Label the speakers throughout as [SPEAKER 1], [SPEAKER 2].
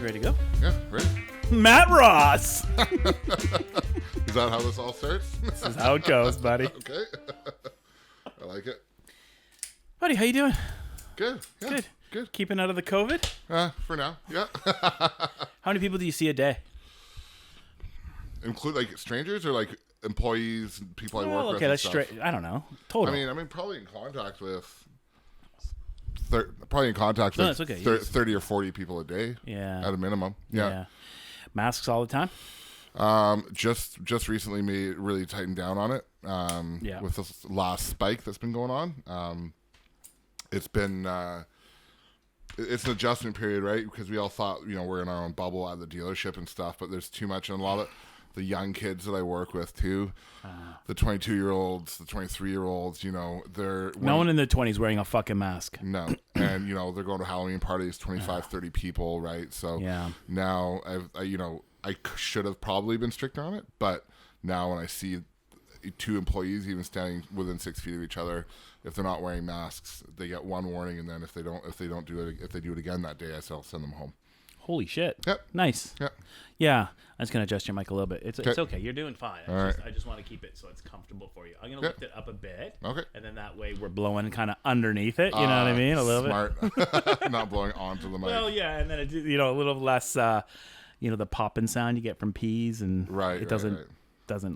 [SPEAKER 1] ready to go?
[SPEAKER 2] Yeah, ready.
[SPEAKER 1] Matt Ross.
[SPEAKER 2] Is that how this all starts?
[SPEAKER 1] This is how it goes, buddy.
[SPEAKER 2] Okay. I like it.
[SPEAKER 1] Buddy, how you doing?
[SPEAKER 2] Good. Yeah, good.
[SPEAKER 1] Keeping out of the COVID?
[SPEAKER 2] For now, yeah.
[SPEAKER 1] How many people do you see a day?
[SPEAKER 2] Include like strangers or like employees, people I work with.
[SPEAKER 1] Okay,
[SPEAKER 2] and
[SPEAKER 1] that's
[SPEAKER 2] stuff?
[SPEAKER 1] straight. I don't know. Total.
[SPEAKER 2] I mean, probably in contact with. Probably in contact
[SPEAKER 1] No,
[SPEAKER 2] with
[SPEAKER 1] that's okay.
[SPEAKER 2] 30 or 40 people a day.
[SPEAKER 1] Yeah.
[SPEAKER 2] At a minimum. Yeah.
[SPEAKER 1] Masks all the time?
[SPEAKER 2] Just recently really tightened down on it. With this last spike that's been going on. It's been it's an adjustment period, right? Because we all thought, we're in our own bubble at the dealership and stuff, but there's too much, and a lot of the young kids that I work with too, the 22-year-olds, the 23-year-olds, they're...
[SPEAKER 1] No one in their 20s wearing a fucking mask.
[SPEAKER 2] No. And, they're going to Halloween parties, 25, 30 people, right? So now I should have probably been stricter on it, but now when I see two employees even standing within 6 feet of each other, if they're not wearing masks, they get one warning, and then if they do it again that day, I'll send them home.
[SPEAKER 1] Holy shit.
[SPEAKER 2] Yep.
[SPEAKER 1] Nice.
[SPEAKER 2] Yep.
[SPEAKER 1] Yeah. I'm just going to adjust your mic a little bit. It's okay. You're doing fine.
[SPEAKER 2] I
[SPEAKER 1] just want to keep it so it's comfortable for you. I'm going to lift it up a bit.
[SPEAKER 2] Okay.
[SPEAKER 1] And then that way we're blowing kind of underneath it. You know what I mean? A little
[SPEAKER 2] bit. Not blowing onto the mic.
[SPEAKER 1] Well, yeah. And then, a little less, the popping sound you get from peas. And it doesn't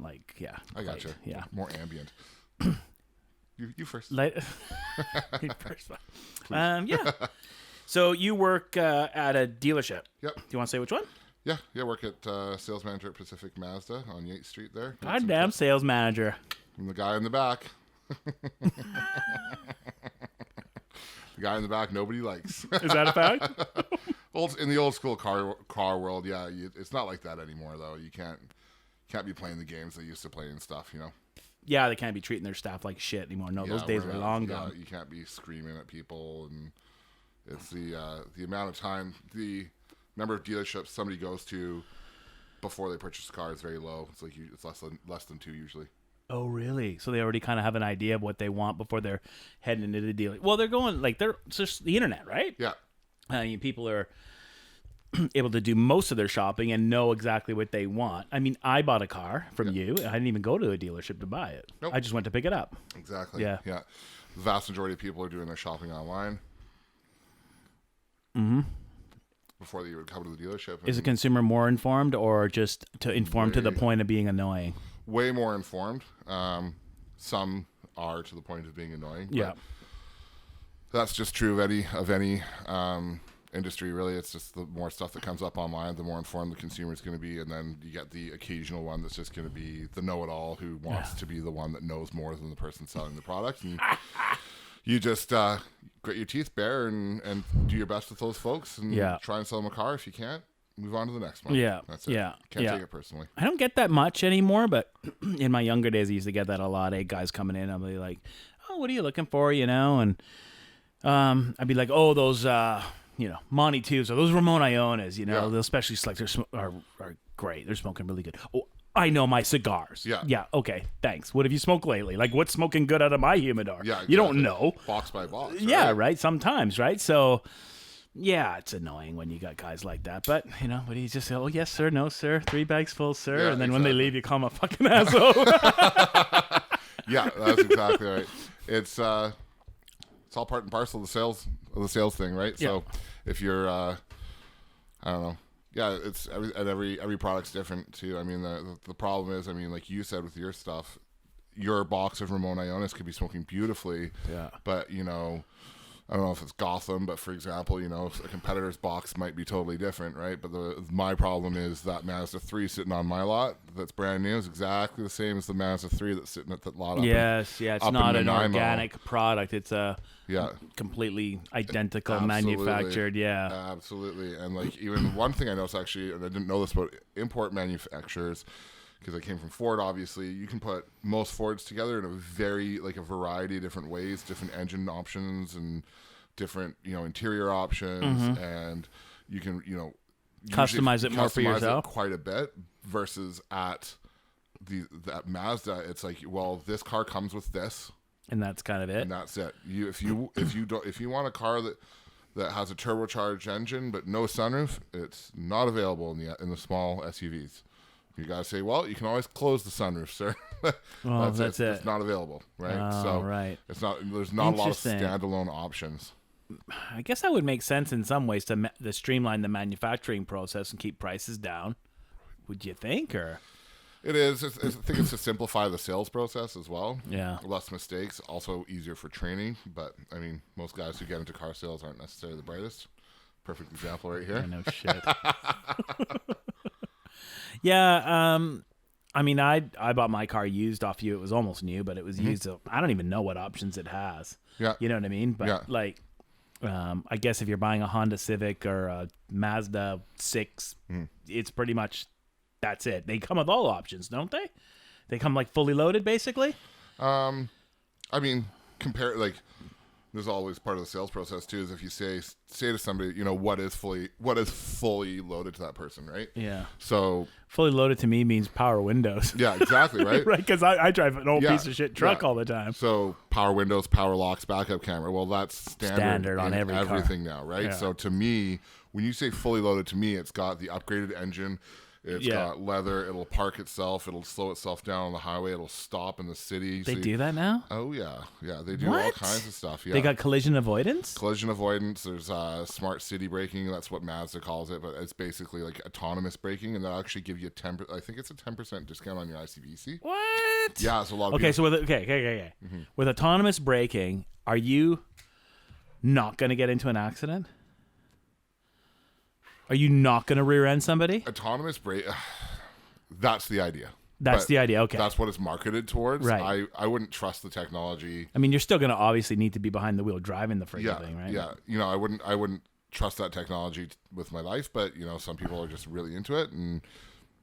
[SPEAKER 2] I got you.
[SPEAKER 1] Yeah.
[SPEAKER 2] More ambient. You first.
[SPEAKER 1] You first. Yeah. So you work at a dealership.
[SPEAKER 2] Yep. Do
[SPEAKER 1] you want to say which one?
[SPEAKER 2] Yeah. Work at sales manager at Pacific Mazda on Yates Street there.
[SPEAKER 1] Goddamn sales manager.
[SPEAKER 2] I'm the guy in the back. The guy in the back nobody likes.
[SPEAKER 1] Is that a fact?
[SPEAKER 2] In the old school car world, yeah. It's not like that anymore, though. You can't be playing the games they used to play and stuff,
[SPEAKER 1] Yeah, they can't be treating their staff like shit anymore. No, those days are long gone.
[SPEAKER 2] You can't be screaming at people, and it's the amount of time, the number of dealerships somebody goes to before they purchase a car is very low. It's like it's less than 2 usually.
[SPEAKER 1] Oh, really? So they already kind of have an idea of what they want before they're heading into the dealer. Well, they're going it's just the internet, right?
[SPEAKER 2] Yeah.
[SPEAKER 1] People are able to do most of their shopping and know exactly what they want. I mean, I bought a car from you. I didn't even go to a dealership to buy it.
[SPEAKER 2] Nope.
[SPEAKER 1] I just went to pick it up.
[SPEAKER 2] Exactly.
[SPEAKER 1] Yeah.
[SPEAKER 2] The vast majority of people are doing their shopping online.
[SPEAKER 1] Mm-hmm.
[SPEAKER 2] Before they would come to the dealership.
[SPEAKER 1] Is the consumer more informed or just to inform to the point of being annoying?
[SPEAKER 2] Way more informed. Some are to the point of being annoying.
[SPEAKER 1] Yeah.
[SPEAKER 2] That's just true of any industry, really. It's just the more stuff that comes up online, the more informed the consumer is going to be, and then you get the occasional one that's just going to be the know-it-all who wants to be the one that knows more than the person selling the product. And you just grit your teeth bare and do your best with those folks and try and sell them a car. If you can't, move on to the next one.
[SPEAKER 1] Yeah.
[SPEAKER 2] That's it. Can't take it personally.
[SPEAKER 1] I don't get that much anymore, but in my younger days, I used to get that a lot. Guys coming in, I'll be like, oh, what are you looking for, And I'd be like, oh, those, Monty 2s or those Ramon Ionas, those specialty selectors are great. They're smoking really good. Oh, I know my cigars. Yeah. Okay. Thanks. What have you smoked lately? Like, what's smoking good out of my humidor?
[SPEAKER 2] Yeah. Exactly.
[SPEAKER 1] You don't know.
[SPEAKER 2] Box by box. Right?
[SPEAKER 1] Yeah. Right. Sometimes. Right. So, yeah, it's annoying when you got guys like that. But but you just say, oh yes, sir, no, sir, 3 bags full, sir, and then when they leave, you call them a fucking asshole.
[SPEAKER 2] Yeah, that's exactly right. It's all part and parcel of the sales thing, right?
[SPEAKER 1] Yeah.
[SPEAKER 2] So if you're, I don't know. Yeah, it's every product's different too. I mean, the problem is, like you said with your stuff, your box of Ramon Ionas could be smoking beautifully.
[SPEAKER 1] Yeah.
[SPEAKER 2] But I don't know if it's Gotham, but for example, a competitor's box might be totally different, right? But my problem is that Mazda 3 sitting on my lot that's brand new is exactly the same as the Mazda 3 that's sitting at that lot.
[SPEAKER 1] It's not an organic product. It's a completely identical manufactured. Yeah,
[SPEAKER 2] absolutely. And even one thing I noticed actually, and I didn't know this about import manufacturers, because I came from Ford, obviously, you can put most Fords together in a variety of different ways, different engine options and different, interior options, and you can,
[SPEAKER 1] customize it more for yourself
[SPEAKER 2] quite a bit versus at that Mazda, it's like, well, this car comes with this.
[SPEAKER 1] And that's kind of it.
[SPEAKER 2] And that's it. If you want a car that that has a turbocharged engine but no sunroof, it's not available in the small SUVs. You gotta say, well, you can always close the sunroof, sir.
[SPEAKER 1] Well, that's it.
[SPEAKER 2] It's not available, right?
[SPEAKER 1] Oh,
[SPEAKER 2] so
[SPEAKER 1] right.
[SPEAKER 2] it's not. There's not a lot of
[SPEAKER 1] Interesting.
[SPEAKER 2] standalone options.
[SPEAKER 1] I guess that would make sense in some ways to streamline the manufacturing process and keep prices down. Would you think, or?
[SPEAKER 2] It is. I think it's to simplify the sales process as well.
[SPEAKER 1] Yeah.
[SPEAKER 2] Less mistakes. Also easier for training. But, I mean, most guys who get into car sales aren't necessarily the brightest. Perfect example right here.
[SPEAKER 1] I know shit. Yeah. I mean, I bought my car used off you. It was almost new, but it was used. So I don't even know what options it has.
[SPEAKER 2] Yeah.
[SPEAKER 1] You know what I mean? But
[SPEAKER 2] Yeah.
[SPEAKER 1] like, I guess if you're buying a Honda Civic or a Mazda 6, it's pretty much that's it. They come with all options, don't they? They come like fully loaded, basically.
[SPEAKER 2] I mean, there's always part of the sales process too. Is if you say to somebody, you know, what is fully loaded to that person, right?
[SPEAKER 1] Yeah.
[SPEAKER 2] So
[SPEAKER 1] Fully loaded to me means power windows.
[SPEAKER 2] yeah, exactly, right.
[SPEAKER 1] Right, because I drive an old
[SPEAKER 2] Yeah,
[SPEAKER 1] piece of shit truck
[SPEAKER 2] yeah.
[SPEAKER 1] all the time.
[SPEAKER 2] So power windows, power locks, backup camera. Well, that's standard
[SPEAKER 1] on
[SPEAKER 2] in
[SPEAKER 1] every car.
[SPEAKER 2] everything now, right?
[SPEAKER 1] Yeah.
[SPEAKER 2] So to me, when you say fully loaded, to me, it's got the upgraded engine. It's got leather. It'll park itself. It'll slow itself down on the highway. It'll stop in the city.
[SPEAKER 1] They
[SPEAKER 2] So
[SPEAKER 1] do that now?
[SPEAKER 2] Oh yeah, yeah. They do all
[SPEAKER 1] What?
[SPEAKER 2] kinds of stuff. Yeah.
[SPEAKER 1] They got collision avoidance?
[SPEAKER 2] collision avoidance. There's smart city braking. That's what Mazda calls it, but it's basically like autonomous braking, and they'll actually give you I think it's a 10% discount on your ICBC.
[SPEAKER 1] What?
[SPEAKER 2] Yeah, it's a lot of
[SPEAKER 1] Okay,
[SPEAKER 2] people.
[SPEAKER 1] so okay. With autonomous braking, are you not going to get into an accident? Are you not going to rear end somebody?
[SPEAKER 2] Autonomous brake. That's the idea.
[SPEAKER 1] That's
[SPEAKER 2] But
[SPEAKER 1] the idea. Okay.
[SPEAKER 2] That's what it's marketed towards.
[SPEAKER 1] Right.
[SPEAKER 2] I wouldn't trust the technology.
[SPEAKER 1] I mean, you're still going to obviously need to be behind the wheel driving the freaking
[SPEAKER 2] Yeah,
[SPEAKER 1] thing, right?
[SPEAKER 2] yeah. You know, I wouldn't trust that technology with my life. But you know, some people are just really into it, and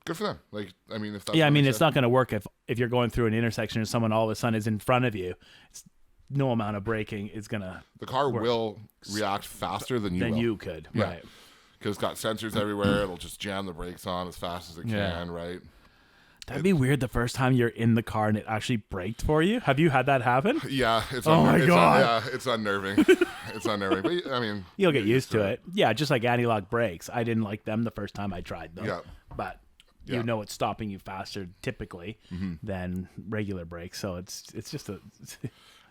[SPEAKER 2] good for them. Like, I mean, if that's
[SPEAKER 1] Yeah, I
[SPEAKER 2] what
[SPEAKER 1] mean,
[SPEAKER 2] they
[SPEAKER 1] it's
[SPEAKER 2] said-
[SPEAKER 1] not going to work if you're going through an intersection and someone all of a sudden is in front of you. It's no amount of braking is going to
[SPEAKER 2] the car will react faster than you
[SPEAKER 1] than
[SPEAKER 2] will.
[SPEAKER 1] you could.
[SPEAKER 2] Yeah.
[SPEAKER 1] Right.
[SPEAKER 2] Because it's got sensors everywhere. It'll just jam the brakes on as fast as it
[SPEAKER 1] Yeah.
[SPEAKER 2] can, right?
[SPEAKER 1] That'd be weird the first time you're in the car and it actually braked for you. Have you had that happen?
[SPEAKER 2] Yeah, it's
[SPEAKER 1] Oh my God.
[SPEAKER 2] it's unnerving. It's unnerving. But I mean,
[SPEAKER 1] You'll get used to it. Yeah, just like anti-lock brakes. I didn't like them the first time I tried them.
[SPEAKER 2] Yeah.
[SPEAKER 1] But
[SPEAKER 2] Yeah.
[SPEAKER 1] you know it's stopping you faster typically than regular brakes. So it's just a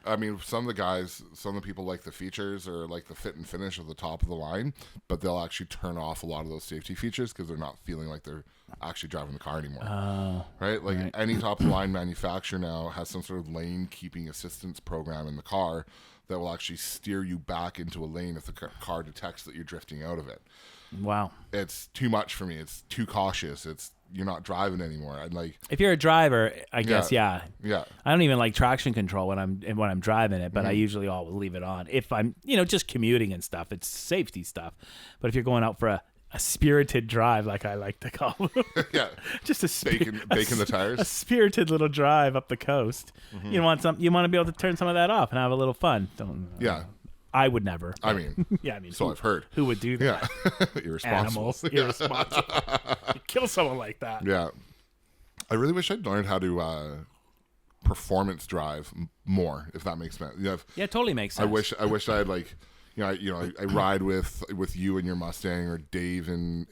[SPEAKER 2] I mean, some of the people like the features or like the fit and finish of the top of the line, but they'll actually turn off a lot of those safety features because they're not feeling like they're actually driving the car anymore. Right? Like any top of the line manufacturer now has some sort of lane keeping assistance program in the car that will actually steer you back into a lane if the car detects that you're drifting out of it.
[SPEAKER 1] wow.
[SPEAKER 2] It's too much for me. It's too cautious. You're not driving anymore. I'm like,
[SPEAKER 1] If you're a driver, I guess yeah.
[SPEAKER 2] yeah.
[SPEAKER 1] I don't even like traction control when I'm driving it, but
[SPEAKER 2] Mm-hmm.
[SPEAKER 1] I usually always leave it on. If I'm, just commuting and stuff, it's safety stuff. But if you're going out for a spirited drive, like I like to call them,
[SPEAKER 2] Yeah.
[SPEAKER 1] just a
[SPEAKER 2] Baking the
[SPEAKER 1] a
[SPEAKER 2] tires.
[SPEAKER 1] spirited little drive up the coast. You want to be able to turn some of that off and have a little fun.
[SPEAKER 2] Yeah.
[SPEAKER 1] I would never.
[SPEAKER 2] I mean,
[SPEAKER 1] Yeah, I mean,
[SPEAKER 2] so I've heard.
[SPEAKER 1] who would do that?
[SPEAKER 2] Yeah. Irresponsible.
[SPEAKER 1] Animals, irresponsible. You kill someone like that.
[SPEAKER 2] Yeah. I really wish I'd learned how to performance drive more, if that makes sense. Yeah,
[SPEAKER 1] Yeah, it totally makes sense.
[SPEAKER 2] I wish I had like, I ride with you in your Mustang or Dave in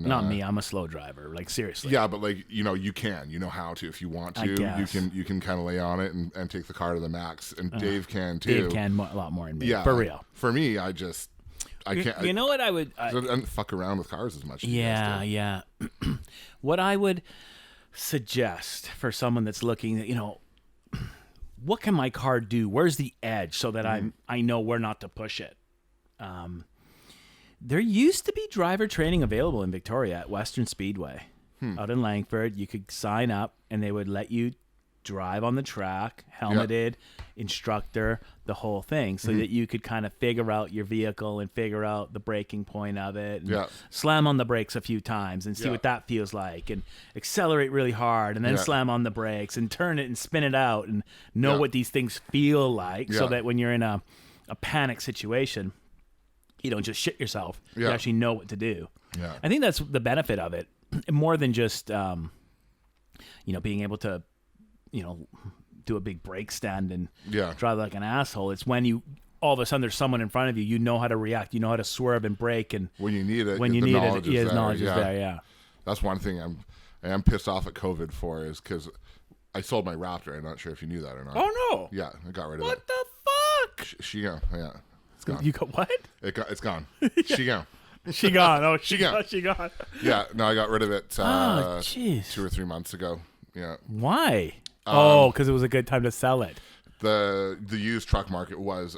[SPEAKER 1] Not me. I'm a slow driver. Like seriously.
[SPEAKER 2] Yeah, but like you know how to if you want
[SPEAKER 1] I
[SPEAKER 2] to.
[SPEAKER 1] guess.
[SPEAKER 2] You can kind of lay on it and take the car to the max. And Dave can too.
[SPEAKER 1] Dave can a lot more than me.
[SPEAKER 2] Yeah,
[SPEAKER 1] For real.
[SPEAKER 2] For me, I can't.
[SPEAKER 1] You know what I would?
[SPEAKER 2] I don't fuck around with cars as much. As
[SPEAKER 1] Yeah,
[SPEAKER 2] you guys do.
[SPEAKER 1] yeah. What I would suggest for someone that's looking, what can my car do? Where's the edge so that I know where not to push it? There used to be driver training available in Victoria at Western Speedway out in Langford. You could sign up and they would let you drive on the track, helmeted, instructor, the whole thing, so that you could kind of figure out your vehicle and figure out the braking point of it and slam on the brakes a few times and see what that feels like and accelerate really hard and then slam on the brakes and turn it and spin it out and know what these things feel like so that when you're in a panic situation, you don't just shit yourself. You actually know what to do.
[SPEAKER 2] Yeah.
[SPEAKER 1] I think that's the benefit of it, more than just being able to do a big brake stand and drive like an asshole. It's when you all of a sudden there's someone in front of you, you know how to react, you know how to swerve and brake, and
[SPEAKER 2] when you need it,
[SPEAKER 1] when you
[SPEAKER 2] the
[SPEAKER 1] need
[SPEAKER 2] knowledge
[SPEAKER 1] it,
[SPEAKER 2] is
[SPEAKER 1] his
[SPEAKER 2] there.
[SPEAKER 1] knowledge is there. Yeah.
[SPEAKER 2] That's one thing I am pissed off at COVID for, is because I sold my Raptor. I'm not sure if you knew that or not.
[SPEAKER 1] Oh no.
[SPEAKER 2] Yeah, I got rid of it.
[SPEAKER 1] What the fuck?
[SPEAKER 2] She gone. Yeah, it's gone.
[SPEAKER 1] You got what?
[SPEAKER 2] It's gone. She gone.
[SPEAKER 1] She gone. Oh,
[SPEAKER 2] She gone.
[SPEAKER 1] She gone.
[SPEAKER 2] Yeah, no, I got rid of it
[SPEAKER 1] jeez.
[SPEAKER 2] 2 or 3 months ago. Yeah.
[SPEAKER 1] Why? Because it was a good time to sell it.
[SPEAKER 2] The used truck market was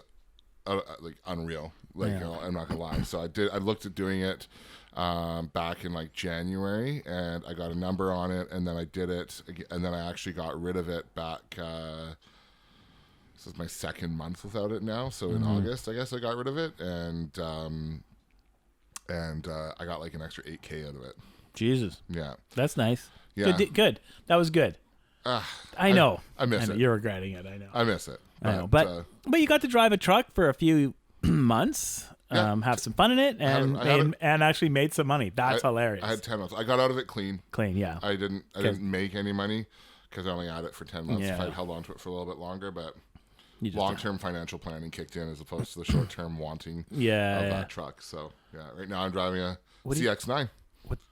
[SPEAKER 2] like unreal. Like, you know, I'm not gonna lie. So I looked at doing it back in like January, and I got a number on it, and then I did it, and then I actually got rid of it back. This is my 2nd month without it now. So in August, I guess I got rid of it, and I got like an extra $8,000 out of it.
[SPEAKER 1] Jesus.
[SPEAKER 2] Yeah.
[SPEAKER 1] That's nice.
[SPEAKER 2] Yeah.
[SPEAKER 1] Good. That was good. I know.
[SPEAKER 2] I miss it.
[SPEAKER 1] You're regretting it. I know.
[SPEAKER 2] I miss it.
[SPEAKER 1] I know. But you got to drive a truck for a few months,
[SPEAKER 2] Yeah.
[SPEAKER 1] Have some fun in it, and actually made some money. That's hilarious.
[SPEAKER 2] I had 10 months. I got out of it clean.
[SPEAKER 1] Clean, yeah.
[SPEAKER 2] I didn't make any money because I only had it for 10 months.
[SPEAKER 1] Yeah.
[SPEAKER 2] If I'd held on to it for a little bit longer, but
[SPEAKER 1] You just
[SPEAKER 2] long-term financial planning kicked in as opposed to the short-term wanting of
[SPEAKER 1] Yeah.
[SPEAKER 2] that truck. So yeah, right now I'm driving a
[SPEAKER 1] What do you-
[SPEAKER 2] CX-9.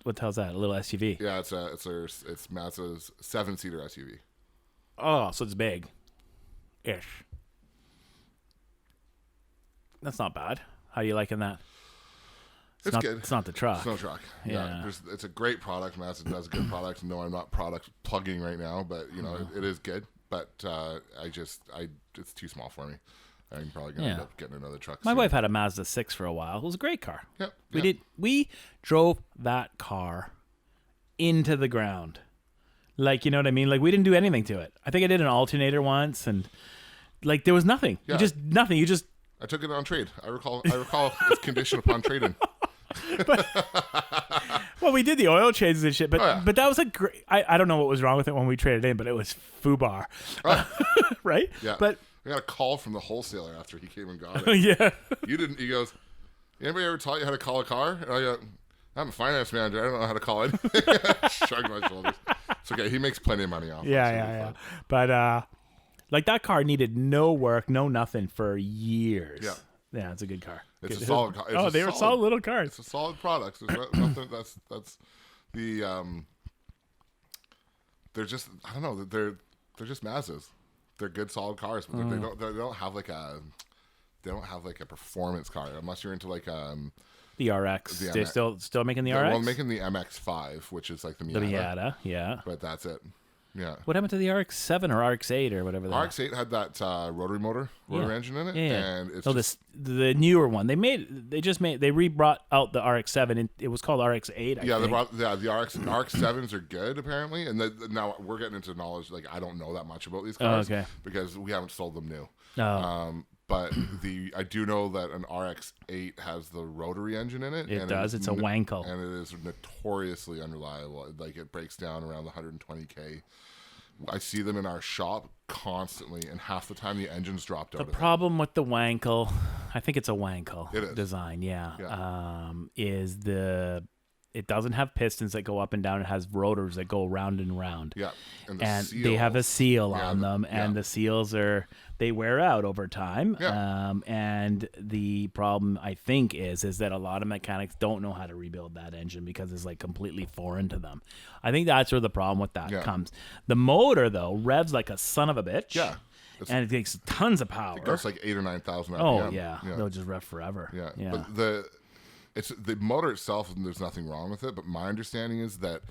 [SPEAKER 1] What the hell's that? A little SUV?
[SPEAKER 2] Yeah, it's Mazda's 7-seater SUV.
[SPEAKER 1] Oh, so it's big. Ish. That's not bad. How are you liking that?
[SPEAKER 2] It's good.
[SPEAKER 1] It's not the truck.
[SPEAKER 2] It's no truck.
[SPEAKER 1] Yeah.
[SPEAKER 2] It's a great product. Mazda does a good product. No, I'm not product plugging right now, but you know it is good. But it's too small for me. I'm probably gonna end up getting another truck.
[SPEAKER 1] My
[SPEAKER 2] soon.
[SPEAKER 1] wife had a Mazda 6 for a while. It was a great car.
[SPEAKER 2] Yep.
[SPEAKER 1] We drove that car into the ground. Like, you know what I mean? Like, we didn't do anything to it. I think I did an alternator once, and like there was nothing.
[SPEAKER 2] Yeah.
[SPEAKER 1] You just nothing. You just
[SPEAKER 2] I took it on trade. I recall it's conditioned upon trade-in.
[SPEAKER 1] well, we did the oil changes and shit, but but that was a great. I don't know what was wrong with it when we traded in, but it was FUBAR, right?
[SPEAKER 2] Yeah.
[SPEAKER 1] But
[SPEAKER 2] I got a call from the wholesaler after he came and got it.
[SPEAKER 1] yeah.
[SPEAKER 2] You didn't. He goes, anybody ever taught you how to call a car? And I go, I'm a finance manager. I don't know how to call it. Shrugged my shoulders. It's okay. He makes plenty of money off it.
[SPEAKER 1] Yeah. But like that car needed no work, no nothing for years. Yeah, it's a good car.
[SPEAKER 2] It's a solid car.
[SPEAKER 1] They were solid little cars.
[SPEAKER 2] It's a solid product. There's nothing that's the they're just, I don't know, they're just Mazdas. They're good solid cars, but they don't have like a performance car unless you're into like
[SPEAKER 1] the RX.
[SPEAKER 2] The
[SPEAKER 1] They're
[SPEAKER 2] MX.
[SPEAKER 1] still making the
[SPEAKER 2] Well,
[SPEAKER 1] RX.
[SPEAKER 2] I'm making the MX5, which is like the Miata.
[SPEAKER 1] The Miata, yeah.
[SPEAKER 2] But that's it. Yeah.
[SPEAKER 1] What happened to the RX-7 or RX-8 or whatever?
[SPEAKER 2] RX-8 had that rotary engine in it, and it's
[SPEAKER 1] the newer one. They re-brought out the RX-7, and it was called RX-8.
[SPEAKER 2] The RX-7s are good apparently, and now we're getting into knowledge. Like I don't know that much about these cars because we haven't sold them new. But I do know that an RX-8 has the rotary engine in it.
[SPEAKER 1] It does. It's a wankel,
[SPEAKER 2] and it is notoriously unreliable. Like it breaks down around the 120K. I see them in our shop constantly, and half the time the engine's dropped out.
[SPEAKER 1] The problem with the wankel, I think it's a wankel design.
[SPEAKER 2] Yeah.
[SPEAKER 1] Is it doesn't have pistons that go up and down. It has rotors that go round and round.
[SPEAKER 2] Yeah.
[SPEAKER 1] And they have a seal on them, and the seals they wear out over time.
[SPEAKER 2] Yeah.
[SPEAKER 1] And the problem I think is that a lot of mechanics don't know how to rebuild that engine because it's like completely foreign to them. I think that's where the problem with that comes. The motor though revs like a son of a bitch.
[SPEAKER 2] Yeah.
[SPEAKER 1] And it takes tons of power.
[SPEAKER 2] It goes like 8,000 or 9,000 RPM.
[SPEAKER 1] Oh yeah. They'll just rev forever.
[SPEAKER 2] Yeah. But the motor itself, and there's nothing wrong with it. But my understanding is that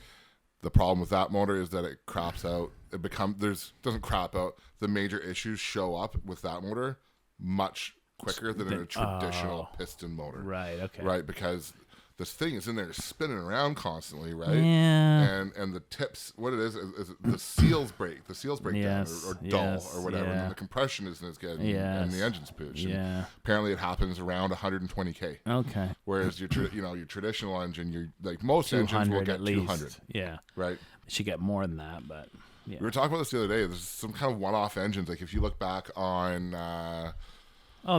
[SPEAKER 2] the problem with that motor is that it craps out. Doesn't crap out. The major issues show up with that motor much quicker than in a traditional piston motor.
[SPEAKER 1] Right. Okay.
[SPEAKER 2] Right, because this thing is in there spinning around constantly, right?
[SPEAKER 1] Yeah.
[SPEAKER 2] And the tips, what it is the seals break. The seals break down or dull or whatever.
[SPEAKER 1] Yeah.
[SPEAKER 2] And the compression isn't as good, and the engine's pooch.
[SPEAKER 1] Yeah.
[SPEAKER 2] Apparently, it happens around 120K.
[SPEAKER 1] Okay.
[SPEAKER 2] Whereas your traditional engine, you're like most engines will get 200.
[SPEAKER 1] Yeah.
[SPEAKER 2] Right.
[SPEAKER 1] Should get more than that, but yeah.
[SPEAKER 2] We were talking about this the other day. There's some kind of one-off engines. Like if you look back on.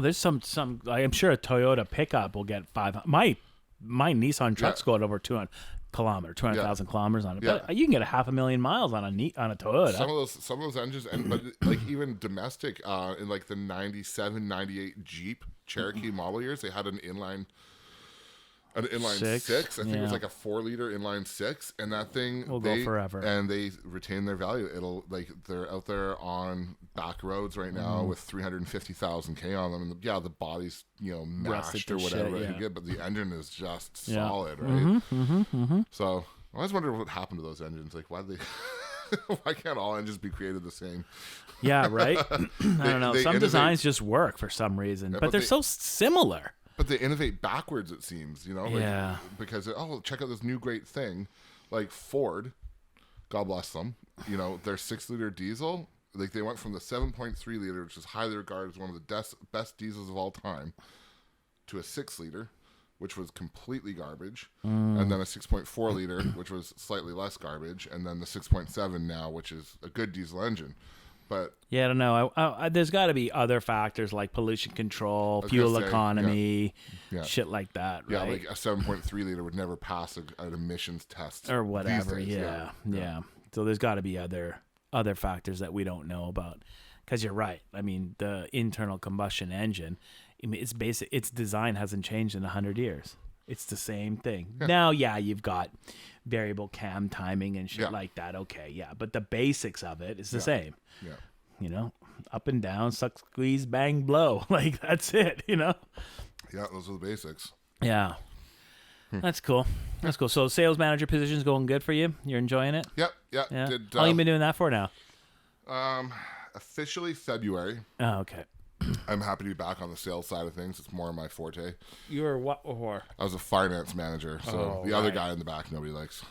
[SPEAKER 1] There's some. I'm sure a Toyota pickup will get 500. My Nissan trucks go at over 200. kilometer, 200,000 kilometers on it.
[SPEAKER 2] Yeah.
[SPEAKER 1] But you can get 500,000 miles on a Toyota.
[SPEAKER 2] Some of those engines, and but like even domestic, in like the 97, 98 Jeep Cherokee model years, they had an inline six. I think it was like a 4-liter inline 6, and that thing
[SPEAKER 1] will go forever.
[SPEAKER 2] And they retain their value. It'll they're out there on back roads right now with 350,000 K on them, and the body's mashed or whatever, good, but the engine is just solid, right? So I always wonder what happened to those engines. Like, why can't all engines be created the same?
[SPEAKER 1] Yeah, right. I don't know. Some designs just work for some reason, but they're so similar.
[SPEAKER 2] But they innovate backwards, it seems, because, check out this new great thing. Like Ford, God bless them, their 6-liter diesel, like they went from the 7.3 liter, which is highly regarded as one of the best diesels of all time, to a 6-liter, which was completely garbage, and then a 6.4 liter, which was slightly less garbage, and then the 6.7 now, which is a good diesel engine. But
[SPEAKER 1] I don't know. There's got to be other factors like pollution control, fuel economy, shit like that, right?
[SPEAKER 2] Yeah, like a 7.3 liter would never pass an emissions test
[SPEAKER 1] or whatever.
[SPEAKER 2] Days,
[SPEAKER 1] yeah. So there's got to be other factors that we don't know about. Because you're right. I mean, the internal combustion engine, it's basic. Its design hasn't changed in 100 years. It's the same thing. Yeah. Now, you've got variable cam timing and shit like that. Okay, but the basics of it is the same. Yeah. Up and down, suck, squeeze, bang, blow. Like, that's it, Yeah,
[SPEAKER 2] those are the basics.
[SPEAKER 1] Yeah. That's cool. That's cool. So sales manager position's going good for you? You're enjoying it?
[SPEAKER 2] Yep.
[SPEAKER 1] Yeah. How long you been doing that for now?
[SPEAKER 2] Officially February.
[SPEAKER 1] Oh, okay.
[SPEAKER 2] I'm happy to be back on the sales side of things. It's more my forte.
[SPEAKER 1] You were what before?
[SPEAKER 2] I was a finance manager, so the other guy in the back nobody likes.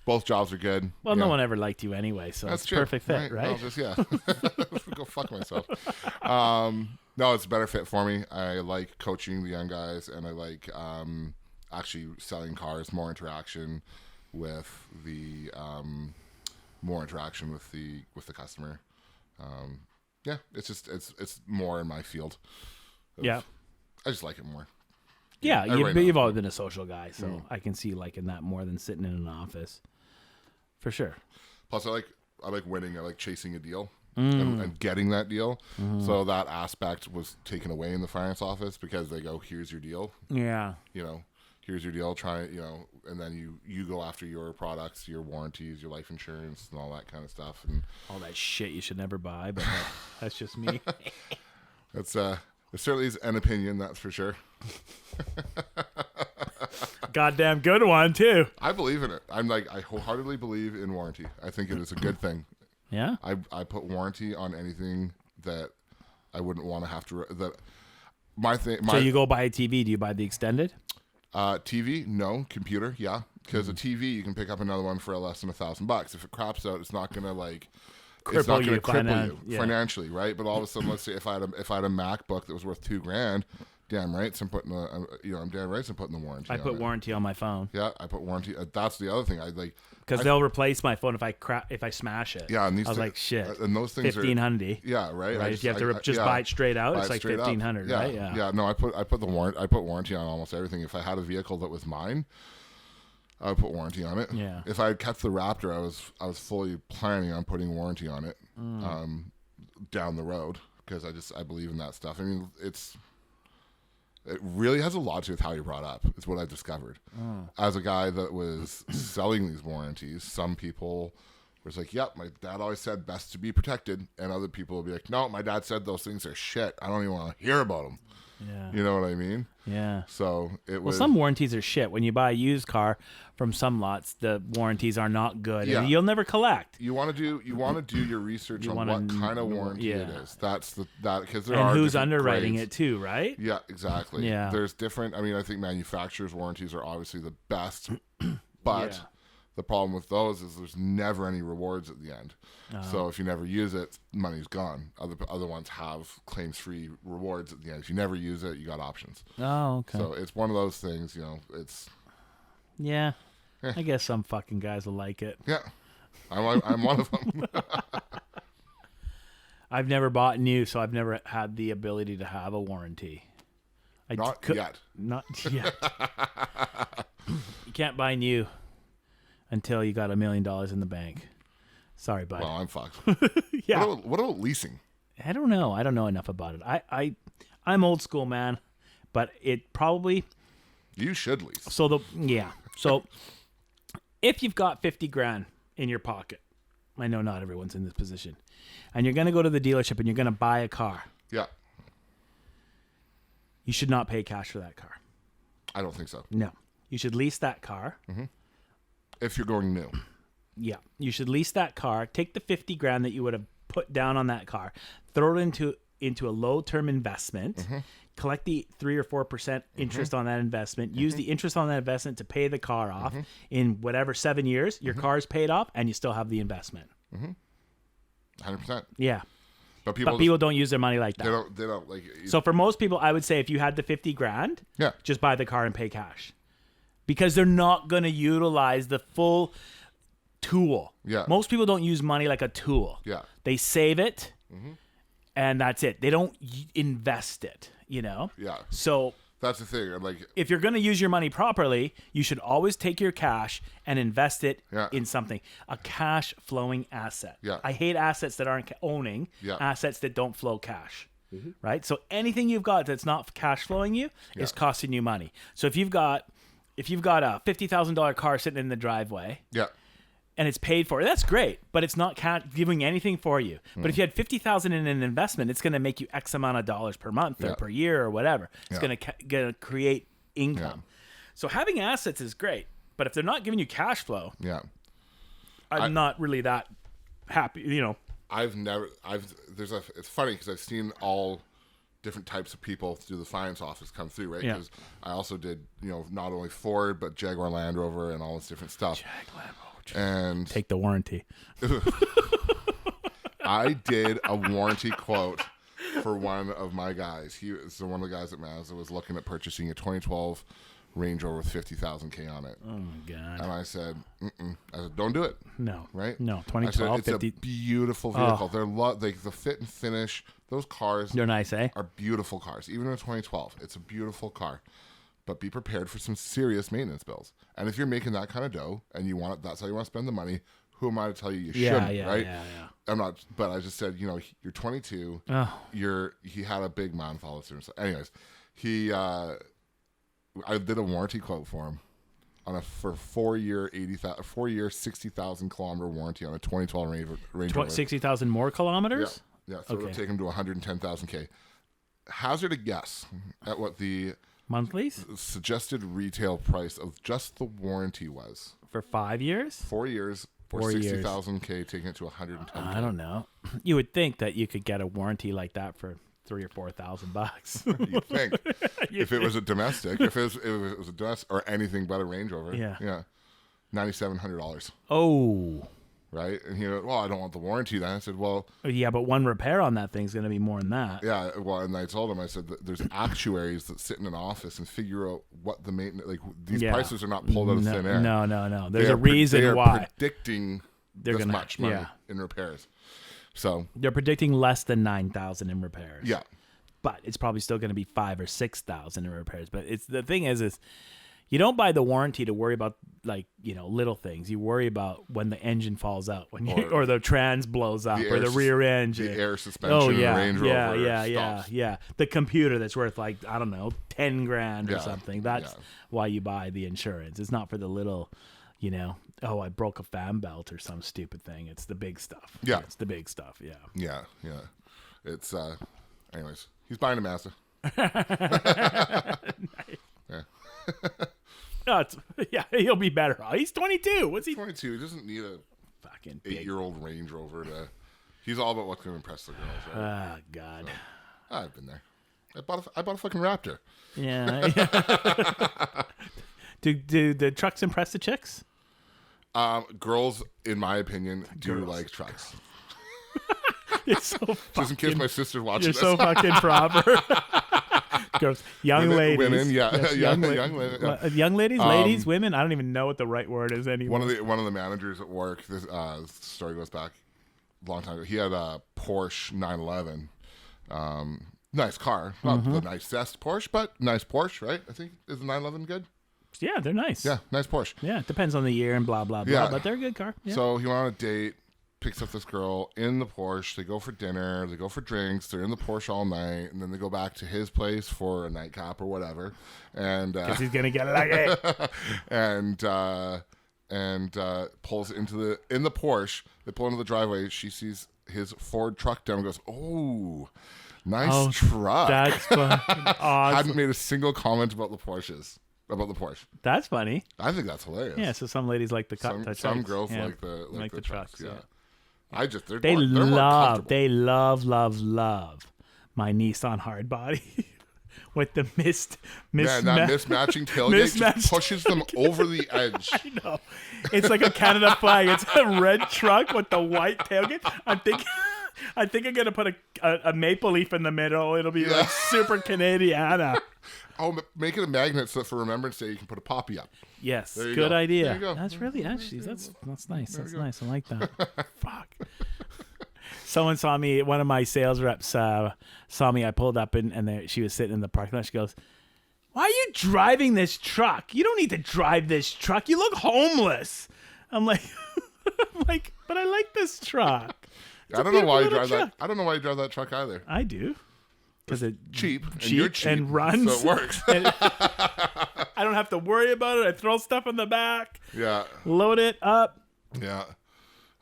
[SPEAKER 2] Both jobs are good.
[SPEAKER 1] Well, no one ever liked you anyway, so
[SPEAKER 2] that's
[SPEAKER 1] it's a perfect fit, right?
[SPEAKER 2] Well, just go fuck myself. No, it's a better fit for me. I like coaching the young guys, and I like actually selling cars, more interaction with the customer. It's more in my field. I just like it more.
[SPEAKER 1] Yeah, you've always been a social guy, so I can see liking that more than sitting in an office, for sure.
[SPEAKER 2] Plus, I like winning. I like chasing a deal and getting that deal. So that aspect was taken away in the finance office because they go, "Here's your deal."
[SPEAKER 1] Yeah.
[SPEAKER 2] Here's your deal. Try it. And then you go after your products, your warranties, your life insurance, and all that kind of stuff, and
[SPEAKER 1] all that shit you should never buy. But that's just me.
[SPEAKER 2] That's it certainly is an opinion, that's for sure.
[SPEAKER 1] Goddamn good one too.
[SPEAKER 2] I believe in it. I wholeheartedly believe in warranty. I think it is a good thing.
[SPEAKER 1] Yeah.
[SPEAKER 2] I put warranty on anything that I wouldn't want to have to. So you go buy
[SPEAKER 1] a TV? Do you buy the extended?
[SPEAKER 2] TV, no. Computer, yeah. Because a TV, you can pick up another one for less than $1,000. If it craps out, it's not gonna cripple you financially, right? But all of a sudden, let's say if I had a MacBook that was worth $2,000, damn right, so I'm putting the warranty.
[SPEAKER 1] I put warranty on my phone.
[SPEAKER 2] Yeah, I put warranty. That's the other thing I like
[SPEAKER 1] because they'll replace my phone if I smash it.
[SPEAKER 2] Yeah, and
[SPEAKER 1] I was like, shit.
[SPEAKER 2] And those things
[SPEAKER 1] 1,500.
[SPEAKER 2] Yeah, right.
[SPEAKER 1] If you have to just buy it straight out, it's like 1,500, right?
[SPEAKER 2] Yeah. Yeah. No, I put warranty on almost everything. If I had a vehicle that was mine, I would put warranty on it.
[SPEAKER 1] Yeah.
[SPEAKER 2] If I had kept the Raptor, I was fully planning on putting warranty on it down the road because I believe in that stuff. I mean, it really has a lot to do with how you're brought up. Is what I've discovered. As a guy that was selling these warranties, some people was like, "Yep, my dad always said best to be protected," and other people will be like, "No, my dad said those things are shit. I don't even want to hear about them."
[SPEAKER 1] Yeah.
[SPEAKER 2] You know what I mean?
[SPEAKER 1] Yeah.
[SPEAKER 2] So
[SPEAKER 1] some warranties are shit. When you buy a used car from some lots, the warranties are not good, and you'll never collect.
[SPEAKER 2] You want to do your research on what kind of warranty it is. That's because there are
[SPEAKER 1] and who's underwriting
[SPEAKER 2] grades.
[SPEAKER 1] It too, right?
[SPEAKER 2] Yeah, exactly.
[SPEAKER 1] Yeah.
[SPEAKER 2] There's different. I mean, I think manufacturers' warranties are obviously the best, but the problem with those is there's never any rewards at the end. So if you never use it, money's gone. Other ones have claims-free rewards at the end. If you never use it, you got options.
[SPEAKER 1] Oh, okay.
[SPEAKER 2] So it's one of those things, it's...
[SPEAKER 1] Yeah. I guess some fucking guys will like it.
[SPEAKER 2] Yeah. I'm one of them.
[SPEAKER 1] I've never bought new, so I've never had the ability to have a warranty.
[SPEAKER 2] Not yet.
[SPEAKER 1] Not yet. You can't buy new until you got $1 million in the bank. Sorry, bud.
[SPEAKER 2] Well, I'm fucked.
[SPEAKER 1] Yeah.
[SPEAKER 2] What about leasing?
[SPEAKER 1] I don't know. I don't know enough about it. I'm old school, man. But it probably...
[SPEAKER 2] You should lease.
[SPEAKER 1] So if you've got 50 grand in your pocket, I know not everyone's in this position, and you're going to go to the dealership and you're going to buy a car.
[SPEAKER 2] Yeah.
[SPEAKER 1] You should not pay cash for that car.
[SPEAKER 2] I don't think so.
[SPEAKER 1] No. You should lease that car.
[SPEAKER 2] Mm-hmm. If you're going new.
[SPEAKER 1] Yeah. You should lease that car. Take the 50 grand that you would have put down on that car. Throw it into a low-term investment.
[SPEAKER 2] Mm-hmm.
[SPEAKER 1] Collect the 3 or 4% interest on that investment. Use the interest on that investment to pay the car off. In whatever 7 years, your car's paid off and you still have the investment.
[SPEAKER 2] 100%.
[SPEAKER 1] Yeah.
[SPEAKER 2] But people
[SPEAKER 1] don't use their money like that.
[SPEAKER 2] They don't like.
[SPEAKER 1] So for most people, I would say if you had the 50 grand,
[SPEAKER 2] Yeah.
[SPEAKER 1] just buy the car and pay cash, because they're not going to utilize the full tool.
[SPEAKER 2] Yeah.
[SPEAKER 1] Most people don't use money like a tool.
[SPEAKER 2] Yeah.
[SPEAKER 1] They save it, and that's it. They don't invest it.
[SPEAKER 2] Yeah.
[SPEAKER 1] So
[SPEAKER 2] That's the thing. Like,
[SPEAKER 1] if you're going to use your money properly, you should always take your cash and invest it in something, a cash flowing asset.
[SPEAKER 2] Yeah.
[SPEAKER 1] I hate assets that aren't owning, assets that don't flow cash. Right? So anything you've got that's not cash flowing you is costing you money. So if you've got a $50,000 car sitting in the driveway, and it's paid for, that's great, but it's not giving anything for you. But if you had $50,000 in an investment, it's going to make you X amount of dollars per month or per year or whatever. It's going to create income. So having assets is great, but if they're not giving you cash flow, I'm not really that happy.
[SPEAKER 2] It's funny because I've seen all different types of people through the finance office come through, right? Because I also did, not only Ford but Jaguar Land Rover and all this different stuff. And
[SPEAKER 1] take the warranty.
[SPEAKER 2] I did a warranty quote for one of my guys. One of the guys at Mazda was looking at purchasing a 2012 Range Rover with 50,000 on it.
[SPEAKER 1] Oh my god!
[SPEAKER 2] And I said, don't do it.
[SPEAKER 1] No,
[SPEAKER 2] right?
[SPEAKER 1] No, 2012.
[SPEAKER 2] It's 50. A beautiful vehicle. They're the fit and finish. Those cars,
[SPEAKER 1] they're nice,
[SPEAKER 2] are beautiful cars. Even in a 2012, it's a beautiful car. But be prepared for some serious maintenance bills. And if you're making that kind of dough and you want it, that's how you want to spend the money. Who am I to tell you shouldn't, right?
[SPEAKER 1] Yeah.
[SPEAKER 2] I'm not, but I just said, you're 22. He had a big man follow through. So anyways, I did a warranty quote for him for 4 year 60,000 kilometer warranty on a 2012 Range Rover.
[SPEAKER 1] 60,000 more kilometers?
[SPEAKER 2] Yeah. So it'll take him to 110,000 Hazard a guess at what the
[SPEAKER 1] monthlies
[SPEAKER 2] suggested retail price of just the warranty was
[SPEAKER 1] for 5 years.
[SPEAKER 2] 4 years. Or 60,000 taking it to 110.
[SPEAKER 1] I don't know. You would think that you could get a warranty like that for $3,000 or $4,000.
[SPEAKER 2] You'd think. If it was a domestic, if it was a domestic or anything but a Range Rover, $9,700. Oh, right. And he went, well, I don't want the warranty. Then I said, well,
[SPEAKER 1] yeah, but one repair on that thing's going to be more than that.
[SPEAKER 2] Yeah. Well, and I told him, I said, that there's actuaries that sit in an office and figure out what the maintenance. Like these prices are not pulled out of thin air.
[SPEAKER 1] No. There's a reason why
[SPEAKER 2] they're predicting this much money in repairs. So
[SPEAKER 1] they're predicting less than 9,000 in repairs.
[SPEAKER 2] Yeah,
[SPEAKER 1] but it's probably still going to be 5,000 or 6,000 in repairs. But the thing is you don't buy the warranty to worry about little things. You worry about when the engine falls out, or the trans blows up, or the rear end,
[SPEAKER 2] the air suspension. Range Rover
[SPEAKER 1] yeah. The computer that's worth I don't know, $10,000 or something. That's why you buy the insurance. It's not for the little. I broke a fan belt or some stupid thing. It's the big stuff.
[SPEAKER 2] Yeah.
[SPEAKER 1] It's the big stuff. Yeah.
[SPEAKER 2] Yeah. It's, anyways, he's buying a Mazda.
[SPEAKER 1] Nice. He'll be better. He's 22. What's he?
[SPEAKER 2] 22. He doesn't need a
[SPEAKER 1] fucking
[SPEAKER 2] 8-year-old Range Rover he's all about what's going to impress the girls. Right?
[SPEAKER 1] Oh, God.
[SPEAKER 2] So, I've been there. I bought a fucking Raptor.
[SPEAKER 1] Yeah. Do the trucks impress the chicks?
[SPEAKER 2] Girls, in my opinion, do like trucks.
[SPEAKER 1] You're so fucking,
[SPEAKER 2] just in case my sister's watching this.
[SPEAKER 1] You're so fucking proper. Girls, young ladies.
[SPEAKER 2] Women,
[SPEAKER 1] yes, young ladies, ladies, women. I don't even know what the right word is anymore.
[SPEAKER 2] One of the managers at work, this story goes back a long time ago. He had a Porsche 911. Nice car. Not the nicest Porsche, but nice Porsche, right? I think, is the 911 good?
[SPEAKER 1] Yeah, they're nice.
[SPEAKER 2] Yeah, nice Porsche.
[SPEAKER 1] Yeah, it depends on the year and blah, blah, blah.
[SPEAKER 2] Yeah.
[SPEAKER 1] But they're a good car. Yeah.
[SPEAKER 2] So he went on a date, picks up this girl in the Porsche. They go for dinner. They go for drinks. They're in the Porsche all night. And then they go back to his place for a nightcap or whatever. And
[SPEAKER 1] Because he's going to get it like it.
[SPEAKER 2] and pulls in the Porsche. They pull into the driveway. She sees his Ford truck down and goes, "Oh, nice truck."
[SPEAKER 1] That's fucking awesome.
[SPEAKER 2] Hadn't made a single comment about the Porsches. About the Porsche.
[SPEAKER 1] That's funny.
[SPEAKER 2] I think that's hilarious.
[SPEAKER 1] Yeah, so some ladies like the
[SPEAKER 2] Some girls
[SPEAKER 1] yeah.
[SPEAKER 2] like the trucks. Yeah.
[SPEAKER 1] They
[SPEAKER 2] They're more
[SPEAKER 1] love my Nissan hardbody with the
[SPEAKER 2] mismatching tailgate just pushes them over the edge.
[SPEAKER 1] I know. It's like a Canada flag. It's a red truck with the white tailgate. I think I'm gonna put a maple leaf in the middle. It'll be like super Canadiana.
[SPEAKER 2] Oh, make it a magnet so for Remembrance Day you can put a poppy up.
[SPEAKER 1] Yes,
[SPEAKER 2] good
[SPEAKER 1] go. idea.
[SPEAKER 2] There you go.
[SPEAKER 1] That's really actually that's nice. That's nice. I like that. Fuck. Someone saw me. One of my sales reps saw me. I pulled up and she was sitting in the parking lot. She goes, "Why are you driving this truck? You don't need to drive this truck. You look homeless." I'm like, but I like this truck.
[SPEAKER 2] I don't know why you drive that. I don't know why you drive that truck either.
[SPEAKER 1] I do. Because it's
[SPEAKER 2] cheap, and you're cheap,
[SPEAKER 1] and runs.
[SPEAKER 2] So it works.
[SPEAKER 1] I don't have to worry about it. I throw stuff in the back.
[SPEAKER 2] Yeah.
[SPEAKER 1] Load it up.
[SPEAKER 2] Yeah.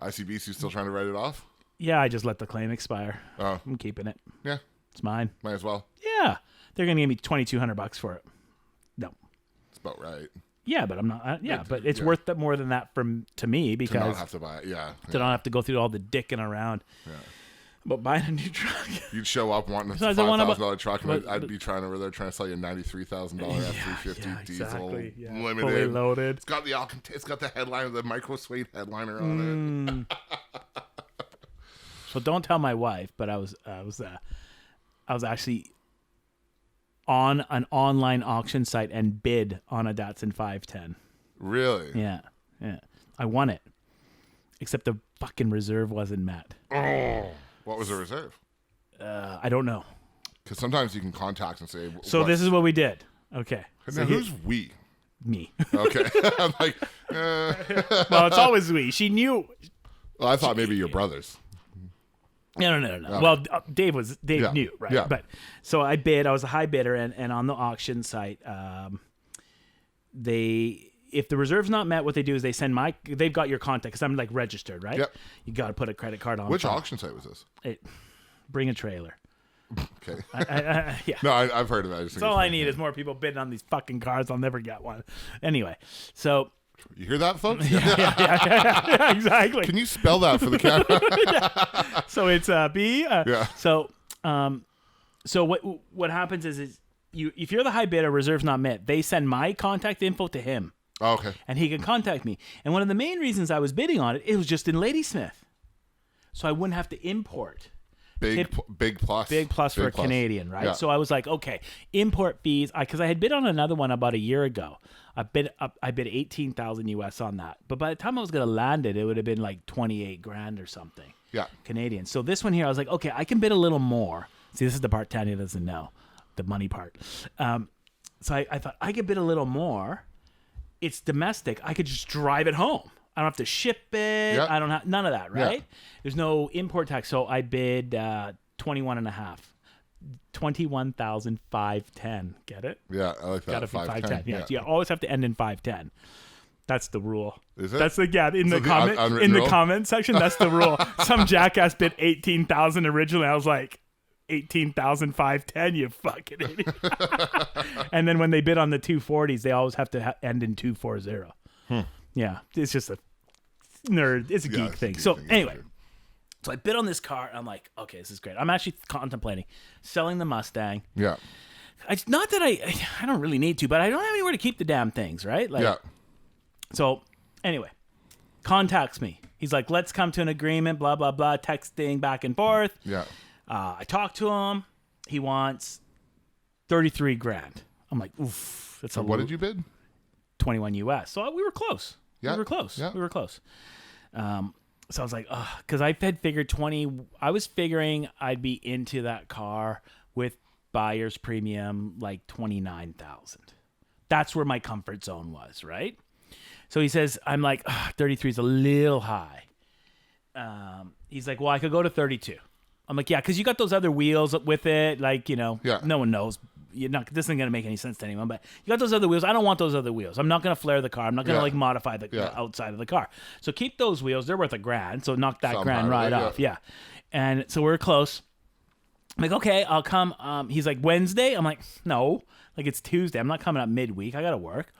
[SPEAKER 2] ICBC still trying to write it off?
[SPEAKER 1] Yeah, I just let the claim expire.
[SPEAKER 2] Oh.
[SPEAKER 1] I'm keeping it.
[SPEAKER 2] Yeah.
[SPEAKER 1] It's mine.
[SPEAKER 2] Might as well.
[SPEAKER 1] Yeah. They're going to give me $2,200 for it. No.
[SPEAKER 2] It's about right.
[SPEAKER 1] Yeah, but I'm not. But it's worth more than that to me because
[SPEAKER 2] to not have to buy it. Yeah.
[SPEAKER 1] To not have to go through all the dicking around.
[SPEAKER 2] Yeah.
[SPEAKER 1] But buying a new truck.
[SPEAKER 2] You'd show up wanting a $5,000 truck, and I'd be trying over there trying to sell you a $93,000 F-350 diesel limited,
[SPEAKER 1] fully loaded.
[SPEAKER 2] It's got the headliner, the micro suede headliner on it.
[SPEAKER 1] So don't tell my wife, but I was actually on an online auction site and bid on a Datsun 510.
[SPEAKER 2] Really?
[SPEAKER 1] Yeah. I won it, except the fucking reserve wasn't met.
[SPEAKER 2] Oh. What was the reserve?
[SPEAKER 1] I don't know.
[SPEAKER 2] Because sometimes you can contact and say.
[SPEAKER 1] So this is what we did. Okay.
[SPEAKER 2] Now who's we?
[SPEAKER 1] Me.
[SPEAKER 2] Okay. I'm like.
[SPEAKER 1] Well, it's always we. She knew.
[SPEAKER 2] Well, I thought maybe your brothers.
[SPEAKER 1] No. Okay. Well, Dave knew, right?
[SPEAKER 2] Yeah.
[SPEAKER 1] But so I bid. I was a high bidder, and on the auction site, if the reserve's not met, what they do is they've got your contact because I'm like registered, right?
[SPEAKER 2] Yep.
[SPEAKER 1] You got to put a credit card on.
[SPEAKER 2] Which auction site was this?
[SPEAKER 1] Bring a trailer.
[SPEAKER 2] Okay.
[SPEAKER 1] Yeah.
[SPEAKER 2] No, I've heard of it.
[SPEAKER 1] That's all I need is more people bidding on these fucking cars. I'll never get one. Anyway, so.
[SPEAKER 2] You hear that, folks?
[SPEAKER 1] Yeah, exactly.
[SPEAKER 2] Can you spell that for the camera?
[SPEAKER 1] Yeah. So it's B.
[SPEAKER 2] Yeah.
[SPEAKER 1] So what happens is if you're the high bidder, reserve's not met, they send my contact info to him.
[SPEAKER 2] Oh, okay.
[SPEAKER 1] And he can contact me. And one of the main reasons I was bidding on it was just in Ladysmith. So I wouldn't have to import.
[SPEAKER 2] Big plus.
[SPEAKER 1] Big plus for a Canadian, right? Yeah. So I was like, okay, import fees. Because I had bid on another one about a year ago. I bid $18,000 US on that. But by the time I was going to land it, it would have been like 28 grand or something.
[SPEAKER 2] Yeah.
[SPEAKER 1] Canadian. So this one here, I was like, okay, I can bid a little more. See, this is the part Tanya doesn't know, the money part. So I thought I could bid a little more. It's domestic. I could just drive it home. I don't have to ship it. Yep. I don't have none of that, right? Yeah. There's no import tax. So I bid 21.5. 21,510. Get it?
[SPEAKER 2] Yeah, I like that.
[SPEAKER 1] Gotta be 510. Yeah. You always have to end in 510. That's the rule.
[SPEAKER 2] Is it?
[SPEAKER 1] That's in the comment section. That's the rule. Some jackass bid 18,000 originally. I was like, 18,510. You fucking idiot. And then when they bid on the 240s, they always have to end in 240. Yeah, it's just a nerd. It's a geek thing. So anyway, so I bid on this car. And I'm like, okay, this is great. I'm actually contemplating selling the Mustang.
[SPEAKER 2] Yeah.
[SPEAKER 1] It's not that I don't really need to, but I don't have anywhere to keep the damn things, right? Like, yeah. So anyway, contacts me. He's like, let's come to an agreement, blah, blah, blah, texting back and forth.
[SPEAKER 2] Yeah.
[SPEAKER 1] I talked to him. He wants 33 grand. I'm like, oof. That's
[SPEAKER 2] so what did you bid?
[SPEAKER 1] 21 US. So we were close.
[SPEAKER 2] Yeah.
[SPEAKER 1] We were close.
[SPEAKER 2] Yeah.
[SPEAKER 1] We were close. So I was like, because I had figured 20. I was figuring I'd be into that car with buyer's premium, like 29,000. That's where my comfort zone was, right? So he says, I'm like, 33 is a little high. He's like, well, I could go to 32. I'm like, yeah, because you got those other wheels with it. Like, no one knows. This isn't going to make any sense to anyone, but you got those other wheels. I don't want those other wheels. I'm not going to flare the car. I'm not going to like modify the outside of the car. So keep those wheels. They're worth $1,000. So knock that grand right off. Yeah. And so we're close. I'm like, okay, I'll come. He's like, Wednesday? I'm like, no. Like, it's Tuesday. I'm not coming up midweek. I got to work.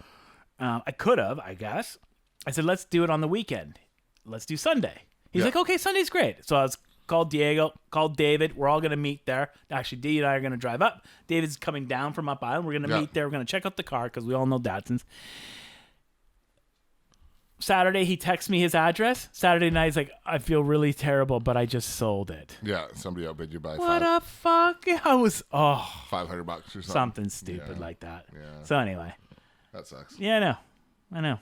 [SPEAKER 1] I could have, I guess. I said, let's do it on the weekend. Let's do Sunday. He's like, okay, Sunday's great. So I was called Diego, called David. We're all going to meet there. Actually, Dee and I are going to drive up. David's coming down from up island. We're going to meet there. We're going to check out the car because we all know Datsuns. Saturday, he texts me his address. Saturday night, he's like, I feel really terrible, but I just sold it.
[SPEAKER 2] Yeah, somebody outbid you by
[SPEAKER 1] what a fuck? I was,
[SPEAKER 2] $500 or something.
[SPEAKER 1] Something stupid like that.
[SPEAKER 2] Yeah.
[SPEAKER 1] So anyway.
[SPEAKER 2] That sucks.
[SPEAKER 1] Yeah, I know.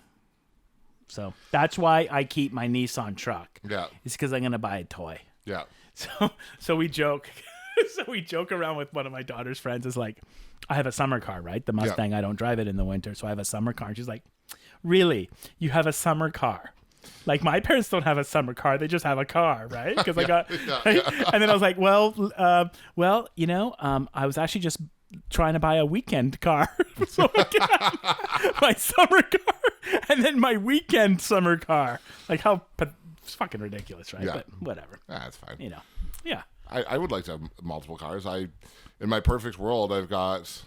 [SPEAKER 1] So that's why I keep my Nissan truck.
[SPEAKER 2] Yeah.
[SPEAKER 1] It's because I'm going to buy a toy.
[SPEAKER 2] Yeah.
[SPEAKER 1] So we joke. So we joke around with one of my daughter's friends. Is like, I have a summer car, right? The Mustang. I don't drive it in the winter, so I have a summer car. And she's like, really? You have a summer car? Like, my parents don't have a summer car. They just have a car, right? Because I got. And then I was like, well, I was actually just trying to buy a weekend car, so I can my summer car, and then my weekend summer car. Like, how it's fucking ridiculous, right?
[SPEAKER 2] Yeah.
[SPEAKER 1] But whatever.
[SPEAKER 2] That's fine.
[SPEAKER 1] Yeah.
[SPEAKER 2] I would like to have multiple cars. In my perfect world, I've got,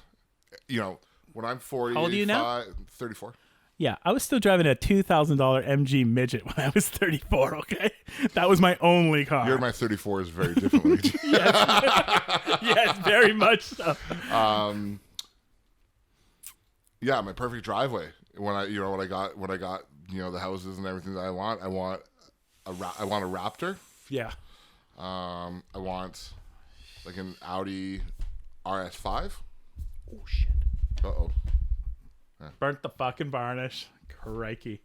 [SPEAKER 2] when I'm 40,
[SPEAKER 1] How old are you now?
[SPEAKER 2] 34.
[SPEAKER 1] Yeah, I was still driving a $2,000 MG midget when I was 34, okay? That was my only car.
[SPEAKER 2] My 34 is very different.
[SPEAKER 1] Yes, very much so.
[SPEAKER 2] Yeah, my perfect driveway. When I got the houses and everything that I want a Raptor.
[SPEAKER 1] Yeah.
[SPEAKER 2] I want like an Audi RS5.
[SPEAKER 1] Oh shit.
[SPEAKER 2] Uh-oh.
[SPEAKER 1] Burnt the fucking varnish. Crikey.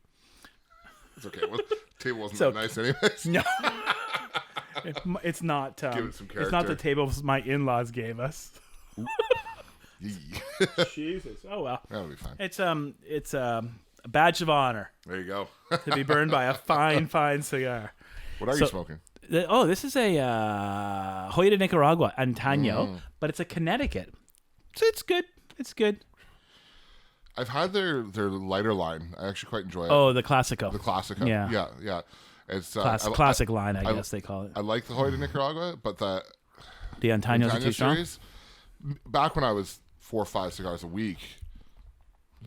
[SPEAKER 2] It's okay. Well, the table wasn't that nice anyways.
[SPEAKER 1] No. It's not.
[SPEAKER 2] Give it some character.
[SPEAKER 1] It's not the tables my in-laws gave us. Jesus. Oh well.
[SPEAKER 2] That'll be fine.
[SPEAKER 1] It's a badge of honor.
[SPEAKER 2] There you go.
[SPEAKER 1] To be burned by a fine cigar.
[SPEAKER 2] What are you smoking?
[SPEAKER 1] This is a Hoya de Nicaragua Antaño, but it's a Connecticut. So it's good. It's good.
[SPEAKER 2] I've had their lighter line. I actually quite enjoy it.
[SPEAKER 1] Oh, the Classico.
[SPEAKER 2] The Classico. Yeah. It's
[SPEAKER 1] classic line, I guess they call it.
[SPEAKER 2] I like the Hoya de Nicaragua, but the
[SPEAKER 1] Antaños are too strong.
[SPEAKER 2] Series, back when I was 4 or 5 cigars a week,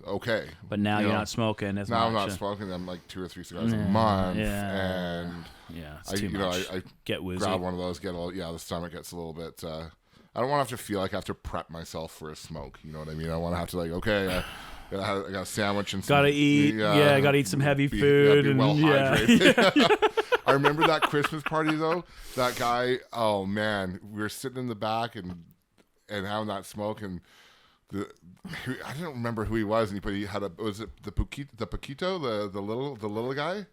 [SPEAKER 2] okay.
[SPEAKER 1] But now you're not smoking as much.
[SPEAKER 2] Now I'm not smoking. I'm like 2 or 3 cigars a month,
[SPEAKER 1] and it's too much.
[SPEAKER 2] I
[SPEAKER 1] get woozy.
[SPEAKER 2] Grab one of those. The stomach gets a little bit. I don't want to have to feel like I have to prep myself for a smoke. You know what I mean? I want to have to I got a sandwich and
[SPEAKER 1] gotta eat. Gotta eat some heavy food and
[SPEAKER 2] well hydrated. I remember that Christmas party though. That guy. Oh man, we were sitting in the back and having that smoke and. I don't remember who he was, but he had was it the Paquito, the little guy,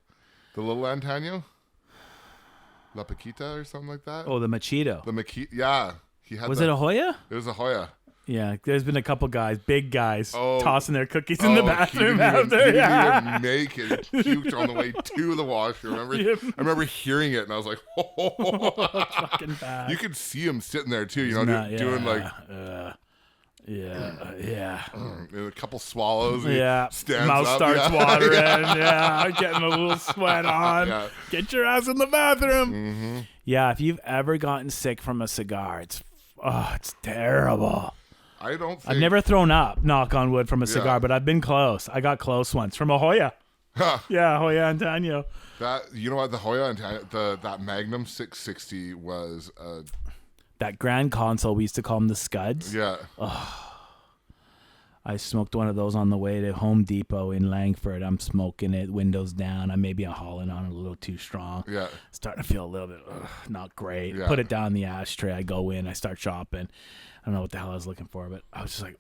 [SPEAKER 2] the little Antaño, La Paquita or something like that.
[SPEAKER 1] Oh, the Machito.
[SPEAKER 2] The Machito, yeah. He had.
[SPEAKER 1] Was it a Hoya?
[SPEAKER 2] It was a Hoya.
[SPEAKER 1] Yeah, there's been a couple guys, big guys, tossing their cookies in the bathroom after.
[SPEAKER 2] He didn't even make it. Puked on the way to the washroom. I remember hearing it, and I was like,
[SPEAKER 1] fucking bad.
[SPEAKER 2] You could see him sitting there too, doing like. A couple swallows. Stands
[SPEAKER 1] mouth
[SPEAKER 2] up.
[SPEAKER 1] starts watering. Getting a little sweat on. Get your ass in the bathroom.
[SPEAKER 2] Mm-hmm.
[SPEAKER 1] Yeah, if you've ever gotten sick from a cigar, it's terrible.
[SPEAKER 2] I've
[SPEAKER 1] never thrown up, knock on wood, from a cigar, but I've been close. I got close once from a Hoya. Yeah, Hoya Antaño.
[SPEAKER 2] You know what? The Hoya Antaño, that Magnum 660 was.
[SPEAKER 1] That Grand Console, we used to call them the Scuds.
[SPEAKER 2] Yeah.
[SPEAKER 1] I smoked one of those on the way to Home Depot in Langford. I'm smoking it, windows down. I'm hauling on it a little too strong.
[SPEAKER 2] Yeah.
[SPEAKER 1] Starting to feel a little bit not great.
[SPEAKER 2] Yeah.
[SPEAKER 1] Put it down in the ashtray. I go in. I start shopping. I don't know what the hell I was looking for, but I was just like,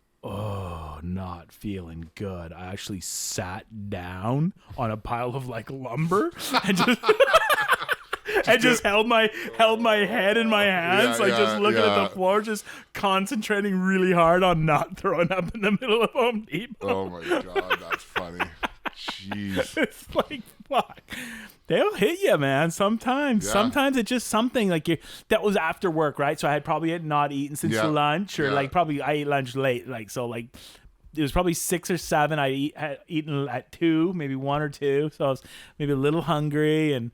[SPEAKER 1] not feeling good. I actually sat down on a pile of like lumber and just I just held my head in my hands, just looking at the floor, just concentrating really hard on not throwing up in the middle of Home Depot.
[SPEAKER 2] Oh my God, that's funny. Jeez.
[SPEAKER 1] It's like, fuck. They'll hit you, man. Sometimes it's just something like that was after work, right? So I had probably not eaten since lunch, or like probably I ate lunch late, like so like. It was probably 6 or 7. I had eaten at 2, maybe 1 or 2. So I was maybe a little hungry, and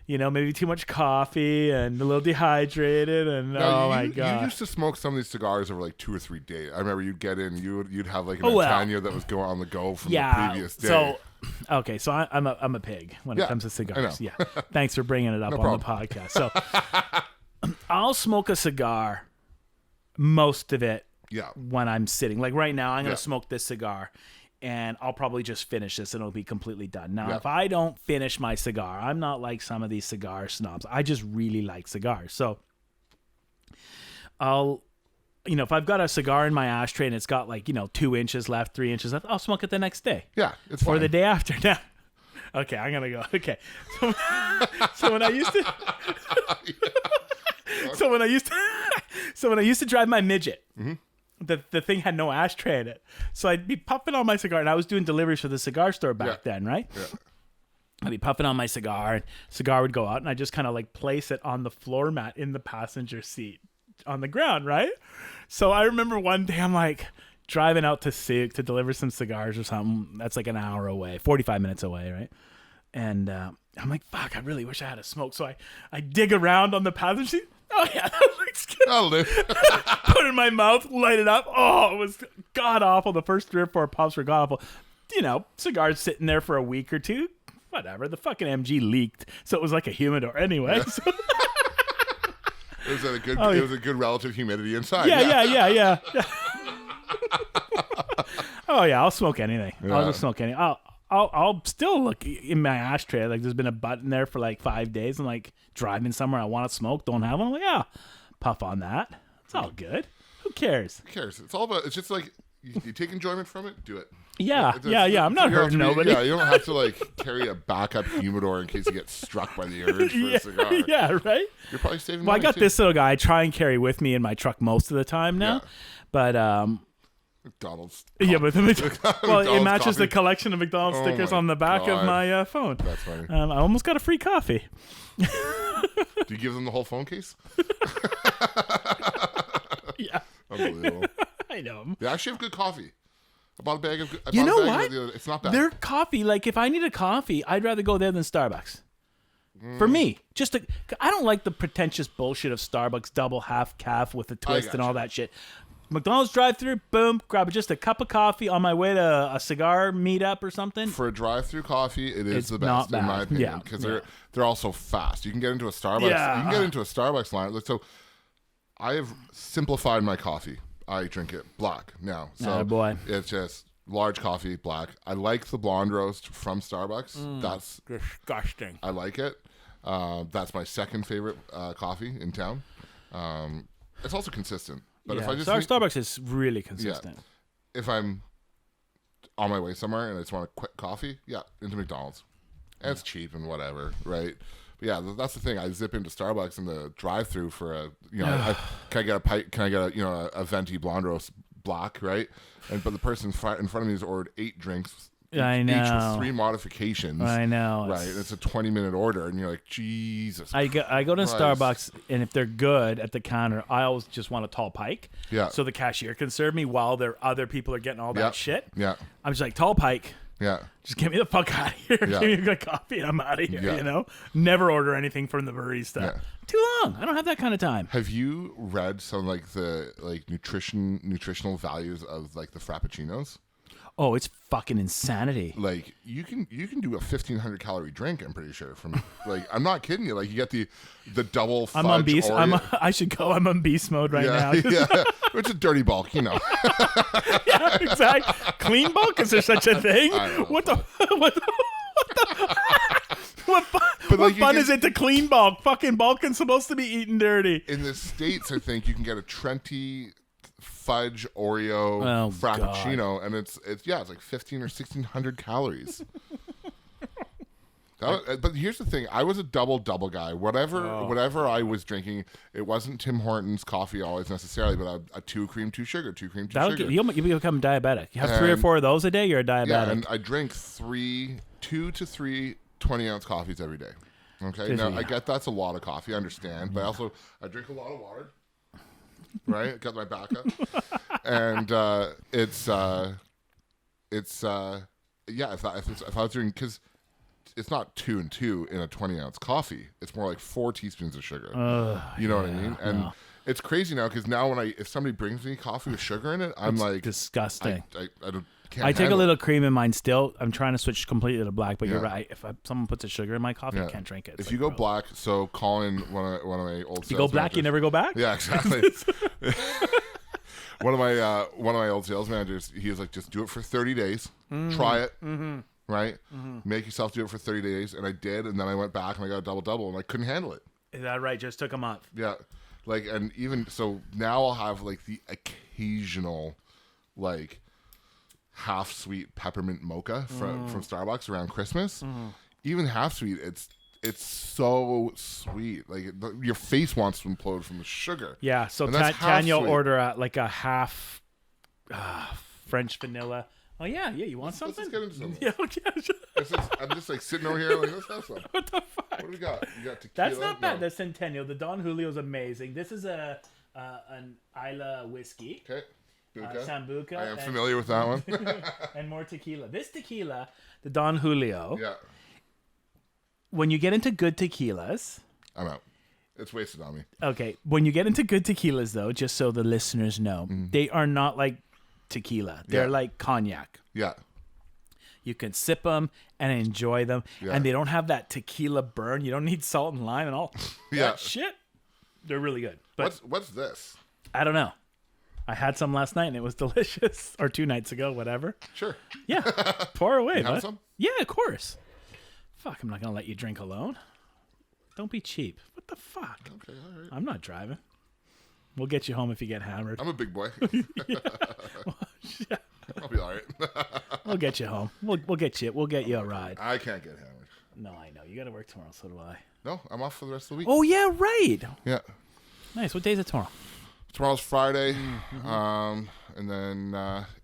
[SPEAKER 1] maybe too much coffee, and a little dehydrated, and my God.
[SPEAKER 2] You used to smoke some of these cigars over like 2 or 3 days. I remember you'd get in, you'd have like an Antonio that was going on the go from the previous day.
[SPEAKER 1] So I'm a pig when it comes to cigars. Yeah, thanks for bringing it up on the podcast. So I'll smoke a cigar, most of it. When I'm sitting, like right now, I'm going to smoke this cigar, and I'll probably just finish this, and it'll be completely done. Now, if I don't finish my cigar, I'm not like some of these cigar snobs. I just really like cigars. So I'll, if I've got a cigar in my ashtray and it's got like, 2 inches left, 3 inches left, I'll smoke it the next day.
[SPEAKER 2] Yeah, it's fine.
[SPEAKER 1] Or the day after. Now, okay, I'm going to go. Okay. So when I used to... So when I used to drive my midget, the thing had no ashtray in it. So I'd be puffing on my cigar, and I was doing deliveries for the cigar store back then, right? Yeah. I'd be puffing on my cigar, and cigar would go out, and I just kind of like place it on the floor mat in the passenger seat on the ground, right? So I remember one day I'm like driving out to deliver some cigars or something. That's like an hour away, 45 minutes away, right? And I'm like, fuck, I really wish I had a smoke. So I dig around on the passenger seat. Oh, yeah, that looks good.
[SPEAKER 2] That'll do.
[SPEAKER 1] Put it in my mouth, light it up. Oh, it was god-awful. The first 3 or 4 puffs were god-awful. Cigars sitting there for a week or 2. Whatever. The fucking MG leaked, so it was like a humidor anyway. So.
[SPEAKER 2] It was a good relative humidity inside.
[SPEAKER 1] Yeah. Oh, yeah, I'll smoke anything. Yeah. I'll just smoke anything. I'll still look in my ashtray. Like there's been a button there for like 5 days. I'm like driving somewhere. I want to smoke. Don't have one. I'm like, yeah, puff on that. It's all good. Who cares?
[SPEAKER 2] Who cares? It's all about. It's just like you take enjoyment from it. Do it.
[SPEAKER 1] Yeah. I'm not hurting nobody.
[SPEAKER 2] Yeah, you don't have to like carry a backup humidor in case you get struck by the urge for a cigar.
[SPEAKER 1] Yeah, right.
[SPEAKER 2] You're probably saving.
[SPEAKER 1] Well,
[SPEAKER 2] money
[SPEAKER 1] I got
[SPEAKER 2] too.
[SPEAKER 1] this little guy I try and carry with me in my truck most of the time now, but
[SPEAKER 2] McDonald's.
[SPEAKER 1] Yeah, but it matches
[SPEAKER 2] coffee.
[SPEAKER 1] the collection of McDonald's stickers on the back of my phone.
[SPEAKER 2] That's funny.
[SPEAKER 1] I almost got a free coffee.
[SPEAKER 2] Do you give them the whole phone case?
[SPEAKER 1] Yeah.
[SPEAKER 2] Unbelievable.
[SPEAKER 1] I know.
[SPEAKER 2] They actually have good coffee. I bought a bag of.
[SPEAKER 1] You know what?
[SPEAKER 2] It's not bad.
[SPEAKER 1] Their coffee, like if I need a coffee, I'd rather go there than Starbucks. For me, I don't like the pretentious bullshit of Starbucks double half calf with a twist and all that shit. McDonald's drive-thru, boom, grab just a cup of coffee on my way to a cigar meetup or something.
[SPEAKER 2] For a drive-thru coffee, it's the best in my opinion because they're also fast. You can get into a Starbucks. Yeah. You can get into a Starbucks line. So I have simplified my coffee. I drink it black now. So
[SPEAKER 1] boy.
[SPEAKER 2] It's just large coffee, black. I like the blonde roast from Starbucks. That's
[SPEAKER 1] disgusting.
[SPEAKER 2] I like it. That's my second favorite coffee in town. It's also consistent. But if I just
[SPEAKER 1] Starbucks is really consistent.
[SPEAKER 2] Yeah. If I'm on my way somewhere and I just want a quick coffee, into McDonald's. And it's cheap and whatever, right? But yeah, that's the thing. I zip into Starbucks in the drive-through for a, can I get a pipe? Can I get a venti blonde roast black, right? But the person in front of me has ordered 8 drinks.
[SPEAKER 1] I know.
[SPEAKER 2] Each with 3 modifications.
[SPEAKER 1] I know.
[SPEAKER 2] Right. And it's a 20-minute order. And you're like, Jesus
[SPEAKER 1] I go to Starbucks, and if they're good at the counter, I always just want a tall pike.
[SPEAKER 2] Yeah.
[SPEAKER 1] So the cashier can serve me while other people are getting all that shit.
[SPEAKER 2] Yeah.
[SPEAKER 1] I'm just like, tall pike.
[SPEAKER 2] Yeah.
[SPEAKER 1] Just get me the fuck out of here.
[SPEAKER 2] Yeah.
[SPEAKER 1] Give me a good coffee and I'm out of here, Never order anything from the barista.
[SPEAKER 2] Yeah.
[SPEAKER 1] Too long. I don't have that kind of time.
[SPEAKER 2] Have you read some the nutritional values of the Frappuccinos?
[SPEAKER 1] Oh, it's fucking insanity.
[SPEAKER 2] Like you can do a 1,500 calorie drink. I'm pretty sure from I'm not kidding you. Like you get the double. Fudge
[SPEAKER 1] I'm on beast.
[SPEAKER 2] Oreo.
[SPEAKER 1] I should go. I'm on beast mode right now.
[SPEAKER 2] Yeah, it's a dirty bulk, Yeah,
[SPEAKER 1] exactly. Clean bulk? Is there such a thing? What fun is it to clean bulk? Fucking bulking's supposed to be eaten dirty.
[SPEAKER 2] In the States, I think you can get a Trenti fudge Oreo Frappuccino, and it's like 1,500 or 1,600 calories. But here's the thing: I was a double guy. Whatever I was drinking, it wasn't Tim Hortons coffee always necessarily, but a 2 cream, 2 sugar, 2 cream, 2 sugar.
[SPEAKER 1] You become diabetic. You have 3 or 4 of those a day. You're a diabetic.
[SPEAKER 2] Yeah, and I drink 2 to 3 20-ounce coffees every day. Okay, now I get that's a lot of coffee. I understand, but I drink a lot of water. Right, got my back up, and if I was doing, because it's not 2 and 2 in a 20-ounce coffee. It's more like 4 teaspoons of sugar. You know what I mean? And it's crazy now because now if somebody brings me coffee with sugar in it, I'm like
[SPEAKER 1] disgusting.
[SPEAKER 2] I
[SPEAKER 1] take a little cream in mine still. I'm trying to switch completely to black, but you're right. If someone puts a sugar in my coffee, I can't drink it.
[SPEAKER 2] If you go black, so Colin, one of my old
[SPEAKER 1] you go black, you never go back.
[SPEAKER 2] Yeah, exactly. one of my old sales managers, he was like, just do it for 30 days, try it. Right? Make yourself do it for 30 days. And I did. And then I went back and I got a double and I couldn't handle it.
[SPEAKER 1] Is that right? Just took a month.
[SPEAKER 2] Yeah. Like, and even so now I'll have like the occasional, like, half sweet peppermint mocha from Starbucks around Christmas. Even half sweet, it's so sweet. Like, your face wants to implode from the sugar.
[SPEAKER 1] Yeah. So Tanya will order a half French vanilla. Oh yeah, you want something?
[SPEAKER 2] Let's get into something.
[SPEAKER 1] Yeah, okay.
[SPEAKER 2] I'm just like sitting over here like, let's have some.
[SPEAKER 1] What the fuck?
[SPEAKER 2] What do we got? You got tequila?
[SPEAKER 1] That's not bad. The Centennial. The Don Julio's amazing. This is an Isla whiskey.
[SPEAKER 2] Okay.
[SPEAKER 1] Sambuca.
[SPEAKER 2] I am familiar with that one.
[SPEAKER 1] And more tequila. This tequila, the Don Julio.
[SPEAKER 2] Yeah.
[SPEAKER 1] When you get into good tequilas,
[SPEAKER 2] I'm out. It's wasted on me.
[SPEAKER 1] Okay. When you get into good tequilas, though, just so the listeners know, they are not like tequila. They're like cognac.
[SPEAKER 2] Yeah.
[SPEAKER 1] You can sip them and enjoy them, and they don't have that tequila burn. You don't need salt and lime and all.
[SPEAKER 2] Yeah.
[SPEAKER 1] Shit. They're really good. But
[SPEAKER 2] what's this?
[SPEAKER 1] I don't know. I had some last night and it was delicious. Or 2 nights ago, whatever.
[SPEAKER 2] Sure.
[SPEAKER 1] Yeah. Pour away.
[SPEAKER 2] You have some?
[SPEAKER 1] Yeah, of course. Fuck, I'm not going to let you drink alone. Don't be cheap. What the fuck?
[SPEAKER 2] Okay, all right.
[SPEAKER 1] I'm not driving. We'll get you home if you get hammered.
[SPEAKER 2] I'm a big boy.
[SPEAKER 1] Yeah.
[SPEAKER 2] I'll be all right.
[SPEAKER 1] We'll get you home. We'll get you a ride.
[SPEAKER 2] I can't get hammered.
[SPEAKER 1] No, I know. You got to work tomorrow, so do I.
[SPEAKER 2] No, I'm off for the rest of the week.
[SPEAKER 1] Oh, yeah, right.
[SPEAKER 2] Yeah.
[SPEAKER 1] Nice. What day is it tomorrow?
[SPEAKER 2] Tomorrow's Friday. And then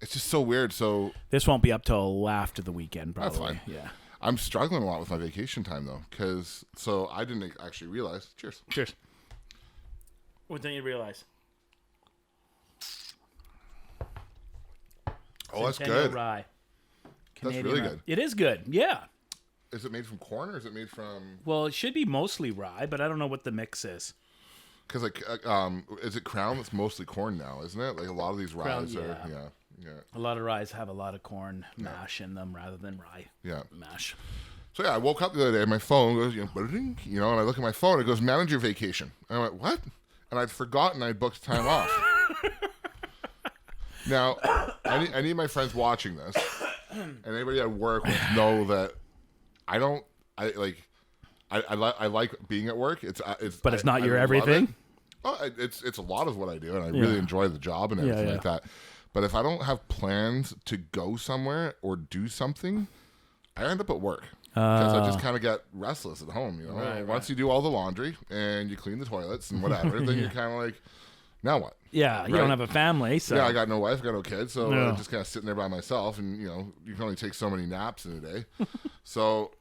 [SPEAKER 2] it's just so weird. So
[SPEAKER 1] this won't be up till after the weekend, probably.
[SPEAKER 2] That's fine.
[SPEAKER 1] Yeah.
[SPEAKER 2] I'm struggling a lot with my vacation time, though, because I didn't actually realize. Cheers.
[SPEAKER 1] Cheers. What didn't you realize?
[SPEAKER 2] Oh, that's
[SPEAKER 1] Centennial
[SPEAKER 2] good.
[SPEAKER 1] Rye.
[SPEAKER 2] That's really good.
[SPEAKER 1] It is good. Yeah.
[SPEAKER 2] Is it made from corn or is it made from?
[SPEAKER 1] Well, it should be mostly rye, but I don't know what the mix is.
[SPEAKER 2] Because is it Crown that's mostly corn now, isn't it? Like a lot of these ryes are, yeah.
[SPEAKER 1] A lot of ryes have a lot of corn mash in them rather than rye mash.
[SPEAKER 2] So yeah, I woke up the other day, my phone goes, and I look at my phone, it goes manager vacation. And I went, what? And I'd forgotten I'd booked time off. Now, I need my friends watching this, and anybody at work will know that I like being at work.
[SPEAKER 1] But it's not your everything.
[SPEAKER 2] Oh, it's a lot of what I do, and I really enjoy the job and everything like that. But if I don't have plans to go somewhere or do something, I end up at work because I just kind of get restless at home. Once you do all the laundry and you clean the toilets and whatever, then you're kind of like, now what?
[SPEAKER 1] Yeah, you don't have a family, so
[SPEAKER 2] I got no wife, got no kids, so I'm just kind of sitting there by myself, and you can only take so many naps in a day, so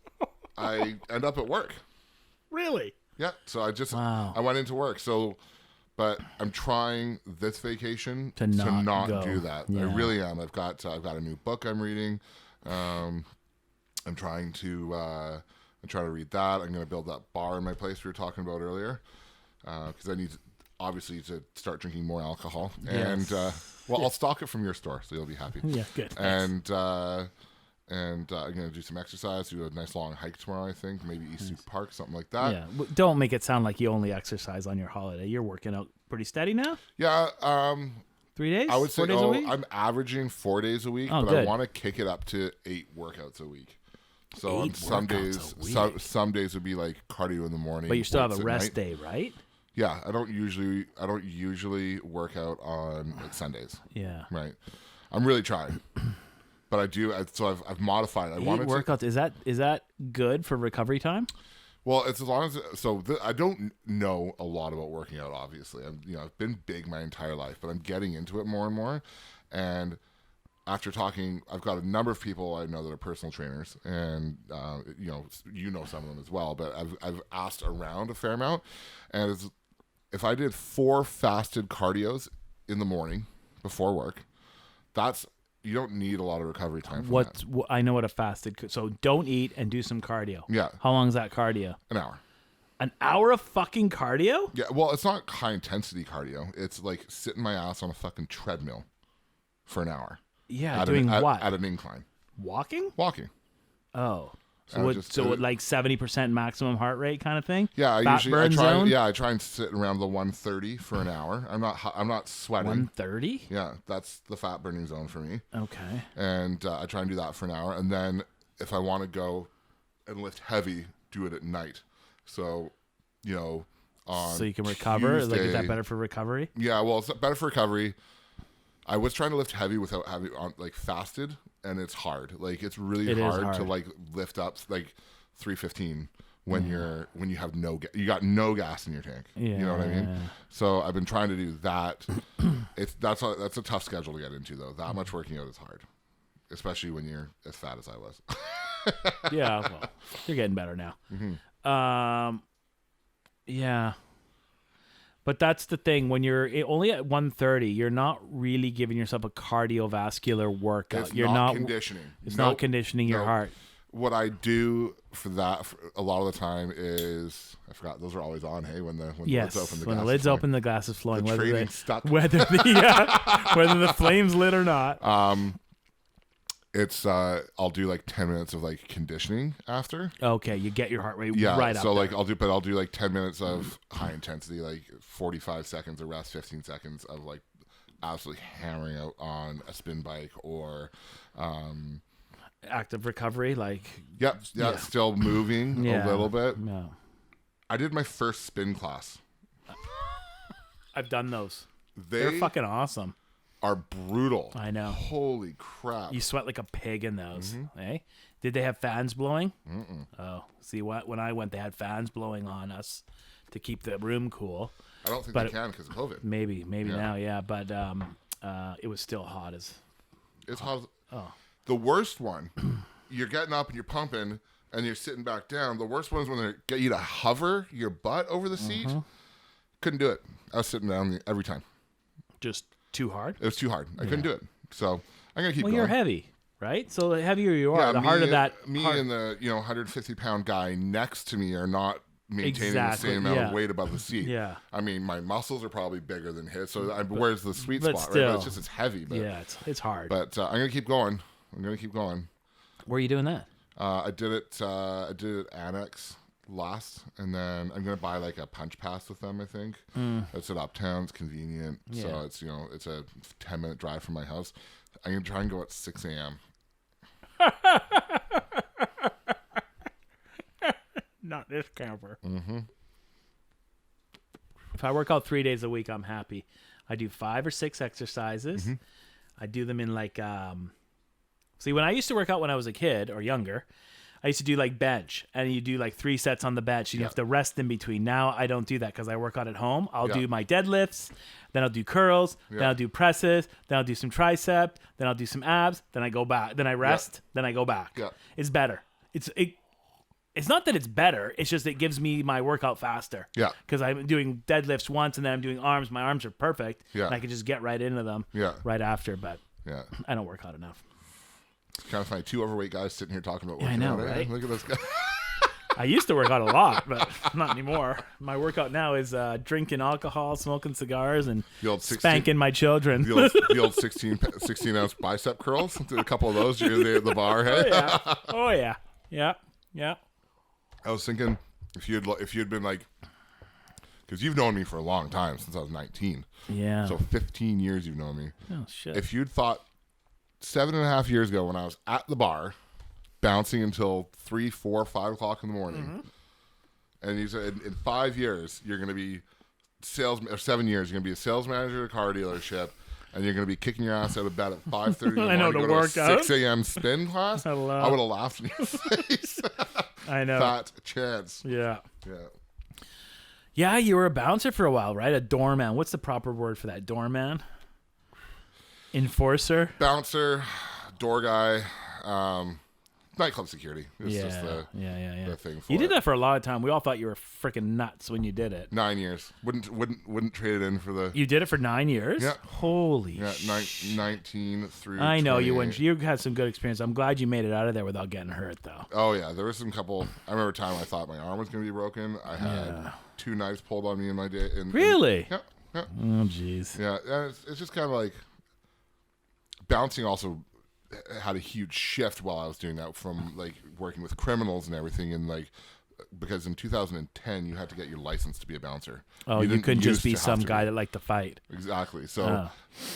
[SPEAKER 2] I end up at work.
[SPEAKER 1] Really?
[SPEAKER 2] Yeah. So I went into work. So, but I'm trying this vacation to not do that. Yeah. I really am. I've got a new book I'm reading. I'm trying to read that. I'm going to build that bar in my place we were talking about earlier because I need obviously to start drinking more alcohol. Yes. And I'll stock it from your store, so you'll be happy.
[SPEAKER 1] Yeah, good.
[SPEAKER 2] And I'm going to do some exercise, do a nice long hike tomorrow, I think. Maybe East Sioux Park, something like that.
[SPEAKER 1] Yeah. Don't make it sound like you only exercise on your holiday. You're working out pretty steady now?
[SPEAKER 2] Yeah.
[SPEAKER 1] 3 days?
[SPEAKER 2] I would say
[SPEAKER 1] 4 days a week?
[SPEAKER 2] I'm averaging 4 days a week, but
[SPEAKER 1] good.
[SPEAKER 2] I want to kick it up to 8 workouts a week. So on some days, some days would be like cardio in the morning.
[SPEAKER 1] But you still have a rest day, right?
[SPEAKER 2] Yeah, I don't usually work out on Sundays.
[SPEAKER 1] Yeah.
[SPEAKER 2] Right. I'm really trying. But I do. So I've modified. I wanted
[SPEAKER 1] workouts. Is that good for recovery time?
[SPEAKER 2] Well, it's as long as I don't know a lot about working out. Obviously, I've been big my entire life, but I'm getting into it more and more. And after talking, I've got a number of people I know that are personal trainers, and you know some of them as well. But I've asked around a fair amount, and if I did 4 fasted cardios in the morning before work, you don't need a lot of recovery time for that.
[SPEAKER 1] I know what a fasted. So don't eat and do some cardio.
[SPEAKER 2] Yeah.
[SPEAKER 1] How long is that cardio?
[SPEAKER 2] An hour.
[SPEAKER 1] An hour of fucking cardio?
[SPEAKER 2] Yeah. Well, it's not high intensity cardio. It's like sitting my ass on a fucking treadmill for an hour.
[SPEAKER 1] Yeah. Doing what?
[SPEAKER 2] At an incline.
[SPEAKER 1] Walking?
[SPEAKER 2] Walking.
[SPEAKER 1] Oh. So like 70% maximum heart rate kind of thing?
[SPEAKER 2] Yeah, I try and sit around the 130 for an hour. I'm not sweating.
[SPEAKER 1] 130?
[SPEAKER 2] Yeah, that's the fat burning zone for me.
[SPEAKER 1] Okay.
[SPEAKER 2] And I try and do that for an hour, and then if I want to go and lift heavy, do it at night. So, on
[SPEAKER 1] so you can recover.
[SPEAKER 2] Tuesday,
[SPEAKER 1] like, is that better for recovery?
[SPEAKER 2] Yeah, well, it's better for recovery. I was trying to lift heavy without having fasted, and it's hard. Like, it's really hard to like lift up like 315 when you have you got no gas in your tank.
[SPEAKER 1] Yeah.
[SPEAKER 2] You know what I mean? So I've been trying to do that. That's a tough schedule to get into though. That much working out is hard, especially when you're as fat as I was.
[SPEAKER 1] Yeah, well, you're getting better now. Mm-hmm. Yeah. But that's the thing. When you're only at 130, you're not really giving yourself a cardiovascular workout.
[SPEAKER 2] You're not conditioning.
[SPEAKER 1] It's not conditioning your heart.
[SPEAKER 2] What I do for that a lot of the time is, I forgot, those are always on, hey? When the lid's open,
[SPEAKER 1] when the lid's open, the glass is flowing.
[SPEAKER 2] The training's stuck.
[SPEAKER 1] Whether the flame's lit or not.
[SPEAKER 2] I'll do like 10 minutes of like conditioning after.
[SPEAKER 1] Okay, you get your heart rate right up.
[SPEAKER 2] So like I'll do like 10 minutes of high intensity, like 45 seconds of rest, 15 seconds of like absolutely hammering out on a spin bike or
[SPEAKER 1] active recovery, like
[SPEAKER 2] still moving a little bit.
[SPEAKER 1] Yeah.
[SPEAKER 2] I did my first spin class.
[SPEAKER 1] I've done those. They're fucking awesome.
[SPEAKER 2] Are brutal.
[SPEAKER 1] I know.
[SPEAKER 2] Holy crap.
[SPEAKER 1] You sweat like a pig in those. Eh? Did they have fans blowing?
[SPEAKER 2] Mm-mm.
[SPEAKER 1] Oh, see what? When I went, they had fans blowing on us to keep the room cool.
[SPEAKER 2] I don't think they can because of COVID.
[SPEAKER 1] Maybe now, yeah. But it was still hot as.
[SPEAKER 2] It's hot.
[SPEAKER 1] Oh.
[SPEAKER 2] The worst one, you're getting up and you're pumping and you're sitting back down. The worst one is when they get you to hover your butt over the seat. Couldn't do it. I was sitting down every time.
[SPEAKER 1] Just too hard?
[SPEAKER 2] It was too hard. I couldn't do it. So I'm going to keep going.
[SPEAKER 1] Well, you're heavy, right? So the heavier you are, the harder that...
[SPEAKER 2] And the 150-pound guy next to me are not maintaining the same amount of weight above the seat.
[SPEAKER 1] Yeah.
[SPEAKER 2] I mean, my muscles are probably bigger than his, so where's the sweet spot,
[SPEAKER 1] still,
[SPEAKER 2] right? But it's just it's heavy. But,
[SPEAKER 1] yeah, it's hard.
[SPEAKER 2] But I'm going to keep going.
[SPEAKER 1] Where are you doing that?
[SPEAKER 2] I did it at Annex last, and then I'm gonna buy like a punch pass with them. I think it's at Uptown. It's convenient, so it's it's a 10-minute drive from my house. I'm gonna try and go at 6 a.m.
[SPEAKER 1] Not this camper. If I work out 3 days a week, I'm happy. I do 5 or 6 exercises. I do them in like see, when I used to work out when I was a kid or younger, I used to do like bench, and you do like 3 sets on the bench, and you have to rest in between. Now I don't do that because I work out at home. I'll do my deadlifts, then I'll do curls, then I'll do presses, then I'll do some tricep, then I'll do some abs, then I go back, then I rest, then I go back. It's better. It's not that it's better. It's just it gives me my workout faster. Yeah. Because I'm doing deadlifts once, and then I'm doing arms. My arms are perfect. Yeah. And I can just get right into them. right after. But I don't work out enough.
[SPEAKER 2] It's kind of funny. 2 overweight guys sitting here talking about
[SPEAKER 1] working
[SPEAKER 2] out.
[SPEAKER 1] Right?
[SPEAKER 2] Look at this guy.
[SPEAKER 1] I used to work out a lot, but not anymore. My workout now is drinking alcohol, smoking cigars, and spanking my children.
[SPEAKER 2] The old 16-ounce bicep curls. Did a couple of those. You're there at the bar, hey?
[SPEAKER 1] Oh yeah. Yeah.
[SPEAKER 2] I was thinking if you'd been like, because you've known me for a long time, since I was 19.
[SPEAKER 1] Yeah.
[SPEAKER 2] So 15 years you've known me.
[SPEAKER 1] Oh shit.
[SPEAKER 2] If you'd thought 7.5 years ago when I was at the bar, bouncing until 3, 4, 5 o'clock in the morning, and you said in 5 years you're going to be 7 years you're going to be a sales manager at a car dealership, and you're going to be kicking your ass out of bed at 5:30 in the morning
[SPEAKER 1] I know,
[SPEAKER 2] to
[SPEAKER 1] to
[SPEAKER 2] go
[SPEAKER 1] work
[SPEAKER 2] to a
[SPEAKER 1] out.
[SPEAKER 2] 6 a.m. spin class. I would have laughed in your face.
[SPEAKER 1] I know.
[SPEAKER 2] Fat chance.
[SPEAKER 1] Yeah.
[SPEAKER 2] Yeah.
[SPEAKER 1] Yeah, you were a bouncer for a while, right? A doorman. What's the proper word for that? Doorman? Enforcer?
[SPEAKER 2] Bouncer, door guy, nightclub security. It's just the thing for
[SPEAKER 1] You did
[SPEAKER 2] it.
[SPEAKER 1] that for a lot of time. We all thought you were freaking nuts when you did it.
[SPEAKER 2] 9 years. Wouldn't trade it in for the.
[SPEAKER 1] You did it for 9 years?
[SPEAKER 2] Yeah.
[SPEAKER 1] Holy
[SPEAKER 2] Yeah, 19 through.
[SPEAKER 1] I know
[SPEAKER 2] 28.
[SPEAKER 1] you went. You had some good experience. I'm glad you made it out of there without getting hurt, though.
[SPEAKER 2] Oh yeah, there was some couple. I remember a time I thought my arm was going to be broken. I had 2 knives pulled on me in my day.
[SPEAKER 1] Really?
[SPEAKER 2] Yeah.
[SPEAKER 1] Oh, jeez.
[SPEAKER 2] Yeah, and it's just kind of like bouncing. Also had a huge shift while I was doing that from like working with criminals and everything, and like because in 2010 you had to get your license to be a bouncer.
[SPEAKER 1] Oh, you couldn't just be some guy that liked to fight.
[SPEAKER 2] Exactly. So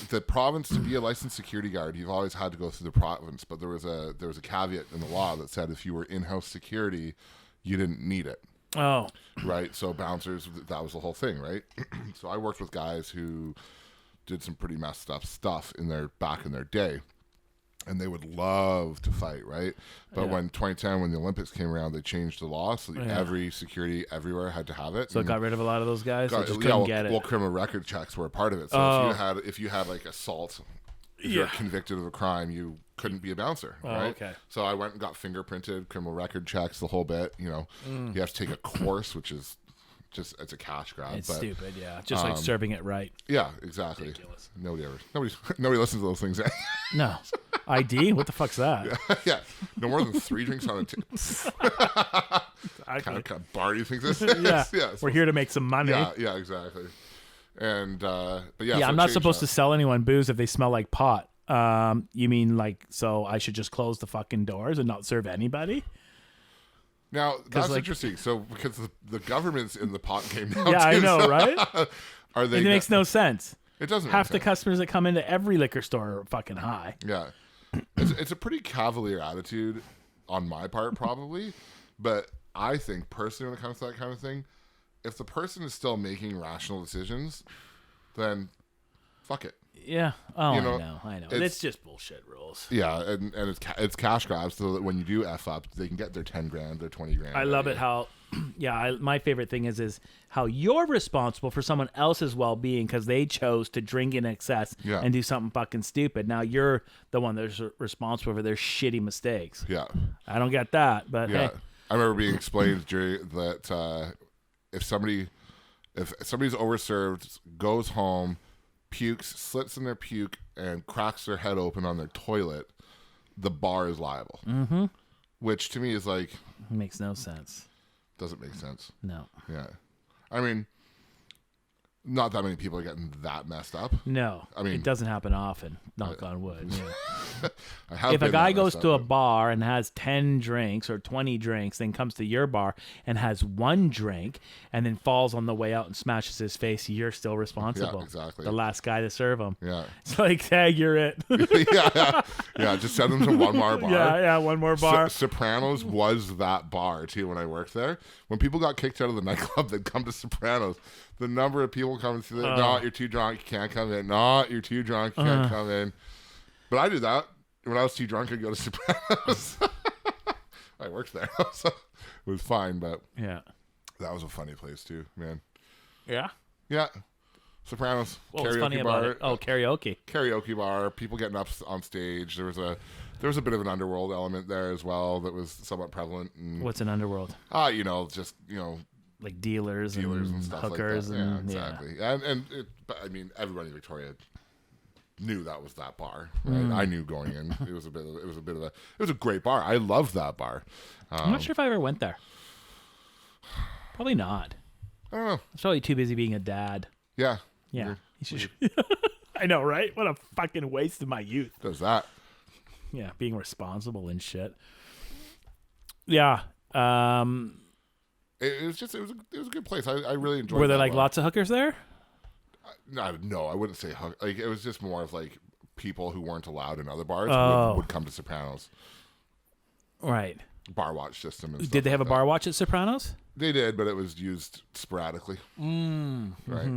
[SPEAKER 2] the province, to be a licensed security guard, you've always had to go through the province. But there was a caveat in the law that said if you were in-house security, you didn't need it.
[SPEAKER 1] Oh,
[SPEAKER 2] Right. So bouncers, that was the whole thing, right? So I worked with guys who did some pretty messed up stuff back in their day. And they would love to fight, right? But when 2010, when the Olympics came around, they changed the law, so every security everywhere had to have it.
[SPEAKER 1] so it got rid of a lot of those guys. They just couldn't get it.
[SPEAKER 2] Well, criminal record checks were a part of it. So if you had like assault, if you're convicted of a crime, you couldn't be a bouncer, right?
[SPEAKER 1] Okay.
[SPEAKER 2] So I went and got fingerprinted, criminal record checks, the whole bit. You know, you have to take a course, which is it's a cash grab.
[SPEAKER 1] It's
[SPEAKER 2] but,
[SPEAKER 1] stupid, yeah. Just like serving it right.
[SPEAKER 2] Yeah, exactly.
[SPEAKER 1] Ridiculous.
[SPEAKER 2] Nobody listens to those things.
[SPEAKER 1] No. ID? What the fuck's that?
[SPEAKER 2] Yeah, no more than 3 drinks on a tip. Kind of bar do you think this is?
[SPEAKER 1] Yeah.
[SPEAKER 2] Yeah,
[SPEAKER 1] We're here to make some money.
[SPEAKER 2] Yeah, exactly. And but
[SPEAKER 1] Yeah,
[SPEAKER 2] so
[SPEAKER 1] I'm
[SPEAKER 2] it
[SPEAKER 1] not
[SPEAKER 2] changed
[SPEAKER 1] supposed
[SPEAKER 2] that.
[SPEAKER 1] to sell anyone booze if they smell like pot. You mean like, so I should just close the fucking doors and not serve anybody?
[SPEAKER 2] Now that's
[SPEAKER 1] like-
[SPEAKER 2] interesting. So because the government's in the pot game now.
[SPEAKER 1] Yeah, I
[SPEAKER 2] too,
[SPEAKER 1] know,
[SPEAKER 2] so
[SPEAKER 1] right?
[SPEAKER 2] Are they?
[SPEAKER 1] It makes no sense.
[SPEAKER 2] It doesn't.
[SPEAKER 1] Half
[SPEAKER 2] make
[SPEAKER 1] the
[SPEAKER 2] sense.
[SPEAKER 1] customers that come into every liquor store are fucking high.
[SPEAKER 2] Yeah, it's a pretty cavalier attitude on my part, probably. But I think personally, when it comes to that kind of thing, if the person is still making rational decisions, then fuck it.
[SPEAKER 1] Yeah. Oh,
[SPEAKER 2] You know,
[SPEAKER 1] I know.
[SPEAKER 2] it's-
[SPEAKER 1] It's just bullshit rules.
[SPEAKER 2] Yeah, and it's cash grabs, so that when you do F up, they can get their 10 grand, their 20 grand.
[SPEAKER 1] I love it how, my favorite thing is how you're responsible for someone else's well-being because they chose to drink in excess and do something fucking stupid. Now you're the one that's responsible for their shitty mistakes.
[SPEAKER 2] Yeah.
[SPEAKER 1] I don't get that, but
[SPEAKER 2] Yeah.
[SPEAKER 1] hey.
[SPEAKER 2] I remember being explained that if somebody's overserved, goes home, pukes, slits in their puke, and cracks their head open on their toilet, the bar is liable. Mm-hmm. Which to me is like...
[SPEAKER 1] Makes no sense.
[SPEAKER 2] Doesn't make sense.
[SPEAKER 1] No.
[SPEAKER 2] Yeah. I mean, not that many people are getting that messed up.
[SPEAKER 1] No.
[SPEAKER 2] I mean...
[SPEAKER 1] It doesn't happen often, knock on wood. Yeah.
[SPEAKER 2] If
[SPEAKER 1] a guy goes to a bar and has 10 drinks or 20 drinks, then comes to your bar and has 1 drink and then falls on the way out and smashes his face, you're still responsible.
[SPEAKER 2] Yeah, exactly.
[SPEAKER 1] The last guy to serve him.
[SPEAKER 2] Yeah.
[SPEAKER 1] It's like, tag, you're it.
[SPEAKER 2] yeah. Just send them to one more bar.
[SPEAKER 1] Yeah, one more bar.
[SPEAKER 2] Sopranos was that bar too when I worked there. When people got kicked out of the nightclub, they'd come to Sopranos. The number of people coming through there, no, you're too drunk, you can't come in. No, you're too drunk, you can't come in. But I did that. When I was too drunk, I'd go to Sopranos. I worked there, so it was fine. But
[SPEAKER 1] Yeah.
[SPEAKER 2] that was a funny place too, man.
[SPEAKER 1] Yeah?
[SPEAKER 2] Yeah, Sopranos.
[SPEAKER 1] What was
[SPEAKER 2] karaoke
[SPEAKER 1] funny
[SPEAKER 2] bar,
[SPEAKER 1] about it? Oh, karaoke.
[SPEAKER 2] Karaoke bar. People getting up on stage. There was a bit of an underworld element there as well that was somewhat prevalent. And,
[SPEAKER 1] What's an underworld?
[SPEAKER 2] just
[SPEAKER 1] Like dealers
[SPEAKER 2] and stuff
[SPEAKER 1] hookers
[SPEAKER 2] like that.
[SPEAKER 1] and
[SPEAKER 2] Yeah, exactly. But I mean, everybody in Victoria knew that was that bar. Right? I knew going in. It was a great bar. I loved that bar.
[SPEAKER 1] I'm not sure if I ever went there. Probably not.
[SPEAKER 2] I don't know.
[SPEAKER 1] I was probably too busy being a dad.
[SPEAKER 2] Yeah.
[SPEAKER 1] Yeah. I know, right? What a fucking waste of my youth.
[SPEAKER 2] Does that?
[SPEAKER 1] Yeah, being responsible and shit. Yeah.
[SPEAKER 2] It was a good place. I really enjoyed.
[SPEAKER 1] Were there
[SPEAKER 2] that
[SPEAKER 1] like
[SPEAKER 2] bar.
[SPEAKER 1] lots of hookers there?
[SPEAKER 2] No, I wouldn't say like it was just more of like people who weren't allowed in other bars would come to Sopranos.
[SPEAKER 1] Right.
[SPEAKER 2] Bar watch system. And stuff
[SPEAKER 1] Did they have
[SPEAKER 2] like
[SPEAKER 1] a bar watch at Sopranos?
[SPEAKER 2] They did, but it was used sporadically. Right.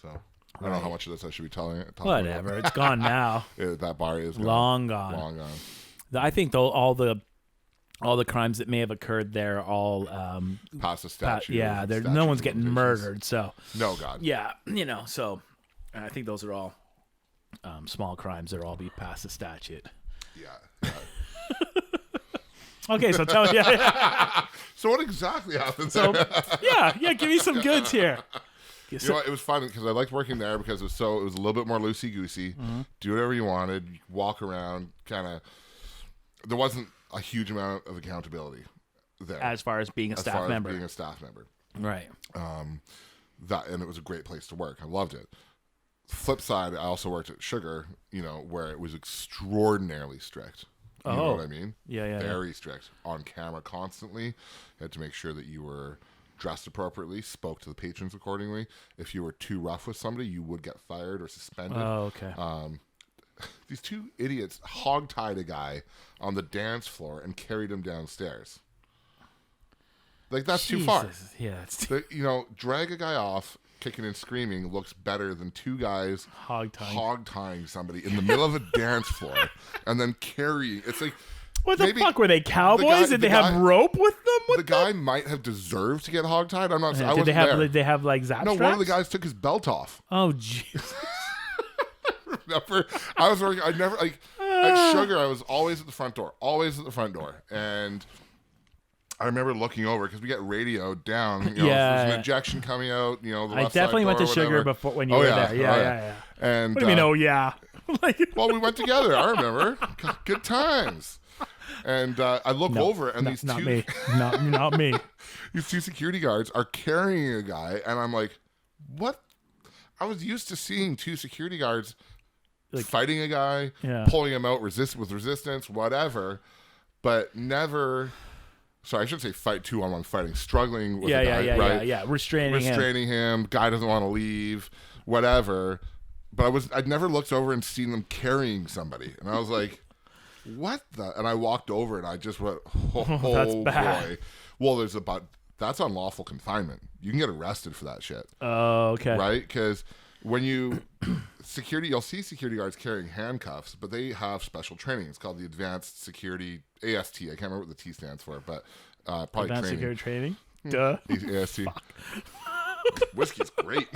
[SPEAKER 2] So I don't know how much of this I should be talking
[SPEAKER 1] Whatever. It's gone now.
[SPEAKER 2] That bar is
[SPEAKER 1] long gone.
[SPEAKER 2] Long gone.
[SPEAKER 1] I think though all the crimes that may have occurred there all
[SPEAKER 2] past the statute.
[SPEAKER 1] no one's getting murdered. So
[SPEAKER 2] no, God.
[SPEAKER 1] Yeah, so I think those are all small crimes. They'll all be past the statute.
[SPEAKER 2] Yeah.
[SPEAKER 1] Okay, so tell me. Yeah.
[SPEAKER 2] So what exactly happened
[SPEAKER 1] So
[SPEAKER 2] there?
[SPEAKER 1] yeah, give me some goods here.
[SPEAKER 2] You know what? It was fun because I liked working there because it was a little bit more loosey goosey.
[SPEAKER 1] Mm-hmm.
[SPEAKER 2] Do whatever you wanted, walk around, kind of. There wasn't a huge amount of accountability there
[SPEAKER 1] As far as being a staff member. Right.
[SPEAKER 2] And it was a great place to work. I loved it. Flip side, I also worked at Sugar, where it was extraordinarily strict. You know what I mean?
[SPEAKER 1] Yeah.
[SPEAKER 2] Very strict. On camera constantly. You had to make sure that you were dressed appropriately, spoke to the patrons accordingly. If you were too rough with somebody, you would get fired or suspended.
[SPEAKER 1] Oh, okay.
[SPEAKER 2] These two idiots hog-tied a guy on the dance floor and carried him downstairs. Like, that's too far.
[SPEAKER 1] Yeah, it's
[SPEAKER 2] drag a guy off, kicking and screaming, looks better than two guys hog-tying somebody in the middle of a dance floor and then carrying. It's like,
[SPEAKER 1] what the fuck? Were they cowboys? Did they have rope with them?
[SPEAKER 2] The guy might have deserved to get hogtied. I'm not saying.
[SPEAKER 1] Did they have like zap
[SPEAKER 2] No,
[SPEAKER 1] straps?
[SPEAKER 2] one of the guys took his belt off.
[SPEAKER 1] Oh, jeez.
[SPEAKER 2] Remember, I was working. I never at Sugar. I was always at the front door. And I remember looking over because we get radio down. There's an ejection coming out. The
[SPEAKER 1] I
[SPEAKER 2] left
[SPEAKER 1] definitely
[SPEAKER 2] side
[SPEAKER 1] went to
[SPEAKER 2] door,
[SPEAKER 1] Sugar
[SPEAKER 2] whatever.
[SPEAKER 1] before when you were there. Yeah.
[SPEAKER 2] And
[SPEAKER 1] what do you mean? Oh yeah.
[SPEAKER 2] Well, we went together. I remember. Good times. And I look over, and these
[SPEAKER 1] not
[SPEAKER 2] two,
[SPEAKER 1] me, not me.
[SPEAKER 2] These two security guards are carrying a guy, and I'm like, "What?" I was used to seeing two security guards fighting a guy, pulling him out, with resistance, whatever, but never. Sorry, I should say fight 2-on-1 fighting, struggling with a guy, right?
[SPEAKER 1] Yeah, restraining
[SPEAKER 2] him. Guy doesn't want to leave, whatever. But I'd never looked over and seen them carrying somebody, and I was like, "What the?" And I walked over and I just went, "Oh,
[SPEAKER 1] that's bad.
[SPEAKER 2] Boy!" Well, that's unlawful confinement. You can get arrested for that shit.
[SPEAKER 1] Oh, okay.
[SPEAKER 2] Right? Because when you'll see security guards carrying handcuffs, but they have special training. It's called the Advanced Security AST. I can't remember what the T stands for, but probably
[SPEAKER 1] Advanced
[SPEAKER 2] training.
[SPEAKER 1] Security Training. Duh.
[SPEAKER 2] AST. Whiskey's great.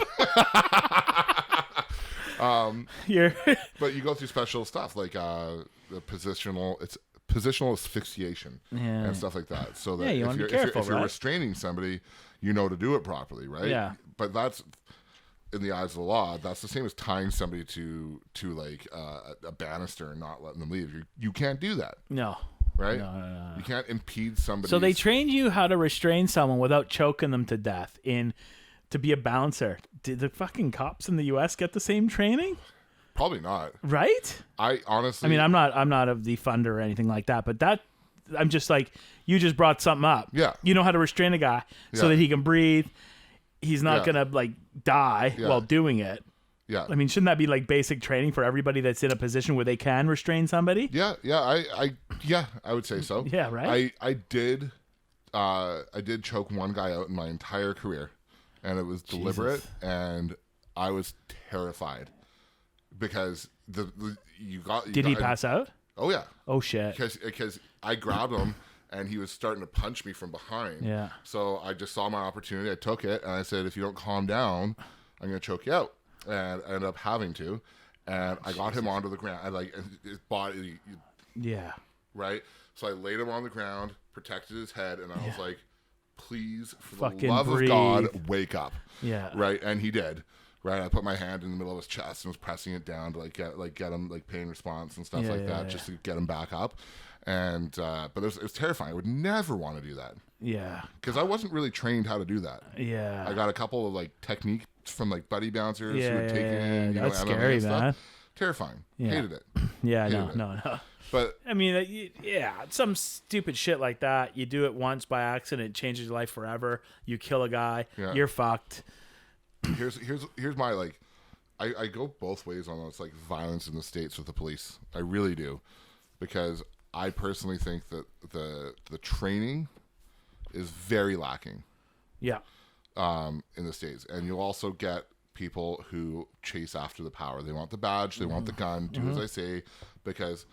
[SPEAKER 2] But you go through special stuff like the positional asphyxiation and stuff like that. So that if you're restraining somebody, you know to do it properly, right?
[SPEAKER 1] Yeah.
[SPEAKER 2] But that's in the eyes of the law. That's the same as tying somebody to like a banister and not letting them leave. You can't do that.
[SPEAKER 1] No.
[SPEAKER 2] Right?
[SPEAKER 1] No.
[SPEAKER 2] You can't impede somebody.
[SPEAKER 1] So they trained you how to restrain someone without choking them to death to be a bouncer. Did the fucking cops in the U.S. get the same training?
[SPEAKER 2] Probably not.
[SPEAKER 1] Right?
[SPEAKER 2] I honestly.
[SPEAKER 1] I mean, I'm not a defunder or anything like that, but I'm just like, you just brought something up.
[SPEAKER 2] Yeah.
[SPEAKER 1] You know how to restrain a guy so that he can breathe. He's not gonna die while doing it.
[SPEAKER 2] Yeah.
[SPEAKER 1] I mean, shouldn't that be like basic training for everybody that's in a position where they can restrain somebody?
[SPEAKER 2] Yeah. I would say so.
[SPEAKER 1] Yeah. Right.
[SPEAKER 2] I did choke one guy out in my entire career, and it was deliberate, and I was terrified because
[SPEAKER 1] Did he pass out?
[SPEAKER 2] Oh yeah.
[SPEAKER 1] Oh shit.
[SPEAKER 2] Because I grabbed him. And he was starting to punch me from behind.
[SPEAKER 1] Yeah.
[SPEAKER 2] So I just saw my opportunity. I took it, and I said, "If you don't calm down, I'm going to choke you out." And I ended up having to. And I got him onto the ground. His body.
[SPEAKER 1] Yeah.
[SPEAKER 2] Right. So I laid him on the ground, protected his head, and I was like, "Please, for
[SPEAKER 1] fucking
[SPEAKER 2] the love
[SPEAKER 1] breathe.
[SPEAKER 2] of God, wake up."
[SPEAKER 1] Yeah.
[SPEAKER 2] Right. And he did. Right. I put my hand in the middle of his chest and was pressing it down to get him pain response and stuff just to get him back up. And but it was terrifying. I would never want to do that.
[SPEAKER 1] Yeah.
[SPEAKER 2] Because I wasn't really trained how to do that.
[SPEAKER 1] Yeah.
[SPEAKER 2] I got a couple of techniques from buddy bouncers who were taking
[SPEAKER 1] that's
[SPEAKER 2] MMA
[SPEAKER 1] scary,
[SPEAKER 2] and stuff.
[SPEAKER 1] man.
[SPEAKER 2] Terrifying.
[SPEAKER 1] Yeah.
[SPEAKER 2] Hated it.
[SPEAKER 1] Yeah.
[SPEAKER 2] Hated it.
[SPEAKER 1] No.
[SPEAKER 2] But
[SPEAKER 1] I mean, some stupid shit like that. You do it once by accident, it changes your life forever. You kill a guy, you're fucked.
[SPEAKER 2] Here's my I go both ways on this violence in the States with the police. I really do, because I personally think that the training is very lacking.
[SPEAKER 1] Yeah.
[SPEAKER 2] In the States, and you'll also get people who chase after the power. They want the badge, they want the gun, do as I say because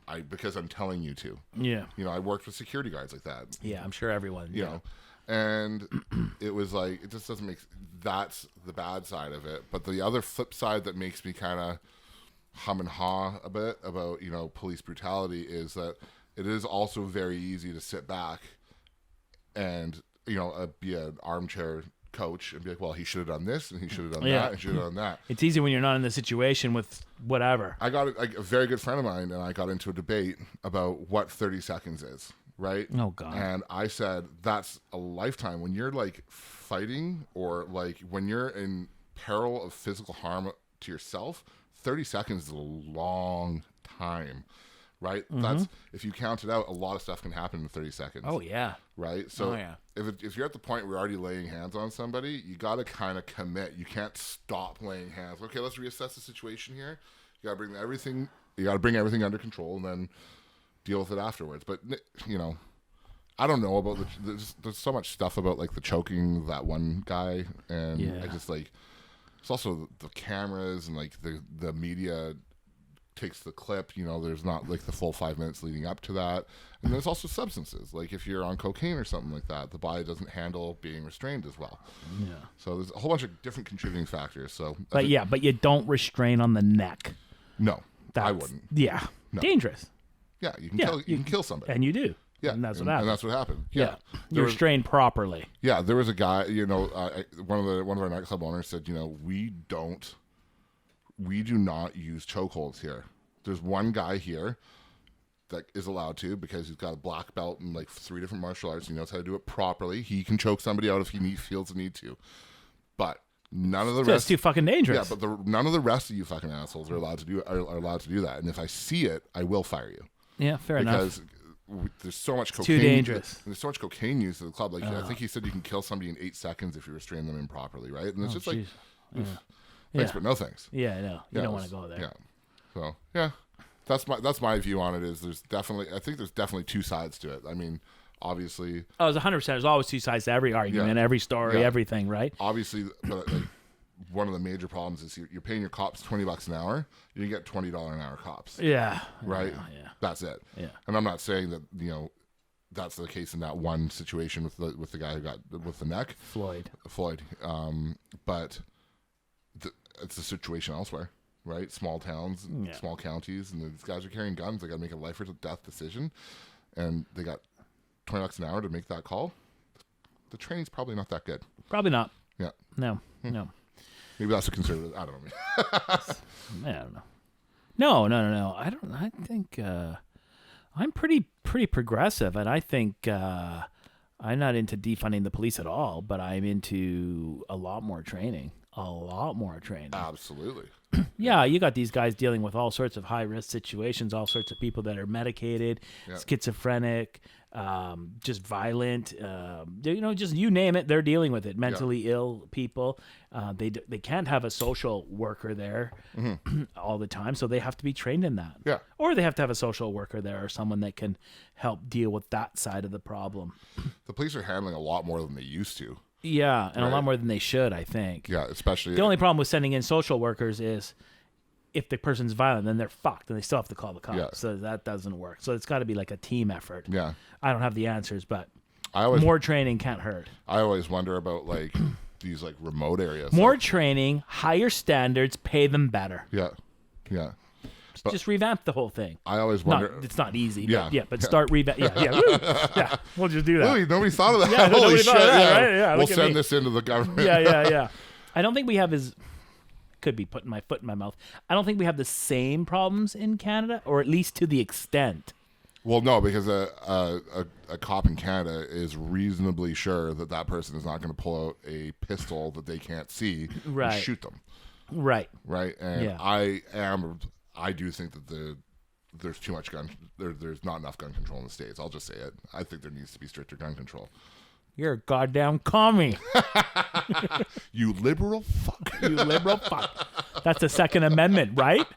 [SPEAKER 2] I'm telling you to.
[SPEAKER 1] Yeah.
[SPEAKER 2] You know, I worked with security guards like that.
[SPEAKER 1] Yeah, I'm sure everyone.
[SPEAKER 2] You know, and it was like, it just doesn't make, that's the bad side of it. But the other flip side that makes me kind of hum and haw a bit about, you know, police brutality is that it is also very easy to sit back and, you know, be an armchair coach and be like, well, he should have done this and he should have done that and should have done that.
[SPEAKER 1] It's easy when you're not in the situation with whatever.
[SPEAKER 2] I got a very good friend of mine and I got into a debate about what 30 seconds is, right?
[SPEAKER 1] Oh, God.
[SPEAKER 2] And I said, that's a lifetime. When you're like fighting or like when you're in peril of physical harm to yourself, 30 seconds is a long time. Right? That's, if you count it out, a lot of stuff can happen in 30 seconds.
[SPEAKER 1] Oh, yeah.
[SPEAKER 2] Right? So if you're at the point where you're already laying hands on somebody, you got to kind of commit. You can't stop laying hands. Okay, let's reassess the situation here. You got to bring everything under control and then deal with it afterwards. But, you know, I don't know about there's so much stuff about like the choking that one guy. And I just like, it's also the cameras and like the media takes the clip, you know, there's not like the full 5 minutes leading up to that. And there's also substances. Like if you're on cocaine or something like that, the body doesn't handle being restrained as well. Yeah. So there's a whole bunch of different contributing factors. So
[SPEAKER 1] but you don't restrain on the neck.
[SPEAKER 2] No, I wouldn't.
[SPEAKER 1] Yeah. No. Dangerous.
[SPEAKER 2] Yeah, you can kill somebody.
[SPEAKER 1] And you do.
[SPEAKER 2] Yeah.
[SPEAKER 1] And that's what happened.
[SPEAKER 2] And that's what happened. Yeah.
[SPEAKER 1] You're restrained properly.
[SPEAKER 2] Yeah, there was a guy, you know, one of our nightclub owners said, you know, we do not use chokeholds here. There's one guy here that is allowed to because he's got a black belt in like 3 different martial arts. He knows how to do it properly. He can choke somebody out if he feels the need to. But none of the rest.
[SPEAKER 1] That's too fucking dangerous.
[SPEAKER 2] Yeah, but none of the rest of you fucking assholes are allowed to do that. And if I see it, I will fire you.
[SPEAKER 1] Yeah, fair enough.
[SPEAKER 2] Because there's so much cocaine.
[SPEAKER 1] Too dangerous.
[SPEAKER 2] There's so much cocaine used at the club. Like I think he said you can kill somebody in 8 seconds if you restrain them improperly, right? And it's just like, thanks, but no thanks.
[SPEAKER 1] Yeah, no, you don't want to go there.
[SPEAKER 2] Yeah. So that's my view on it. Is there's definitely 2 sides to it. I mean, obviously.
[SPEAKER 1] Oh, it's 100%. There's always 2 sides to every argument, every story, everything, right?
[SPEAKER 2] Obviously, but like, one of the major problems is you're paying your cops $20 an hour. You get $20 an hour cops.
[SPEAKER 1] Yeah.
[SPEAKER 2] Right.
[SPEAKER 1] Yeah.
[SPEAKER 2] That's it. Yeah. And I'm not saying that that's the case in that one situation with the guy who got with the neck.
[SPEAKER 1] Floyd.
[SPEAKER 2] But it's a situation elsewhere. Right, small towns, small counties, and these guys are carrying guns. They got to make a life or death decision, and they got $20 an hour to make that call. The training's probably not that good.
[SPEAKER 1] Probably not.
[SPEAKER 2] Yeah.
[SPEAKER 1] No.
[SPEAKER 2] Maybe that's a conservative. I don't know.
[SPEAKER 1] I don't know. No. I think I'm pretty progressive, and I think I'm not into defunding the police at all. But I'm into a lot more training.
[SPEAKER 2] Absolutely.
[SPEAKER 1] Yeah, you got these guys dealing with all sorts of high-risk situations, all sorts of people that are medicated, schizophrenic, just violent, just you name it, they're dealing with it. Mentally ill people. They can't have a social worker there all the time, so they have to be trained in that.
[SPEAKER 2] Yeah.
[SPEAKER 1] Or they have to have a social worker there or someone that can help deal with that side of the problem.
[SPEAKER 2] The police are handling a lot more than they used to.
[SPEAKER 1] Yeah, and a lot more than they should, I think.
[SPEAKER 2] Yeah, especially...
[SPEAKER 1] The only problem with sending in social workers is if the person's violent, then they're fucked, and they still have to call the cops. Yeah. So that doesn't work. So it's got to be like a team effort.
[SPEAKER 2] Yeah.
[SPEAKER 1] I don't have the answers, but more training can't hurt.
[SPEAKER 2] I always wonder about, like, these, like, remote areas.
[SPEAKER 1] More training, higher standards, pay them better.
[SPEAKER 2] Yeah.
[SPEAKER 1] Just revamp the whole thing.
[SPEAKER 2] I always wonder.
[SPEAKER 1] It's not easy. But start revamp. Yeah. We'll just do that.
[SPEAKER 2] Really? Nobody thought of that.
[SPEAKER 1] Yeah,
[SPEAKER 2] Holy shit.
[SPEAKER 1] Right? Yeah,
[SPEAKER 2] we'll send this into the government.
[SPEAKER 1] Yeah. I don't think we have could be putting my foot in my mouth. I don't think we have the same problems in Canada, or at least to the extent.
[SPEAKER 2] Well, no, because a cop in Canada is reasonably sure that person is not going to pull out a pistol that they can't see and shoot them. Right. And I do think that there's too much there's not enough gun control in the States. I'll just say it. I think there needs to be stricter gun control.
[SPEAKER 1] You're a goddamn commie.
[SPEAKER 2] You liberal fuck.
[SPEAKER 1] You liberal fuck. That's the Second Amendment, right?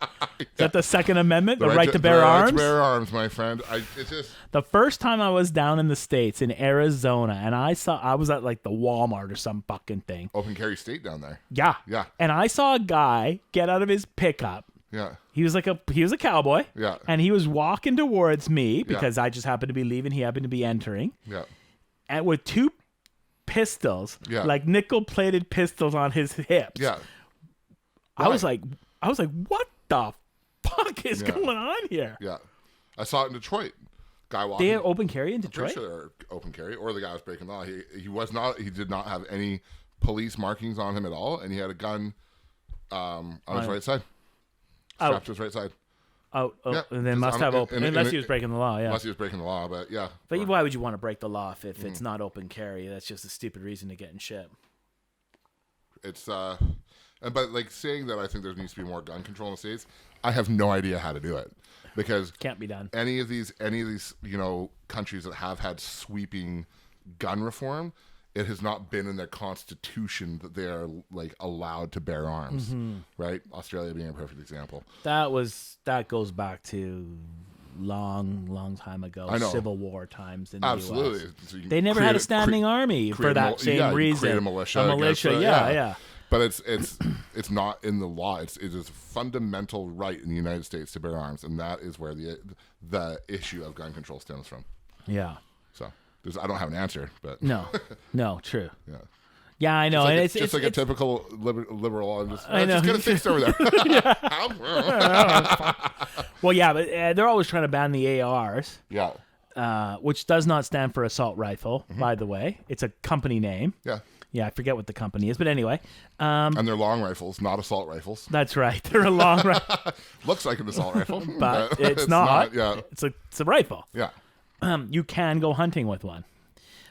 [SPEAKER 1] Is that the Second Amendment, the right to bear
[SPEAKER 2] the right
[SPEAKER 1] arms?
[SPEAKER 2] to bear arms, my friend. It's just
[SPEAKER 1] The first time I was down in the States in Arizona, and I was at like the Walmart or some fucking thing.
[SPEAKER 2] open carry state down there.
[SPEAKER 1] Yeah.
[SPEAKER 2] Yeah.
[SPEAKER 1] And I saw a guy get out of his pickup.
[SPEAKER 2] Yeah.
[SPEAKER 1] He was a cowboy.
[SPEAKER 2] Yeah.
[SPEAKER 1] And he was walking towards me because I just happened to be leaving. He happened to be entering.
[SPEAKER 2] Yeah.
[SPEAKER 1] And with two pistols,
[SPEAKER 2] Yeah.
[SPEAKER 1] like nickel-plated pistols on his hips.
[SPEAKER 2] Yeah.
[SPEAKER 1] I was like, what the fuck is
[SPEAKER 2] Yeah.
[SPEAKER 1] going on here?
[SPEAKER 2] Yeah. I saw it in Detroit. Guy walking.
[SPEAKER 1] They have open carry in
[SPEAKER 2] Pretty
[SPEAKER 1] Detroit?
[SPEAKER 2] sure they're open carry, or the guy was breaking the law. He did not have any police markings on him at all, and he had a gun on his right side. Strapped to his right side.
[SPEAKER 1] Oh,
[SPEAKER 2] Yeah,
[SPEAKER 1] and then
[SPEAKER 2] 'cause
[SPEAKER 1] must have open, unless he was breaking the law, yeah.
[SPEAKER 2] Unless he was breaking the law, but yeah.
[SPEAKER 1] But why would you want to break the law if it's not open carry? That's just a stupid reason to get in shit.
[SPEAKER 2] It's but like saying that I think there needs to be more gun control in the States, I have no idea how to do it. Because
[SPEAKER 1] Can't be done.
[SPEAKER 2] Any of these countries that have had sweeping gun reform, it has not been in their constitution that they are like allowed to bear arms, right? Australia being a perfect example.
[SPEAKER 1] That goes back to long time ago.
[SPEAKER 2] I know.
[SPEAKER 1] Civil War times in the
[SPEAKER 2] Absolutely.
[SPEAKER 1] US.
[SPEAKER 2] So you can
[SPEAKER 1] They never had a standing army for that same reason.
[SPEAKER 2] Create a militia.
[SPEAKER 1] Yeah.
[SPEAKER 2] But it's not in the law. It is a fundamental right in the United States to bear arms, and that is where the issue of gun control stems from.
[SPEAKER 1] Yeah.
[SPEAKER 2] So I don't have an answer, but
[SPEAKER 1] No, true.
[SPEAKER 2] Yeah.
[SPEAKER 1] Yeah, I know.
[SPEAKER 2] Like
[SPEAKER 1] and
[SPEAKER 2] it's a typical liberal. I'm just
[SPEAKER 1] know.
[SPEAKER 2] just get it fixed over there.
[SPEAKER 1] Well, yeah, but they're always trying to ban the ARs.
[SPEAKER 2] Yeah.
[SPEAKER 1] Which does not stand for assault rifle, by the way. It's a company name.
[SPEAKER 2] Yeah.
[SPEAKER 1] Yeah, I forget what the company is, but anyway.
[SPEAKER 2] And they're long rifles, not assault rifles.
[SPEAKER 1] That's right. They're a long rifle.
[SPEAKER 2] Looks like an assault rifle,
[SPEAKER 1] but it's not.
[SPEAKER 2] Yeah.
[SPEAKER 1] It's a rifle.
[SPEAKER 2] Yeah.
[SPEAKER 1] You can go hunting with one.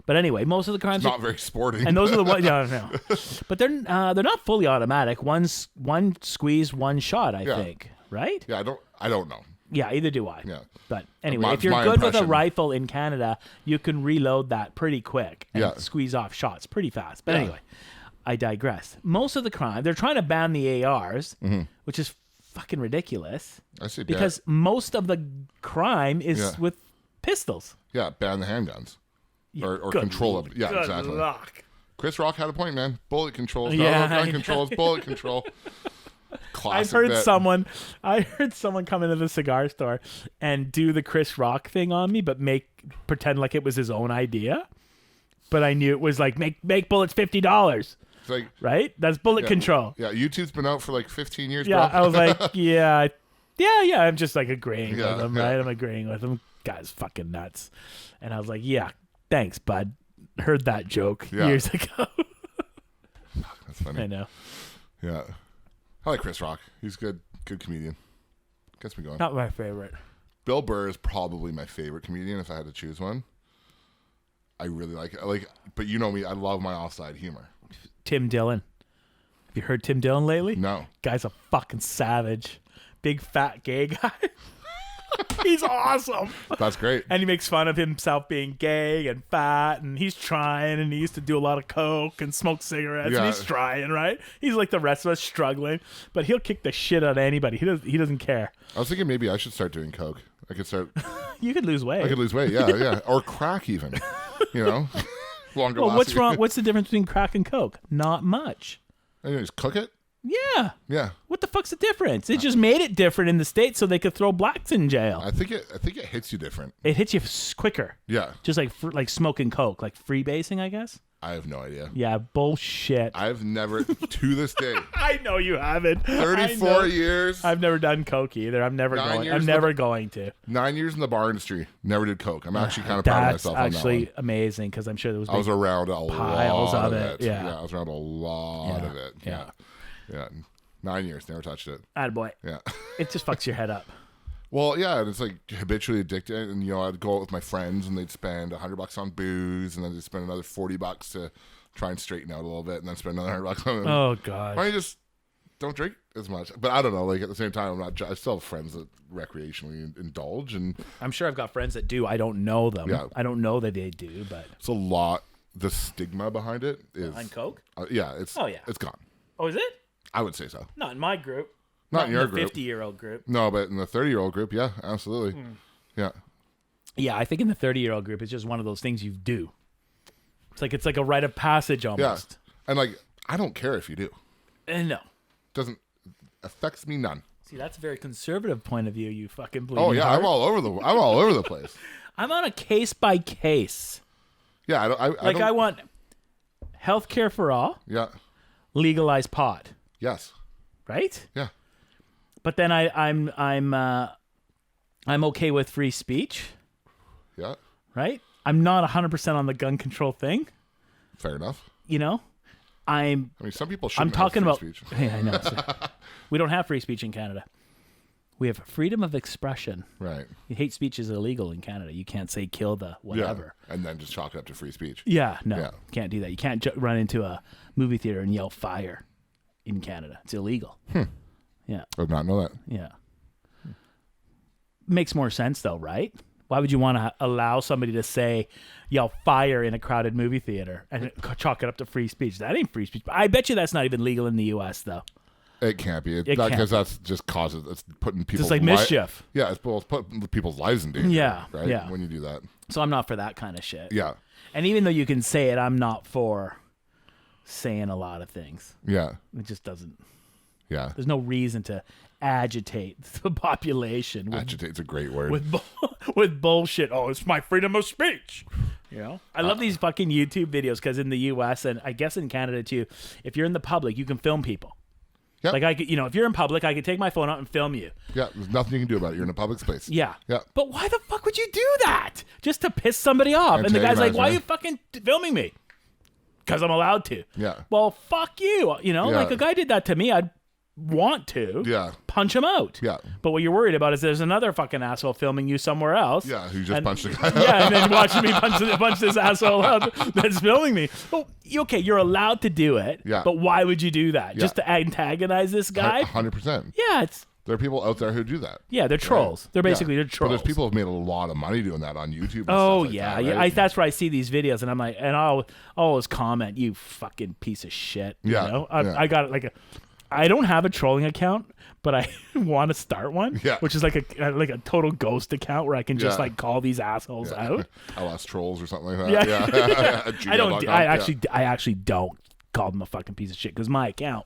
[SPEAKER 1] But anyway, most of the crimes
[SPEAKER 2] It's not very sporting.
[SPEAKER 1] and those are the ones. No. But they're not fully automatic. One squeeze, one shot. I think. Right?
[SPEAKER 2] Yeah. I don't know.
[SPEAKER 1] Yeah. Either do I.
[SPEAKER 2] Yeah.
[SPEAKER 1] But anyway, if you're good with a rifle in Canada, you can reload that pretty quick and squeeze off shots pretty fast. But anyway, I digress. Most of the crime, they're trying to ban the ARs, which is fucking ridiculous.
[SPEAKER 2] I see.
[SPEAKER 1] Because most of the crime is with pistols.
[SPEAKER 2] Yeah, ban the handguns.
[SPEAKER 1] Yeah,
[SPEAKER 2] or control of it. Yeah,
[SPEAKER 1] good
[SPEAKER 2] exactly.
[SPEAKER 1] Luck.
[SPEAKER 2] Chris Rock had a point, man. Bullet control.
[SPEAKER 1] Yeah,
[SPEAKER 2] Gun control is bullet control. Classic
[SPEAKER 1] I heard someone come into the cigar store and do the Chris Rock thing on me, but pretend like it was his own idea. But I knew it was like make bullets $50.
[SPEAKER 2] It's like,
[SPEAKER 1] right? That's bullet control.
[SPEAKER 2] Yeah, YouTube's been out for like 15 years,
[SPEAKER 1] Yeah,
[SPEAKER 2] bro.
[SPEAKER 1] I was like, yeah. I'm just like agreeing with him,
[SPEAKER 2] yeah.
[SPEAKER 1] right? I'm agreeing with him. Guy's fucking nuts. And I was like, yeah, thanks, bud. Heard that joke years ago.
[SPEAKER 2] That's funny.
[SPEAKER 1] I know.
[SPEAKER 2] Yeah. I like Chris Rock. He's good comedian. Gets me going.
[SPEAKER 1] Not my favorite.
[SPEAKER 2] Bill Burr is probably my favorite comedian if I had to choose one. I really like it. But you know me, I love my offside humor.
[SPEAKER 1] Tim Dillon. Have you heard Tim Dillon lately?
[SPEAKER 2] No.
[SPEAKER 1] Guy's a fucking savage. Big fat gay guy. He's awesome.
[SPEAKER 2] That's great.
[SPEAKER 1] And he makes fun of himself being gay and fat, and he's trying, and he used to do a lot of coke and smoke cigarettes, and he's trying, right? He's like the rest of us, struggling, but he'll kick the shit out of anybody. He doesn't care.
[SPEAKER 2] I was thinking maybe I should start doing coke. I could start.
[SPEAKER 1] You could lose weight.
[SPEAKER 2] I could lose weight, yeah. Or crack even, longer
[SPEAKER 1] Well, what's
[SPEAKER 2] lasting.
[SPEAKER 1] wrong? What's the difference between crack and coke? Not much.
[SPEAKER 2] Anyways, cook it?
[SPEAKER 1] Yeah.
[SPEAKER 2] Yeah.
[SPEAKER 1] What the fuck's the difference? It just made it different in the States so they could throw blacks in jail.
[SPEAKER 2] I think it hits you different.
[SPEAKER 1] It hits you quicker.
[SPEAKER 2] Yeah.
[SPEAKER 1] Just like smoking coke, like freebasing, I guess.
[SPEAKER 2] I have no idea.
[SPEAKER 1] Yeah, bullshit.
[SPEAKER 2] I've never, to this day,
[SPEAKER 1] I know you haven't.
[SPEAKER 2] 34 years.
[SPEAKER 1] I've never done coke either. I'm never going. I'm never going to.
[SPEAKER 2] 9 years in the bar industry. Never did coke. I'm actually kind of proud of myself on that one.
[SPEAKER 1] That's actually amazing because I'm sure there was.
[SPEAKER 2] I was around a
[SPEAKER 1] piles
[SPEAKER 2] lot
[SPEAKER 1] of
[SPEAKER 2] it.
[SPEAKER 1] Yeah.
[SPEAKER 2] I was around a lot of it. Yeah. 9 years, never touched it.
[SPEAKER 1] Attaboy.
[SPEAKER 2] Yeah.
[SPEAKER 1] It just fucks your head up.
[SPEAKER 2] Well, yeah, and it's like habitually addicted. And, I'd go out with my friends and they'd spend $100 on booze and then they'd spend another $40 to try and straighten out a little bit and then spend another $100 on it.
[SPEAKER 1] Oh, God.
[SPEAKER 2] Why don't you just don't drink as much? But I don't know. Like, at the same time, I still have friends that recreationally indulge. And
[SPEAKER 1] I'm sure I've got friends that do. I don't know them.
[SPEAKER 2] Yeah.
[SPEAKER 1] I don't know that they do, but.
[SPEAKER 2] It's a lot. The stigma behind it is.
[SPEAKER 1] On coke?
[SPEAKER 2] Yeah, it's.
[SPEAKER 1] Oh, yeah.
[SPEAKER 2] It's gone.
[SPEAKER 1] Oh, is it?
[SPEAKER 2] I would say so.
[SPEAKER 1] Not in my group.
[SPEAKER 2] Not in your
[SPEAKER 1] the
[SPEAKER 2] group.
[SPEAKER 1] 50-year-old group.
[SPEAKER 2] No, but in the 30-year-old group, yeah, absolutely. Yeah.
[SPEAKER 1] Yeah, I think in the 30-year-old group, it's just one of those things you do. It's like a rite of passage almost.
[SPEAKER 2] Yeah. And like, I don't care if you do.
[SPEAKER 1] No.
[SPEAKER 2] Doesn't affects me none.
[SPEAKER 1] See, that's a very conservative point of view. You fucking believe.
[SPEAKER 2] Oh yeah, I'm all over the place.
[SPEAKER 1] I'm on a case by case.
[SPEAKER 2] Yeah,
[SPEAKER 1] I want healthcare for all.
[SPEAKER 2] Yeah.
[SPEAKER 1] Legalize pot.
[SPEAKER 2] Yes.
[SPEAKER 1] Right.
[SPEAKER 2] Yeah.
[SPEAKER 1] But then I'm okay with free speech.
[SPEAKER 2] Yeah.
[SPEAKER 1] Right. I'm not 100% on the gun control thing.
[SPEAKER 2] Fair enough.
[SPEAKER 1] You know,
[SPEAKER 2] I mean, some people shouldn't
[SPEAKER 1] I'm talking
[SPEAKER 2] have free
[SPEAKER 1] about.
[SPEAKER 2] speech.
[SPEAKER 1] Hey, I know. We don't have free speech in Canada. We have freedom of expression.
[SPEAKER 2] Right.
[SPEAKER 1] Hate speech is illegal in Canada. You can't say kill the whatever.
[SPEAKER 2] Yeah. And then just chalk it up to free speech.
[SPEAKER 1] Yeah, no,
[SPEAKER 2] Yeah.
[SPEAKER 1] Can't do that. You can't run into a movie theater and yell fire in Canada. It's illegal. Yeah.
[SPEAKER 2] I did not know that.
[SPEAKER 1] Yeah. Makes more sense though, right? Why would you want to allow somebody to yell fire in a crowded movie theater and chalk it up to free speech? That ain't free speech. I bet you that's not even legal in the U.S. though.
[SPEAKER 2] It can't be. Because that's just causes. It's putting people.
[SPEAKER 1] It's like mischief.
[SPEAKER 2] Yeah, it's putting people's lives in danger.
[SPEAKER 1] Yeah,
[SPEAKER 2] right.
[SPEAKER 1] Yeah.
[SPEAKER 2] When you do that.
[SPEAKER 1] So I'm not for that kind of shit.
[SPEAKER 2] Yeah.
[SPEAKER 1] And even though you can say it, I'm not for saying a lot of things.
[SPEAKER 2] Yeah.
[SPEAKER 1] It just doesn't.
[SPEAKER 2] Yeah.
[SPEAKER 1] There's no reason to agitate the population.
[SPEAKER 2] Agitate's a great word.
[SPEAKER 1] With bullshit. Oh, it's my freedom of speech. You know, I love these fucking YouTube videos because in the U.S. and I guess in Canada too, if you're in the public, you can film people.
[SPEAKER 2] Yep.
[SPEAKER 1] Like I could, if you're in public, I could take my phone out and film you.
[SPEAKER 2] Yeah, there's nothing you can do about it. You're in a public space.
[SPEAKER 1] Yeah.
[SPEAKER 2] Yeah.
[SPEAKER 1] But why the fuck would you do that? Just to piss somebody off. And the guy's like, why are you fucking filming me? Because I'm allowed to.
[SPEAKER 2] Yeah.
[SPEAKER 1] Well, fuck you. Like a guy did that to me. I'd want to punch him out.
[SPEAKER 2] Yeah.
[SPEAKER 1] But what you're worried about is there's another fucking asshole filming you somewhere else.
[SPEAKER 2] Yeah, who just punched the guy.
[SPEAKER 1] Yeah, and then watching me punch this asshole out that's filming me. Well, okay, you're allowed to do it.
[SPEAKER 2] Yeah.
[SPEAKER 1] But why would you do that?
[SPEAKER 2] Yeah.
[SPEAKER 1] Just to antagonize this guy?
[SPEAKER 2] 100%.
[SPEAKER 1] Yeah,
[SPEAKER 2] there are people out there who do that.
[SPEAKER 1] Yeah, they're trolls. They're basically they're trolls.
[SPEAKER 2] But there's people who've made a lot of money doing that on YouTube. And
[SPEAKER 1] oh
[SPEAKER 2] stuff like
[SPEAKER 1] yeah,
[SPEAKER 2] that,
[SPEAKER 1] yeah.
[SPEAKER 2] right?
[SPEAKER 1] That's where I see these videos, and I'm like, and I'll always comment, "You fucking piece of shit."
[SPEAKER 2] Yeah,
[SPEAKER 1] I got like I don't have a trolling account, but I want to start one.
[SPEAKER 2] Yeah.
[SPEAKER 1] Which is like a total ghost account where I can just like call these assholes out.
[SPEAKER 2] LS trolls or something like that.
[SPEAKER 1] Yeah.
[SPEAKER 2] I don't.
[SPEAKER 1] I actually don't call them a fucking piece of shit because my account,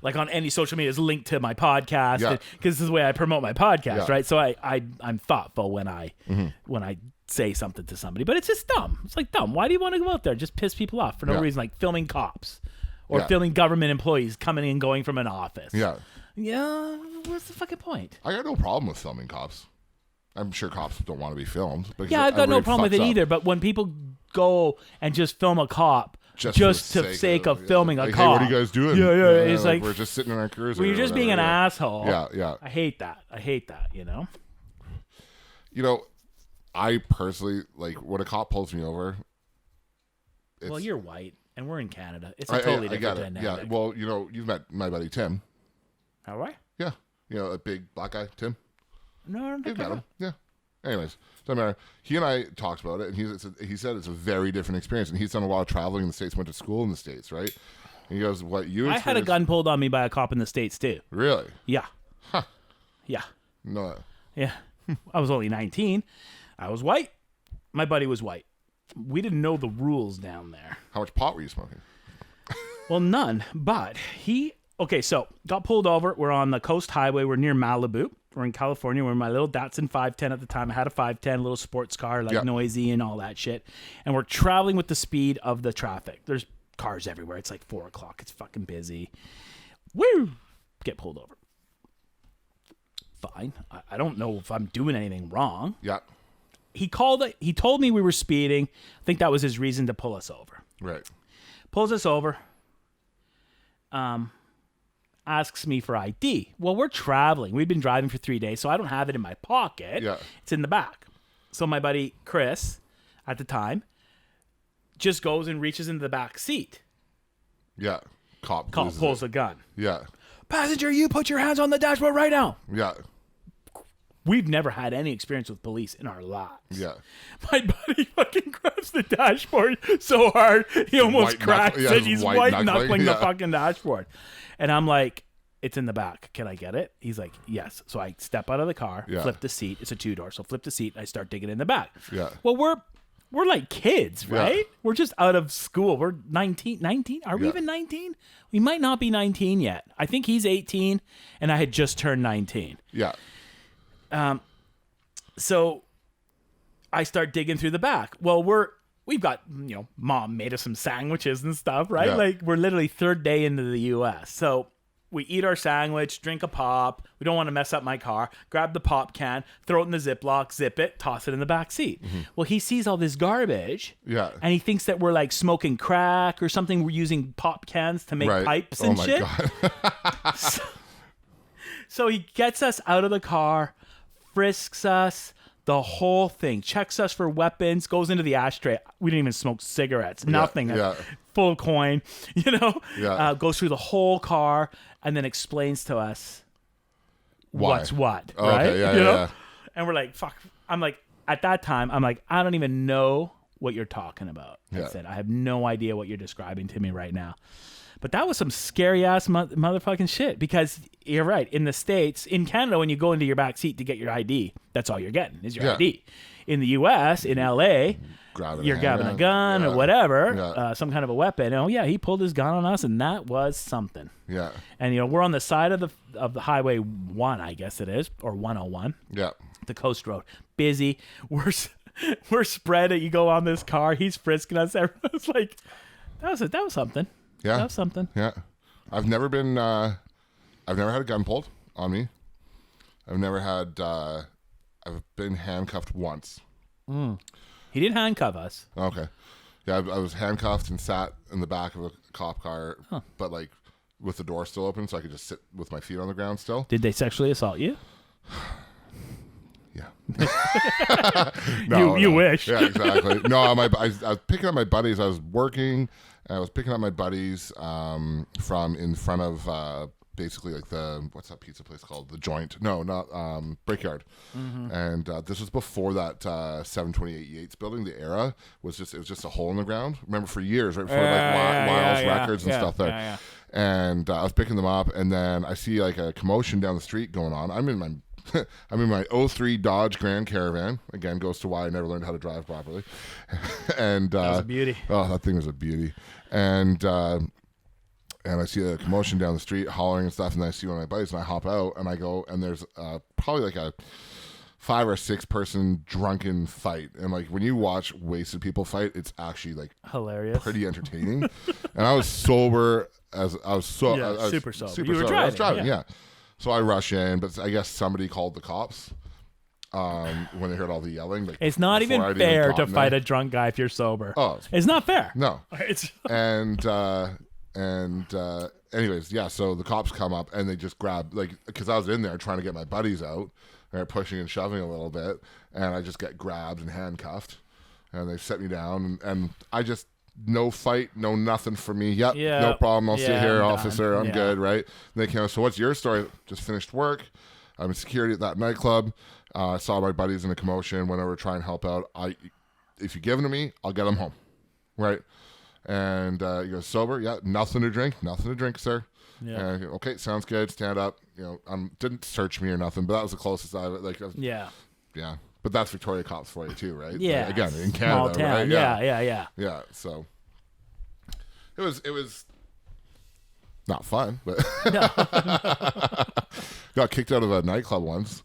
[SPEAKER 1] like on any social media, is linked to my podcast because this is the way I promote my podcast, right? So I'm thoughtful when I say something to somebody, but it's just dumb. It's like dumb. Why do you want to go out there and just piss people off for no reason, like filming cops or filming government employees coming and going from an office?
[SPEAKER 2] Yeah.
[SPEAKER 1] Yeah. What's the fucking point?
[SPEAKER 2] I got no problem with filming cops. I'm sure cops don't want to be filmed.
[SPEAKER 1] Yeah, I've got no problem with it either. But when people go and just film a cop just to sake of filming a cop.
[SPEAKER 2] Hey, what are you guys doing?
[SPEAKER 1] Yeah. It's like
[SPEAKER 2] we're just sitting in our cruiser.
[SPEAKER 1] Well, you're just being an asshole.
[SPEAKER 2] Yeah.
[SPEAKER 1] I hate that.
[SPEAKER 2] I personally, like, when a cop pulls me over.
[SPEAKER 1] Well, you're white, and we're in Canada. It's a totally different dynamic.
[SPEAKER 2] Yeah, well, you've met my buddy Tim.
[SPEAKER 1] How are I?
[SPEAKER 2] Yeah. A big black guy, Tim.
[SPEAKER 1] No, I don't think
[SPEAKER 2] You've met him. Yeah. Anyways, doesn't matter. He and I talked about it, and he said it's a very different experience, and he's done a lot of traveling in the States, went to school in the States, right? And he goes, what you
[SPEAKER 1] I had a gun pulled on me by a cop in the States, too.
[SPEAKER 2] Really?
[SPEAKER 1] Yeah.
[SPEAKER 2] Huh.
[SPEAKER 1] Yeah.
[SPEAKER 2] No.
[SPEAKER 1] Yeah. I was only 19. I was white. My buddy was white. We didn't know the rules down there.
[SPEAKER 2] How much pot were you smoking?
[SPEAKER 1] Well, none, but so got pulled over. We're on the Coast Highway. We're near Malibu. We're in California. We're in my little Datsun 510 at the time. I had a 510, little sports car, noisy and all that shit. And we're traveling with the speed of the traffic. There's cars everywhere. It's like 4 o'clock. It's fucking busy. Woo! Get pulled over. Fine. I don't know if I'm doing anything wrong.
[SPEAKER 2] Yeah.
[SPEAKER 1] He told me we were speeding. I think that was his reason to pull us over.
[SPEAKER 2] Right.
[SPEAKER 1] Pulls us over. Asks me for ID. Well, we're traveling. We've been driving for 3 days, so I don't have it in my pocket.
[SPEAKER 2] Yeah.
[SPEAKER 1] It's in the back. So my buddy Chris, at the time, just goes and reaches into the back seat.
[SPEAKER 2] Yeah. Cop
[SPEAKER 1] pulls a gun.
[SPEAKER 2] Yeah.
[SPEAKER 1] Passenger, you put your hands on the dashboard right now.
[SPEAKER 2] Yeah.
[SPEAKER 1] We've never had any experience with police in our lives.
[SPEAKER 2] Yeah.
[SPEAKER 1] My buddy fucking grabs the dashboard so hard he almost cracks it. He's white knuckling the fucking dashboard. And I'm like, it's in the back. Can I get it? He's like, yes. So I step out of the car, flip the seat. It's a 2-door. So flip the seat. And I start digging in the back.
[SPEAKER 2] Yeah.
[SPEAKER 1] Well, we're like kids, right?
[SPEAKER 2] Yeah.
[SPEAKER 1] We're just out of school. We're 19. Are we even 19? We might not be 19 yet. I think he's 18 and I had just turned 19.
[SPEAKER 2] Yeah.
[SPEAKER 1] So I start digging through the back. Well, we've got, mom made us some sandwiches and stuff, right?
[SPEAKER 2] Yeah.
[SPEAKER 1] Like we're literally third day into the US. So we eat our sandwich, drink a pop. We don't want to mess up my car. Grab the pop can, throw it in the Ziploc, zip it, toss it in the back seat. Mm-hmm. Well, he sees all this garbage.
[SPEAKER 2] Yeah.
[SPEAKER 1] And he thinks that we're like smoking crack or something. We're using pop cans to make pipes and shit.
[SPEAKER 2] God.
[SPEAKER 1] So he gets us out of the car, frisks us, the whole thing, checks us for weapons, goes into the ashtray. We didn't even smoke cigarettes, nothing.
[SPEAKER 2] Yeah.
[SPEAKER 1] Full coin,
[SPEAKER 2] Yeah.
[SPEAKER 1] goes through the whole car and then explains to us
[SPEAKER 2] Why?
[SPEAKER 1] what's what,
[SPEAKER 2] Oh,
[SPEAKER 1] right?
[SPEAKER 2] okay, yeah.
[SPEAKER 1] And we're like, fuck. I'm like, at that time, I'm like, I don't even know what you're talking about. I
[SPEAKER 2] Yeah.
[SPEAKER 1] said, I have no idea what you're describing to me right now. But that was some scary ass motherfucking shit, because you're right. In the States, in Canada, when you go into your back seat to get your ID, that's all you're getting is your ID. In the US, in LA, you're grabbing a gun or whatever, some kind of a weapon. Oh yeah, he pulled his gun on us, and that was something.
[SPEAKER 2] Yeah.
[SPEAKER 1] And we're on the side of the Highway 1, I guess it is, or 101.
[SPEAKER 2] Yeah.
[SPEAKER 1] The coast road, busy. We're spread. You go on this car. He's frisking us. Everyone's like, that was something.
[SPEAKER 2] Yeah.
[SPEAKER 1] That was something.
[SPEAKER 2] Yeah. I've never had a gun pulled on me. I've been handcuffed once.
[SPEAKER 1] He didn't handcuff us.
[SPEAKER 2] Okay. Yeah, I was handcuffed and sat in the back of a cop car, but like with the door still open, so I could just sit with my feet on the ground still.
[SPEAKER 1] Did they sexually assault you?
[SPEAKER 2] Yeah. No,
[SPEAKER 1] you wish.
[SPEAKER 2] Yeah, exactly. No, I was picking up my buddies. I was working, and I was picking up my buddies from in front of basically like what's that pizza place called? The Joint. No, not Brickyard. Mm-hmm. And this was before that 728 Yates building. The era was just a hole in the ground. Remember, for years, right before Wiles Records and stuff there.
[SPEAKER 1] Yeah.
[SPEAKER 2] And I was picking them up, and then I see like a commotion down the street going on. I'm in my 03 Dodge Grand Caravan. Again, goes to why I never learned how to drive properly. And
[SPEAKER 1] that was a beauty.
[SPEAKER 2] Oh, that thing was a beauty. And I see a commotion down the street, hollering and stuff, and then I see one of my buddies, and I hop out, and I go, and there's probably like a 5 or 6 person drunken fight. And like when you watch wasted people fight, it's actually like
[SPEAKER 1] hilarious,
[SPEAKER 2] pretty entertaining. And I was sober
[SPEAKER 1] super sober. You were driving.
[SPEAKER 2] I was driving, yeah. So I rush in, but I guess somebody called the cops when they heard all the yelling. Like,
[SPEAKER 1] it's not even fair to fight a drunk guy if you're sober.
[SPEAKER 2] Oh,
[SPEAKER 1] it's not fair.
[SPEAKER 2] No. Anyways, yeah. So the cops come up and they just grab, like, because I was in there trying to get my buddies out, and they're pushing and shoving a little bit, and I just get grabbed and handcuffed, and they set me down, and I just. No fight, no nothing for me. Yep, no problem. I'll sit here, officer. I'm good, right? And they came out, so what's your story? Just finished work. I'm in security at that nightclub. I saw my buddies in a commotion. Went over to try and help out. If you give them to me, I'll get them home, right? And he goes, sober? Yeah, nothing to drink, sir. Yeah. And I go, okay, sounds good. Stand up. Didn't search me or nothing, but that was the closest yeah. But that's Victoria cops for you too, right?
[SPEAKER 1] Yeah.
[SPEAKER 2] Like, again, in Canada,
[SPEAKER 1] small town.
[SPEAKER 2] right?
[SPEAKER 1] Yeah.
[SPEAKER 2] Yeah. So it was not fun, but got kicked out of a nightclub once.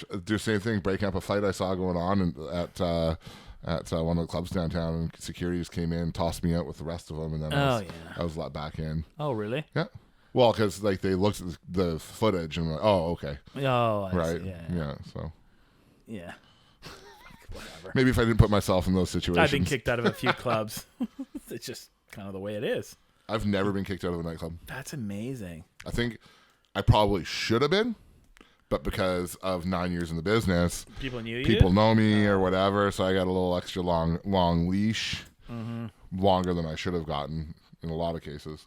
[SPEAKER 2] Do the same thing, breaking up a fight I saw going on at one of the clubs downtown, and security just came in, tossed me out with the rest of them, and then I was let back in.
[SPEAKER 1] Oh, really?
[SPEAKER 2] Yeah. Well, because like they looked at the footage and like, oh, okay.
[SPEAKER 1] Oh, I
[SPEAKER 2] right.
[SPEAKER 1] See.
[SPEAKER 2] Yeah. So.
[SPEAKER 1] Yeah. Whatever.
[SPEAKER 2] Maybe if I didn't put myself in those situations.
[SPEAKER 1] I've been kicked out of a few clubs. It's just kind of the way it is.
[SPEAKER 2] I've never been kicked out of a nightclub.
[SPEAKER 1] That's amazing.
[SPEAKER 2] I think I probably should have been, but because of 9 years in the business, people know me or whatever, so I got a little extra long leash, longer than I should have gotten in a lot of cases.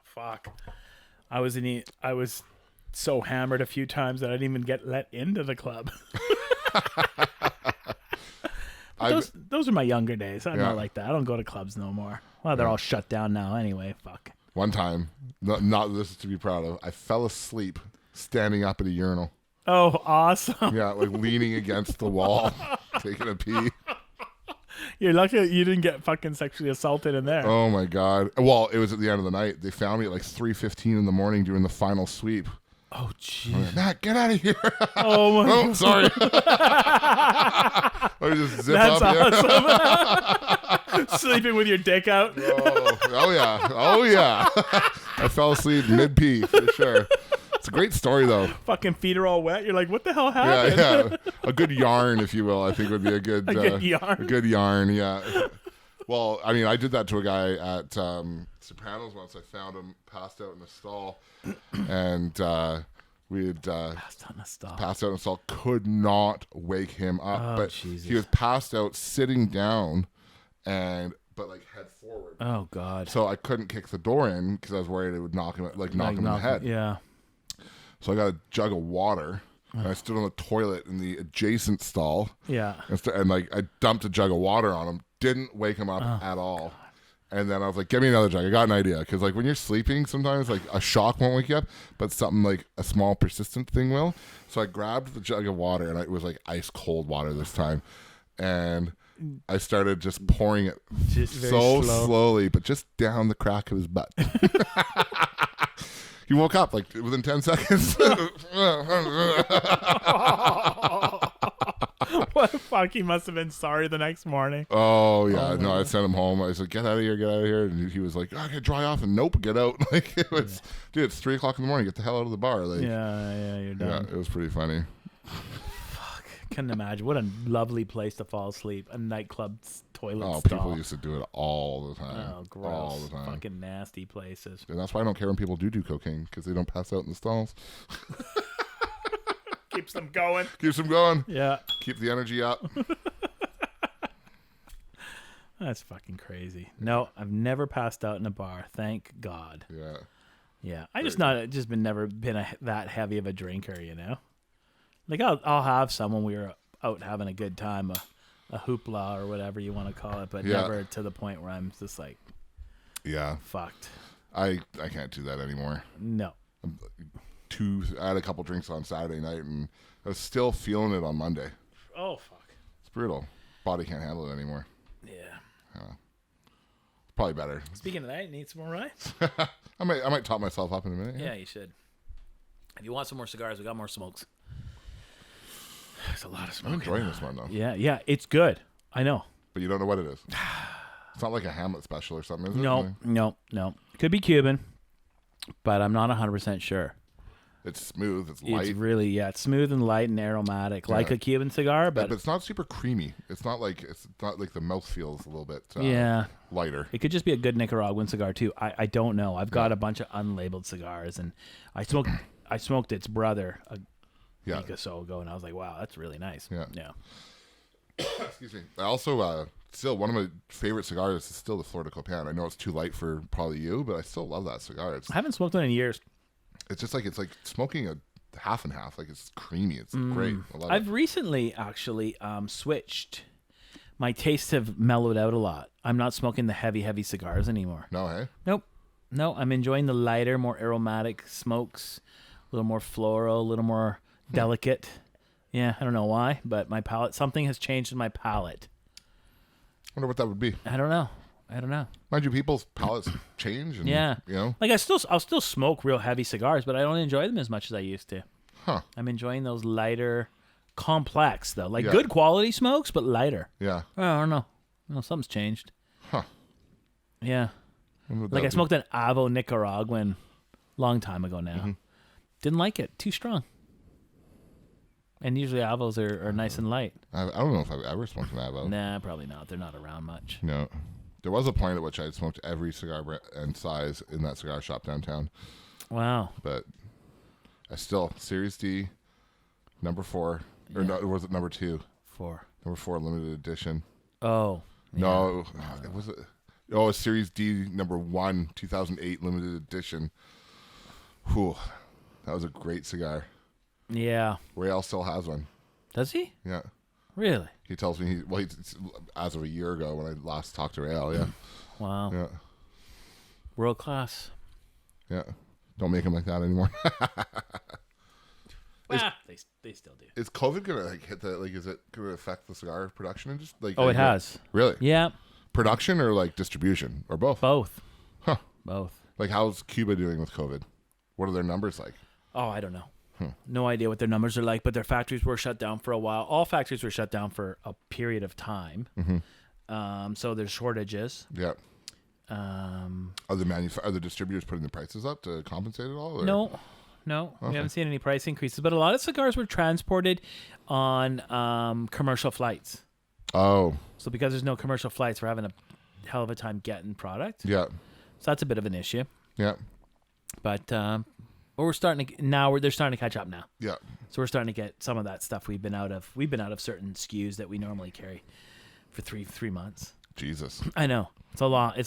[SPEAKER 1] Fuck. I was so hammered a few times that I didn't even get let into the club. Those are my younger days. I'm not like that. I don't go to clubs no more. Well, they're all shut down now anyway. Fuck.
[SPEAKER 2] One time, not this is to be proud of, I fell asleep standing up at a urinal.
[SPEAKER 1] Oh, awesome.
[SPEAKER 2] Yeah, like leaning against the wall, taking a pee.
[SPEAKER 1] You're lucky that you didn't get fucking sexually assaulted in there.
[SPEAKER 2] Oh my God. Well, it was at the end of the night. They found me at like 3:15 in the morning doing the final sweep.
[SPEAKER 1] Oh, jeez.
[SPEAKER 2] Like, Matt, get out of here.
[SPEAKER 1] Oh, my God.
[SPEAKER 2] Sorry. Let me just zip
[SPEAKER 1] That's
[SPEAKER 2] up
[SPEAKER 1] awesome. Sleeping with your dick out.
[SPEAKER 2] Oh, yeah. Oh, yeah. I fell asleep mid-pee, for sure. It's a great story, though.
[SPEAKER 1] Fucking feet are all wet. You're like, what the hell happened?
[SPEAKER 2] Yeah. A good yarn, if you will, I think would be a good
[SPEAKER 1] yarn.
[SPEAKER 2] A good yarn, yeah. Well, I mean, I did that to a guy at Sopranos once. I found him passed out in a stall, and we had passed out in a stall. Could not wake him up, but
[SPEAKER 1] Jesus.
[SPEAKER 2] he was passed out sitting down, but like head forward.
[SPEAKER 1] Oh God!
[SPEAKER 2] So I couldn't kick the door in because I was worried it would knock him in the head.
[SPEAKER 1] Yeah.
[SPEAKER 2] So I got a jug of water. And I stood on the toilet in the adjacent stall.
[SPEAKER 1] Yeah.
[SPEAKER 2] And like I dumped a jug of water on him. Didn't wake him up at all. And then I was like, "Give me another jug." I got an idea because like when you're sleeping, sometimes like a shock won't wake you up, but something like a small persistent thing will. So I grabbed the jug of water, and it was like ice cold water this time, and I started just pouring it so slowly, but just down the crack of his butt. He woke up like within 10 seconds.
[SPEAKER 1] What the fuck? He must have been sorry the next morning.
[SPEAKER 2] Oh, yeah. No, I sent him home. I said, get out of here. And he was like, I can dry off. And nope, get out. Like, it was, dude, it's 3 o'clock in the morning. Get the hell out of the bar. Like,
[SPEAKER 1] yeah, you're done.
[SPEAKER 2] Yeah, it was pretty funny.
[SPEAKER 1] Fuck. Couldn't imagine. What a lovely place to fall asleep. A nightclub toilet stall.
[SPEAKER 2] People used to do it all the time.
[SPEAKER 1] Oh, gross.
[SPEAKER 2] All the time.
[SPEAKER 1] Fucking nasty places.
[SPEAKER 2] And that's why I don't care when people do cocaine, because they don't pass out in the stalls.
[SPEAKER 1] Keeps them going.
[SPEAKER 2] Keeps them going.
[SPEAKER 1] Yeah.
[SPEAKER 2] Keep the energy up.
[SPEAKER 1] That's fucking crazy. No, I've never passed out in a bar. Thank God.
[SPEAKER 2] Yeah.
[SPEAKER 1] Yeah. I just never been that heavy of a drinker, you know? Like I'll have some when we were out having a good time, a hoopla or whatever you want to call it, but never to the point where I'm just like, fucked.
[SPEAKER 2] I can't do that anymore.
[SPEAKER 1] No.
[SPEAKER 2] I had a couple drinks on Saturday night, and I was still feeling it on Monday.
[SPEAKER 1] Oh, fuck.
[SPEAKER 2] It's brutal. Body can't handle it anymore.
[SPEAKER 1] Yeah.
[SPEAKER 2] Probably better.
[SPEAKER 1] Speaking of that, you need some more rides?
[SPEAKER 2] I might top myself up in a minute.
[SPEAKER 1] Yeah, you should. If you want some more cigars, we got more smokes. There's a lot of smoke.
[SPEAKER 2] I'm enjoying this one, though.
[SPEAKER 1] Yeah, it's good. I know.
[SPEAKER 2] But you don't know what it is. It's not like a Hamlet special or something, is it?
[SPEAKER 1] No. Could be Cuban, but I'm not 100% sure.
[SPEAKER 2] It's smooth. It's light.
[SPEAKER 1] It's really, it's smooth and light and aromatic, like a Cuban cigar, but
[SPEAKER 2] it's not super creamy. It's not like the mouth feels a little bit lighter.
[SPEAKER 1] It could just be a good Nicaraguan cigar too. I don't know. I've got a bunch of unlabeled cigars, and I smoked its brother a week or so ago, and I was like, wow, that's really nice. Yeah.
[SPEAKER 2] Excuse me. I also still one of my favorite cigars is still the Florida Copan. I know it's too light for probably you, but I still love that cigar.
[SPEAKER 1] I haven't smoked one in years.
[SPEAKER 2] It's just like smoking a half and half. Like it's creamy. It's great. I love
[SPEAKER 1] I've recently actually switched. My tastes have mellowed out a lot. I'm not smoking the heavy cigars anymore.
[SPEAKER 2] No, hey?
[SPEAKER 1] Nope. No, I'm enjoying the lighter, more aromatic smokes, a little more floral, a little more delicate. Yeah, I don't know why, but my palate, something has changed in my palate.
[SPEAKER 2] Wonder what that would be.
[SPEAKER 1] I don't know.
[SPEAKER 2] Mind you, people's palates change. And, you know,
[SPEAKER 1] like I'll still smoke real heavy cigars, but I don't enjoy them as much as I used to.
[SPEAKER 2] Huh?
[SPEAKER 1] I'm enjoying those lighter, complex though, like good quality smokes, but lighter.
[SPEAKER 2] Yeah.
[SPEAKER 1] I don't know. No, something's changed.
[SPEAKER 2] Huh?
[SPEAKER 1] Yeah. Like I smoked an Avo Nicaraguan long time ago now. Mm-hmm. Didn't like it. Too strong. And usually Avos are nice and light.
[SPEAKER 2] I don't know if I've ever smoked an Avo.
[SPEAKER 1] Nah, probably not. They're not around much.
[SPEAKER 2] No. There was a point at which I had smoked every cigar and size in that cigar shop downtown.
[SPEAKER 1] Wow.
[SPEAKER 2] But I still, Series D, number 4. Or no, was it number 2?
[SPEAKER 1] 4.
[SPEAKER 2] Number 4, limited edition.
[SPEAKER 1] Oh. Yeah.
[SPEAKER 2] No, it was a Series D number 1, 2008 limited edition. Whew. That was a great cigar.
[SPEAKER 1] Yeah.
[SPEAKER 2] Rael still has one.
[SPEAKER 1] Does he?
[SPEAKER 2] Yeah.
[SPEAKER 1] Really?
[SPEAKER 2] He tells me he's as of a year ago when I last talked to Rael. Yeah.
[SPEAKER 1] Wow.
[SPEAKER 2] Yeah.
[SPEAKER 1] World class.
[SPEAKER 2] Yeah. Don't make them like that anymore.
[SPEAKER 1] They still do.
[SPEAKER 2] Is COVID gonna like hit the like? Is it gonna affect the cigar production and just like?
[SPEAKER 1] Oh, it has.
[SPEAKER 2] Really?
[SPEAKER 1] Yeah.
[SPEAKER 2] Production or like distribution or both?
[SPEAKER 1] Both.
[SPEAKER 2] Huh.
[SPEAKER 1] Both.
[SPEAKER 2] Like, how's Cuba doing with COVID? What are their numbers like?
[SPEAKER 1] Oh, I don't know. No idea what their numbers are like, but their factories were shut down for a while. All factories were shut down for a period of time. So there's shortages.
[SPEAKER 2] Yeah. Are the distributors putting the prices up to compensate at all? Or?
[SPEAKER 1] No. Okay. We haven't seen any price increases, but a lot of cigars were transported on commercial flights.
[SPEAKER 2] Oh.
[SPEAKER 1] So because there's no commercial flights, we're having a hell of a time getting product.
[SPEAKER 2] Yeah.
[SPEAKER 1] So that's a bit of an issue.
[SPEAKER 2] Yeah.
[SPEAKER 1] But we're starting to now. They're starting to catch up now.
[SPEAKER 2] Yeah.
[SPEAKER 1] So we're starting to get some of that stuff we've been out of. We've been out of certain SKUs that we normally carry for three months.
[SPEAKER 2] Jesus.
[SPEAKER 1] I know. It's a lot.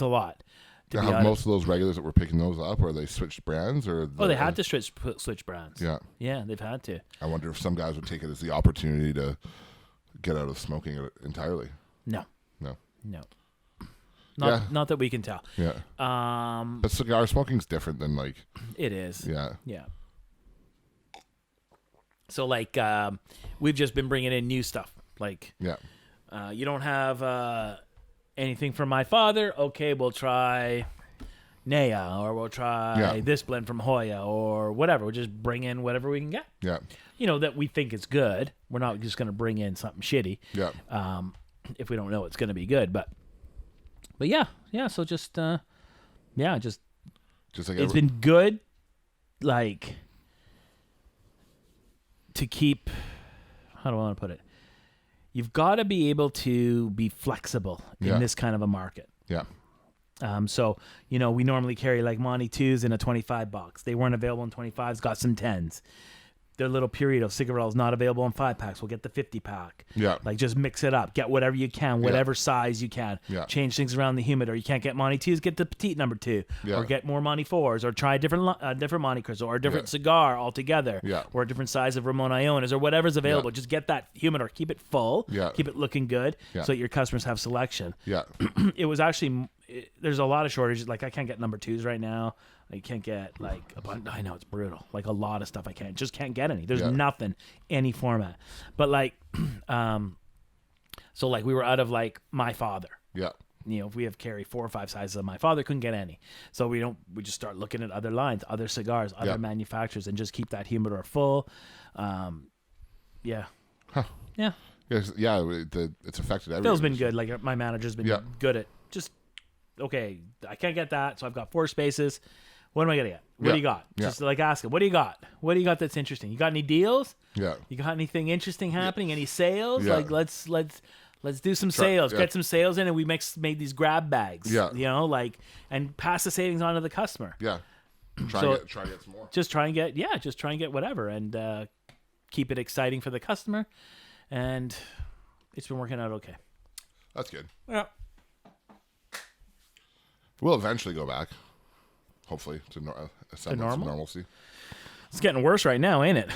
[SPEAKER 2] Have most of those regulars that were picking those up, or they switched brands, or
[SPEAKER 1] they had to switch brands.
[SPEAKER 2] Yeah.
[SPEAKER 1] Yeah, they've had to.
[SPEAKER 2] I wonder if some guys would take it as the opportunity to get out of smoking it entirely.
[SPEAKER 1] No.
[SPEAKER 2] Yeah.
[SPEAKER 1] Not that we can tell.
[SPEAKER 2] Yeah. But cigar smoking's different than like.
[SPEAKER 1] It is.
[SPEAKER 2] Yeah.
[SPEAKER 1] Yeah. So like, we've just been bringing in new stuff. Like.
[SPEAKER 2] Yeah.
[SPEAKER 1] You don't have anything from my father? Okay, we'll try Naya, or we'll try this blend from Hoya, or whatever. We'll just bring in whatever we can get.
[SPEAKER 2] Yeah.
[SPEAKER 1] That we think is good. We're not just going to bring in something shitty.
[SPEAKER 2] Yeah.
[SPEAKER 1] If we don't know it's going to be good, but yeah. So just like it's been good. Like to keep. How do I want to put it? You've got to be able to be flexible in this kind of a market.
[SPEAKER 2] Yeah.
[SPEAKER 1] So, we normally carry like Monty 2s in a 25 box. They weren't available in 25s, got some 10s. Their little period of cigarillos not available in 5-packs. We'll get the 50-pack.
[SPEAKER 2] Yeah.
[SPEAKER 1] Like just mix it up. Get whatever you can, whatever size you can.
[SPEAKER 2] Yeah.
[SPEAKER 1] Change things around the humidor. You can't get Monty 2s, get the petite number 2.
[SPEAKER 2] Yeah.
[SPEAKER 1] Or get more Monty 4s, or try a different Monte Cristo, or a different cigar altogether.
[SPEAKER 2] Yeah. Or
[SPEAKER 1] a different size of Ramon Ionas, or whatever's available. Just get that humidor. Keep it full.
[SPEAKER 2] Yeah.
[SPEAKER 1] Keep it looking good so that your customers have selection.
[SPEAKER 2] Yeah.
[SPEAKER 1] It was actually... There's a lot of shortages. Like I can't get number 2s right now. I can't get like a bunch. I know it's brutal. Like a lot of stuff I can't get any. There's nothing, any format. But like, so like we were out of like my father.
[SPEAKER 2] Yeah.
[SPEAKER 1] If we have carry 4 or 5 sizes of my father, couldn't get any. So we just start looking at other lines, other cigars, other manufacturers, and just keep that humidor full. Yeah.
[SPEAKER 2] Huh.
[SPEAKER 1] Yeah.
[SPEAKER 2] Yes. Yeah. It's affected everything.
[SPEAKER 1] Phil's been good. Like my manager's been good at just. Okay, I can't get that, so I've got 4 spaces. What am I gonna get? What do you got? Just like ask him, what do you got? What do you got that's interesting? You got any deals?
[SPEAKER 2] Yeah.
[SPEAKER 1] You got anything interesting happening? Any sales?
[SPEAKER 2] Yeah.
[SPEAKER 1] Like let's do some sales. Get some sales in, and we make these grab bags.
[SPEAKER 2] Yeah.
[SPEAKER 1] And pass the savings on to the customer.
[SPEAKER 2] Yeah. Try and get some more.
[SPEAKER 1] Just try and get whatever, and keep it exciting for the customer. And it's been working out okay.
[SPEAKER 2] That's good.
[SPEAKER 1] Yeah.
[SPEAKER 2] We'll eventually go back, hopefully, to semblance of normalcy.
[SPEAKER 1] It's getting worse right now, ain't it?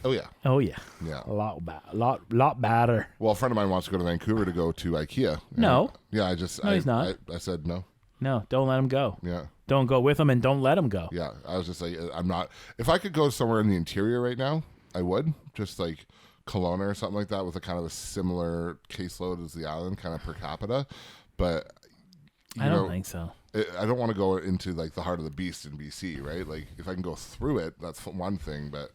[SPEAKER 2] Oh yeah.
[SPEAKER 1] Oh yeah.
[SPEAKER 2] Yeah.
[SPEAKER 1] A lot better.
[SPEAKER 2] Well, a friend of mine wants to go to Vancouver to go to IKEA.
[SPEAKER 1] No.
[SPEAKER 2] Yeah,
[SPEAKER 1] he's not.
[SPEAKER 2] I said no.
[SPEAKER 1] No, don't let him go.
[SPEAKER 2] Yeah.
[SPEAKER 1] Don't go with him, and don't let him go.
[SPEAKER 2] Yeah, I was just like, I'm not. If I could go somewhere in the interior right now, I would. Just like Kelowna or something like that, with a kind of a similar caseload as the island, kind of per capita. But
[SPEAKER 1] I don't think so.
[SPEAKER 2] I don't want to go into like the heart of the beast in BC, right? Like if I can go through it, that's one thing. But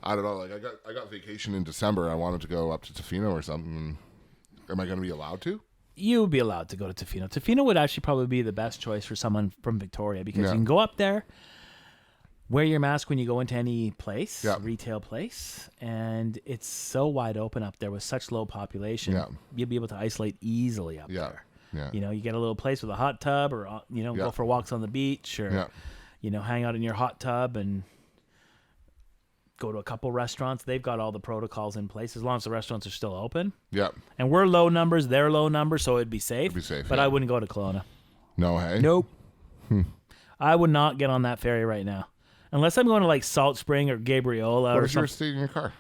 [SPEAKER 2] I don't know. Like I got vacation in December. I wanted to go up to Tofino or something. Am I going to be allowed to?
[SPEAKER 1] You would be allowed to go to Tofino. Tofino would actually probably be the best choice for someone from Victoria, because you can go up there, wear your mask when you go into any place, retail place, and it's so wide open up there with such low population. Yeah. You'll be able to isolate easily up there.
[SPEAKER 2] Yeah.
[SPEAKER 1] You get a little place with a hot tub, or go for walks on the beach, or hang out in your hot tub and go to a couple restaurants. They've got all the protocols in place as long as the restaurants are still open.
[SPEAKER 2] Yeah.
[SPEAKER 1] And we're low numbers, they're low numbers, so it'd be safe. But
[SPEAKER 2] yeah.
[SPEAKER 1] I wouldn't go to Kelowna.
[SPEAKER 2] No, hey?
[SPEAKER 1] Nope. I would not get on that ferry right now. Unless I'm going to like Salt Spring or Gabriola.
[SPEAKER 2] What if you were staying in your car?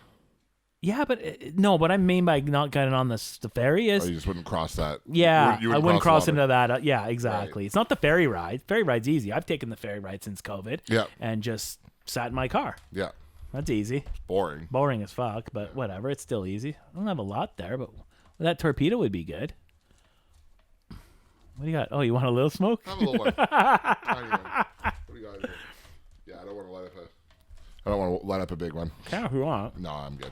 [SPEAKER 1] Yeah, but no. What I mean by not getting on the ferry is
[SPEAKER 2] you just wouldn't cross that.
[SPEAKER 1] yeah,
[SPEAKER 2] you
[SPEAKER 1] I wouldn't cross
[SPEAKER 2] the water.
[SPEAKER 1] into that. Yeah, exactly.
[SPEAKER 2] Right.
[SPEAKER 1] It's not the ferry ride. Ferry ride's easy. I've taken the ferry ride since COVID.
[SPEAKER 2] Yeah.
[SPEAKER 1] And just sat in my car.
[SPEAKER 2] Yeah.
[SPEAKER 1] That's easy.
[SPEAKER 2] Boring.
[SPEAKER 1] Boring as fuck, but whatever. It's still easy. I don't have a lot there, but that torpedo would be good. What do you got? Oh, you want a little smoke?
[SPEAKER 2] Have a little one. Tiny one. What do you got here? Yeah, I don't want to light up a big one.
[SPEAKER 1] Kind of if you want.
[SPEAKER 2] No, I'm good.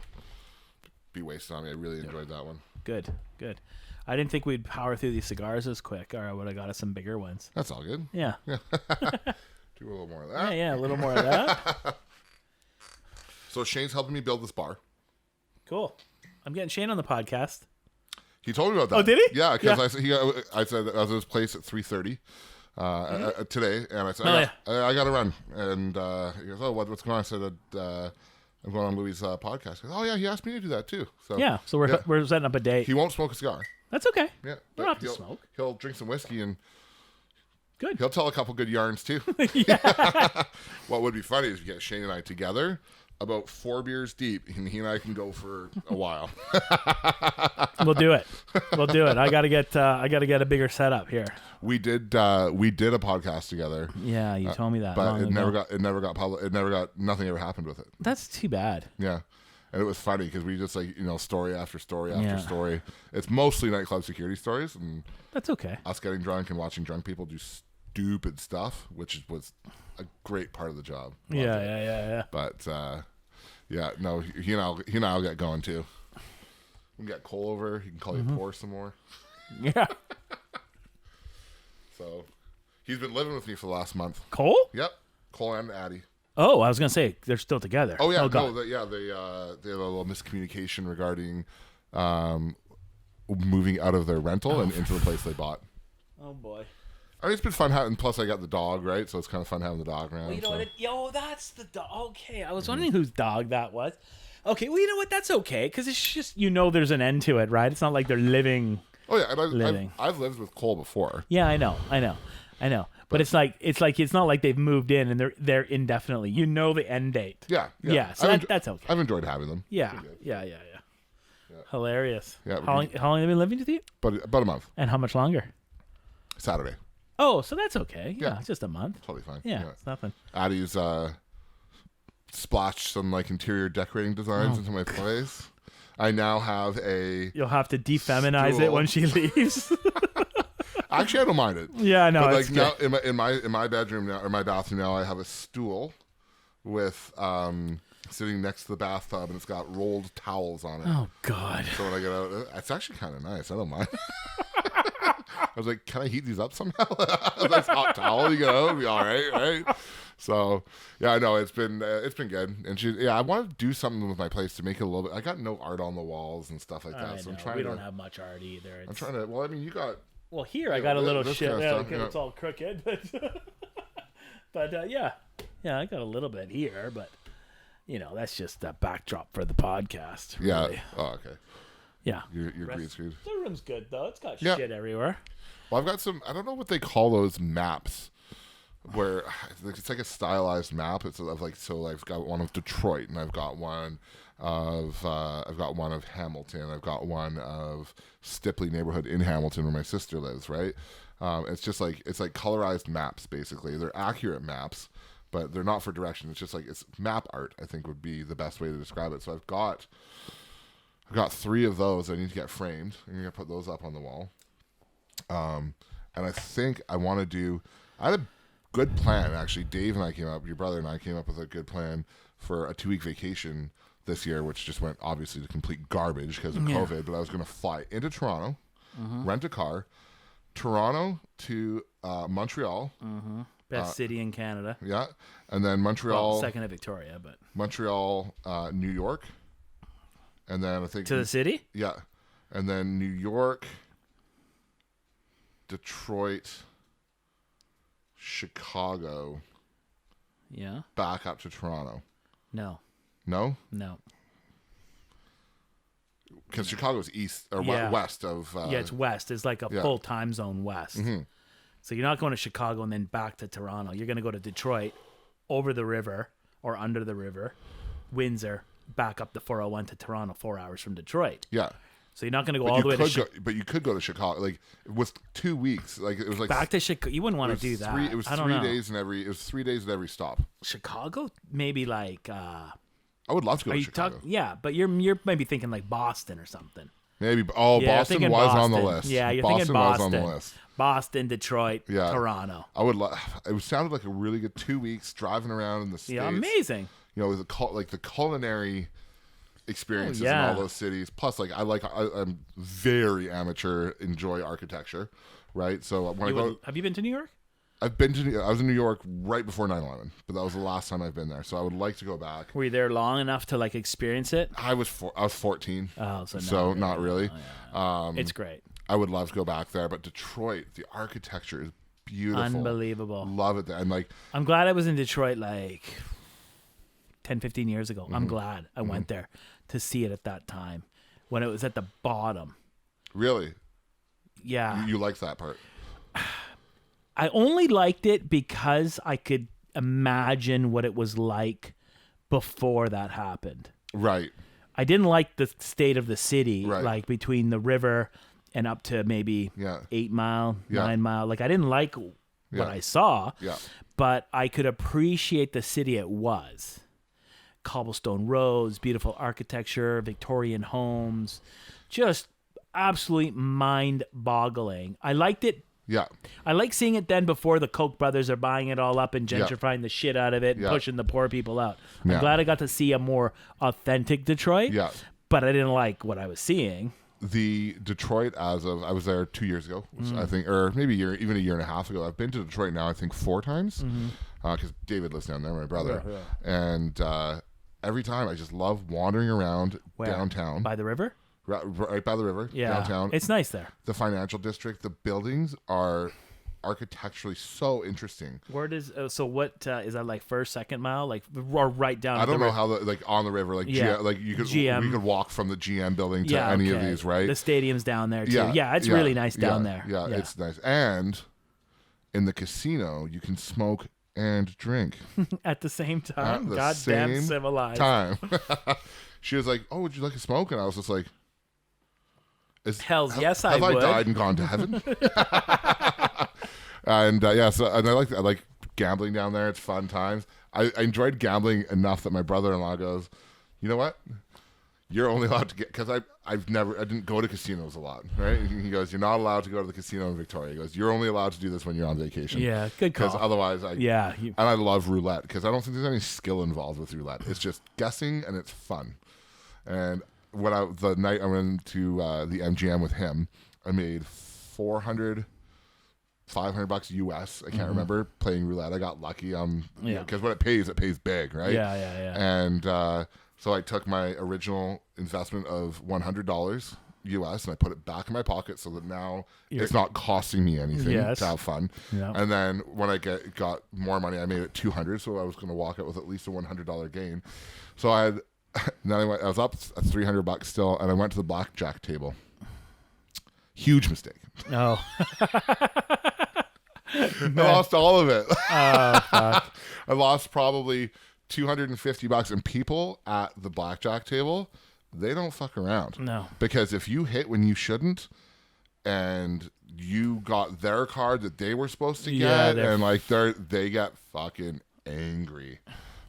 [SPEAKER 2] Be wasted on me. I really enjoyed that one.
[SPEAKER 1] Good. I didn't think we'd power through these cigars as quick, or I would have got us some bigger ones.
[SPEAKER 2] That's all good.
[SPEAKER 1] Yeah.
[SPEAKER 2] Do a little more of that.
[SPEAKER 1] Yeah, a little more of that.
[SPEAKER 2] So Shane's helping me build this bar.
[SPEAKER 1] Cool. I'm getting Shane on the podcast.
[SPEAKER 2] He told me about that.
[SPEAKER 1] Oh, did he?
[SPEAKER 2] Yeah, because
[SPEAKER 1] Yeah.
[SPEAKER 2] I said I was at his place at 3:30 today, and I said
[SPEAKER 1] Oh,
[SPEAKER 2] I got to run, and he goes, "Oh, what's going on?" I said, "I'm going on Louis' podcast." He goes, "Oh yeah, he asked me to do that too." So
[SPEAKER 1] Yeah, so we're setting up a date.
[SPEAKER 2] he won't smoke a cigar.
[SPEAKER 1] That's okay.
[SPEAKER 2] Yeah,
[SPEAKER 1] We don't have to smoke.
[SPEAKER 2] He'll drink some whiskey and
[SPEAKER 1] Good.
[SPEAKER 2] he'll tell a couple good yarns too. What would be funny is if you get Shane and I together, about 4 beers deep, and he and I can go for a while.
[SPEAKER 1] We'll do it. I gotta get a bigger setup here.
[SPEAKER 2] We did a podcast together.
[SPEAKER 1] Yeah, you told me that.
[SPEAKER 2] But
[SPEAKER 1] long
[SPEAKER 2] it
[SPEAKER 1] ago.
[SPEAKER 2] never got public. Nothing ever happened with it.
[SPEAKER 1] That's too bad.
[SPEAKER 2] Yeah. And it was funny because we just story after story after
[SPEAKER 1] Yeah.
[SPEAKER 2] story. It's mostly nightclub security stories and
[SPEAKER 1] That's okay.
[SPEAKER 2] us getting drunk and watching drunk people do stupid stuff, which was a great part of the job. Loved it.
[SPEAKER 1] Yeah.
[SPEAKER 2] But no, he and I'll get going too. We can get Cole over. He can call you Pour some more.
[SPEAKER 1] Yeah.
[SPEAKER 2] So he's been living with me for the last month.
[SPEAKER 1] Cole?
[SPEAKER 2] Yep, Cole and Addie.
[SPEAKER 1] Oh, I was gonna say they're still together.
[SPEAKER 2] Oh yeah,
[SPEAKER 1] God.
[SPEAKER 2] they had a little miscommunication regarding moving out of their rental and into the place they bought.
[SPEAKER 1] Oh boy.
[SPEAKER 2] I mean, it's been fun having. Plus, I got the dog, right? So it's kind of fun having the dog around.
[SPEAKER 1] Well, you know
[SPEAKER 2] so.
[SPEAKER 1] what? That's the dog. Okay, I was wondering whose dog that was. Okay, well, you know what? That's okay because it's just there's an end to it, right? It's not like they're living.
[SPEAKER 2] Oh yeah, and
[SPEAKER 1] living.
[SPEAKER 2] I've lived with Cole before.
[SPEAKER 1] Yeah, I know. But it's not like they've moved in and they're indefinitely. You know the end date.
[SPEAKER 2] Yeah.
[SPEAKER 1] So that's okay.
[SPEAKER 2] I've enjoyed having them.
[SPEAKER 1] Yeah. Hilarious.
[SPEAKER 2] Yeah,
[SPEAKER 1] How long have they been living with you?
[SPEAKER 2] But about a month.
[SPEAKER 1] And how much longer?
[SPEAKER 2] Saturday.
[SPEAKER 1] Oh, so that's okay.
[SPEAKER 2] Yeah.
[SPEAKER 1] It's just a month.
[SPEAKER 2] Totally fine.
[SPEAKER 1] Yeah, it's nothing.
[SPEAKER 2] Addie's splashed some interior decorating designs into my place. I now have a.
[SPEAKER 1] You'll have to defeminize it
[SPEAKER 2] stool.
[SPEAKER 1] when she leaves.
[SPEAKER 2] Actually, I don't mind it.
[SPEAKER 1] Yeah, no.
[SPEAKER 2] But
[SPEAKER 1] it's
[SPEAKER 2] now
[SPEAKER 1] good.
[SPEAKER 2] in my bedroom now or my bathroom now, I have a stool with sitting next to the bathtub, and it's got rolled towels on it.
[SPEAKER 1] Oh God.
[SPEAKER 2] So when I get out, it's actually kind of nice. I don't mind. I was like, can I heat these up somehow? Nice hot towel, it'll be all right. So yeah, I know it's been good. And I want to do something with my place to make it a little bit. I got no art on the walls and stuff like that. So I'm trying.
[SPEAKER 1] We don't have much art either.
[SPEAKER 2] I'm trying to. Well, I mean, you got.
[SPEAKER 1] Well, here I got a little
[SPEAKER 2] this
[SPEAKER 1] shit.
[SPEAKER 2] kind of
[SPEAKER 1] Yeah,
[SPEAKER 2] stuff,
[SPEAKER 1] because it's all crooked. But yeah, I got a little bit here, but that's just a backdrop for the podcast.
[SPEAKER 2] Yeah.
[SPEAKER 1] Really.
[SPEAKER 2] Oh, okay.
[SPEAKER 1] Yeah.
[SPEAKER 2] Your green screen.
[SPEAKER 1] The room's good though. It's got
[SPEAKER 2] Yeah.
[SPEAKER 1] shit everywhere.
[SPEAKER 2] Well, I've got some. I don't know what they call those maps, where it's like a stylized map. It's of like so. I've got one of Detroit, and I've got one of Hamilton. I've got one of Stipley neighborhood in Hamilton, where my sister lives. Right. It's just like colorized maps. Basically, they're accurate maps, but they're not for direction. It's just like it's map art. I think would be the best way to describe it. So I've got 3 of those. I need to get framed. I'm gonna put those up on the wall. And I think I want to do. I had a good plan actually. Dave and I came up. Your brother and I came up with a good plan for a 2-week vacation this year, which just went obviously to complete garbage because of COVID. But I was going to fly into Toronto, rent a car, Toronto to Montreal.
[SPEAKER 1] Best city in Canada.
[SPEAKER 2] Yeah, and then Montreal.
[SPEAKER 1] Well, second to Victoria, but
[SPEAKER 2] Montreal, New York, and then I think
[SPEAKER 1] to the city.
[SPEAKER 2] Yeah, and then New York, Detroit, Chicago.
[SPEAKER 1] Yeah.
[SPEAKER 2] Back up to Toronto.
[SPEAKER 1] No.
[SPEAKER 2] No?
[SPEAKER 1] No.
[SPEAKER 2] Because Chicago's east or west of.
[SPEAKER 1] It's west. It's like a full time zone west.
[SPEAKER 2] Mm-hmm.
[SPEAKER 1] So you're not going to Chicago and then back to Toronto. You're going to go to Detroit, over the river or under the river, Windsor, back up the 401 to Toronto, 4 hours from Detroit.
[SPEAKER 2] Yeah.
[SPEAKER 1] So you're not going to go all the way to
[SPEAKER 2] but you could go to Chicago. Like with 2 weeks, like it was like
[SPEAKER 1] back to Chicago. You wouldn't want to do that.
[SPEAKER 2] It was 3 days in every. It was 3 days at every stop.
[SPEAKER 1] Chicago, maybe like.
[SPEAKER 2] I would love to go to Chicago.
[SPEAKER 1] Yeah, but you're maybe thinking like Boston or something.
[SPEAKER 2] Maybe. Oh,
[SPEAKER 1] yeah,
[SPEAKER 2] Boston was on the list.
[SPEAKER 1] Yeah, you're
[SPEAKER 2] Boston
[SPEAKER 1] thinking Boston.
[SPEAKER 2] Was on the list.
[SPEAKER 1] Boston, Detroit,
[SPEAKER 2] yeah.
[SPEAKER 1] Toronto.
[SPEAKER 2] I would. It sounded like a really good 2 weeks driving around in the States.
[SPEAKER 1] Yeah, amazing.
[SPEAKER 2] You know, the culinary experiences in all those cities. Plus, like I'm very amateur. Enjoy architecture, right? So when I go,
[SPEAKER 1] have you been to New York?
[SPEAKER 2] I was in New York right before 9/11, but that was the last time I've been there. So I would like to go back.
[SPEAKER 1] Were you there long enough to like experience it?
[SPEAKER 2] I was 14.
[SPEAKER 1] Oh,
[SPEAKER 2] so not really.
[SPEAKER 1] Oh, yeah. It's great.
[SPEAKER 2] I would love to go back there, but Detroit, the architecture is beautiful,
[SPEAKER 1] unbelievable.
[SPEAKER 2] Love it there, and like
[SPEAKER 1] I'm glad I was in Detroit like 10, 15 years ago. I'm glad I went there to see it at that time when it was at the bottom.
[SPEAKER 2] Really?
[SPEAKER 1] Yeah.
[SPEAKER 2] You liked that part?
[SPEAKER 1] I only liked it because I could imagine what it was like before that happened.
[SPEAKER 2] Right.
[SPEAKER 1] I didn't like the state of the city,
[SPEAKER 2] right.
[SPEAKER 1] like between the river and up to maybe 8 Mile, 9 Mile. Like I didn't like what I saw, but I could appreciate the city it was. Cobblestone roads, beautiful architecture, Victorian homes, just absolutely mind-boggling. I liked it.
[SPEAKER 2] Yeah.
[SPEAKER 1] I like seeing it then before the Koch brothers are buying it all up and gentrifying the shit out of it and pushing the poor people out. I'm glad I got to see a more authentic Detroit, but I didn't like what I was seeing.
[SPEAKER 2] The Detroit I was there 2 years ago, I think, or maybe even a year and a half ago. I've been to Detroit now, I think 4 times, because David lives down there, my brother. And every time I just love wandering around downtown.
[SPEAKER 1] By the river?
[SPEAKER 2] Right by the river, downtown.
[SPEAKER 1] It's nice there.
[SPEAKER 2] The financial district, the buildings are architecturally so interesting.
[SPEAKER 1] Where does so what is that like first, second mile, like or right down?
[SPEAKER 2] I don't know how like on the river, like like you could we could walk from the GM building to any of these, right?
[SPEAKER 1] The stadium's down there too. Yeah, it's really nice down there.
[SPEAKER 2] Yeah, it's nice. And in the casino, you can smoke and drink
[SPEAKER 1] at the same time. Goddamn civilized.
[SPEAKER 2] Time. She was like, "Oh, would you like a smoke?" And I was just like,
[SPEAKER 1] yes, I would.
[SPEAKER 2] Have I died and gone to heaven? And and I like gambling down there. It's fun times. I enjoyed gambling enough that my brother-in-law goes, "You know what? You're only allowed to get," because I didn't go to casinos a lot, right? He goes, "You're not allowed to go to the casino in Victoria." He goes, "You're only allowed to do this when you're on vacation."
[SPEAKER 1] Yeah, good call.
[SPEAKER 2] Because otherwise, and I love roulette because I don't think there's any skill involved with roulette. It's just guessing and it's fun. And the night I went to the MGM with him, I made $500 US. I can't remember, playing roulette. I got lucky. Because when it pays big, right?
[SPEAKER 1] Yeah.
[SPEAKER 2] And so I took my original investment of $100 US and I put it back in my pocket so that now it's not costing me anything to have fun. Yeah. And then when I got more money, I made it $200, so I was going to walk out with at least a $100 gain. So I was up at $300 still, and I went to the blackjack table. Huge mistake.
[SPEAKER 1] Oh.
[SPEAKER 2] I lost all of it.
[SPEAKER 1] Oh, fuck.
[SPEAKER 2] I lost probably $250, and people at the blackjack table, they don't fuck around.
[SPEAKER 1] No.
[SPEAKER 2] Because if you hit when you shouldn't, and you got their card that they were supposed to get, and like they get fucking angry.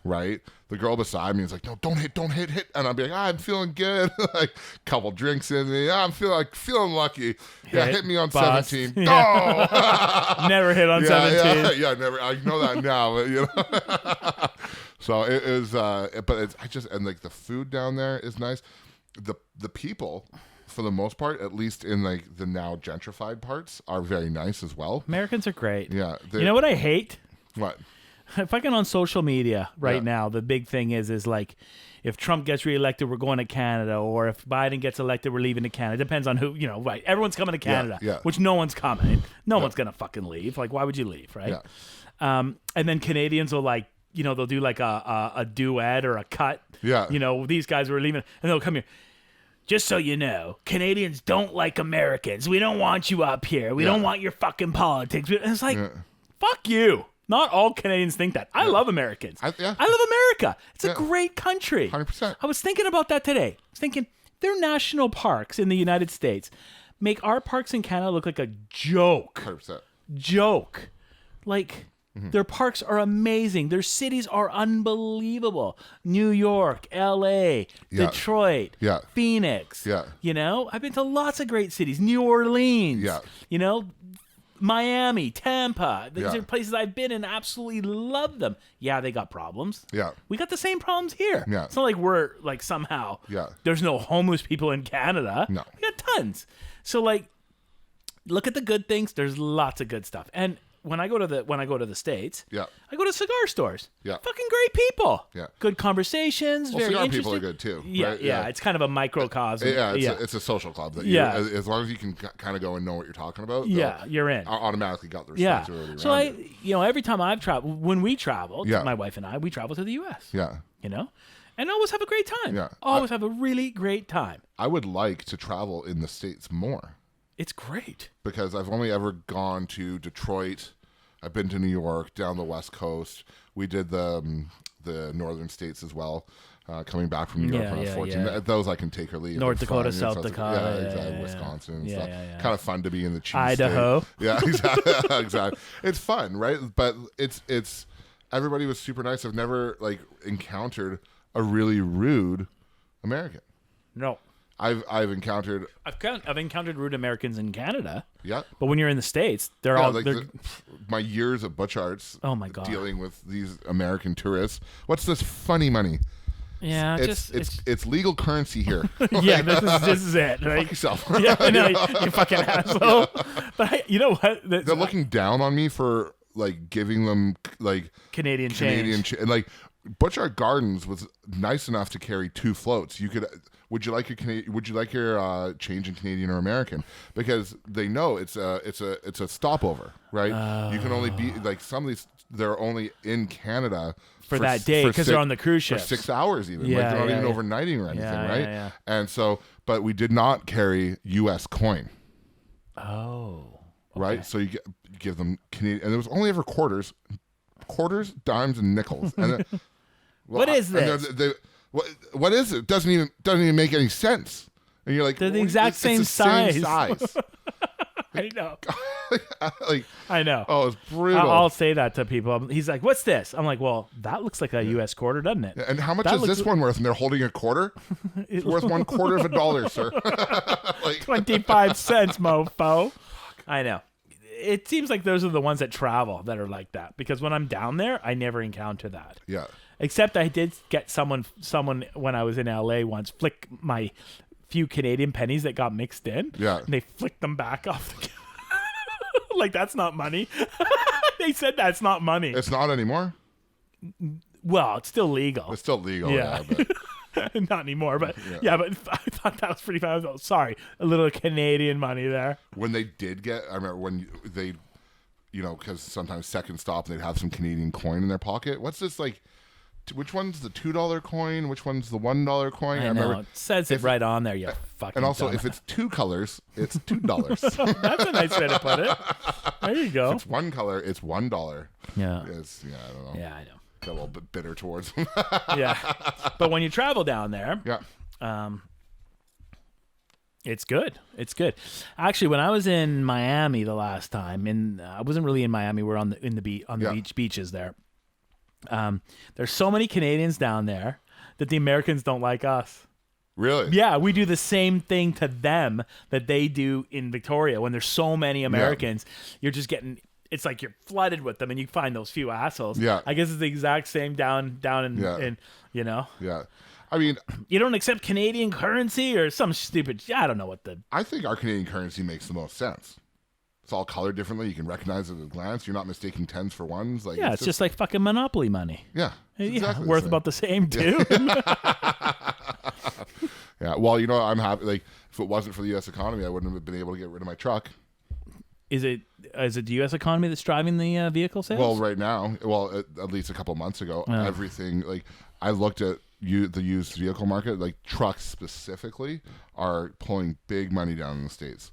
[SPEAKER 2] Right? The girl beside me is like, "No, don't hit. And I'll be like, I'm feeling good." Like, couple drinks in me. I'm feeling lucky. Hit me on
[SPEAKER 1] Bust.
[SPEAKER 2] 17. No!
[SPEAKER 1] Never hit on 17.
[SPEAKER 2] Yeah, never. I know that now, but, you know. So it is, but and like the food down there is nice. The people, for the most part, at least in like the now gentrified parts, are very nice as well.
[SPEAKER 1] Americans are great.
[SPEAKER 2] Yeah.
[SPEAKER 1] You know what I hate?
[SPEAKER 2] What?
[SPEAKER 1] Fucking on social media now, the big thing is like, if Trump gets reelected, we're going to Canada, or if Biden gets elected, we're leaving to Canada. Depends on who, right? Everyone's coming to Canada, which no one's coming. No one's gonna fucking leave. Like, why would you leave, right? Yeah. And then Canadians will like, they'll do like a duet or a cut.
[SPEAKER 2] Yeah.
[SPEAKER 1] These guys were leaving, and they'll come here. Just so you know, Canadians don't like Americans. We don't want you up here. We don't want your fucking politics. And it's like, fuck you. Not all Canadians think that. I love Americans. I love America. It's a great country.
[SPEAKER 2] 100%.
[SPEAKER 1] I was thinking about that today. I was thinking, their national parks in the United States make our parks in Canada look like a joke.
[SPEAKER 2] 100%.
[SPEAKER 1] Joke. Like, their parks are amazing. Their cities are unbelievable. New York, L.A., Detroit, Phoenix.
[SPEAKER 2] Yeah.
[SPEAKER 1] You know, I've been to lots of great cities. New Orleans.
[SPEAKER 2] Yeah.
[SPEAKER 1] You know, Miami, Tampa. These are places I've been and absolutely love them. Yeah, they got problems.
[SPEAKER 2] Yeah.
[SPEAKER 1] We got the same problems here.
[SPEAKER 2] Yeah.
[SPEAKER 1] It's not like we're like somehow there's no homeless people in Canada.
[SPEAKER 2] No.
[SPEAKER 1] We got tons. So like look at the good things. There's lots of good stuff. And when I go to the States, I go to cigar stores.
[SPEAKER 2] Yeah.
[SPEAKER 1] Fucking great people.
[SPEAKER 2] Yeah.
[SPEAKER 1] Good conversations.
[SPEAKER 2] Well,
[SPEAKER 1] very
[SPEAKER 2] cigar
[SPEAKER 1] interesting.
[SPEAKER 2] people are good too.
[SPEAKER 1] Yeah,
[SPEAKER 2] right?
[SPEAKER 1] yeah. It's kind of a microcosm.
[SPEAKER 2] It's a social club. That as long as you can kind of go and know what you're talking about.
[SPEAKER 1] You're in.
[SPEAKER 2] Automatically got the responsibility.
[SPEAKER 1] Yeah. So every time I've traveled, when we traveled, my wife and I, we traveled to the U.S.
[SPEAKER 2] Yeah.
[SPEAKER 1] You know, and always have a great time.
[SPEAKER 2] Yeah.
[SPEAKER 1] Always have a really great time.
[SPEAKER 2] I would like to travel in the States more.
[SPEAKER 1] It's great.
[SPEAKER 2] Because I've only ever gone to Detroit. I've been to New York, down the West Coast. We did the northern states as well. Coming back from New York when I was 14. Those I can take or leave.
[SPEAKER 1] North Dakota, South Dakota.
[SPEAKER 2] Exactly. Wisconsin and stuff. Kind of fun to be in the cheese
[SPEAKER 1] Idaho.
[SPEAKER 2] State. Yeah, exactly. Exactly. It's fun, right? But it's everybody was super nice. I've never like encountered a really rude American.
[SPEAKER 1] No.
[SPEAKER 2] I've encountered
[SPEAKER 1] rude Americans in Canada.
[SPEAKER 2] Yeah.
[SPEAKER 1] But when you're in the States, they're all like
[SPEAKER 2] my years of Butch Arts.
[SPEAKER 1] Oh my God.
[SPEAKER 2] Dealing with these American tourists. What's this funny money?
[SPEAKER 1] Yeah,
[SPEAKER 2] it's legal currency here.
[SPEAKER 1] Yeah, this is it. Right?
[SPEAKER 2] Fuck yourself.
[SPEAKER 1] Yeah, I know, you fucking asshole. But you know what?
[SPEAKER 2] They're looking down on me for like giving them like
[SPEAKER 1] Canadian change.
[SPEAKER 2] And like Butch Art Gardens was nice enough to carry 2 floats. You could. Would you like your change in Canadian or American? Because they know it's a stopover, right? You can only be like some of these. They're only in Canada
[SPEAKER 1] for that day because they're on the cruise ship
[SPEAKER 2] for 6 hours even. Like they're not even overnighting or anything, right?
[SPEAKER 1] Yeah.
[SPEAKER 2] And so, but we did not carry U.S. coin.
[SPEAKER 1] Oh. Okay.
[SPEAKER 2] Right. So you give them Canadian, and there was only ever quarters, dimes, and nickels. And
[SPEAKER 1] what is this?
[SPEAKER 2] What is it? Doesn't even make any sense. And you're like,
[SPEAKER 1] they're the exact same size. I know. I know.
[SPEAKER 2] Oh, it's brutal.
[SPEAKER 1] I'll say that to people. He's like, "What's this?" I'm like, "Well, that looks like a U.S. quarter, doesn't it?"
[SPEAKER 2] And how much is this one worth? And they're holding a quarter. It's worth $0.25, sir.
[SPEAKER 1] Like 25 cents, mofo. I know. It seems like those are the ones that travel that are like that. Because when I'm down there, I never encounter that.
[SPEAKER 2] Yeah.
[SPEAKER 1] Except I did get someone when I was in LA once flick my few Canadian pennies that got mixed in.
[SPEAKER 2] Yeah.
[SPEAKER 1] And they flicked them back off the like, that's not money. They said that's not money.
[SPEAKER 2] It's not anymore?
[SPEAKER 1] Well, it's still legal.
[SPEAKER 2] It's still legal, yeah. But
[SPEAKER 1] not anymore, but yeah, but I thought that was pretty fun. Oh, sorry, a little Canadian money there.
[SPEAKER 2] When they did get, I remember when they, because sometimes second stop, they'd have some Canadian coin in their pocket. What's this like? Which one's the $2 coin? Which one's the $1 coin?
[SPEAKER 1] I know. It says it right on there. You fucking.
[SPEAKER 2] And also,
[SPEAKER 1] dumbass.
[SPEAKER 2] if it's 2 colors, it's $2.
[SPEAKER 1] That's a nice way to put it. There you go.
[SPEAKER 2] If it's 1 color, it's $1.
[SPEAKER 1] Yeah.
[SPEAKER 2] I don't know.
[SPEAKER 1] Yeah, I know.
[SPEAKER 2] Got a little bit bitter towards them.
[SPEAKER 1] Yeah, but when you travel down there, it's good. It's good. Actually, when I was in Miami the last time, and I wasn't really in Miami. We're on the beaches there. There's so many Canadians down there that the Americans don't like us.
[SPEAKER 2] Really?
[SPEAKER 1] Yeah, we do the same thing to them that they do in Victoria. When there's so many Americans, you're just getting. It's like you're flooded with them, and you find those few assholes.
[SPEAKER 2] Yeah.
[SPEAKER 1] I guess it's the exact same down in
[SPEAKER 2] Yeah. I mean,
[SPEAKER 1] you don't accept Canadian currency or some stupid. I don't know what the.
[SPEAKER 2] I think our Canadian currency makes the most sense. It's all colored differently. You can recognize it at a glance. You're not mistaking 10s for 1s. Like
[SPEAKER 1] it's just like fucking Monopoly money.
[SPEAKER 2] Yeah. Exactly
[SPEAKER 1] worth about the same too.
[SPEAKER 2] Yeah. Well, I'm happy. Like, if it wasn't for the U.S. economy, I wouldn't have been able to get rid of my truck.
[SPEAKER 1] Is it the U.S. economy that's driving the vehicle sales?
[SPEAKER 2] Well, right now, at least a couple months ago, everything, like, I looked at the used vehicle market, like trucks specifically are pulling big money down in the States.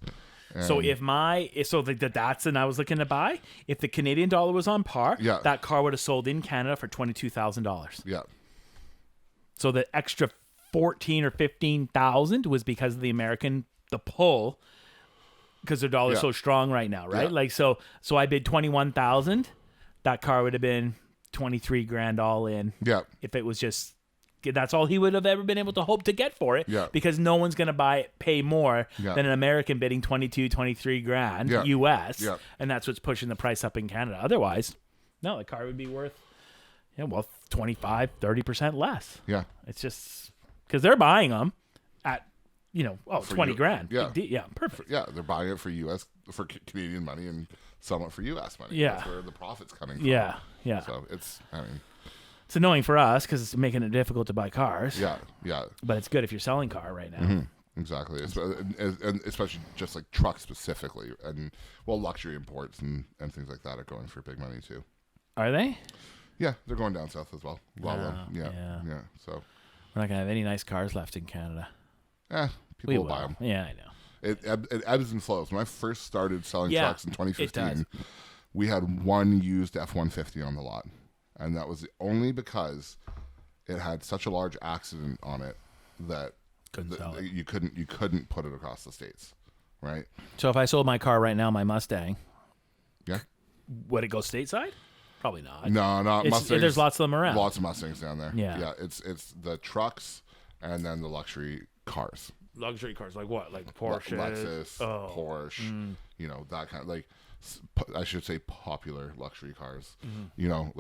[SPEAKER 1] So if the Datsun I was looking to buy, if the Canadian dollar was on par, that car would have sold in Canada for $22,000.
[SPEAKER 2] Yeah.
[SPEAKER 1] So the extra 14 or 15,000 was because of the pull, because their dollar's so strong right now, right?
[SPEAKER 2] Yeah.
[SPEAKER 1] Like so I bid 21,000. That car would have been 23 grand all in.
[SPEAKER 2] Yeah.
[SPEAKER 1] If it was just, that's all he would have ever been able to hope to get for it.
[SPEAKER 2] Yeah.
[SPEAKER 1] Because no one's going to pay more than an American bidding 22, 23 grand US.
[SPEAKER 2] Yeah.
[SPEAKER 1] And that's what's pushing the price up in Canada. Otherwise, no, the car would be worth, 25, 30% less.
[SPEAKER 2] Yeah.
[SPEAKER 1] It's just because they're buying them at, 20 grand.
[SPEAKER 2] Yeah.
[SPEAKER 1] Yeah. Perfect.
[SPEAKER 2] Yeah. They're buying it for Canadian money and selling it for US money.
[SPEAKER 1] Yeah.
[SPEAKER 2] That's where the profit's coming from.
[SPEAKER 1] Yeah. Yeah.
[SPEAKER 2] So it's
[SPEAKER 1] annoying for us because it's making it difficult to buy cars.
[SPEAKER 2] Yeah. Yeah.
[SPEAKER 1] But it's good if you're selling car right now.
[SPEAKER 2] Mm-hmm. Exactly. And especially just like trucks specifically, and luxury imports and things like that are going for big money too.
[SPEAKER 1] Are they?
[SPEAKER 2] Yeah, they're going down south as well. A lot of them. Yeah. So
[SPEAKER 1] we're not gonna have any nice cars left in Canada.
[SPEAKER 2] People will buy them.
[SPEAKER 1] Yeah, I know.
[SPEAKER 2] It ebbs and flows. When I first started selling trucks in 2015, we had one used F-150 on the lot, and that was only because it had such a large accident on it that you couldn't put it across the states, right?
[SPEAKER 1] So if I sold my car right now, my Mustang, would it go stateside? Probably not.
[SPEAKER 2] No, not Mustangs.
[SPEAKER 1] There's lots of them around.
[SPEAKER 2] Lots of Mustangs down there.
[SPEAKER 1] Yeah.
[SPEAKER 2] It's the trucks and then the luxury cars.
[SPEAKER 1] Luxury cars like what? Like Porsche,
[SPEAKER 2] Lexus, Porsche. That kind of I should say popular luxury cars. Mm-hmm.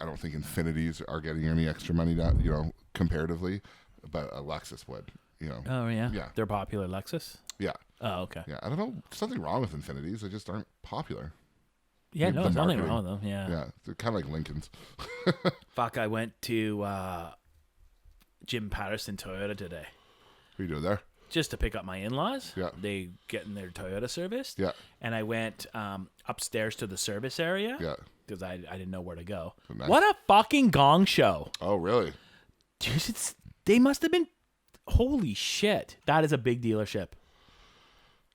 [SPEAKER 2] I don't think Infinities are getting any extra money down, comparatively, but a Lexus would.
[SPEAKER 1] Oh yeah.
[SPEAKER 2] Yeah.
[SPEAKER 1] They're popular Lexus.
[SPEAKER 2] Yeah.
[SPEAKER 1] Oh okay.
[SPEAKER 2] Yeah. I don't know. There's something wrong with Infinities. They just aren't popular.
[SPEAKER 1] Yeah, no, there's nothing wrong with them. Yeah.
[SPEAKER 2] Yeah. They're kind of like Lincolns.
[SPEAKER 1] Fuck, I went to Jim Patterson Toyota today.
[SPEAKER 2] What are you doing there?
[SPEAKER 1] Just to pick up my in-laws.
[SPEAKER 2] Yeah.
[SPEAKER 1] They getting their Toyota serviced.
[SPEAKER 2] Yeah.
[SPEAKER 1] And I went upstairs to the service area.
[SPEAKER 2] Yeah.
[SPEAKER 1] Because I didn't know where to go.
[SPEAKER 2] Nice.
[SPEAKER 1] What a fucking gong show.
[SPEAKER 2] Oh, really?
[SPEAKER 1] Dude, they must have been, holy shit. That is a big dealership.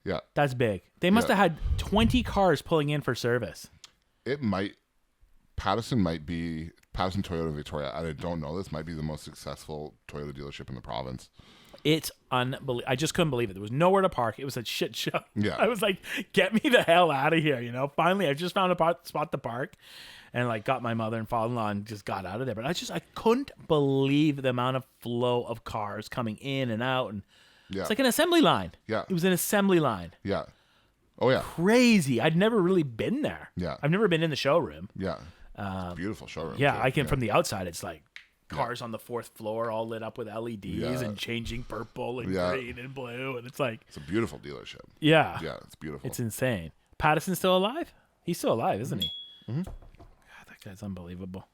[SPEAKER 2] Yeah.
[SPEAKER 1] That's big. They must have had 20 cars pulling in for service.
[SPEAKER 2] Patterson Toyota Victoria, I don't know this, might be the most successful Toyota dealership in the province.
[SPEAKER 1] It's unbelievable. I just couldn't believe it. There was nowhere to park. It was a shit show.
[SPEAKER 2] Yeah.
[SPEAKER 1] I was like, get me the hell out of here. Finally, I just found a spot to park and got my mother and father-in-law and just got out of there. But I couldn't believe the amount of flow of cars coming in and out. And it's like an assembly line.
[SPEAKER 2] Yeah.
[SPEAKER 1] It was an assembly line.
[SPEAKER 2] Yeah. Oh, yeah.
[SPEAKER 1] Crazy. I'd never really been there.
[SPEAKER 2] Yeah.
[SPEAKER 1] I've never been in the showroom.
[SPEAKER 2] Yeah. It's a beautiful showroom.
[SPEAKER 1] Yeah, I can from the outside. It's like cars on the fourth floor, all lit up with LEDs and changing purple and green and blue, and it's a
[SPEAKER 2] beautiful dealership.
[SPEAKER 1] Yeah,
[SPEAKER 2] yeah, it's beautiful.
[SPEAKER 1] It's insane. Patterson's still alive? He's still alive, isn't he?
[SPEAKER 2] Mm-hmm.
[SPEAKER 1] God, that guy's unbelievable.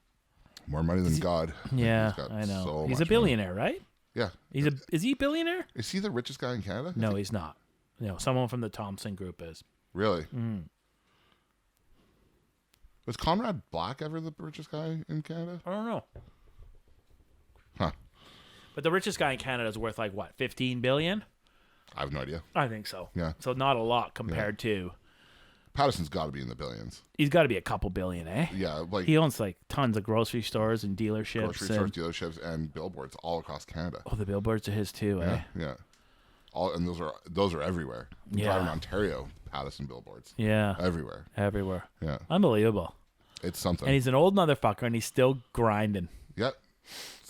[SPEAKER 2] More money than God.
[SPEAKER 1] Yeah, I know. He's a billionaire, right?
[SPEAKER 2] Yeah.
[SPEAKER 1] Is he a billionaire?
[SPEAKER 2] Is he the richest guy in Canada?
[SPEAKER 1] No, he's not. No, someone from the Thompson Group is.
[SPEAKER 2] Really? Mm. Was Conrad Black ever the richest guy in Canada?
[SPEAKER 1] I don't know.
[SPEAKER 2] Huh.
[SPEAKER 1] But the richest guy in Canada is worth 15 billion?
[SPEAKER 2] I have no idea.
[SPEAKER 1] I think so.
[SPEAKER 2] Yeah.
[SPEAKER 1] So not a lot compared to.
[SPEAKER 2] Patterson's got to be in the billions.
[SPEAKER 1] He's got to be a couple billion, eh?
[SPEAKER 2] Yeah,
[SPEAKER 1] he owns tons of grocery stores and dealerships.
[SPEAKER 2] Dealerships, and billboards all across Canada.
[SPEAKER 1] Oh, the billboards are his too, eh?
[SPEAKER 2] Yeah. And those are everywhere. You drive in Ontario, Patterson billboards.
[SPEAKER 1] Yeah.
[SPEAKER 2] Everywhere. Yeah.
[SPEAKER 1] Unbelievable.
[SPEAKER 2] It's something.
[SPEAKER 1] And he's an old motherfucker, and he's still grinding.
[SPEAKER 2] Yep.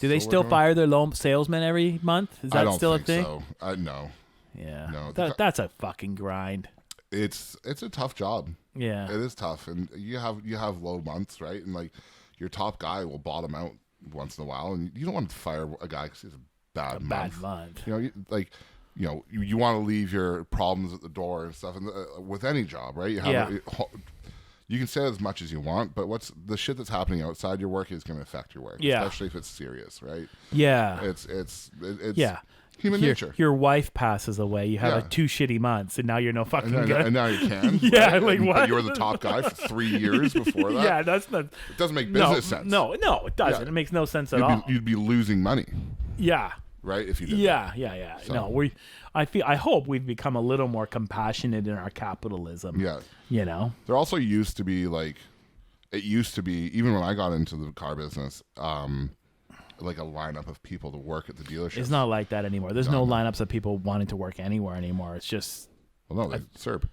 [SPEAKER 1] Do they still fire their loan salesman every month? Is that still a thing?
[SPEAKER 2] So. No.
[SPEAKER 1] Yeah. No. That's a fucking grind.
[SPEAKER 2] It's a tough job.
[SPEAKER 1] Yeah.
[SPEAKER 2] It is tough, and you have low months, right? And your top guy will bottom out once in a while, and you don't want to fire a guy because he has a bad month. You want to leave your problems at the door and stuff. And with any job, right? You can say as much as you want, but what's the shit that's happening outside your work is going to affect your work, especially if it's serious, right?
[SPEAKER 1] Yeah.
[SPEAKER 2] It's human
[SPEAKER 1] nature. Your wife passes away. You have 2 shitty months, and now you're no fucking good.
[SPEAKER 2] And now you can.
[SPEAKER 1] Yeah,
[SPEAKER 2] right?
[SPEAKER 1] what?
[SPEAKER 2] But you were the top guy for 3 years before that.
[SPEAKER 1] Yeah, that's not.
[SPEAKER 2] It doesn't make business sense.
[SPEAKER 1] No, it doesn't. It makes no sense at all.
[SPEAKER 2] You'd be losing money.
[SPEAKER 1] Yeah.
[SPEAKER 2] right? If you did
[SPEAKER 1] Yeah.
[SPEAKER 2] So-
[SPEAKER 1] No, I hope we've become a little more compassionate in our capitalism.
[SPEAKER 2] Yeah.
[SPEAKER 1] You know?
[SPEAKER 2] There also used to be like, it used to be, even when I got into the car business, like a lineup of people to work at the dealership.
[SPEAKER 1] It's not like that anymore. There's no lineups of people wanting to work anywhere anymore. It's just...
[SPEAKER 2] Well, no, CERB.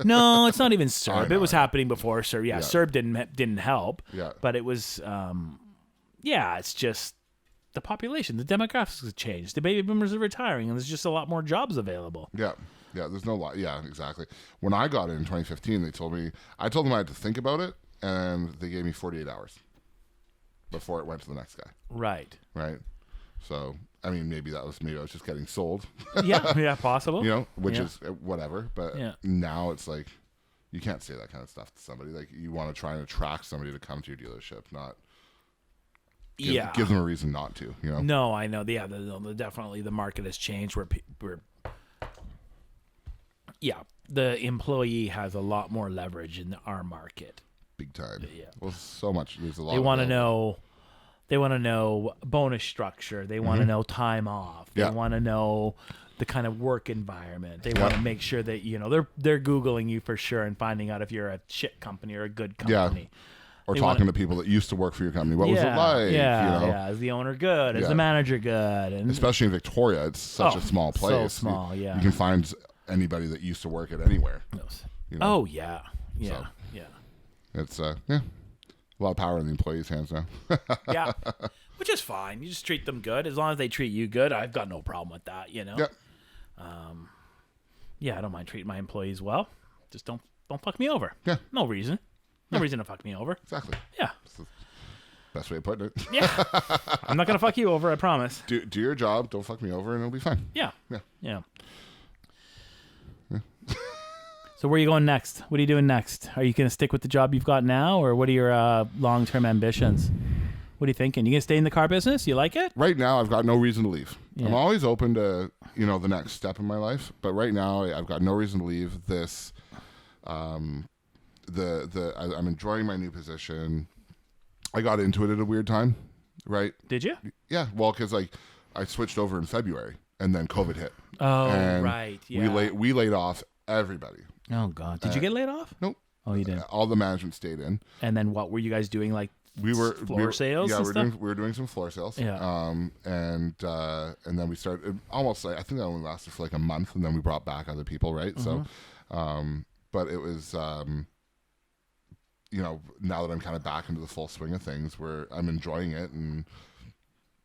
[SPEAKER 1] No, it's not even CERB.
[SPEAKER 2] I know,
[SPEAKER 1] It was happening before CERB. Yeah, CERB didn't help.
[SPEAKER 2] Yeah.
[SPEAKER 1] But it was... it's just... The population, the demographics have changed. The baby boomers are retiring, and there's just a lot more jobs available.
[SPEAKER 2] Yeah. There's no lot. Yeah, exactly. When I got in 2015, I told them I had to think about it, and they gave me 48 hours before it went to the next guy.
[SPEAKER 1] Right.
[SPEAKER 2] So, I mean, maybe I was just getting sold.
[SPEAKER 1] Yeah, possible.
[SPEAKER 2] You know, which is whatever. But now it's like, you can't say that kind of stuff to somebody. Like, you want to try and attract somebody to come to your dealership, not give them a reason not to. You know.
[SPEAKER 1] No, I know. Yeah, definitely the market has changed where the employee has a lot more leverage in our market.
[SPEAKER 2] Big time. Yeah. Well, so much. There's a lot.
[SPEAKER 1] They want to know. They want to know bonus structure. They want to know time off. They want to know the kind of work environment. They want to make sure that they're Googling you for sure and finding out if you're a shit company or a good company.
[SPEAKER 2] Yeah. Or talking to people that used to work for your company. What was it like?
[SPEAKER 1] Yeah. Is the owner good? Is the manager good? And
[SPEAKER 2] especially in Victoria, it's such a small place.
[SPEAKER 1] So small.
[SPEAKER 2] You can find anybody that used to work at anywhere.
[SPEAKER 1] Oh yeah.
[SPEAKER 2] It's a lot of power in the employees' hands now.
[SPEAKER 1] Yeah, which is fine. You just treat them good. As long as they treat you good, I've got no problem with that. I don't mind treating my employees well. Just don't fuck me over.
[SPEAKER 2] Yeah,
[SPEAKER 1] no reason. No reason to fuck me over.
[SPEAKER 2] Exactly.
[SPEAKER 1] Yeah.
[SPEAKER 2] That's the best way of putting it.
[SPEAKER 1] Yeah. I'm not gonna fuck you over. I promise.
[SPEAKER 2] Do your job. Don't fuck me over, and it'll be fine.
[SPEAKER 1] Yeah. So where are you going next? What are you doing next? Are you going to stick with the job you've got now, or what are your long-term ambitions? What are you thinking? You going to stay in the car business? You like it?
[SPEAKER 2] Right now, I've got no reason to leave.
[SPEAKER 1] Yeah.
[SPEAKER 2] I'm always open to the next step in my life, but right now, I've got no reason to leave this. I'm enjoying my new position. I got into it at a weird time, right?
[SPEAKER 1] Did you?
[SPEAKER 2] Yeah. Well, because I switched over in February, and then COVID hit.
[SPEAKER 1] Oh,
[SPEAKER 2] and
[SPEAKER 1] right. Yeah.
[SPEAKER 2] We laid off everybody.
[SPEAKER 1] Oh God! Did you get laid off?
[SPEAKER 2] Nope.
[SPEAKER 1] Oh, you didn't.
[SPEAKER 2] All the management stayed in.
[SPEAKER 1] And then what were you guys doing? Like floor sales?
[SPEAKER 2] Yeah,
[SPEAKER 1] and
[SPEAKER 2] we were doing some floor sales.
[SPEAKER 1] Yeah.
[SPEAKER 2] And then we started almost like, I think that only lasted for like a month, and then we brought back other people, right? So, but it was now that I'm kind of back into the full swing of things, where I'm enjoying it, and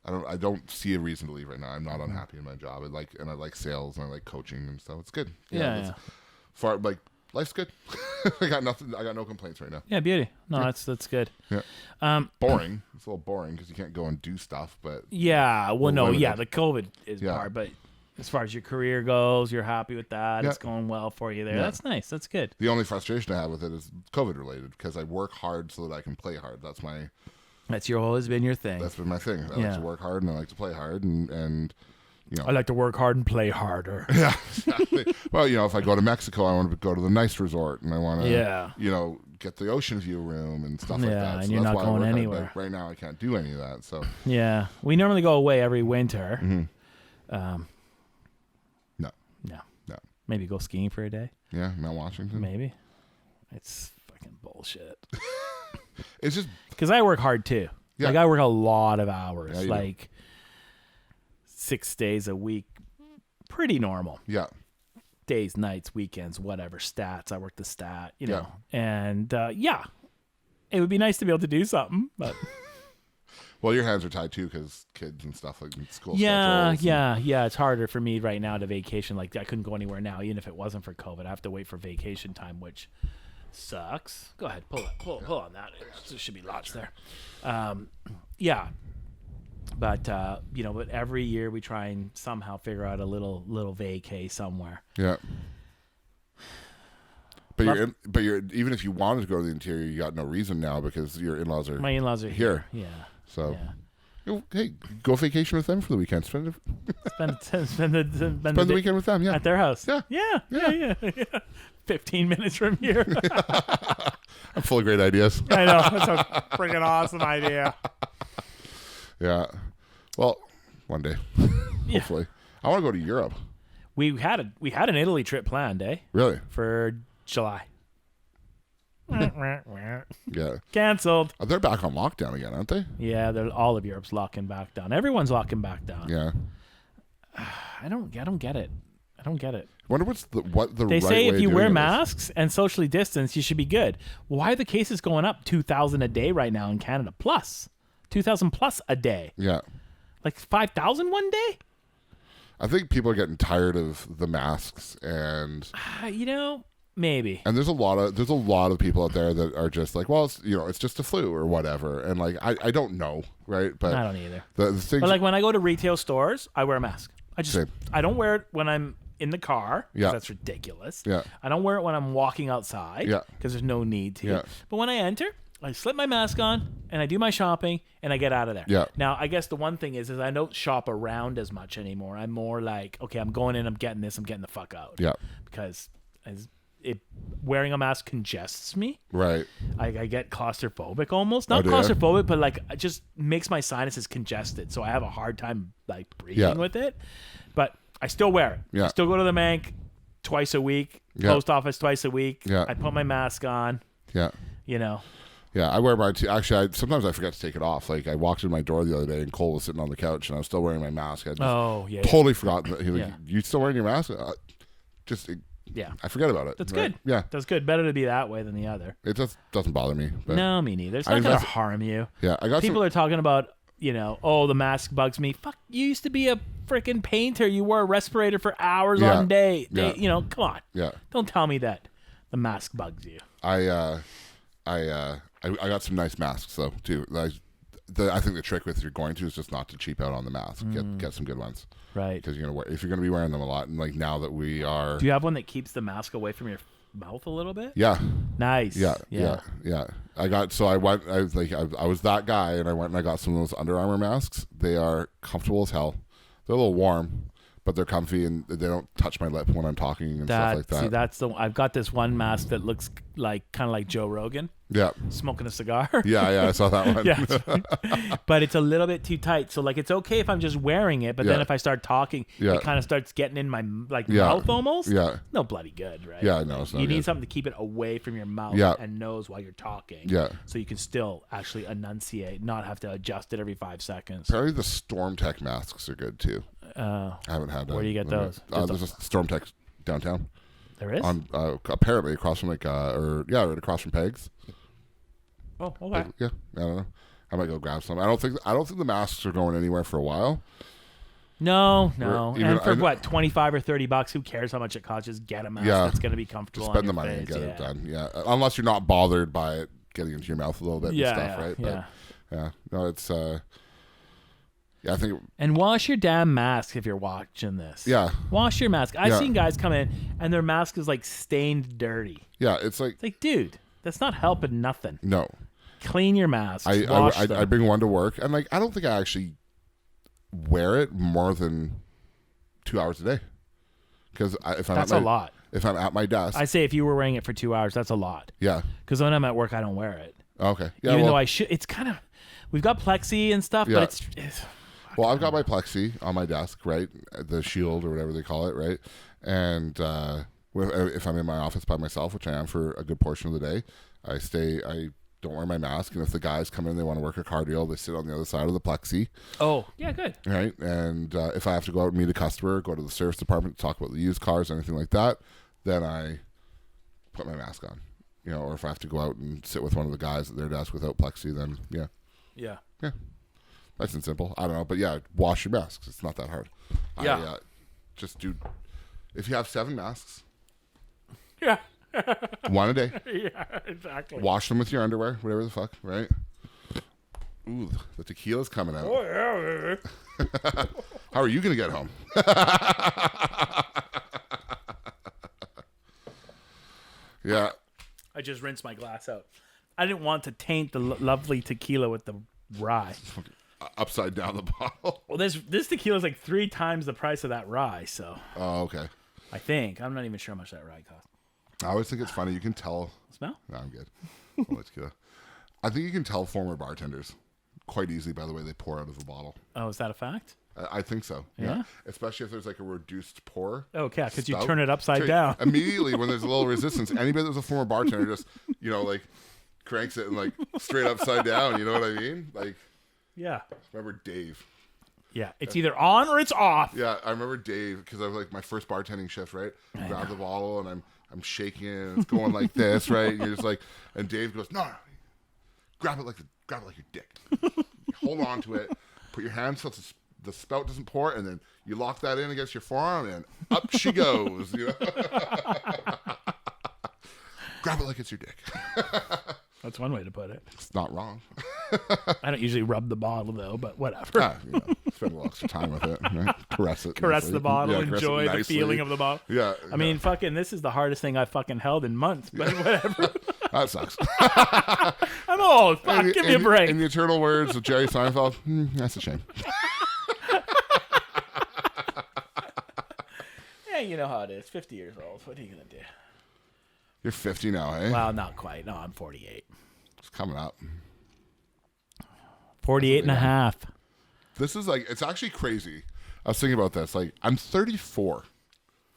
[SPEAKER 2] I don't see a reason to leave right now. I'm not unhappy in my job. I like sales, and I like coaching and stuff. It's good. Life's good. I got nothing. I got no complaints right now.
[SPEAKER 1] Yeah, beauty. No, that's good.
[SPEAKER 2] Yeah. Boring. It's a little boring because you can't go and do stuff. But
[SPEAKER 1] yeah, well, no, yeah, the COVID is hard, but as far as your career goes, you're happy with that. Yeah. It's going well for you there. Yeah. That's nice. That's good.
[SPEAKER 2] The only frustration I have with it is COVID related, because I work hard so that I can play hard. That's
[SPEAKER 1] always been your thing.
[SPEAKER 2] That's been my thing. I like to work hard and I like to play hard, and
[SPEAKER 1] I like to work hard and play harder.
[SPEAKER 2] Yeah, exactly. Well, if I go to Mexico, I want to go to the nice resort, and I want to, get the ocean view room and stuff like that.
[SPEAKER 1] Yeah, and
[SPEAKER 2] so
[SPEAKER 1] you're
[SPEAKER 2] that's
[SPEAKER 1] not
[SPEAKER 2] why
[SPEAKER 1] going anywhere.
[SPEAKER 2] Like, right now, I can't do any of that. So
[SPEAKER 1] yeah, we normally go away every winter.
[SPEAKER 2] Mm-hmm.
[SPEAKER 1] No. Maybe go skiing for a day.
[SPEAKER 2] Yeah, Mount Washington.
[SPEAKER 1] Maybe. It's fucking bullshit.
[SPEAKER 2] It's just
[SPEAKER 1] because I work hard too.
[SPEAKER 2] Yeah.
[SPEAKER 1] Like I work a lot of hours.
[SPEAKER 2] Yeah,
[SPEAKER 1] like 6 days a week. Pretty normal.
[SPEAKER 2] Yeah.
[SPEAKER 1] Days, nights, weekends, whatever. Stats. I work the stat, know. And it would be nice to be able to do something, but
[SPEAKER 2] well, your hands are tied too because kids and stuff like school.
[SPEAKER 1] Yeah. It's harder for me right now to vacation. Like I couldn't go anywhere now, even if it wasn't for COVID. I have to wait for vacation time, which sucks. Go ahead, pull on that. There should be lots there. Yeah. But but every year we try and somehow figure out a little vacay somewhere.
[SPEAKER 2] Yeah. But you're even if you wanted to go to the interior, you got no reason now because my in-laws are here.
[SPEAKER 1] Yeah.
[SPEAKER 2] So, hey, go vacation with them for the weekend. Spend the weekend with them. Yeah.
[SPEAKER 1] At their house.
[SPEAKER 2] Yeah.
[SPEAKER 1] 15 minutes from here.
[SPEAKER 2] I'm full of great ideas.
[SPEAKER 1] I know. That's a freaking awesome idea.
[SPEAKER 2] Yeah. Well, one day. Hopefully. I want to go to Europe.
[SPEAKER 1] We had an Italy trip planned,
[SPEAKER 2] Really?
[SPEAKER 1] for July.
[SPEAKER 2] Yeah.
[SPEAKER 1] Cancelled.
[SPEAKER 2] They're back on lockdown again, aren't they?
[SPEAKER 1] Yeah, all of Europe's locking back down. Everyone's locking back down.
[SPEAKER 2] Yeah.
[SPEAKER 1] I don't get it. I don't get it.
[SPEAKER 2] I wonder what the
[SPEAKER 1] They
[SPEAKER 2] right
[SPEAKER 1] say
[SPEAKER 2] way
[SPEAKER 1] if
[SPEAKER 2] of
[SPEAKER 1] you
[SPEAKER 2] doing
[SPEAKER 1] wear
[SPEAKER 2] it is.
[SPEAKER 1] masks and socially distance, you should be good. Why are the cases going up 2,000 a day right now in Canada? Plus 2,000 plus a day.
[SPEAKER 2] Yeah.
[SPEAKER 1] Like 5,000 one day?
[SPEAKER 2] I think people are getting tired of the masks and
[SPEAKER 1] Maybe.
[SPEAKER 2] there's a lot of people out there that are just like, well, it's just a flu or whatever, and like I don't know, right? But
[SPEAKER 1] I don't either.
[SPEAKER 2] The things,
[SPEAKER 1] But like when I go to retail stores, I wear a mask.
[SPEAKER 2] Same.
[SPEAKER 1] I don't wear it when I'm in the car, 'cause
[SPEAKER 2] Yeah.
[SPEAKER 1] that's ridiculous.
[SPEAKER 2] Yeah.
[SPEAKER 1] I don't wear it when I'm walking outside,
[SPEAKER 2] Yeah.
[SPEAKER 1] because there's no need to.
[SPEAKER 2] Yeah.
[SPEAKER 1] But when I enter, I slip my mask on and I do my shopping and I get out of there.
[SPEAKER 2] Yeah.
[SPEAKER 1] Now, I guess the one thing is I don't shop around as much anymore. I'm more like, okay, I'm going in, I'm getting this, I'm getting the fuck out.
[SPEAKER 2] Yeah.
[SPEAKER 1] Because wearing a mask congests me.
[SPEAKER 2] right.
[SPEAKER 1] I get claustrophobic almost. Not
[SPEAKER 2] do you?
[SPEAKER 1] claustrophobic, but like it just makes my sinuses congested. So I have a hard time like breathing with it. But I still wear it.
[SPEAKER 2] Yeah.
[SPEAKER 1] I still go to the bank twice a week,
[SPEAKER 2] Yeah.
[SPEAKER 1] post office twice a week.
[SPEAKER 2] Yeah.
[SPEAKER 1] I put my mask on,
[SPEAKER 2] Yeah.
[SPEAKER 1] Yeah,
[SPEAKER 2] I wear mine too. Actually, sometimes I forget to take it off. Like I walked in my door the other day and Cole was sitting on the couch and I was still wearing my mask. I just totally forgot that he was like, "You still wearing your mask?" I forget about it.
[SPEAKER 1] That's
[SPEAKER 2] right?
[SPEAKER 1] good.
[SPEAKER 2] Yeah.
[SPEAKER 1] That's good. Better to be that way than the other.
[SPEAKER 2] It just doesn't bother me. But
[SPEAKER 1] No, me neither. It's
[SPEAKER 2] I
[SPEAKER 1] not going to
[SPEAKER 2] invest-
[SPEAKER 1] harm you.
[SPEAKER 2] Yeah, I got
[SPEAKER 1] People are talking about, the mask bugs me. Fuck, you used to be a freaking painter. You wore a respirator for hours
[SPEAKER 2] Yeah.
[SPEAKER 1] on day.
[SPEAKER 2] Yeah.
[SPEAKER 1] Come on.
[SPEAKER 2] Yeah.
[SPEAKER 1] Don't tell me that the mask bugs you.
[SPEAKER 2] I got some nice masks though too. I think the trick with you're going to is just not to cheap out on the mask. Get some good ones,
[SPEAKER 1] Right.
[SPEAKER 2] because if you're gonna be wearing them a lot, and like now that we are.
[SPEAKER 1] Do you have one that keeps the mask away from your mouth a little bit?
[SPEAKER 2] Yeah.
[SPEAKER 1] Nice.
[SPEAKER 2] Yeah. I was that guy, and I went and I got some of those Under Armour masks. They are comfortable as hell. They're a little warm, but they're comfy, and they don't touch my lip when I'm talking and stuff like that.
[SPEAKER 1] See, that's I've got this one mask that looks kind of like Joe Rogan
[SPEAKER 2] Yeah.
[SPEAKER 1] smoking a cigar.
[SPEAKER 2] Yeah, I saw that one.
[SPEAKER 1] Yeah, but it's a little bit too tight. So like it's okay if I'm just wearing it, but then
[SPEAKER 2] Yeah.
[SPEAKER 1] if I start talking,
[SPEAKER 2] Yeah.
[SPEAKER 1] it kind of starts getting in my
[SPEAKER 2] Yeah.
[SPEAKER 1] mouth almost.
[SPEAKER 2] Yeah.
[SPEAKER 1] No bloody good, right?
[SPEAKER 2] Yeah, no, it's not
[SPEAKER 1] You need
[SPEAKER 2] good.
[SPEAKER 1] something to keep it away from your mouth
[SPEAKER 2] Yeah.
[SPEAKER 1] and nose while you're talking.
[SPEAKER 2] Yeah.
[SPEAKER 1] So you can still actually enunciate, not have to adjust it every 5 seconds.
[SPEAKER 2] Apparently the Storm Tech masks are good too. I haven't had.
[SPEAKER 1] Where do you get those?
[SPEAKER 2] There's a Storm Tech downtown.
[SPEAKER 1] There is?
[SPEAKER 2] On apparently across from right across from Pegs.
[SPEAKER 1] Oh, okay.
[SPEAKER 2] Yeah, I don't know. I might go grab some. I don't think the masks are going anywhere for a while.
[SPEAKER 1] No.
[SPEAKER 2] Even-
[SPEAKER 1] And for what, $25 or $30? Who cares how much it costs? Just get a mask that's going to be comfortable.
[SPEAKER 2] Just spend
[SPEAKER 1] on
[SPEAKER 2] the
[SPEAKER 1] your
[SPEAKER 2] money and
[SPEAKER 1] face.
[SPEAKER 2] get it done. Yeah, unless you're not bothered by it getting into your mouth a little bit and stuff, right?
[SPEAKER 1] Yeah.
[SPEAKER 2] Yeah. No, it's. Yeah, I think.
[SPEAKER 1] And wash your damn mask if you're watching this.
[SPEAKER 2] Yeah.
[SPEAKER 1] Wash your mask. I've
[SPEAKER 2] Yeah.
[SPEAKER 1] seen guys come in and their mask is like stained dirty.
[SPEAKER 2] Yeah, it's like.
[SPEAKER 1] It's like, dude, that's not helping nothing.
[SPEAKER 2] No.
[SPEAKER 1] Clean your masks.
[SPEAKER 2] I
[SPEAKER 1] wash them.
[SPEAKER 2] bring one to work, and like I don't think I actually wear it more than 2 hours a day. Because
[SPEAKER 1] That's a lot.
[SPEAKER 2] If I'm at my desk,
[SPEAKER 1] I say if you were wearing it for 2 hours, that's a lot.
[SPEAKER 2] yeah.
[SPEAKER 1] Because when I'm at work, I don't wear it.
[SPEAKER 2] Okay. Yeah.
[SPEAKER 1] Even
[SPEAKER 2] well,
[SPEAKER 1] though I should. It's kind of. We've got plexi and stuff,
[SPEAKER 2] Yeah.
[SPEAKER 1] but it's
[SPEAKER 2] well, I've got my plexi on my desk, right? The shield or whatever they call it, right? And if I'm in my office by myself, which I am for a good portion of the day, I don't wear my mask. And if the guys come in, they want to work a car deal, they sit on the other side of the plexi.
[SPEAKER 1] Oh, yeah, good.
[SPEAKER 2] Right. And if I have to go out and meet a customer, go to the service department to talk about the used cars, anything like that, then I put my mask on. Or if I have to go out and sit with one of the guys at their desk without plexi, then yeah.
[SPEAKER 1] Yeah.
[SPEAKER 2] Yeah. Nice and simple. I don't know. But yeah, wash your masks. It's not that hard.
[SPEAKER 1] Yeah.
[SPEAKER 2] Just do. If you have 7 masks,
[SPEAKER 1] Yeah.
[SPEAKER 2] one a day,
[SPEAKER 1] Yeah, exactly.
[SPEAKER 2] wash them with your underwear, whatever the fuck, right? Ooh, the tequila's coming out.
[SPEAKER 1] Oh, yeah, baby.
[SPEAKER 2] How are you going to get home? Yeah.
[SPEAKER 1] I just rinsed my glass out. I didn't want to taint the lovely tequila with the rye.
[SPEAKER 2] Upside down the bottle.
[SPEAKER 1] Well, this tequila is like 3 times the price of that rye, so
[SPEAKER 2] Oh, okay.
[SPEAKER 1] I think. I'm not even sure how much that rye costs.
[SPEAKER 2] I always think it's funny. You can tell.
[SPEAKER 1] Smell?
[SPEAKER 2] No, I'm good. I'll let you go. I think you can tell former bartenders quite easily by the way they pour out of a bottle.
[SPEAKER 1] Oh, is that a fact?
[SPEAKER 2] I think so.
[SPEAKER 1] Yeah?
[SPEAKER 2] Especially if there's like a reduced pour.
[SPEAKER 1] Okay, because you
[SPEAKER 2] stout.
[SPEAKER 1] turn it upside down.
[SPEAKER 2] Immediately when there's a little resistance, anybody that was a former bartender just, like cranks it and like straight upside down. You know what I mean? Like,
[SPEAKER 1] Yeah.
[SPEAKER 2] remember Dave?
[SPEAKER 1] Yeah. It's either on or it's off.
[SPEAKER 2] Yeah, I remember Dave because I was like my first bartending shift, right? I grab the bottle and I'm shaking it and it's going like this, right? And you're just like, and Dave goes, no, grab it like your dick. Hold on to it. Put your hand so the spout doesn't pour, and then you lock that in against your forearm, and up she goes. Grab it like it's your dick.
[SPEAKER 1] That's one way to put it.
[SPEAKER 2] It's not wrong.
[SPEAKER 1] I don't usually rub the bottle though, but whatever.
[SPEAKER 2] Spend a little extra time with it. Right? Caress it.
[SPEAKER 1] Caress
[SPEAKER 2] nicely.
[SPEAKER 1] the bottle,
[SPEAKER 2] caress it
[SPEAKER 1] enjoy the
[SPEAKER 2] nicely.
[SPEAKER 1] feeling of the bottle.
[SPEAKER 2] Yeah.
[SPEAKER 1] I mean, fucking, this is the hardest thing I've fucking held in months, but whatever.
[SPEAKER 2] That sucks.
[SPEAKER 1] I'm old. Fuck, give me a break.
[SPEAKER 2] In the eternal words of Jerry Seinfeld, that's a shame.
[SPEAKER 1] Yeah, you know how it is. 50 years old. What are you going to do?
[SPEAKER 2] You're 50 now, eh?
[SPEAKER 1] Well, not quite. No, I'm 48.
[SPEAKER 2] It's coming up.
[SPEAKER 1] 48 and a half.
[SPEAKER 2] This is like, it's actually crazy. I was thinking about this. Like, I'm 34.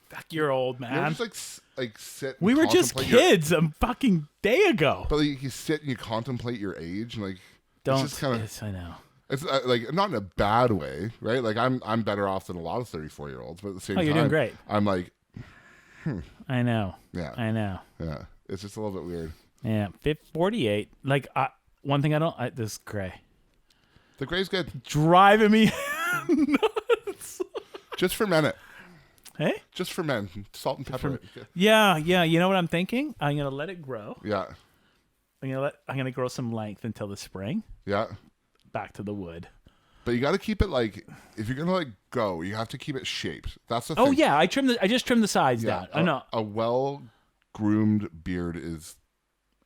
[SPEAKER 1] Fuck, you're old,
[SPEAKER 2] You
[SPEAKER 1] man.
[SPEAKER 2] just like sit. And
[SPEAKER 1] We were just
[SPEAKER 2] contemplate
[SPEAKER 1] kids a fucking day ago.
[SPEAKER 2] But like, you sit and you contemplate your age, and like,
[SPEAKER 1] Don't.
[SPEAKER 2] It's just kind of.
[SPEAKER 1] Yes, I know.
[SPEAKER 2] It's like not in a bad way, right? Like I'm better off than a lot of 34-year-olds, but at the same time,
[SPEAKER 1] you're doing great.
[SPEAKER 2] I'm like,
[SPEAKER 1] I know.
[SPEAKER 2] yeah,
[SPEAKER 1] I know.
[SPEAKER 2] yeah. It's just a little bit weird.
[SPEAKER 1] Yeah, 48. Like, one thing this gray.
[SPEAKER 2] The gray's good.
[SPEAKER 1] Driving me nuts.
[SPEAKER 2] Just for men.
[SPEAKER 1] Hey?
[SPEAKER 2] Just for men. Salt and pepper. It.
[SPEAKER 1] Yeah. You know what I'm thinking? I'm gonna let it grow.
[SPEAKER 2] Yeah.
[SPEAKER 1] I'm gonna grow some length until the spring.
[SPEAKER 2] Yeah.
[SPEAKER 1] Back to the wood.
[SPEAKER 2] But you got to keep it like, if you're gonna like go, you have to keep it shaped. That's the thing.
[SPEAKER 1] Oh yeah, I just trimmed the sides down. I know.
[SPEAKER 2] A well-groomed beard is.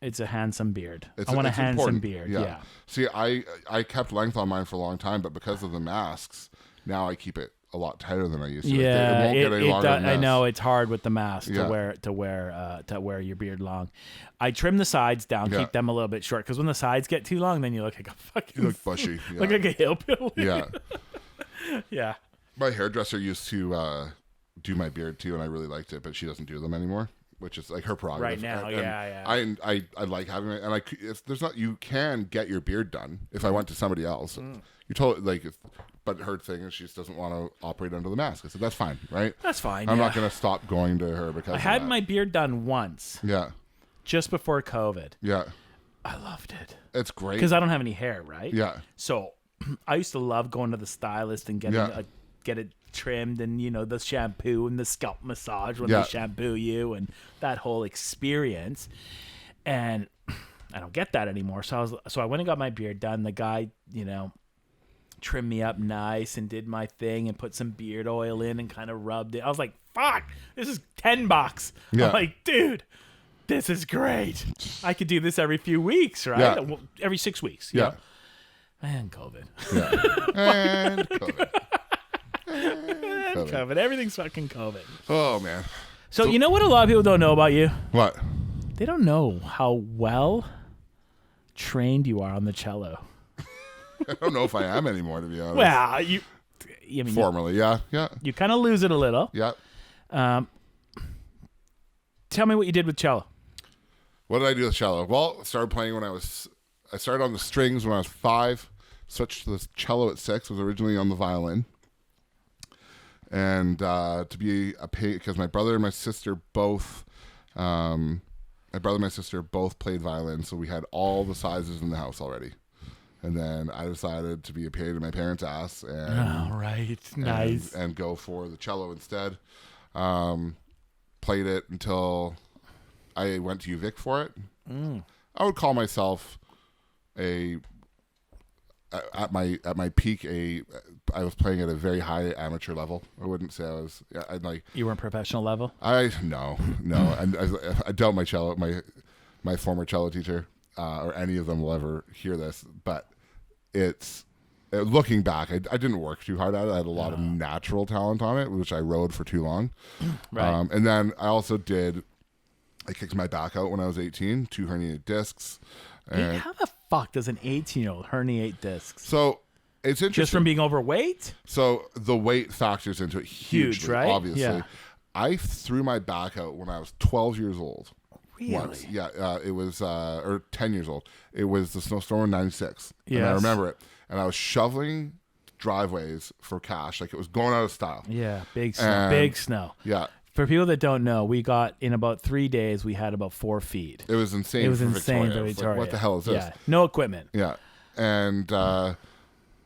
[SPEAKER 1] It's a handsome beard. I want a handsome
[SPEAKER 2] important.
[SPEAKER 1] beard. Yeah.
[SPEAKER 2] See, I kept length on mine for a long time, but because of the masks, now I keep it a lot tighter than I used to.
[SPEAKER 1] Yeah,
[SPEAKER 2] it won't get any longer than
[SPEAKER 1] I
[SPEAKER 2] this.
[SPEAKER 1] know it's hard with the mask
[SPEAKER 2] Yeah.
[SPEAKER 1] to wear your beard long. I trim the sides down, keep them a little bit short, because when the sides get too long, then you look like a fucking.
[SPEAKER 2] You look bushy. Yeah.
[SPEAKER 1] Look like a hillbilly.
[SPEAKER 2] Yeah.
[SPEAKER 1] Yeah.
[SPEAKER 2] My hairdresser used to do my beard too, and I really liked it, but she doesn't do them anymore, which is like her prerogative.
[SPEAKER 1] Right now,
[SPEAKER 2] and
[SPEAKER 1] yeah.
[SPEAKER 2] I like having it, and you can get your beard done if I went to somebody else. You told like, but her thing is she just doesn't want to operate under the mask. I said that's fine, right?
[SPEAKER 1] That's fine.
[SPEAKER 2] I'm not going to stop going to her because
[SPEAKER 1] I had my beard done once.
[SPEAKER 2] Yeah.
[SPEAKER 1] Just before COVID.
[SPEAKER 2] Yeah.
[SPEAKER 1] I loved it.
[SPEAKER 2] It's great
[SPEAKER 1] because I don't have any hair, right?
[SPEAKER 2] Yeah.
[SPEAKER 1] So I used to love going to the stylist and getting get it trimmed, and the shampoo and the scalp massage when they shampoo you and that whole experience. And I don't get that anymore. So I went and got my beard done. The guy, trimmed me up nice and did my thing and put some beard oil in and kind of rubbed it. I was like, fuck, this is $10.
[SPEAKER 2] Yeah.
[SPEAKER 1] I'm like, dude, this is great. I could do this every few weeks, right?
[SPEAKER 2] Yeah.
[SPEAKER 1] Well, every 6 weeks.
[SPEAKER 2] Yeah.
[SPEAKER 1] And COVID.
[SPEAKER 2] Yeah. And COVID.
[SPEAKER 1] COVID. Everything's fucking COVID.
[SPEAKER 2] Oh, man.
[SPEAKER 1] So you know what a lot of people don't know about you?
[SPEAKER 2] What?
[SPEAKER 1] They don't know how well trained you are on the cello.
[SPEAKER 2] I don't know if I am anymore, to be honest.
[SPEAKER 1] Well,
[SPEAKER 2] Formerly, yeah.
[SPEAKER 1] You kind of lose it a little.
[SPEAKER 2] Yeah.
[SPEAKER 1] Tell me what you did with cello.
[SPEAKER 2] What did I do with cello? Well, I started playing I started on the strings when I was 5, switched to the cello at 6, was originally on the violin. And to be because my brother and my sister both played violin, so we had all the sizes in the house already. And then I decided to be a pain in my parents' ass and go for the cello instead. Played it until I went to UVic for it. I would call myself at my peak I was playing at a very high amateur level. I wouldn't say I was.
[SPEAKER 1] You weren't professional level.
[SPEAKER 2] No, and I doubt my former cello teacher or any of them will ever hear this, but it's looking back, I didn't work too hard at it. I had a lot of natural talent on it, which I rode for too long.
[SPEAKER 1] Right.
[SPEAKER 2] And then I kicked my back out when I was 18, 2 herniated discs. And
[SPEAKER 1] How the fuck does an 18-year-old herniate discs?
[SPEAKER 2] so It's interesting.
[SPEAKER 1] Just from being overweight?
[SPEAKER 2] So the weight factors into it hugely,
[SPEAKER 1] Huge, right?
[SPEAKER 2] obviously.
[SPEAKER 1] Yeah.
[SPEAKER 2] I threw my back out when I was 12 years old.
[SPEAKER 1] Really?
[SPEAKER 2] Once. Yeah, it was, or 10 years old. It was the snowstorm in 96.
[SPEAKER 1] Yes.
[SPEAKER 2] And I remember it. And I was shoveling driveways for cash. Like, it was going out of style.
[SPEAKER 1] Yeah, big snow.
[SPEAKER 2] And-
[SPEAKER 1] Big snow.
[SPEAKER 2] Yeah.
[SPEAKER 1] For people that don't know, we got in about 3 days, we had about 4 feet.
[SPEAKER 2] It was insane.
[SPEAKER 1] It was
[SPEAKER 2] for
[SPEAKER 1] insane
[SPEAKER 2] Victoria.
[SPEAKER 1] for
[SPEAKER 2] It was
[SPEAKER 1] Victoria.
[SPEAKER 2] like, what the hell is this?
[SPEAKER 1] Yeah, no equipment.
[SPEAKER 2] Yeah. And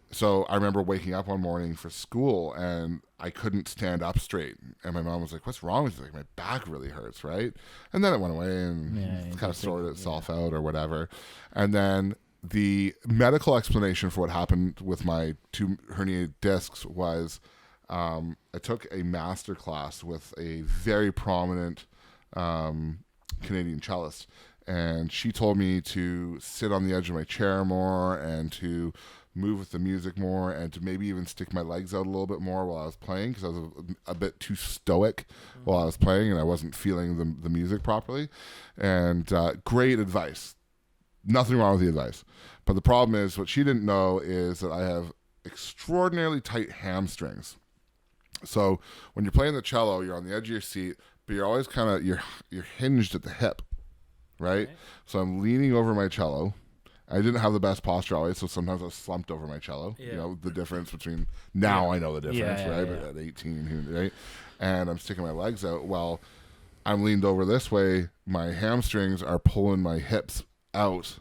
[SPEAKER 2] so I remember waking up one morning for school and I couldn't stand up straight. And my mom was like, what's wrong with you? Like, my back really hurts, right? And then it went away and kind of sorted itself out or whatever. And then the medical explanation for what happened with my 2 herniated discs was I took a master class with a very prominent Canadian cellist. And she told me to sit on the edge of my chair more and to move with the music more and to maybe even stick my legs out a little bit more while I was playing because I was a bit too stoic while I was playing and I wasn't feeling the music properly. And great advice. Nothing wrong with the advice. But the problem is what she didn't know is that I have extraordinarily tight hamstrings. So when you're playing the cello, you're on the edge of your seat, but you're always kind of, you're hinged at the hip. Right? So I'm leaning over my cello. I didn't have the best posture always, so sometimes I was slumped over my cello.
[SPEAKER 1] Yeah.
[SPEAKER 2] You know, the difference between now I know the difference,
[SPEAKER 1] Yeah,
[SPEAKER 2] right?
[SPEAKER 1] yeah.
[SPEAKER 2] But at 18, right? And I'm sticking my legs out. Well, I'm leaned over this way. My hamstrings are pulling my hips out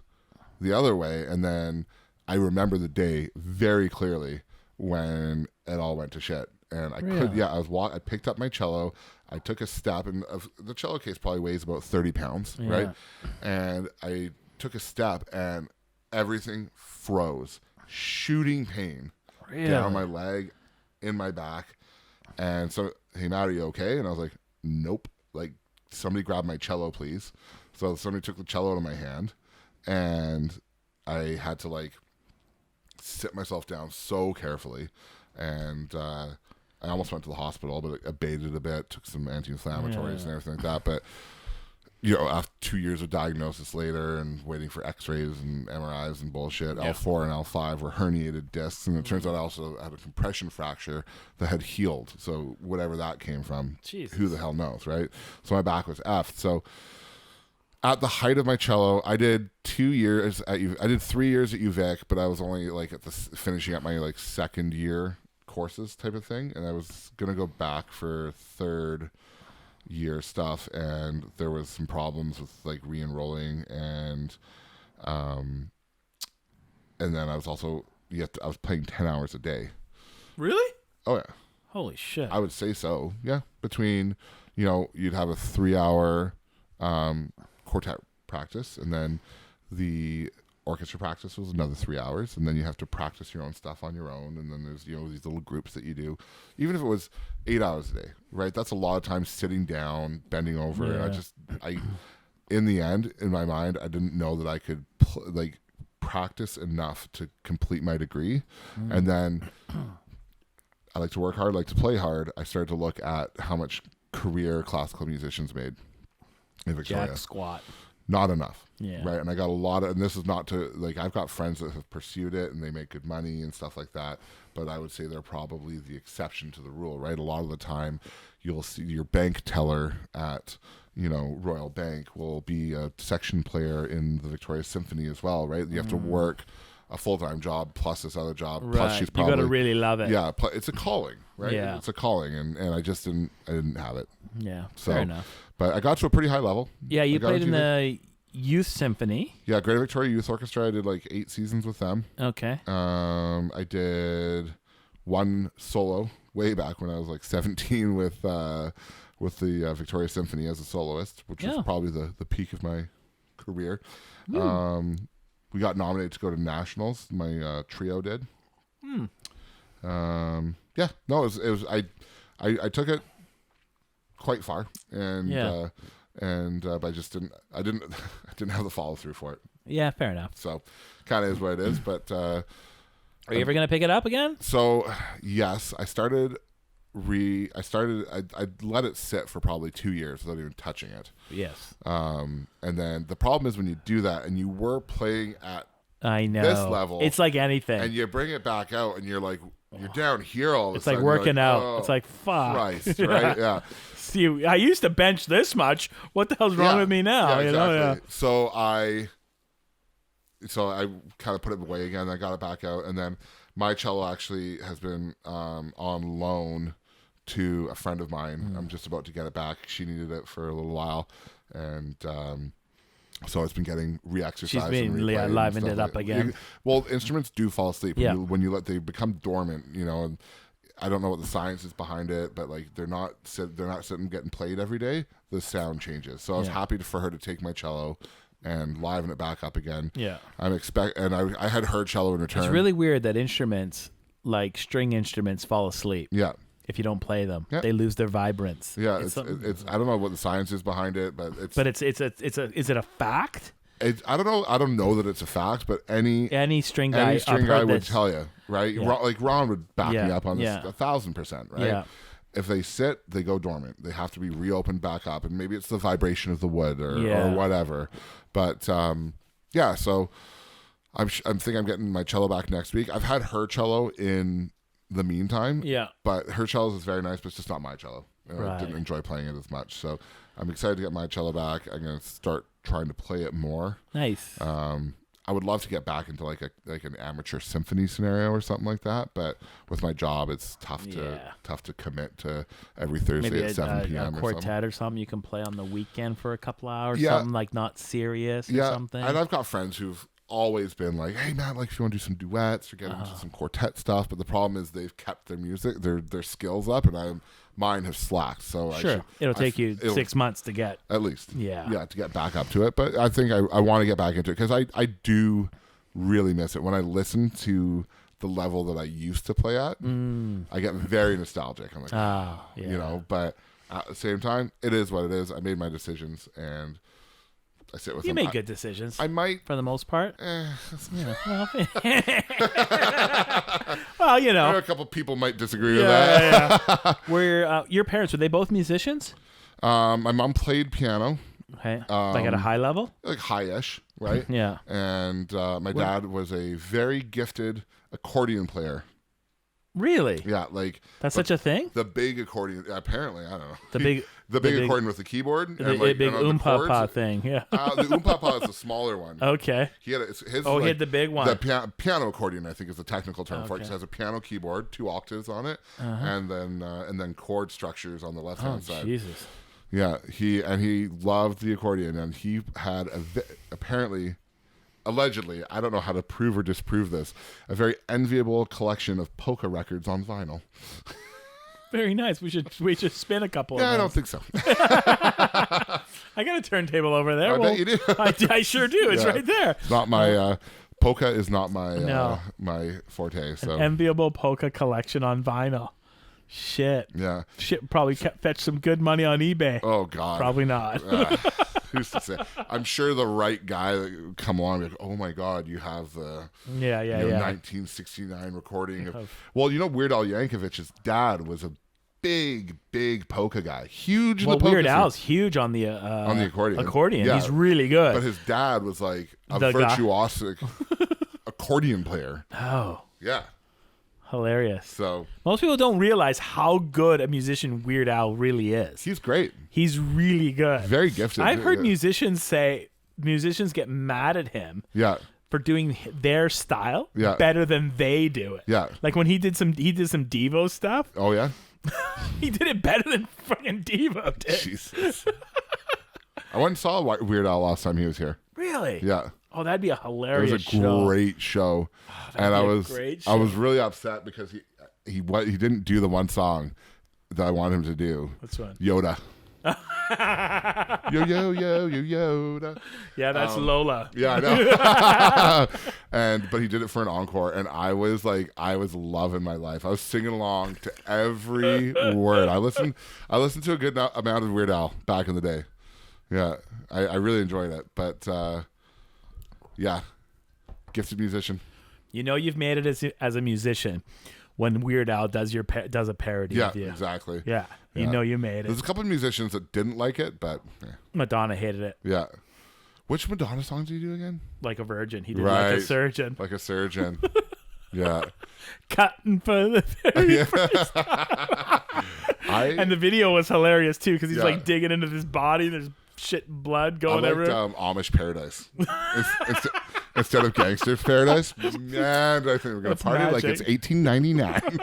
[SPEAKER 2] the other way. And then I remember the day very clearly when it all went to shit. And I I picked up my cello. I took a step, and the cello case probably weighs about 30 pounds, right? And I took a step, and everything froze. Shooting pain down my leg, in my back. And so, hey, Matt, are you okay? And I was like, nope. Like, somebody grab my cello, please. So somebody took the cello out of my hand, and I had to, like, sit myself down so carefully. And I almost went to the hospital, but it abated a bit, took some anti-inflammatories and everything like that. But, you know, after 2 years of diagnosis later and waiting for x-rays and MRIs and bullshit, L4 and L5 were herniated discs. And it turns out I also had a compression fracture that had healed. So whatever that came from, who the hell knows, right? So my back was effed. So at the height of my cello, I did 2 years I did 3 years at UVic, but I was only like finishing up my like second year courses type of thing, and I was gonna go back for third year stuff, and there was some problems with like re-enrolling, and then I was also I was playing 10 hours a day.
[SPEAKER 1] Really?
[SPEAKER 2] Oh yeah.
[SPEAKER 1] Holy shit.
[SPEAKER 2] I would say so. Yeah, between, you know, you'd have a 3-hour quartet practice, and then the orchestra practice was another 3 hours, and then you have to practice your own stuff on your own, and then there's, you know, these little groups that you do, even if it was 8 hours a day, right? That's a lot of time sitting down, bending over, and I in the end, in my mind, I didn't know that I could like practice enough to complete my degree. And then I like to work hard, like to play hard. I started to look at how much career classical musicians made in Victoria.
[SPEAKER 1] Jack squat.
[SPEAKER 2] Not enough.
[SPEAKER 1] Yeah.
[SPEAKER 2] Right. And I got a lot of, and this is not to, like, I've got friends that have pursued it and they make good money and stuff like that. But I would say they're probably the exception to the rule, right? A lot of the time you'll see your bank teller at, you know, Royal Bank will be a section player in the Victoria Symphony as well, right? You have to work a full-time job plus this other job.
[SPEAKER 1] Right.
[SPEAKER 2] Plus she's probably,
[SPEAKER 1] you got to really love it.
[SPEAKER 2] yeah, it's a calling, right?
[SPEAKER 1] Yeah.
[SPEAKER 2] It's a calling. And I didn't have it.
[SPEAKER 1] Yeah.
[SPEAKER 2] So,
[SPEAKER 1] fair enough.
[SPEAKER 2] But I got to a pretty high level.
[SPEAKER 1] Yeah. You
[SPEAKER 2] I got
[SPEAKER 1] played in
[SPEAKER 2] into
[SPEAKER 1] the Youth Symphony.
[SPEAKER 2] Yeah, Greater Victoria Youth Orchestra. I did like 8 seasons with them.
[SPEAKER 1] Okay.
[SPEAKER 2] I did one solo way back when I was like 17 with the Victoria Symphony as a soloist, which was probably the peak of my career. We got nominated to go to nationals. My trio did. Yeah, no, it was I took it quite far, and but I just didn't have the follow through for it.
[SPEAKER 1] Yeah, fair enough.
[SPEAKER 2] So, kind of is what it is. But
[SPEAKER 1] are you ever gonna pick it up again?
[SPEAKER 2] So yes, I let it sit for probably 2 years without even touching it.
[SPEAKER 1] Yes.
[SPEAKER 2] And then the problem is when you do that and you were playing at
[SPEAKER 1] I know.
[SPEAKER 2] this level.
[SPEAKER 1] It's like anything.
[SPEAKER 2] And you bring it back out, and you're like, you're down here all of a
[SPEAKER 1] It's
[SPEAKER 2] sudden.
[SPEAKER 1] like working out.
[SPEAKER 2] Oh,
[SPEAKER 1] It's like, fuck.
[SPEAKER 2] Christ, right? Yeah.
[SPEAKER 1] See, I used to bench this much. What the hell's wrong with me now?
[SPEAKER 2] Yeah,
[SPEAKER 1] You
[SPEAKER 2] exactly.
[SPEAKER 1] know? Yeah.
[SPEAKER 2] So I kind of put it away again. I got it back out, and then my cello actually has been on loan to a friend of mine. I'm just about to get it back. She needed it for a little while, and so it's been getting re-exercised.
[SPEAKER 1] She's been livened it up again.
[SPEAKER 2] Well, instruments do fall asleep
[SPEAKER 1] Yeah.
[SPEAKER 2] when you let they become dormant. And I don't know what the science is behind it, but like they're not sitting getting played every day. The sound changes. So I was happy for her to take my cello and liven it back up again.
[SPEAKER 1] Yeah.
[SPEAKER 2] And I had her cello in return.
[SPEAKER 1] It's really weird that instruments, like string instruments, fall asleep.
[SPEAKER 2] Yeah.
[SPEAKER 1] If you don't play them,
[SPEAKER 2] Yeah.
[SPEAKER 1] they lose their vibrance.
[SPEAKER 2] Yeah, it's I don't know what the science is behind it, but is
[SPEAKER 1] it a fact?
[SPEAKER 2] I don't know. I don't know that it's a fact, but any
[SPEAKER 1] string guy
[SPEAKER 2] would tell you, right?
[SPEAKER 1] Yeah.
[SPEAKER 2] Like Ron would back me up on this
[SPEAKER 1] Yeah.
[SPEAKER 2] 1,000%, right?
[SPEAKER 1] Yeah.
[SPEAKER 2] If they sit, they go dormant. They have to be reopened back up, and maybe it's the vibration of the wood or whatever. But so I'm thinking I'm getting my cello back next week. I've had her cello in the meantime, but her cello is very nice, but it's just not my cello. I didn't enjoy playing it as much, so I'm excited to get my cello back. I'm going to start trying to play it more.
[SPEAKER 1] Nice.
[SPEAKER 2] I would love to get back into like an amateur symphony scenario or something like that, but with my job, it's tough to commit to every Thursday
[SPEAKER 1] Maybe
[SPEAKER 2] at 7 p.m.
[SPEAKER 1] a
[SPEAKER 2] or
[SPEAKER 1] quartet
[SPEAKER 2] something.
[SPEAKER 1] or something you can play on the weekend for a couple hours. Something like not serious or something.
[SPEAKER 2] And I've got friends who've always been like, hey man, like if you want to do some duets or get into some quartet stuff, but the problem is they've kept their music, their skills up, and mine have slacked. So
[SPEAKER 1] it'll take you 6 months to get
[SPEAKER 2] at least
[SPEAKER 1] to
[SPEAKER 2] get back up to it. But I think I want to get back into it because I do really miss it when I listen to the level that I used to play at. I get very nostalgic. I'm like, but at the same time, it is what it is. I made my decisions and I sit with them.
[SPEAKER 1] You make good decisions.
[SPEAKER 2] I might,
[SPEAKER 1] for the most part.
[SPEAKER 2] well,
[SPEAKER 1] well,
[SPEAKER 2] a couple people might disagree with that.
[SPEAKER 1] Were your parents, were they both musicians?
[SPEAKER 2] My mom played piano.
[SPEAKER 1] Okay. Like at a high level?
[SPEAKER 2] Like high-ish, right?
[SPEAKER 1] Yeah.
[SPEAKER 2] And my dad was a very gifted accordion player.
[SPEAKER 1] Really?
[SPEAKER 2] Yeah, like
[SPEAKER 1] that's such a thing.
[SPEAKER 2] The big accordion, apparently, I don't know.
[SPEAKER 1] The
[SPEAKER 2] big accordion with the keyboard,
[SPEAKER 1] the big oom-pa-pa thing. Yeah.
[SPEAKER 2] The oom-pa-pa is the smaller one.
[SPEAKER 1] Okay.
[SPEAKER 2] He had he
[SPEAKER 1] had the big one.
[SPEAKER 2] The piano accordion, I think, is the technical term for it. It has a piano keyboard, 2 octaves on it, and then chord structures on the left hand side.
[SPEAKER 1] Jesus.
[SPEAKER 2] Yeah, he loved the accordion, and he had allegedly, I don't know how to prove or disprove this, a very enviable collection of polka records on vinyl.
[SPEAKER 1] Very nice. We should spin a couple.
[SPEAKER 2] Yeah,
[SPEAKER 1] of
[SPEAKER 2] I don't think so.
[SPEAKER 1] I got a turntable over there.
[SPEAKER 2] I bet you do.
[SPEAKER 1] I sure do. It's right there.
[SPEAKER 2] It's not my polka is not my my forte. So
[SPEAKER 1] an enviable polka collection on vinyl. Shit.
[SPEAKER 2] Yeah.
[SPEAKER 1] Shit probably fetch some good money on eBay.
[SPEAKER 2] Oh God.
[SPEAKER 1] Probably not.
[SPEAKER 2] Who's to say? I'm sure the right guy that would come along and be like, oh my God, you have the 1969 recording of. Well, Weird Al Yankovic's dad was a big polka guy, huge.
[SPEAKER 1] Well, Weird Al's huge on the accordion. Yeah. He's really good.
[SPEAKER 2] But his dad was like a virtuosic accordion player.
[SPEAKER 1] Oh.
[SPEAKER 2] Yeah.
[SPEAKER 1] Hilarious.
[SPEAKER 2] So
[SPEAKER 1] most people don't realize how good a musician Weird Al really is.
[SPEAKER 2] He's great.
[SPEAKER 1] He's really good.
[SPEAKER 2] Very gifted.
[SPEAKER 1] I've heard musicians get mad at him.
[SPEAKER 2] Yeah.
[SPEAKER 1] For doing their style better than they do it.
[SPEAKER 2] Yeah.
[SPEAKER 1] Like when he did some Devo stuff.
[SPEAKER 2] Oh yeah.
[SPEAKER 1] He did it better than fucking Devo did.
[SPEAKER 2] Jesus. I went and saw Weird Al last time he was here.
[SPEAKER 1] Really?
[SPEAKER 2] Yeah.
[SPEAKER 1] Oh, that'd be a hilarious show.
[SPEAKER 2] It was a great show. And I was really upset because he didn't do the one song that I wanted him to do.
[SPEAKER 1] Which one?
[SPEAKER 2] Yoda. yo Yoda.
[SPEAKER 1] Yeah, that's Lola.
[SPEAKER 2] Yeah, I know. But he did it for an encore, and I was loving my life. I was singing along to every word. I listened to a good amount of Weird Al back in the day. Yeah, I really enjoyed it. But yeah, gifted musician.
[SPEAKER 1] You've made it as a musician when Weird Al does a parody of you.
[SPEAKER 2] Yeah, exactly.
[SPEAKER 1] Yeah, you made it.
[SPEAKER 2] There's a couple of musicians that didn't like it, but
[SPEAKER 1] Madonna hated it.
[SPEAKER 2] Yeah. Which Madonna song do you do again?
[SPEAKER 1] Like a Virgin. He did Like a Surgeon.
[SPEAKER 2] Like a Surgeon. Yeah.
[SPEAKER 1] Cutting for the very first time. And the video was hilarious too, because he's like digging into this body. There's shit and blood going everywhere.
[SPEAKER 2] Amish Paradise. Instead of Gangster's Paradise. Man, I think we're going to party like it's 1899.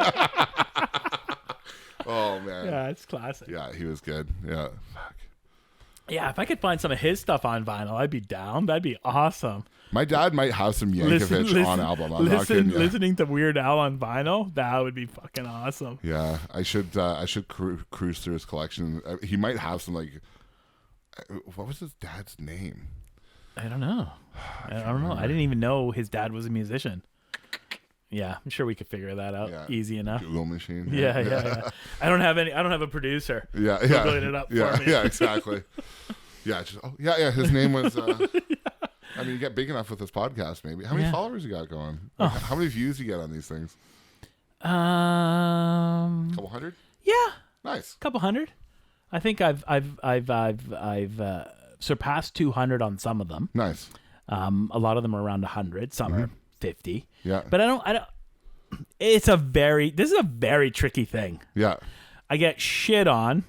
[SPEAKER 2] Oh, man.
[SPEAKER 1] Yeah, it's classic.
[SPEAKER 2] Yeah, he was good. Yeah. Fuck.
[SPEAKER 1] Yeah, if I could find some of his stuff on vinyl, I'd be down. That'd be awesome.
[SPEAKER 2] My dad might have some Yankovic on album. I'm not kidding you.
[SPEAKER 1] Listening to Weird Al on vinyl, that would be fucking awesome.
[SPEAKER 2] Yeah, I should cruise through his collection. He might have some like, what was his dad's name?
[SPEAKER 1] I don't know. I don't know. I didn't even know his dad was a musician. Yeah, I'm sure we could figure that out easy enough.
[SPEAKER 2] Google machine.
[SPEAKER 1] Yeah. I don't have a producer.
[SPEAKER 2] Googling
[SPEAKER 1] it up for me.
[SPEAKER 2] Yeah, exactly. His name was. I mean, you get big enough with this podcast, maybe. How many followers you got going? Like, how many views you get on these things? Couple hundred.
[SPEAKER 1] Yeah.
[SPEAKER 2] Nice.
[SPEAKER 1] Couple hundred. I think I've surpassed 200 on some of them.
[SPEAKER 2] Nice.
[SPEAKER 1] A lot of them are around 100. Some are 50.
[SPEAKER 2] Yeah.
[SPEAKER 1] But I don't. This is a very tricky thing.
[SPEAKER 2] Yeah.
[SPEAKER 1] I get shit on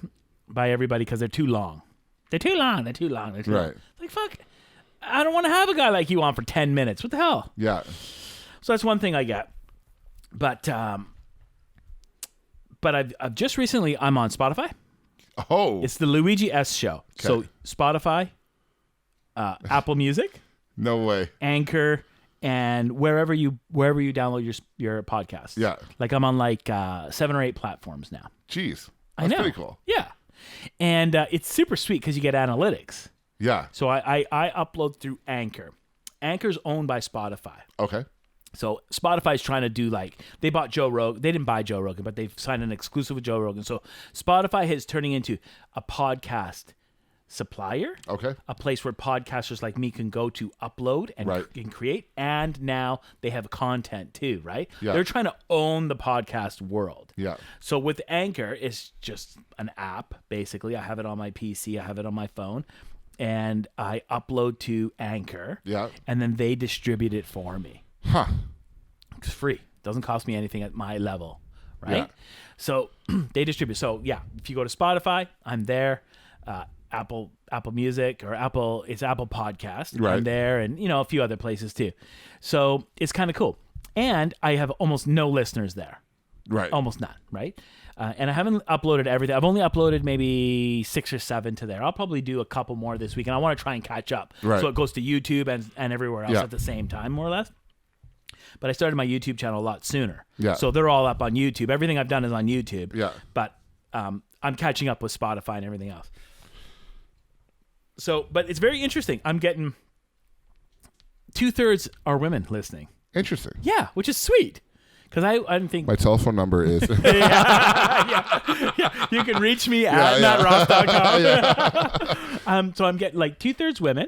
[SPEAKER 1] by everybody because they're too long. They're too long.
[SPEAKER 2] Right.
[SPEAKER 1] Like, fuck. I don't want to have a guy like you on for 10 minutes. What the hell?
[SPEAKER 2] Yeah.
[SPEAKER 1] So that's one thing I get. But I've just recently, I'm on Spotify.
[SPEAKER 2] Oh.
[SPEAKER 1] It's the Luigi Ess show. Okay. So Spotify, Apple Music.
[SPEAKER 2] No way.
[SPEAKER 1] Anchor, and wherever you download your podcast.
[SPEAKER 2] Yeah.
[SPEAKER 1] Like I'm on like 7 or 8 platforms now.
[SPEAKER 2] Jeez.
[SPEAKER 1] I know.
[SPEAKER 2] Pretty cool.
[SPEAKER 1] Yeah. And it's super sweet because you get analytics.
[SPEAKER 2] Yeah.
[SPEAKER 1] So I upload through Anchor. Anchor's owned by Spotify.
[SPEAKER 2] Okay.
[SPEAKER 1] So Spotify's trying to do like, they bought Joe Rogan. They didn't buy Joe Rogan, but they've signed an exclusive with Joe Rogan. So Spotify is turning into a podcast supplier.
[SPEAKER 2] Okay.
[SPEAKER 1] A place where podcasters like me can go to upload and can create. And now they have content too, right?
[SPEAKER 2] Yeah.
[SPEAKER 1] They're trying to own the podcast world.
[SPEAKER 2] Yeah.
[SPEAKER 1] So with Anchor, it's just an app, basically. I have it on my PC. I have it on my phone. And I upload to Anchor.
[SPEAKER 2] Yeah.
[SPEAKER 1] And then they distribute it for me.
[SPEAKER 2] Huh.
[SPEAKER 1] It's free. Doesn't cost me anything at my level, right?
[SPEAKER 2] Yeah.
[SPEAKER 1] So they distribute. So yeah, if you go to Spotify, I'm there. Apple Music or Apple Podcast.
[SPEAKER 2] Right.
[SPEAKER 1] I'm there, and a few other places too. So it's kind of cool. And I have almost no listeners there.
[SPEAKER 2] Right.
[SPEAKER 1] Almost none, right? And I haven't uploaded everything. I've only uploaded maybe 6 or 7 to there. I'll probably do a couple more this week, and I want to try and catch up.
[SPEAKER 2] Right.
[SPEAKER 1] So it goes to YouTube and everywhere else at the same time, more or less. But I started my YouTube channel a lot sooner.
[SPEAKER 2] Yeah.
[SPEAKER 1] So they're all up on YouTube. Everything I've done is on YouTube.
[SPEAKER 2] Yeah.
[SPEAKER 1] But I'm catching up with Spotify and everything else. So, but it's very interesting. I'm getting 2/3 are women listening.
[SPEAKER 2] Interesting.
[SPEAKER 1] Yeah, which is sweet. Because I didn't think...
[SPEAKER 2] My telephone number is...
[SPEAKER 1] yeah. You can reach me at mattross.com. So I'm getting like 2/3 women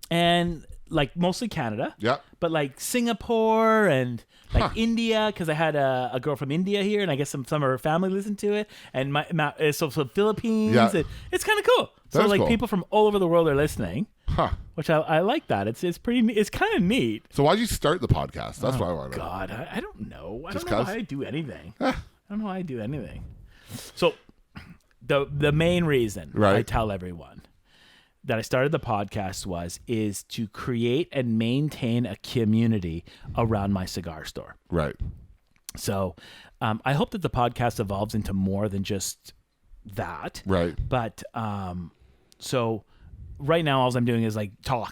[SPEAKER 1] and like mostly Canada.
[SPEAKER 2] Yeah.
[SPEAKER 1] But like Singapore and like India, because I had a girl from India here, and I guess some of her family listened to it. And so Philippines.
[SPEAKER 2] Yeah.
[SPEAKER 1] And it's kind of cool.
[SPEAKER 2] That
[SPEAKER 1] So like
[SPEAKER 2] cool.
[SPEAKER 1] people from all over the world are listening.
[SPEAKER 2] Huh.
[SPEAKER 1] Which I like that. It's kind of neat.
[SPEAKER 2] So why'd you start the podcast? That's what I want to know.
[SPEAKER 1] God, I don't know. I
[SPEAKER 2] Just
[SPEAKER 1] don't know
[SPEAKER 2] 'cause?
[SPEAKER 1] how I do anything. I don't know how I do anything. So the main reason I tell everyone that I started the podcast is to create and maintain a community around my cigar store.
[SPEAKER 2] Right.
[SPEAKER 1] So I hope that the podcast evolves into more than just that.
[SPEAKER 2] Right.
[SPEAKER 1] But so right now, all I'm doing is like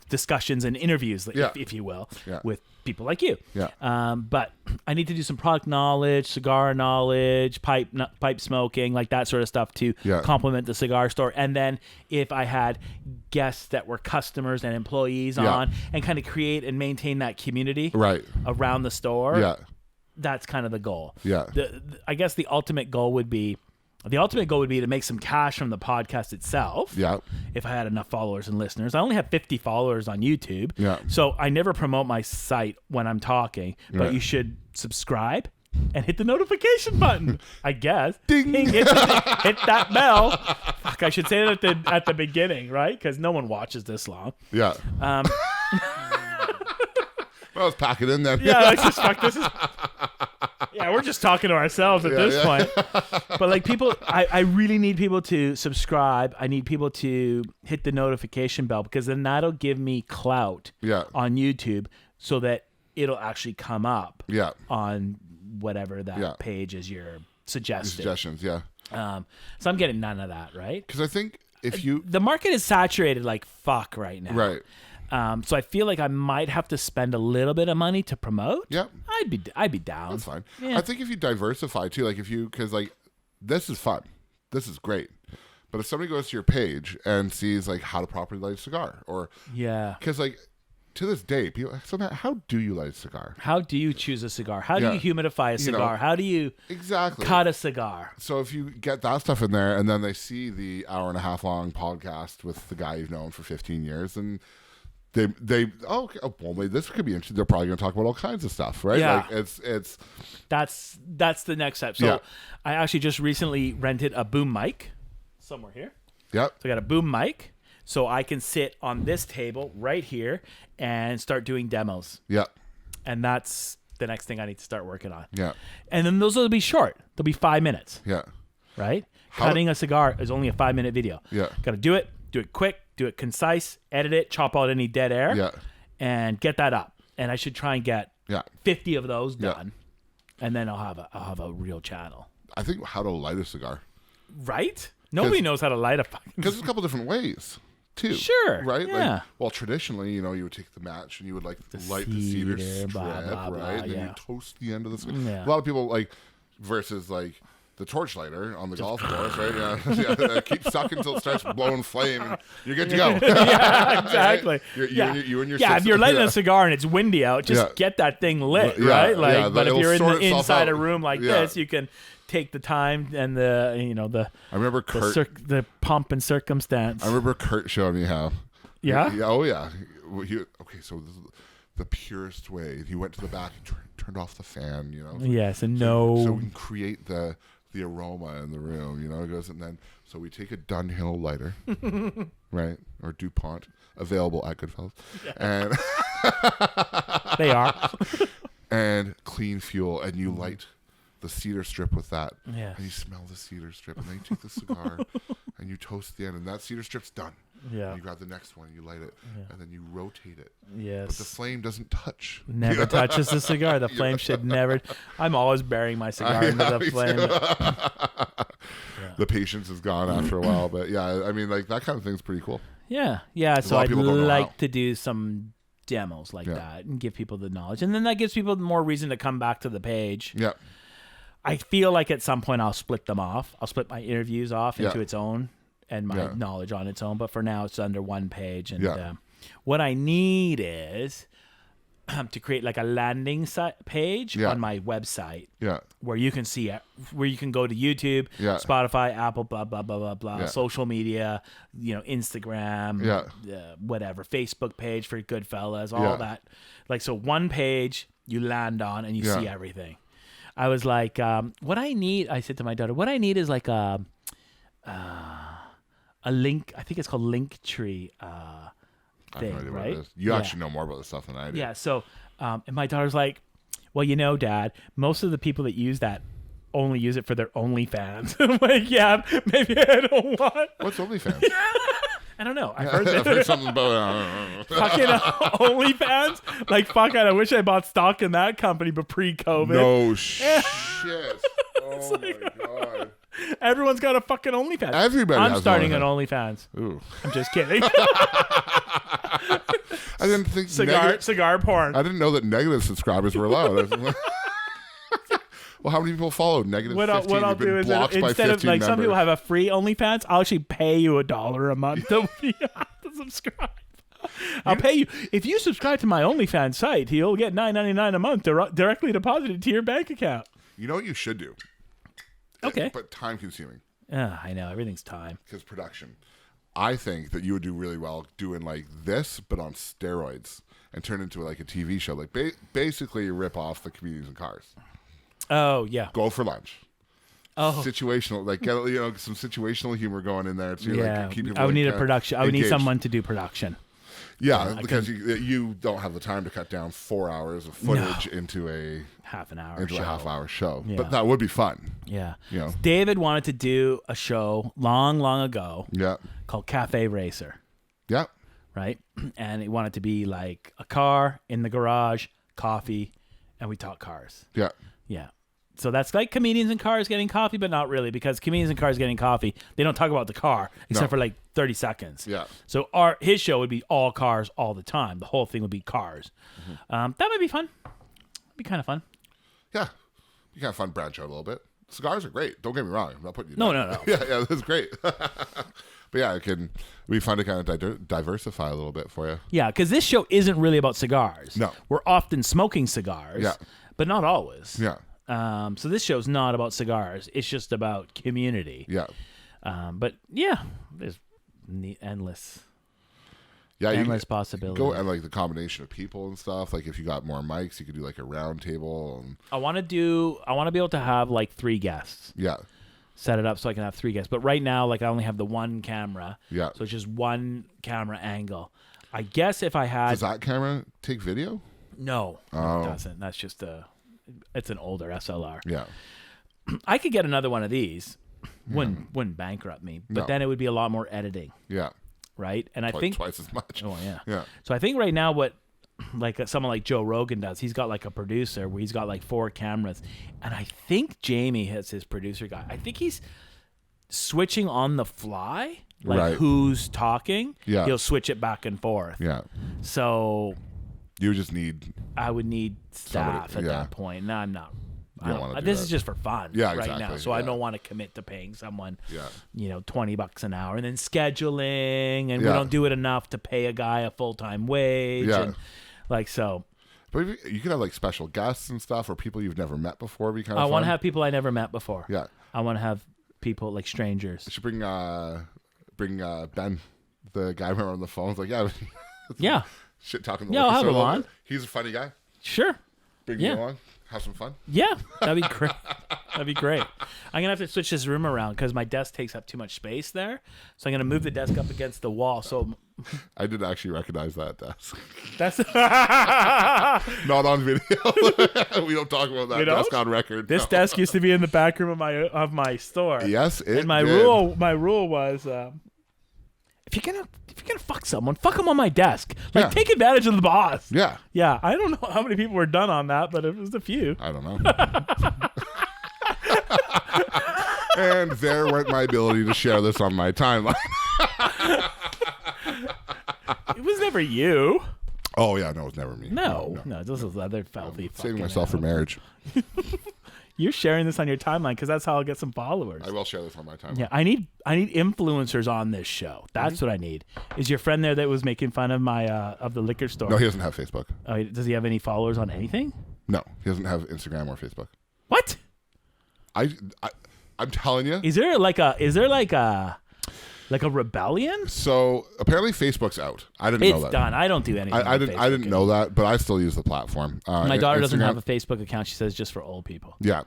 [SPEAKER 1] discussions and interviews, if you will, with people like you.
[SPEAKER 2] Yeah.
[SPEAKER 1] But I need to do some product knowledge, cigar knowledge, pipe smoking, like that sort of stuff to complement the cigar store. And then if I had guests that were customers and employees on, and kind of create and maintain that community around the store, that's kind of the goal.
[SPEAKER 2] Yeah.
[SPEAKER 1] I guess the ultimate goal would be to make some cash from the podcast itself.
[SPEAKER 2] Yeah.
[SPEAKER 1] If I had enough followers and listeners. I only have 50 followers on YouTube.
[SPEAKER 2] Yeah.
[SPEAKER 1] So I never promote my site when I'm talking, but you should subscribe and hit the notification button, I guess.
[SPEAKER 2] Ding.
[SPEAKER 1] Hit that bell. Fuck, I should say that at the beginning, right? Because no one watches this long.
[SPEAKER 2] Yeah. Well, let's pack it in then.
[SPEAKER 1] Yeah, let's just fuck this. Yeah, we're just talking to ourselves at this point. But like people, I really need people to subscribe. I need people to hit the notification bell because then that'll give me clout on YouTube so that it'll actually come up on whatever that page is you're suggesting.
[SPEAKER 2] Suggestions, yeah.
[SPEAKER 1] So I'm getting none of that, right?
[SPEAKER 2] Because I think
[SPEAKER 1] the market is saturated like fuck right now.
[SPEAKER 2] Right.
[SPEAKER 1] So I feel like I might have to spend a little bit of money to promote.
[SPEAKER 2] Yeah.
[SPEAKER 1] I'd be down.
[SPEAKER 2] That's fine.
[SPEAKER 1] Yeah.
[SPEAKER 2] I think if you diversify too, like because like this is fun. This is great. But if somebody goes to your page and sees like how to properly light a cigar because like to this day, people, so Matt, how do you light a cigar?
[SPEAKER 1] How do you choose a cigar? How do you humidify a cigar? How do you cut a cigar?
[SPEAKER 2] So if you get that stuff in there and then they see the 1.5 hour long podcast with the guy you've known for 15 years and well, this could be interesting. They're probably going to talk about all kinds of stuff, right?
[SPEAKER 1] Yeah.
[SPEAKER 2] Like
[SPEAKER 1] that's the next step. So I actually just recently rented a boom mic somewhere here.
[SPEAKER 2] Yep.
[SPEAKER 1] So I got a boom mic, so I can sit on this table right here and start doing demos.
[SPEAKER 2] Yeah.
[SPEAKER 1] And that's the next thing I need to start working on.
[SPEAKER 2] Yeah.
[SPEAKER 1] And then those will be short. They'll be 5 minutes.
[SPEAKER 2] Yeah.
[SPEAKER 1] Right? Cutting a cigar is only a 5-minute video.
[SPEAKER 2] Yeah.
[SPEAKER 1] Got to do it quick, do it concise, edit it, chop out any dead air, and get that up. And I should try and get 50 of those done, and then I'll have a real channel.
[SPEAKER 2] I think how to light a cigar.
[SPEAKER 1] Right? Nobody knows how to light a fucking.
[SPEAKER 2] Because there's a couple different ways too.
[SPEAKER 1] Sure.
[SPEAKER 2] Right.
[SPEAKER 1] Yeah.
[SPEAKER 2] Like, well, traditionally, you would take the match and you would light the cedar strip,
[SPEAKER 1] blah, blah, blah,
[SPEAKER 2] right? And then you toast the end of the cigar.
[SPEAKER 1] Yeah.
[SPEAKER 2] A lot of people versus the torch lighter on the golf course, right? Yeah. Keep sucking until it starts blowing flame, and you're good to go.
[SPEAKER 1] Yeah, exactly.
[SPEAKER 2] Right? You and your
[SPEAKER 1] if you're lighting a cigar and it's windy out, just get that thing lit, right? But if you're inside a room like this, you can take the time and the
[SPEAKER 2] I remember
[SPEAKER 1] the pomp and circumstance.
[SPEAKER 2] I remember Kurt showing me how.
[SPEAKER 1] Yeah.
[SPEAKER 2] Oh yeah. So this is the purest way. He went to the back and turned off the fan.
[SPEAKER 1] Yes, and
[SPEAKER 2] so we can create the aroma in the room, it goes, and then so we take a Dunhill lighter, right, or DuPont, available at Goodfellas, and
[SPEAKER 1] they are,
[SPEAKER 2] and clean fuel, and you light the cedar strip with that,
[SPEAKER 1] and
[SPEAKER 2] you smell the cedar strip, and then you take the cigar and you toast the end, and that cedar strip's done.
[SPEAKER 1] Yeah.
[SPEAKER 2] And you grab the next one, you light it, and then you rotate it.
[SPEAKER 1] Yes.
[SPEAKER 2] But the flame doesn't touch.
[SPEAKER 1] Never touches the cigar. The flame should never. I'm always burying my cigar into the flame.
[SPEAKER 2] The patience is gone after a while, but I mean, like that kind of thing's pretty cool.
[SPEAKER 1] Yeah. So I'd like to do some demos like that and give people the knowledge, and then that gives people more reason to come back to the page.
[SPEAKER 2] Yeah.
[SPEAKER 1] I feel like at some point I'll split them off. I'll split my interviews off into its own and my knowledge on its own. But for now, it's under one page. And what I need is to create like a landing page on my website where you can see it, where you can go to YouTube, Spotify, Apple, blah, blah, blah, blah, blah, social media, Instagram, whatever, Facebook page for Goodfellas, all that. Like, so one page you land on and you see everything. I was like, what I need, I said to my daughter, what I need is like a link. I think it's called Linktree thing, right?
[SPEAKER 2] You actually know more about this stuff than I do.
[SPEAKER 1] Yeah. So, and my daughter's like, well, Dad, most of the people that use that only use it for their OnlyFans. I'm like, yeah, maybe I don't want.
[SPEAKER 2] What's OnlyFans?
[SPEAKER 1] I don't know. I've heard,
[SPEAKER 2] something about
[SPEAKER 1] fucking OnlyFans. Like, fuck it. I wish I bought stock in that company, but pre-COVID.
[SPEAKER 2] No shit. Oh my god.
[SPEAKER 1] Everyone's got a fucking OnlyFans.
[SPEAKER 2] Everybody.
[SPEAKER 1] I'm starting an OnlyFans.
[SPEAKER 2] Ooh.
[SPEAKER 1] I'm just kidding.
[SPEAKER 2] I didn't think
[SPEAKER 1] cigar porn.
[SPEAKER 2] I didn't know that negative subscribers were allowed. Well, how many people follow? Negative 15.
[SPEAKER 1] What I'll do is instead of like some people have a free OnlyFans, I'll actually pay you $1 a month to subscribe. I'll pay you if you subscribe to my OnlyFans site. You'll get $9.99 a month directly deposited to your bank account.
[SPEAKER 2] You know what you should do?
[SPEAKER 1] Okay,
[SPEAKER 2] but time consuming.
[SPEAKER 1] I know everything's time
[SPEAKER 2] because production. I think that you would do really well doing like this, but on steroids, and turn into like a TV show. Like basically, rip off the Comedians in Cars.
[SPEAKER 1] Oh yeah.
[SPEAKER 2] Go for lunch. situational, like get some situational humor going in there too.
[SPEAKER 1] Yeah,
[SPEAKER 2] like, keep people,
[SPEAKER 1] I would need a
[SPEAKER 2] kind of
[SPEAKER 1] production. I would need
[SPEAKER 2] engaged.
[SPEAKER 1] someone to do production.
[SPEAKER 2] Yeah, because you don't have the time to cut down 4 hours of footage into a
[SPEAKER 1] half an hour
[SPEAKER 2] into
[SPEAKER 1] show.
[SPEAKER 2] a half-hour show.
[SPEAKER 1] Yeah.
[SPEAKER 2] But that would be fun.
[SPEAKER 1] Yeah.
[SPEAKER 2] You know.
[SPEAKER 1] David wanted to do a show long ago
[SPEAKER 2] Yeah.
[SPEAKER 1] called Cafe Racer,
[SPEAKER 2] Yeah.
[SPEAKER 1] right? And he wanted to be like a car in the garage, coffee, and we talk cars.
[SPEAKER 2] Yeah.
[SPEAKER 1] Yeah. So that's like comedians in cars getting coffee, but not really, because comedians in cars getting coffee, they don't talk about the car except for like 30 seconds.
[SPEAKER 2] Yeah.
[SPEAKER 1] So his show would be all cars all the time. The whole thing would be cars. That might be fun. Be kind of fun.
[SPEAKER 2] Yeah. You kind of fun branch out a little bit. Cigars are great. Don't get me wrong. I'm not putting you
[SPEAKER 1] No.
[SPEAKER 2] Yeah, that's great. But yeah, it'd be fun to kind of diversify a little bit for you.
[SPEAKER 1] Yeah, because this show isn't really about cigars.
[SPEAKER 2] No.
[SPEAKER 1] We're often smoking cigars,
[SPEAKER 2] Yeah.
[SPEAKER 1] but not always.
[SPEAKER 2] Yeah.
[SPEAKER 1] So this show's not about cigars. It's just about community.
[SPEAKER 2] Yeah.
[SPEAKER 1] But yeah, there's endless possibilities.
[SPEAKER 2] Go and like the combination of people and stuff. Like if you got more mics, you could do like a round table. And
[SPEAKER 1] I want to be able to have like 3 guests.
[SPEAKER 2] yeah.
[SPEAKER 1] Set it up so I can have 3 guests. But right now, like I only have the one camera.
[SPEAKER 2] Yeah.
[SPEAKER 1] So it's just one camera angle. I guess if I had...
[SPEAKER 2] Does that camera take video?
[SPEAKER 1] No, it doesn't. That's just it's an older SLR.
[SPEAKER 2] Yeah.
[SPEAKER 1] I could get another one of these. Wouldn't bankrupt me. But
[SPEAKER 2] No.
[SPEAKER 1] then it would be a lot more editing.
[SPEAKER 2] Yeah.
[SPEAKER 1] Right? And I think...
[SPEAKER 2] Twice as much.
[SPEAKER 1] Oh, yeah.
[SPEAKER 2] Yeah.
[SPEAKER 1] So I think right now what like someone like Joe Rogan does, he's got like a producer where he's got like 4 cameras. And I think Jamie has his producer guy. I think he's switching on the fly, like
[SPEAKER 2] Right.
[SPEAKER 1] who's talking.
[SPEAKER 2] Yeah.
[SPEAKER 1] He'll switch it back and forth.
[SPEAKER 2] Yeah.
[SPEAKER 1] So
[SPEAKER 2] You just need.
[SPEAKER 1] I would need staff
[SPEAKER 2] Somebody-
[SPEAKER 1] at
[SPEAKER 2] yeah.
[SPEAKER 1] that point. No, I'm not.
[SPEAKER 2] You don't wanna do
[SPEAKER 1] This
[SPEAKER 2] that.
[SPEAKER 1] is just for fun
[SPEAKER 2] Yeah,
[SPEAKER 1] right now.
[SPEAKER 2] exactly,
[SPEAKER 1] So I
[SPEAKER 2] yeah.
[SPEAKER 1] don't want to commit to paying someone,
[SPEAKER 2] Yeah.
[SPEAKER 1] $20 an hour, and then scheduling, and we
[SPEAKER 2] Yeah.
[SPEAKER 1] don't do it enough to pay a guy a full-time wage.
[SPEAKER 2] Yeah.
[SPEAKER 1] And like, so
[SPEAKER 2] But you could have like special guests and stuff, or people you've never met before. Be kind of.
[SPEAKER 1] I want to
[SPEAKER 2] fun.
[SPEAKER 1] have people I never met before.
[SPEAKER 2] Yeah.
[SPEAKER 1] I want to have people like strangers.
[SPEAKER 2] You should bring Ben, the guy remember on the phone. It's like
[SPEAKER 1] Yeah.
[SPEAKER 2] shit talking.
[SPEAKER 1] Yeah, I'll have him on.
[SPEAKER 2] He's a funny guy.
[SPEAKER 1] Sure.
[SPEAKER 2] Bring
[SPEAKER 1] Yeah.
[SPEAKER 2] him along. Have some fun.
[SPEAKER 1] Yeah, that'd be great. That'd be great. I'm gonna have to switch this room around because my desk takes up too much space there. So I'm gonna move the desk up against the wall. So
[SPEAKER 2] I did actually recognize that desk.
[SPEAKER 1] that's
[SPEAKER 2] Not on video. We don't talk about that
[SPEAKER 1] We don't?
[SPEAKER 2] desk on record.
[SPEAKER 1] this
[SPEAKER 2] No.
[SPEAKER 1] desk used to be in the back room of my store.
[SPEAKER 2] Yes, it
[SPEAKER 1] And my
[SPEAKER 2] did.
[SPEAKER 1] rule was if you're gonna fuck someone, fuck them on my desk. Like
[SPEAKER 2] Yeah.
[SPEAKER 1] take advantage of the boss.
[SPEAKER 2] Yeah.
[SPEAKER 1] Yeah, I don't know how many people were done on that, but it was a few.
[SPEAKER 2] I don't know. And there went my ability to share this on my timeline.
[SPEAKER 1] It was never you.
[SPEAKER 2] Oh yeah, no, it's never me.
[SPEAKER 1] No, this is other filthy.
[SPEAKER 2] Saving
[SPEAKER 1] fucking
[SPEAKER 2] myself for
[SPEAKER 1] animals.
[SPEAKER 2] marriage.
[SPEAKER 1] You're sharing this on your timeline because that's how I'll get some followers.
[SPEAKER 2] I will share this on my timeline.
[SPEAKER 1] Yeah, I need influencers on this show. That's what I need. Is your friend there that was making fun of my of the liquor store?
[SPEAKER 2] No, he doesn't have Facebook.
[SPEAKER 1] Does he have any followers on anything?
[SPEAKER 2] No, he doesn't have Instagram or Facebook.
[SPEAKER 1] What?
[SPEAKER 2] I'm telling you.
[SPEAKER 1] Is there like a rebellion?
[SPEAKER 2] So apparently Facebook's out. I didn't know
[SPEAKER 1] It's
[SPEAKER 2] that.
[SPEAKER 1] done. I don't do anything.
[SPEAKER 2] I didn't know that, but I still use the platform.
[SPEAKER 1] My daughter doesn't
[SPEAKER 2] Instagram-
[SPEAKER 1] have a Facebook account. She says just for old people.
[SPEAKER 2] Yeah,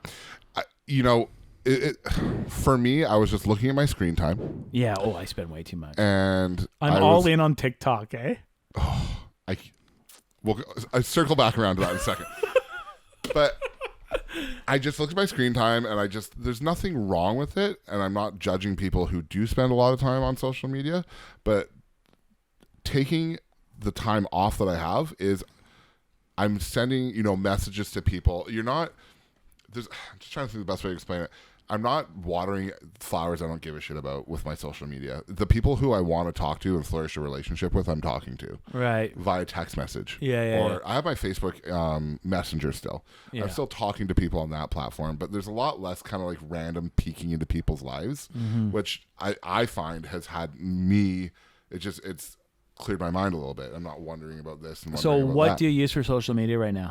[SPEAKER 2] for me, I was just looking at my screen time,
[SPEAKER 1] Yeah. Oh, I spend way too much.
[SPEAKER 2] and
[SPEAKER 1] I'm all in on TikTok, eh?
[SPEAKER 2] I circle back around to that in a second. But I just looked at my screen time, and there's nothing wrong with it, and I'm not judging people who do spend a lot of time on social media, but taking the time off that I have is I'm sending, messages to people. I'm just trying to think the best way to explain it. I'm not watering flowers I don't give a shit about with my social media. The people who I want to talk to and flourish a relationship with, I'm talking to.
[SPEAKER 1] Right.
[SPEAKER 2] Via text message.
[SPEAKER 1] Yeah.
[SPEAKER 2] Or I have my Facebook Messenger still.
[SPEAKER 1] Yeah.
[SPEAKER 2] I'm still talking to people on that platform, but there's a lot less kind of like random peeking into people's lives, which I find has had me, it's cleared my mind a little bit. I'm not wondering about this. And
[SPEAKER 1] So
[SPEAKER 2] wondering about
[SPEAKER 1] what
[SPEAKER 2] that.
[SPEAKER 1] do you use for social media right now?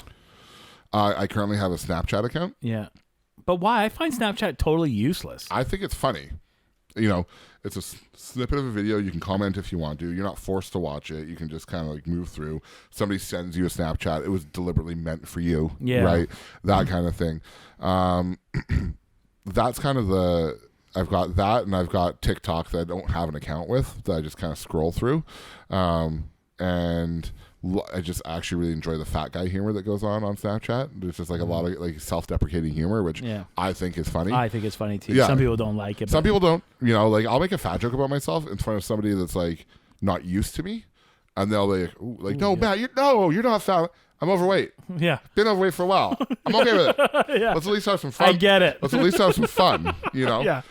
[SPEAKER 2] I currently have a Snapchat account.
[SPEAKER 1] Yeah. But why? I find Snapchat totally useless.
[SPEAKER 2] I think it's funny. It's a snippet of a video. You can comment if you want to. You're not forced to watch it. You can just kind of like move through. Somebody sends you a Snapchat. It was deliberately meant for you.
[SPEAKER 1] Yeah.
[SPEAKER 2] Right? That kind of thing. that's kind of I've got that, and I've got TikTok that I don't have an account with, that I just kind of scroll through. And I just actually really enjoy the fat guy humor that goes on Snapchat. There's just like a lot of like self-deprecating humor, which I think is funny.
[SPEAKER 1] I think it's funny too.
[SPEAKER 2] Yeah.
[SPEAKER 1] Some people don't like it.
[SPEAKER 2] Some people don't. You know, like I'll make a fat joke about myself in front of somebody that's like not used to me, and they'll be like, "No, Matt, you're not fat. I'm overweight.
[SPEAKER 1] Yeah,
[SPEAKER 2] been overweight for a while. I'm okay with it.
[SPEAKER 1] Yeah.
[SPEAKER 2] Let's at least have some fun.
[SPEAKER 1] I get it.
[SPEAKER 2] Let's at least have some fun. You know.
[SPEAKER 1] Yeah.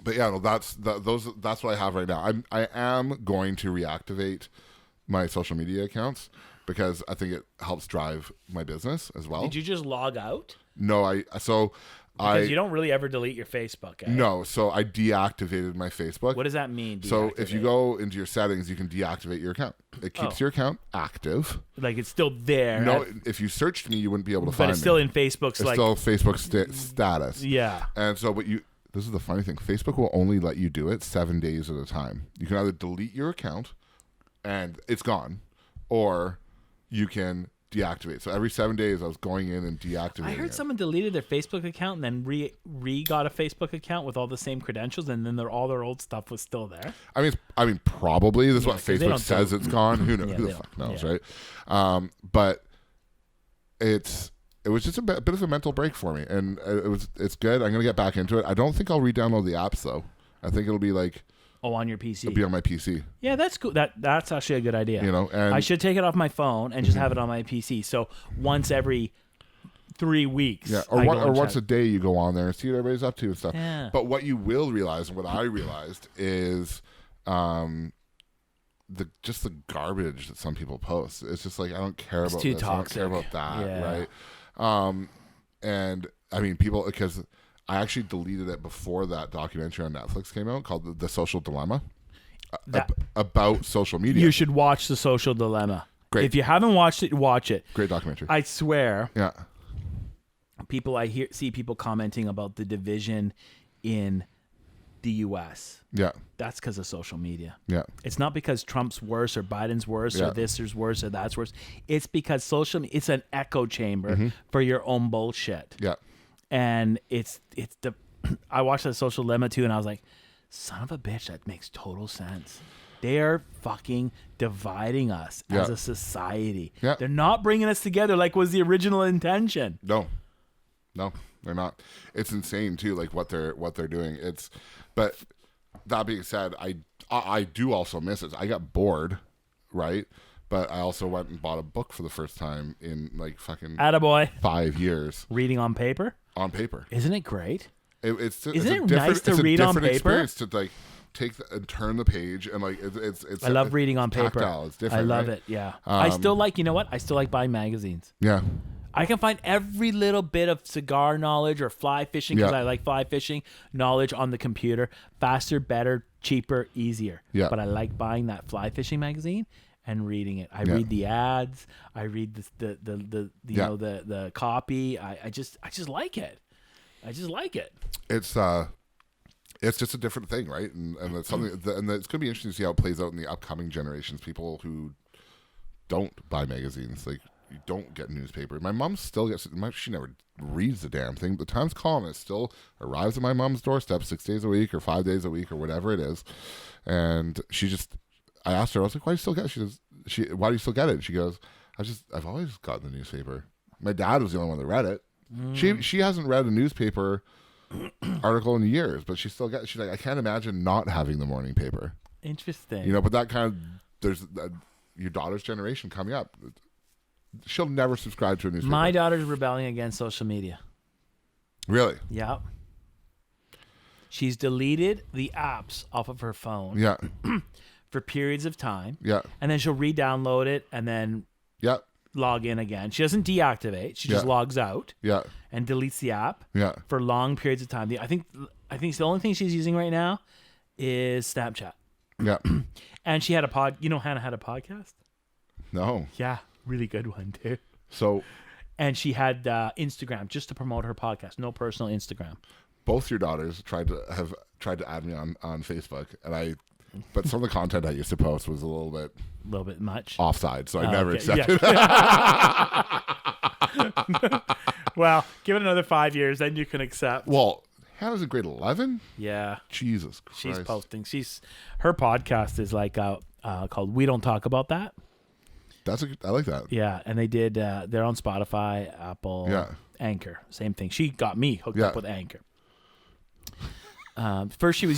[SPEAKER 2] But yeah, no, that's what I have right now. I am going to reactivate my social media accounts because I think it helps drive my business as well.
[SPEAKER 1] Did you just log out?
[SPEAKER 2] No,
[SPEAKER 1] Because you don't really ever delete your Facebook. Eh?
[SPEAKER 2] No, so I deactivated my Facebook.
[SPEAKER 1] What does that mean?
[SPEAKER 2] So if you go into your settings, you can deactivate your account. It keeps your account active.
[SPEAKER 1] Like it's still there.
[SPEAKER 2] No, if you searched me, you wouldn't be able to find me.
[SPEAKER 1] But it's still in Facebook's
[SPEAKER 2] it's still Facebook status.
[SPEAKER 1] Yeah.
[SPEAKER 2] And so, this is the funny thing. Facebook will only let you do it 7 days at a time. You can either delete your account and it's gone, or you can deactivate. So every 7 days I was going in and deactivating
[SPEAKER 1] I heard someone deleted their Facebook account and then re got a Facebook account with all the same credentials, and then all their old stuff was still there.
[SPEAKER 2] I mean, probably this is what Facebook says it's gone. Who knows? Who the fuck knows, right? But it was just a bit of a mental break for me, and it's good. I'm gonna get back into it. I don't think I'll re-download the apps though. I think it'll be like
[SPEAKER 1] on your PC.
[SPEAKER 2] It'll be on my PC.
[SPEAKER 1] Yeah, that's cool. That's actually a good idea.
[SPEAKER 2] You know, and
[SPEAKER 1] I should take it off my phone and just have it on my PC. So once every 3 weeks,
[SPEAKER 2] or once a day, you go on there and see what everybody's up to and stuff.
[SPEAKER 1] Yeah.
[SPEAKER 2] But what you will realize, and what I realized, is the garbage that some people post. It's just like, I don't care about
[SPEAKER 1] too
[SPEAKER 2] this.
[SPEAKER 1] toxic.
[SPEAKER 2] I don't care about that, right? And I mean, people, because I actually deleted it before that documentary on Netflix came out called The Social Dilemma, about social media.
[SPEAKER 1] You should watch The Social Dilemma.
[SPEAKER 2] Great.
[SPEAKER 1] If you haven't watched it, watch it.
[SPEAKER 2] Great documentary.
[SPEAKER 1] I swear.
[SPEAKER 2] Yeah.
[SPEAKER 1] See people commenting about the division in the U.S.
[SPEAKER 2] Yeah.
[SPEAKER 1] That's because of social media.
[SPEAKER 2] Yeah.
[SPEAKER 1] It's not because Trump's worse or Biden's worse or this is worse or that's worse. It's because it's an echo chamber for your own bullshit.
[SPEAKER 2] Yeah.
[SPEAKER 1] And I watched that Social Dilemma too, and I was like, son of a bitch, that makes total sense. They are fucking dividing us as a society.
[SPEAKER 2] Yeah.
[SPEAKER 1] They're not bringing us together like was the original intention.
[SPEAKER 2] No, they're not. It's insane too, like what they're doing. But that being said, I do also miss it. I got bored, right? But I also went and bought a book for the first time in like fucking
[SPEAKER 1] Attaboy.
[SPEAKER 2] 5 years.
[SPEAKER 1] Reading on paper?
[SPEAKER 2] On paper.
[SPEAKER 1] Isn't it great?
[SPEAKER 2] Isn't
[SPEAKER 1] it nice to read on paper?
[SPEAKER 2] Experience to like take and turn the page and like it's.
[SPEAKER 1] I love reading on paper.
[SPEAKER 2] Tactile. It's different.
[SPEAKER 1] I love
[SPEAKER 2] right?
[SPEAKER 1] it. Yeah. I still like. You know what? I still like buying magazines.
[SPEAKER 2] Yeah.
[SPEAKER 1] I can find every little bit of cigar knowledge or fly fishing because I like fly fishing knowledge on the computer. Faster, better, cheaper, easier.
[SPEAKER 2] Yeah.
[SPEAKER 1] But I like buying that fly fishing magazine and reading it. I read the ads. I read the copy. I just like it. I just like it.
[SPEAKER 2] It's just a different thing, right? And it's something, and it's going to be interesting to see how it plays out in the upcoming generations. People who don't buy magazines, like you don't get newspaper. My mom still gets. She never reads the damn thing. The Times columnist still arrives at my mom's doorstep 6 days a week or 5 days a week or whatever it is, and I asked her, I was like, why do you still get it? She says, why do you still get it? And she goes, I've always gotten the newspaper. My dad was the only one that read it. She hasn't read a newspaper article in years, but she's like, I can't imagine not having the morning paper.
[SPEAKER 1] Interesting.
[SPEAKER 2] You know, but that kind of, there's your daughter's generation coming up. She'll never subscribe to a newspaper.
[SPEAKER 1] My daughter's rebelling against social media.
[SPEAKER 2] Really?
[SPEAKER 1] Yeah. She's deleted the apps off of her phone.
[SPEAKER 2] Yeah.
[SPEAKER 1] For periods of time.
[SPEAKER 2] Yeah.
[SPEAKER 1] And then she'll re-download it and then log in again. She doesn't deactivate. She just logs out.
[SPEAKER 2] Yeah.
[SPEAKER 1] And deletes the app.
[SPEAKER 2] Yeah.
[SPEAKER 1] For long periods of time. I think the only thing she's using right now is Snapchat.
[SPEAKER 2] Yeah.
[SPEAKER 1] And she had Hannah had a podcast?
[SPEAKER 2] No.
[SPEAKER 1] Yeah. Really good one, too.
[SPEAKER 2] So.
[SPEAKER 1] And she had Instagram just to promote her podcast. No personal Instagram.
[SPEAKER 2] Both your daughters tried to add me on Facebook, and but some of the content I used to post was a little bit
[SPEAKER 1] much
[SPEAKER 2] offside, so I never accepted.
[SPEAKER 1] Well, give it another 5 years, then you can accept.
[SPEAKER 2] Well, Hannah's in grade 11.
[SPEAKER 1] Yeah,
[SPEAKER 2] Jesus Christ.
[SPEAKER 1] she's posting. Her podcast is like called "We Don't Talk About That."
[SPEAKER 2] I like that.
[SPEAKER 1] Yeah, and they did. They're on Spotify, Apple, Anchor. Same thing. She got me hooked up with Anchor. First, we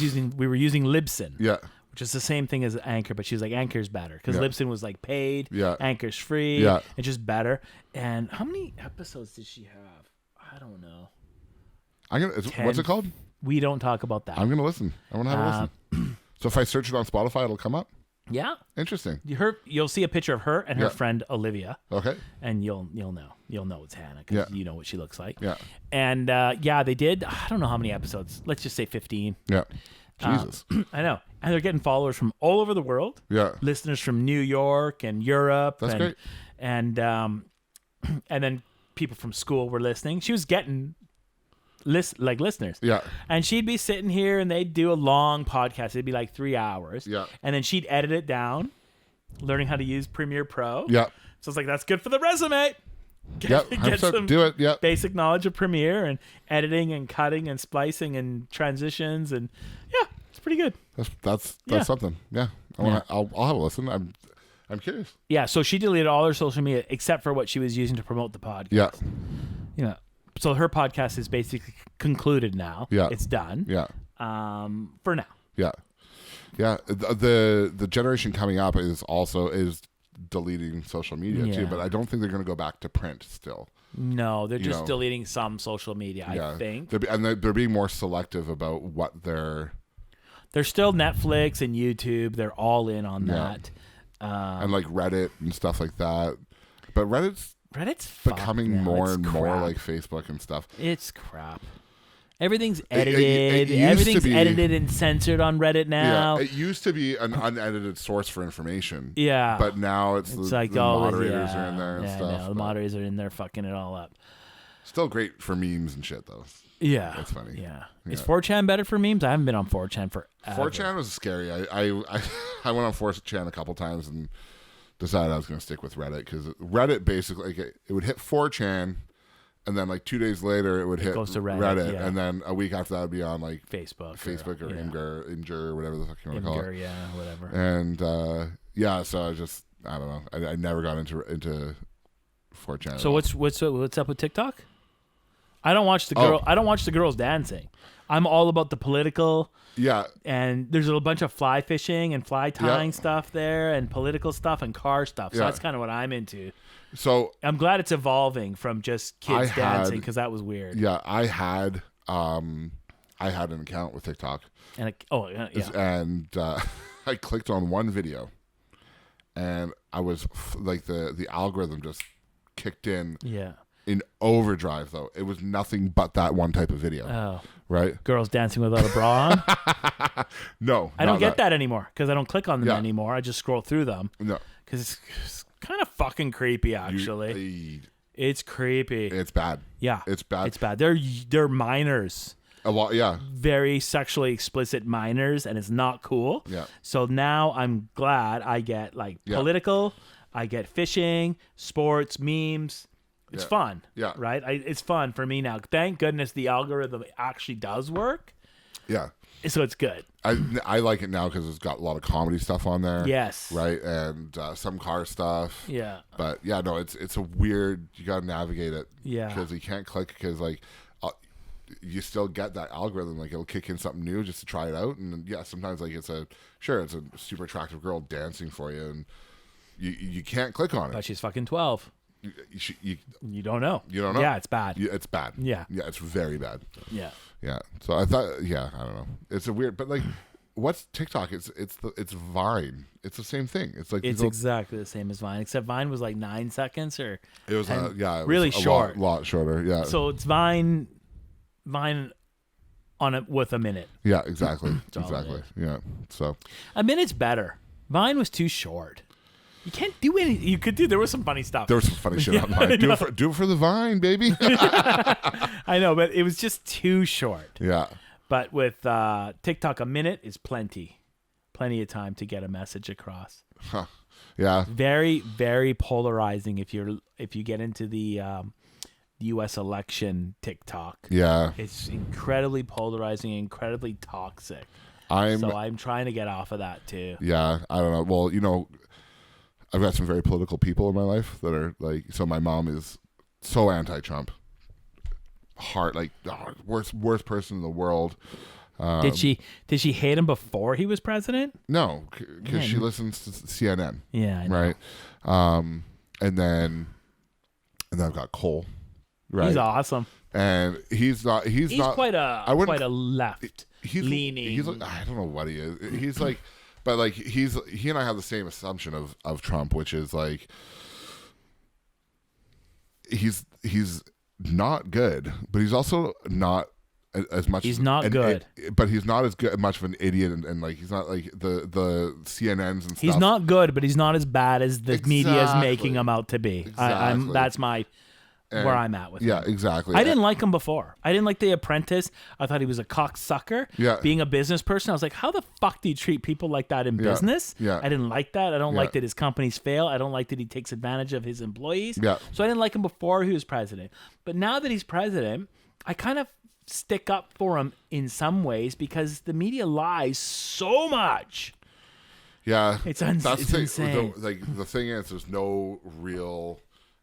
[SPEAKER 1] were using Libsyn.
[SPEAKER 2] Yeah.
[SPEAKER 1] Which is the same thing as Anchor, but she's like, Anchor's better because Libsyn was like paid.
[SPEAKER 2] Yeah.
[SPEAKER 1] Anchor's free.
[SPEAKER 2] Yeah.
[SPEAKER 1] It's just better. And how many episodes did she have? I don't know.
[SPEAKER 2] What's it called?
[SPEAKER 1] We Don't Talk About That.
[SPEAKER 2] I'm gonna listen. I want to have a listen. So if I search it on Spotify, it'll come up.
[SPEAKER 1] Yeah.
[SPEAKER 2] Interesting.
[SPEAKER 1] You'll see a picture of her and her friend Olivia.
[SPEAKER 2] Okay.
[SPEAKER 1] And you'll know it's Hannah because you know what she looks like.
[SPEAKER 2] Yeah.
[SPEAKER 1] And they did. I don't know how many episodes. Let's just say 15.
[SPEAKER 2] Yeah. Jesus.
[SPEAKER 1] I know. And they're getting followers from all over the world.
[SPEAKER 2] Yeah.
[SPEAKER 1] Listeners from New York and Europe.
[SPEAKER 2] That's great.
[SPEAKER 1] And then people from school were listening. She was getting listeners.
[SPEAKER 2] Yeah.
[SPEAKER 1] And she'd be sitting here and they'd do a long podcast. It'd be like 3 hours.
[SPEAKER 2] Yeah.
[SPEAKER 1] And then she'd edit it down, learning how to use Premiere Pro.
[SPEAKER 2] Yeah.
[SPEAKER 1] So it's like, that's good for the resume.
[SPEAKER 2] Get
[SPEAKER 1] some
[SPEAKER 2] do it. Yeah.
[SPEAKER 1] basic knowledge of Premiere and editing and cutting and splicing and transitions, and it's pretty good.
[SPEAKER 2] That's something. Yeah. I'll have a listen. I'm curious.
[SPEAKER 1] Yeah. So she deleted all her social media except for what she was using to promote the podcast.
[SPEAKER 2] Yeah.
[SPEAKER 1] Yeah. So her podcast is basically concluded now.
[SPEAKER 2] Yeah.
[SPEAKER 1] It's done.
[SPEAKER 2] Yeah.
[SPEAKER 1] For now.
[SPEAKER 2] Yeah. Yeah. The generation coming up is deleting social media too, but I don't think they're going to go back to print still.
[SPEAKER 1] No, they're just deleting some social media, I think.
[SPEAKER 2] They're being more selective about what they're
[SPEAKER 1] still Netflix and YouTube. They're all in on that.
[SPEAKER 2] And like Reddit and stuff like that. But Reddit's becoming more and more like Facebook and stuff.
[SPEAKER 1] It's crap. Everything's edited. Everything's edited and censored on Reddit now.
[SPEAKER 2] Yeah, it used to be an unedited source for information.
[SPEAKER 1] Yeah.
[SPEAKER 2] But now it's
[SPEAKER 1] like
[SPEAKER 2] the moderators are in there and stuff.
[SPEAKER 1] No, the moderators are in there fucking it all up.
[SPEAKER 2] Still great for memes and shit, though.
[SPEAKER 1] Yeah.
[SPEAKER 2] That's funny.
[SPEAKER 1] Yeah. Is 4chan better for memes? I haven't been on 4chan forever.
[SPEAKER 2] 4chan was scary. I went on 4chan a couple times and decided I was going to stick with Reddit because Reddit basically, it would hit 4chan. And then, like 2 days later, it would hit
[SPEAKER 1] goes to
[SPEAKER 2] Reddit, and then a week after that would be on like
[SPEAKER 1] Facebook
[SPEAKER 2] or Imgur, or whatever the fuck you want to call it.
[SPEAKER 1] Yeah, whatever.
[SPEAKER 2] And so I don't know. I never got into 4chan.
[SPEAKER 1] So what's up with TikTok? I don't watch the girl. I don't watch the girls dancing. I'm all about the political.
[SPEAKER 2] Yeah.
[SPEAKER 1] And there's a bunch of fly fishing and fly tying stuff there, and political stuff and car stuff. So that's kind of what I'm into.
[SPEAKER 2] So
[SPEAKER 1] I'm glad it's evolving from just kids dancing because that was weird.
[SPEAKER 2] Yeah, I had an account with TikTok,
[SPEAKER 1] and
[SPEAKER 2] I clicked on one video, and I was like the algorithm just kicked in.
[SPEAKER 1] Yeah.
[SPEAKER 2] In overdrive, though, it was nothing but that one type of video.
[SPEAKER 1] Oh,
[SPEAKER 2] right.
[SPEAKER 1] Girls dancing without a bra on.
[SPEAKER 2] No,
[SPEAKER 1] I don't get that anymore because I don't click on them anymore. I just scroll through them.
[SPEAKER 2] No,
[SPEAKER 1] because it's kind of fucking creepy, actually. It's creepy.
[SPEAKER 2] It's bad.
[SPEAKER 1] Yeah.
[SPEAKER 2] It's bad.
[SPEAKER 1] It's bad. They're minors.
[SPEAKER 2] A lot, yeah.
[SPEAKER 1] Very sexually explicit minors, and it's not cool.
[SPEAKER 2] Yeah.
[SPEAKER 1] So now I'm glad I get political, I get fishing, sports, memes. It's fun.
[SPEAKER 2] Yeah.
[SPEAKER 1] Right? It's fun for me now. Thank goodness the algorithm actually does work.
[SPEAKER 2] Yeah.
[SPEAKER 1] So it's good.
[SPEAKER 2] I like it now because it's got a lot of comedy stuff on there.
[SPEAKER 1] Yes.
[SPEAKER 2] Right, and some car stuff.
[SPEAKER 1] Yeah.
[SPEAKER 2] But yeah, no, it's a weird. You got to navigate it.
[SPEAKER 1] Yeah.
[SPEAKER 2] Because you can't click because you still get that algorithm. Like it'll kick in something new just to try it out, and sometimes like it's a super attractive girl dancing for you, and you can't click on it.
[SPEAKER 1] But she's fucking 12. You don't know.
[SPEAKER 2] You don't know.
[SPEAKER 1] Yeah, it's bad.
[SPEAKER 2] Yeah, it's bad.
[SPEAKER 1] Yeah.
[SPEAKER 2] Yeah, it's very bad.
[SPEAKER 1] Yeah.
[SPEAKER 2] Yeah. So I thought, I don't know. It's a weird, but like, what's TikTok? It's Vine. It's the same thing. It's like
[SPEAKER 1] it's exactly the same as Vine, except Vine was like 9 seconds or
[SPEAKER 2] it was
[SPEAKER 1] really short,
[SPEAKER 2] lot shorter. Yeah.
[SPEAKER 1] So it's Vine on it with a minute.
[SPEAKER 2] Yeah. Exactly. Exactly. Yeah. So
[SPEAKER 1] a minute's better. Vine was too short. You can't do anything. You could do. There was some funny stuff.
[SPEAKER 2] There was some funny shit online. Do it for the Vine, baby.
[SPEAKER 1] I know, but it was just too short.
[SPEAKER 2] Yeah.
[SPEAKER 1] But with TikTok, a minute is plenty of time to get a message across.
[SPEAKER 2] Huh. Yeah.
[SPEAKER 1] Very, very polarizing. If you get into the U.S. election TikTok.
[SPEAKER 2] Yeah.
[SPEAKER 1] It's incredibly polarizing, incredibly toxic. So I'm trying to get off of that too.
[SPEAKER 2] Yeah, I don't know. Well, I've got some very political people in my life that are like. So my mom is so anti-Trump. Worst person in the world.
[SPEAKER 1] Did she hate him before he was president?
[SPEAKER 2] No, because she listens to CNN.
[SPEAKER 1] Yeah, I know.
[SPEAKER 2] Right. And then I've got Cole. Right.
[SPEAKER 1] He's awesome.
[SPEAKER 2] And he's not
[SPEAKER 1] quite a left leaning.
[SPEAKER 2] He's like, I don't know what he is. He's like, but like he and I have the same assumption of Trump, which is like he's not good, but he's also not as much.
[SPEAKER 1] He's not good,
[SPEAKER 2] but he's not as much of an idiot, and like he's not like the CNNs and stuff.
[SPEAKER 1] He's not good, but he's not as bad as the media is making him out to be.
[SPEAKER 2] Exactly.
[SPEAKER 1] That's where I'm at with him.
[SPEAKER 2] Yeah, exactly.
[SPEAKER 1] I didn't like him before. I didn't like The Apprentice. I thought he was a cocksucker.
[SPEAKER 2] Yeah.
[SPEAKER 1] Being a business person, I was like, how the fuck do you treat people like that in business?
[SPEAKER 2] Yeah.
[SPEAKER 1] I didn't like that. I don't like that his companies fail. I don't like that he takes advantage of his employees.
[SPEAKER 2] Yeah.
[SPEAKER 1] So I didn't like him before he was president. But now that he's president, I kind of stick up for him in some ways because the media lies so much.
[SPEAKER 2] Yeah.
[SPEAKER 1] It's
[SPEAKER 2] That's
[SPEAKER 1] insane.
[SPEAKER 2] The thing is, there's no real.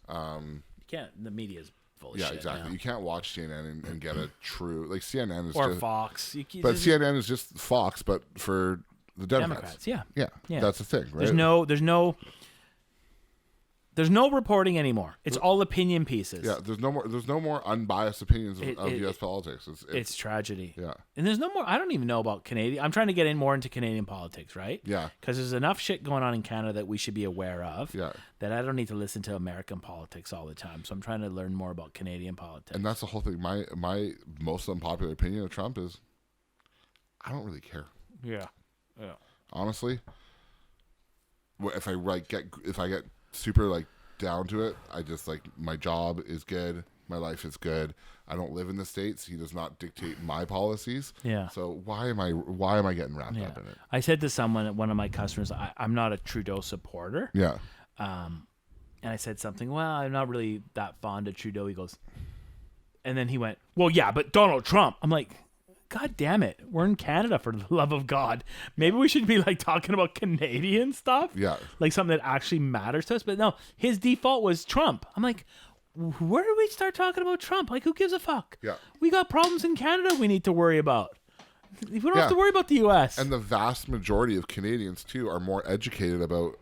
[SPEAKER 1] The media's full of
[SPEAKER 2] Yeah,
[SPEAKER 1] shit.
[SPEAKER 2] exactly.
[SPEAKER 1] Now.
[SPEAKER 2] You can't watch CNN and get a true CNN is
[SPEAKER 1] Or
[SPEAKER 2] just
[SPEAKER 1] Fox.
[SPEAKER 2] but CNN is just Fox, but for the Democrats.
[SPEAKER 1] Yeah.
[SPEAKER 2] Yeah. That's the thing, right?
[SPEAKER 1] There's no reporting anymore. It's all opinion pieces.
[SPEAKER 2] Yeah, there's no more unbiased opinions of U.S. politics.
[SPEAKER 1] It's tragedy.
[SPEAKER 2] Yeah.
[SPEAKER 1] And there's no more. I don't even know about Canadian. I'm trying to get more into Canadian politics, right?
[SPEAKER 2] Yeah.
[SPEAKER 1] Because there's enough shit going on in Canada that we should be aware of.
[SPEAKER 2] Yeah.
[SPEAKER 1] That I don't need to listen to American politics all the time. So I'm trying to learn more about Canadian politics.
[SPEAKER 2] And that's the whole thing. My most unpopular opinion of Trump is, I don't really care.
[SPEAKER 1] Yeah.
[SPEAKER 2] Honestly, if I get super like down to it, I just like my job is good, my life is good. I don't live in the States. He does not dictate my policies.
[SPEAKER 1] Yeah.
[SPEAKER 2] So why am I getting wrapped up in it?
[SPEAKER 1] I said to one of my customers, I'm not a Trudeau supporter.
[SPEAKER 2] Yeah.
[SPEAKER 1] And I said something, well, I'm not really that fond of Trudeau. He goes, and then he went, well, yeah, but Donald Trump. I'm like, God damn it. We're in Canada, for the love of God. Maybe we should be like talking about Canadian stuff.
[SPEAKER 2] Yeah.
[SPEAKER 1] Like something that actually matters to us. But no, his default was Trump. I'm like, where do we start talking about Trump? Like, who gives a fuck?
[SPEAKER 2] Yeah.
[SPEAKER 1] We got problems in Canada we need to worry about. We don't have to worry about the U.S.
[SPEAKER 2] And the vast majority of Canadians, too, are more educated about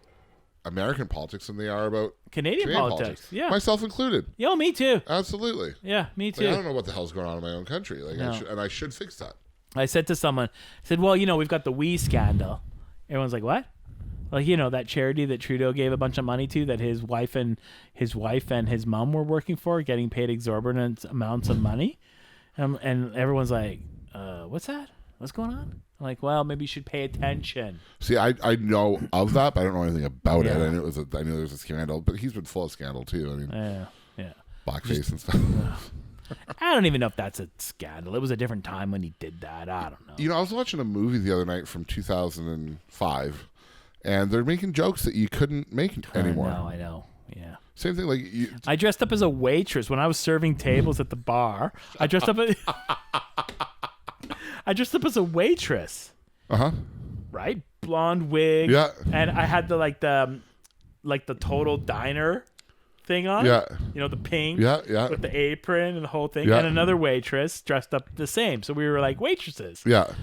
[SPEAKER 2] American politics than they are about
[SPEAKER 1] Canadian politics. Yeah.
[SPEAKER 2] Myself included.
[SPEAKER 1] Yo, me too.
[SPEAKER 2] Absolutely.
[SPEAKER 1] Yeah, me too.
[SPEAKER 2] Like, I don't know what the hell's going on in my own country. Like, I should fix that.
[SPEAKER 1] I said to someone, well, we've got the Wii scandal. Everyone's like, what? Like, that charity that Trudeau gave a bunch of money to that his wife and his mom were working for, getting paid exorbitant amounts of money. And everyone's like, what's that? What's going on? I'm like, well, maybe you should pay attention.
[SPEAKER 2] See, I know of that, but I don't know anything about it. I knew there was a scandal, but he's been full of scandal too. I mean,
[SPEAKER 1] yeah,
[SPEAKER 2] blackface and stuff.
[SPEAKER 1] I don't even know if that's a scandal. It was a different time when he did that. I don't know.
[SPEAKER 2] I was watching a movie the other night from 2005, and they're making jokes that you couldn't make anymore.
[SPEAKER 1] I know. Yeah.
[SPEAKER 2] Same thing. Like
[SPEAKER 1] I dressed up as a waitress when I was serving tables at the bar. I dressed up as a waitress. Right? Blonde wig.
[SPEAKER 2] Yeah.
[SPEAKER 1] And I had the total diner thing on.
[SPEAKER 2] Yeah.
[SPEAKER 1] The pink.
[SPEAKER 2] Yeah.
[SPEAKER 1] With the apron and the whole thing.
[SPEAKER 2] Yeah.
[SPEAKER 1] And another waitress dressed up the same. So we were like waitresses.
[SPEAKER 2] Yeah.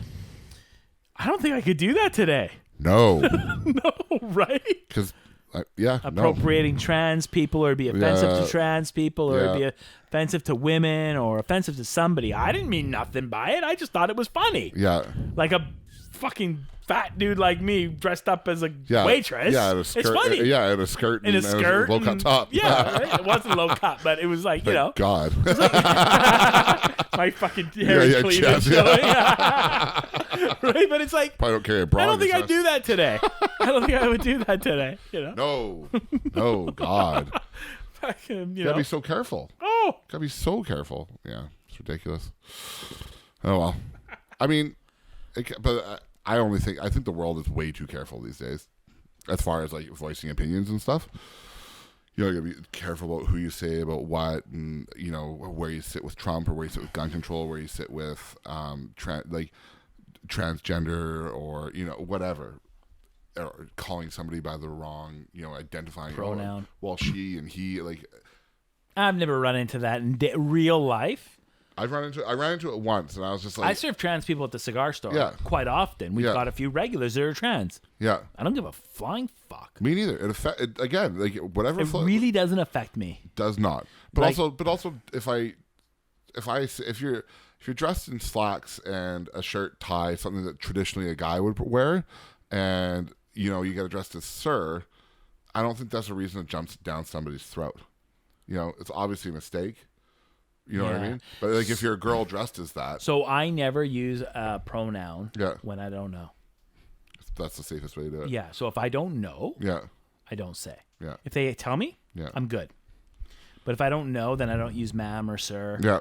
[SPEAKER 1] I don't think I could do that today.
[SPEAKER 2] No.
[SPEAKER 1] No, right?
[SPEAKER 2] Because
[SPEAKER 1] appropriating trans people, or it'd be offensive to trans people, or it'd be offensive to women, or offensive to somebody. I didn't mean nothing by it. I just thought it was funny.
[SPEAKER 2] Yeah.
[SPEAKER 1] Like a fucking fat dude like me dressed up as a waitress.
[SPEAKER 2] Yeah, it's
[SPEAKER 1] funny.
[SPEAKER 2] Yeah, in a skirt.
[SPEAKER 1] In a skirt.
[SPEAKER 2] Low cut top.
[SPEAKER 1] Yeah, right? It wasn't low cut, but it was like,
[SPEAKER 2] God.
[SPEAKER 1] My fucking hairy cleavage showing. Right? But it's like,
[SPEAKER 2] probably don't carry a bra.
[SPEAKER 1] I don't think I'd do that today. I don't think I would do that today.
[SPEAKER 2] No, God. Gotta be so careful.
[SPEAKER 1] Oh,
[SPEAKER 2] gotta be so careful. Yeah, it's ridiculous. Oh well. I mean, but I think the world is way too careful these days, as far as like voicing opinions and stuff. you gotta be careful about who you say about what, and where you sit with Trump or where you sit with gun control, where you sit with transgender or whatever, or calling somebody by the wrong identifying
[SPEAKER 1] pronoun.
[SPEAKER 2] Well, she and he, like.
[SPEAKER 1] I've never run into that in real life.
[SPEAKER 2] I ran into it once, and I was just like,
[SPEAKER 1] I serve trans people at the cigar store quite often. We've
[SPEAKER 2] Yeah.
[SPEAKER 1] got a few regulars that are trans.
[SPEAKER 2] yeah,
[SPEAKER 1] I don't give a flying fuck.
[SPEAKER 2] me neither. It again, like whatever.
[SPEAKER 1] It really doesn't affect me.
[SPEAKER 2] does not. But
[SPEAKER 1] Like-
[SPEAKER 2] also, if you're dressed in slacks and a shirt, tie, something that traditionally a guy would wear, and you get addressed as sir, I don't think that's a reason to jump down somebody's throat. It's obviously a mistake. You know what I
[SPEAKER 1] Yeah.
[SPEAKER 2] mean? But like if you're a girl dressed as that,
[SPEAKER 1] So I never use a pronoun
[SPEAKER 2] Yeah.
[SPEAKER 1] when I don't know.
[SPEAKER 2] that's the safest way to do it.
[SPEAKER 1] Yeah. So if I don't know,
[SPEAKER 2] Yeah.
[SPEAKER 1] I don't say.
[SPEAKER 2] Yeah.
[SPEAKER 1] If they tell me,
[SPEAKER 2] Yeah.
[SPEAKER 1] I'm good. But if I don't know, then I don't use ma'am or sir.
[SPEAKER 2] Yeah.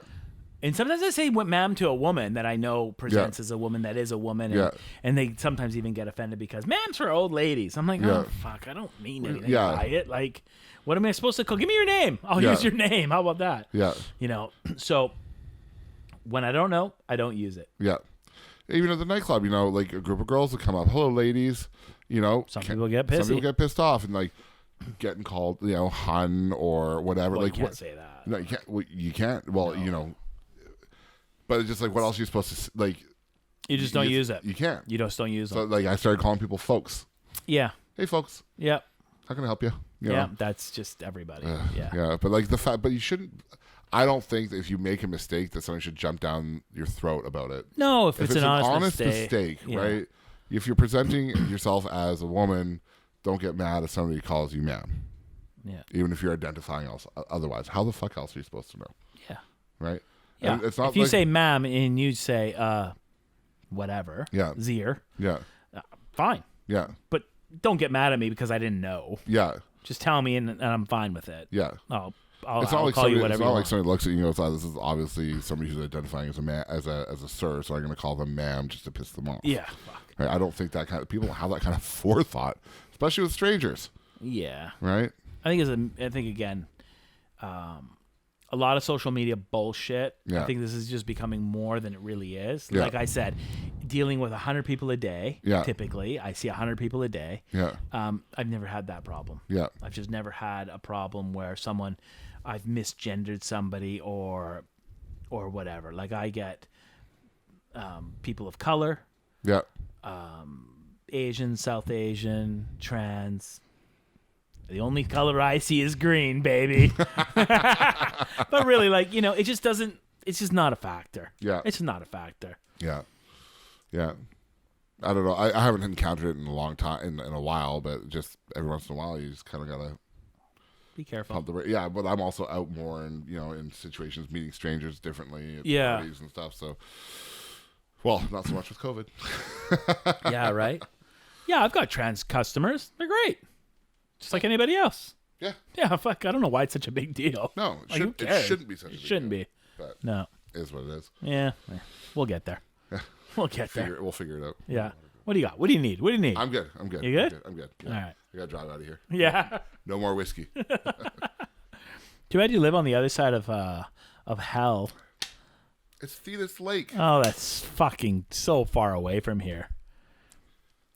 [SPEAKER 1] And sometimes I say ma'am to a woman that I know presents as a woman that is a woman. And,
[SPEAKER 2] Yeah.
[SPEAKER 1] and they sometimes even get offended because ma'am's for old ladies. I'm like,
[SPEAKER 2] Yeah.
[SPEAKER 1] oh, fuck, I don't mean anything
[SPEAKER 2] Yeah.
[SPEAKER 1] by it. Like, what am I supposed to call? Give me your name. I'll
[SPEAKER 2] Yeah.
[SPEAKER 1] use your name. How about that?
[SPEAKER 2] Yeah.
[SPEAKER 1] So when I don't know, I don't use it.
[SPEAKER 2] Yeah. Even at the nightclub, like a group of girls will come up, hello, ladies.
[SPEAKER 1] Some people get pissy.
[SPEAKER 2] Some people get pissed off and like getting called, hun or whatever.
[SPEAKER 1] Well,
[SPEAKER 2] like
[SPEAKER 1] you can't say that.
[SPEAKER 2] No, you can't. Well, you can't. Well, but it's just like, what else are you supposed to like?
[SPEAKER 1] You just don't use it.
[SPEAKER 2] You can't.
[SPEAKER 1] You just don't use
[SPEAKER 2] So
[SPEAKER 1] them.
[SPEAKER 2] like, I started calling people folks.
[SPEAKER 1] Yeah.
[SPEAKER 2] Hey, folks,
[SPEAKER 1] Yeah.
[SPEAKER 2] how can I help you? You
[SPEAKER 1] Yeah.
[SPEAKER 2] know?
[SPEAKER 1] That's just everybody. Yeah.
[SPEAKER 2] Yeah, but like but you shouldn't. I don't think that if you make a mistake that somebody should jump down your throat about it.
[SPEAKER 1] No, if
[SPEAKER 2] If
[SPEAKER 1] it's an honest mistake, yeah.
[SPEAKER 2] right? If you're presenting yourself as a woman, don't get mad if somebody calls you ma'am.
[SPEAKER 1] Yeah.
[SPEAKER 2] Even if you're identifying otherwise. How the fuck else are you supposed to know?
[SPEAKER 1] Yeah.
[SPEAKER 2] Right?
[SPEAKER 1] Yeah.
[SPEAKER 2] And it's not
[SPEAKER 1] if you
[SPEAKER 2] like,
[SPEAKER 1] say ma'am and you say whatever.
[SPEAKER 2] Yeah.
[SPEAKER 1] Zier.
[SPEAKER 2] yeah,
[SPEAKER 1] Fine.
[SPEAKER 2] yeah,
[SPEAKER 1] But don't get mad at me because I didn't know.
[SPEAKER 2] yeah,
[SPEAKER 1] Just tell me and I'm fine with it.
[SPEAKER 2] yeah.
[SPEAKER 1] I'll
[SPEAKER 2] It's not
[SPEAKER 1] I'll
[SPEAKER 2] like
[SPEAKER 1] call
[SPEAKER 2] somebody,
[SPEAKER 1] you whatever
[SPEAKER 2] it's
[SPEAKER 1] you
[SPEAKER 2] not
[SPEAKER 1] want.
[SPEAKER 2] like somebody looks at you and goes, "Oh, this is obviously somebody who's identifying as a man, as a sir, so I'm going to call them ma'am just to piss them off."
[SPEAKER 1] Yeah. Fuck.
[SPEAKER 2] Right? I don't think that kind of people have that kind of forethought, especially with strangers.
[SPEAKER 1] Yeah.
[SPEAKER 2] Right?
[SPEAKER 1] I think again, a lot of social media bullshit.
[SPEAKER 2] Yeah.
[SPEAKER 1] I think this is just becoming more than it really is.
[SPEAKER 2] Yeah.
[SPEAKER 1] Like I said, dealing with 100 people a day.
[SPEAKER 2] Yeah.
[SPEAKER 1] Typically, I see 100 people a day.
[SPEAKER 2] Yeah,
[SPEAKER 1] I've never had that problem.
[SPEAKER 2] yeah,
[SPEAKER 1] I've just never had a problem where I've misgendered somebody or whatever. Like I get people of color,
[SPEAKER 2] yeah,
[SPEAKER 1] Asian, South Asian, trans. The only color I see is green, baby. But really, like, it just doesn't, it's just not a factor.
[SPEAKER 2] Yeah.
[SPEAKER 1] It's not a factor.
[SPEAKER 2] yeah, yeah. I don't know. I haven't encountered it in a long time, in a while, but just every once in a while, you just kind of gotta
[SPEAKER 1] Be careful.
[SPEAKER 2] pump the brakes. Yeah, but I'm also out more in in situations, meeting strangers differently at
[SPEAKER 1] Yeah.
[SPEAKER 2] parties and stuff. So, well, not so much with COVID.
[SPEAKER 1] Yeah, right? Yeah, I've got trans customers. They're great. Just like anybody else.
[SPEAKER 2] Yeah.
[SPEAKER 1] Yeah, fuck. I don't know why it's such a big deal.
[SPEAKER 2] No,
[SPEAKER 1] Like, who
[SPEAKER 2] it
[SPEAKER 1] cares?
[SPEAKER 2] shouldn't be such a
[SPEAKER 1] It
[SPEAKER 2] big
[SPEAKER 1] shouldn't
[SPEAKER 2] deal,
[SPEAKER 1] be.
[SPEAKER 2] but
[SPEAKER 1] No.
[SPEAKER 2] it is what it is.
[SPEAKER 1] Yeah. We'll get there. We'll get there.
[SPEAKER 2] We'll figure it out.
[SPEAKER 1] Yeah. What do you got? What do you need? What do you need?
[SPEAKER 2] I'm good. I'm good.
[SPEAKER 1] You good?
[SPEAKER 2] I'm good.
[SPEAKER 1] All right.
[SPEAKER 2] I gotta drive out of here.
[SPEAKER 1] Yeah.
[SPEAKER 2] No more whiskey.
[SPEAKER 1] Too bad you live on the other side of hell.
[SPEAKER 2] It's Thetis Lake.
[SPEAKER 1] Oh, that's fucking so far away from here.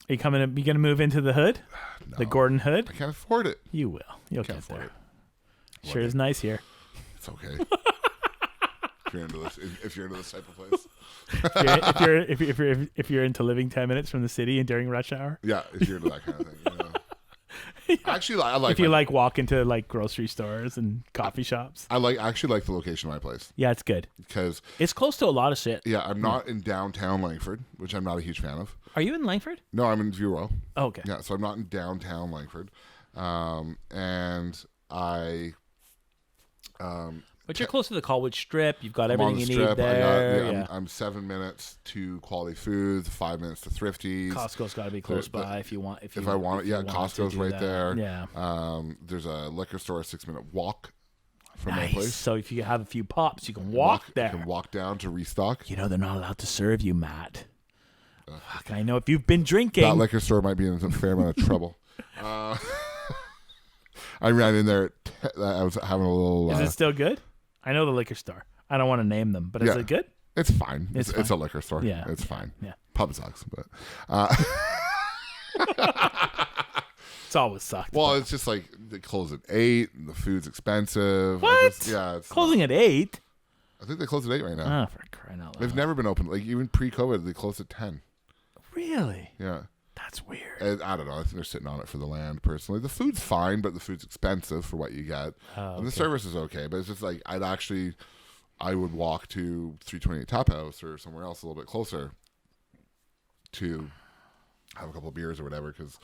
[SPEAKER 1] Are you gonna move into the hood?
[SPEAKER 2] No,
[SPEAKER 1] The Gordon Hood?
[SPEAKER 2] I can't afford it.
[SPEAKER 1] You will. You'll
[SPEAKER 2] Can't
[SPEAKER 1] get
[SPEAKER 2] afford
[SPEAKER 1] there.
[SPEAKER 2] it.
[SPEAKER 1] Sure is nice here.
[SPEAKER 2] It's okay. If you're into this, if you're into this type of place,
[SPEAKER 1] If you're into living 10 minutes from the city and during rush hour.
[SPEAKER 2] yeah. If you're into that kind of thing, Actually, I like.
[SPEAKER 1] If you like walk into like grocery stores and coffee shops.
[SPEAKER 2] actually like the location of my place
[SPEAKER 1] Yeah, it's good.
[SPEAKER 2] because
[SPEAKER 1] It's close to a lot of shit.
[SPEAKER 2] yeah, I'm not in downtown Langford, which I'm not a huge fan of.
[SPEAKER 1] Are you in Langford?
[SPEAKER 2] No, I'm in View.
[SPEAKER 1] Oh, okay.
[SPEAKER 2] Yeah, so I'm not in downtown Langford, and I.
[SPEAKER 1] But you're close to the Colwood Strip. You've got
[SPEAKER 2] I'm on
[SPEAKER 1] everything
[SPEAKER 2] the
[SPEAKER 1] you need
[SPEAKER 2] strip.
[SPEAKER 1] there.
[SPEAKER 2] I'm 7 minutes to Quality Foods, 5 minutes to Thrifties.
[SPEAKER 1] Costco's got to be close by if you want. If
[SPEAKER 2] I want it, yeah, Costco's right there.
[SPEAKER 1] Yeah.
[SPEAKER 2] There's a liquor store, a 6-minute walk from my
[SPEAKER 1] Nice.
[SPEAKER 2] place.
[SPEAKER 1] So if you have a few pops, you can walk there.
[SPEAKER 2] You can walk down to restock.
[SPEAKER 1] You know they're not allowed to serve you, Matt. Fuck, I know if you've been drinking.
[SPEAKER 2] That liquor store might be in a fair amount of trouble. I ran in there at I was having a little.
[SPEAKER 1] Is it still good? I know the liquor store. I don't want to name them, but is it good?
[SPEAKER 2] It's fine.
[SPEAKER 1] It's
[SPEAKER 2] It's a liquor store.
[SPEAKER 1] Yeah.
[SPEAKER 2] It's fine.
[SPEAKER 1] Yeah.
[SPEAKER 2] Pub sucks, but.
[SPEAKER 1] It's always sucked.
[SPEAKER 2] Well, it's just like they close at 8. And the food's expensive.
[SPEAKER 1] What?
[SPEAKER 2] It's
[SPEAKER 1] closing at 8.
[SPEAKER 2] I think they close at 8 right now.
[SPEAKER 1] Oh, for crying out loud!
[SPEAKER 2] They've never been open. Like even pre-COVID, they closed at 10.
[SPEAKER 1] Really?
[SPEAKER 2] Yeah.
[SPEAKER 1] That's weird.
[SPEAKER 2] And I don't know. I think they're sitting on it for the land. Personally, the food's fine, but the food's expensive for what you get. And the service is okay, but it's just like I would walk to 328 Tap House or somewhere else a little bit closer to have a couple of beers or whatever, because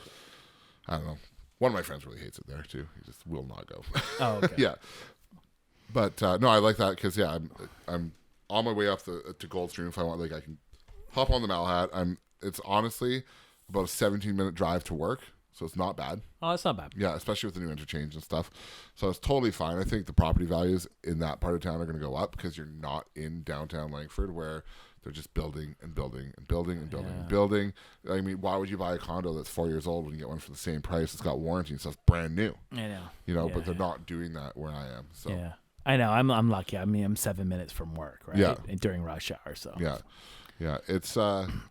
[SPEAKER 2] I don't know. One of my friends really hates it there too. He just will not go.
[SPEAKER 1] Oh, okay.
[SPEAKER 2] Yeah. But no, I like that because I'm on my way up to Goldstream. If I want, like, I can hop on the Malahat. It's honestly about a 17-minute drive to work, so it's not bad.
[SPEAKER 1] Oh, it's not bad.
[SPEAKER 2] Yeah, especially with the new interchange and stuff. So it's totally fine. I think the property values in that part of town are going to go up because you're not in downtown Langford where they're just building and building and building and building and building. I mean, why would you buy a condo that's 4 years old when you get one for the same price? It's got warranty and stuff's brand new.
[SPEAKER 1] I know.
[SPEAKER 2] But they're not doing that where I am. So
[SPEAKER 1] yeah, I know. I'm lucky. I mean, I'm 7 minutes from work, right?
[SPEAKER 2] Yeah.
[SPEAKER 1] And during rush hour, so
[SPEAKER 2] yeah, it's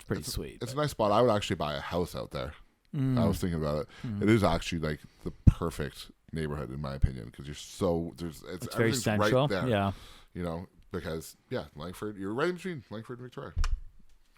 [SPEAKER 1] pretty sweet.
[SPEAKER 2] It's a nice spot. I would actually buy a house out there. I was thinking about it. It is actually like the perfect neighborhood in my opinion because it's
[SPEAKER 1] very central.
[SPEAKER 2] right there.
[SPEAKER 1] Yeah,
[SPEAKER 2] because Langford, you're right in between Langford and Victoria,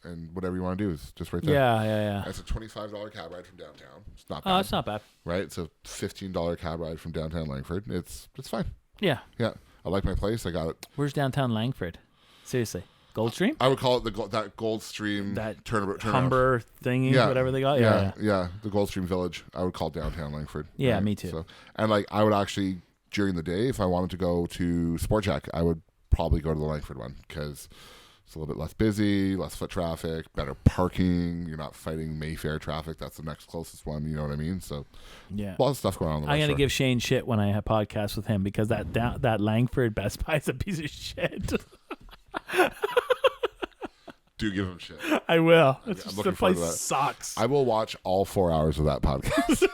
[SPEAKER 2] and whatever you want to do is just right there.
[SPEAKER 1] Yeah.
[SPEAKER 2] It's a $25 cab ride from downtown. It's not bad.
[SPEAKER 1] Oh, it's not bad.
[SPEAKER 2] Right? It's a $15 cab ride from downtown Langford. It's fine.
[SPEAKER 1] Yeah.
[SPEAKER 2] Yeah. I like my place. I got it.
[SPEAKER 1] Where's downtown Langford? Seriously. Goldstream?
[SPEAKER 2] I would call it that Goldstream turnaround.
[SPEAKER 1] Humber thingy, whatever they got.
[SPEAKER 2] Yeah. The Goldstream Village. I would call downtown Langford.
[SPEAKER 1] Yeah,
[SPEAKER 2] right?
[SPEAKER 1] me too.
[SPEAKER 2] So, and like I would actually during the day, if I wanted to go to Sport Check, I would probably go to the Langford one because it's a little bit less busy, less foot traffic, better parking. You're not fighting Mayfair traffic. That's the next closest one. You know what I mean? So
[SPEAKER 1] yeah,
[SPEAKER 2] a lot of stuff going on.
[SPEAKER 1] I'm gonna give Shane shit when I have podcasts with him because that Langford Best Buy is a piece of shit.
[SPEAKER 2] Do give him shit.
[SPEAKER 1] I will.
[SPEAKER 2] It's
[SPEAKER 1] just the place sucks.
[SPEAKER 2] I will watch all 4 hours of that podcast.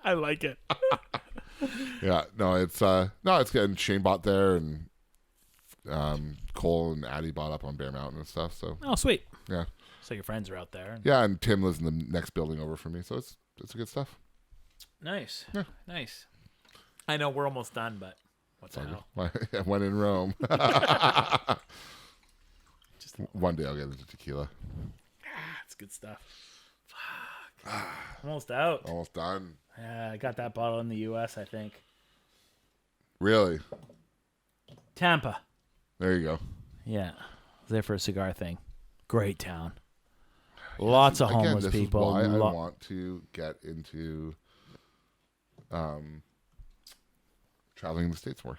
[SPEAKER 1] I like it.
[SPEAKER 2] Yeah, no, it's good. And Shane bought there, and Cole and Addie bought up on Bear Mountain and stuff. So
[SPEAKER 1] sweet.
[SPEAKER 2] Yeah.
[SPEAKER 1] So your friends are out there.
[SPEAKER 2] Yeah, and Tim lives in the next building over from me, so it's good stuff.
[SPEAKER 1] Nice.
[SPEAKER 2] Yeah.
[SPEAKER 1] Nice. I know we're almost done, but what the hell?
[SPEAKER 2] When in Rome. One day I'll get into tequila.
[SPEAKER 1] It's good stuff. Fuck. Almost out.
[SPEAKER 2] Almost done.
[SPEAKER 1] Yeah, I got that bottle in the U.S., I think.
[SPEAKER 2] Really?
[SPEAKER 1] Tampa.
[SPEAKER 2] There you go.
[SPEAKER 1] Yeah. I was there for a cigar thing. Great town. Lots of homeless people.
[SPEAKER 2] Is why I want to get into traveling in the States more.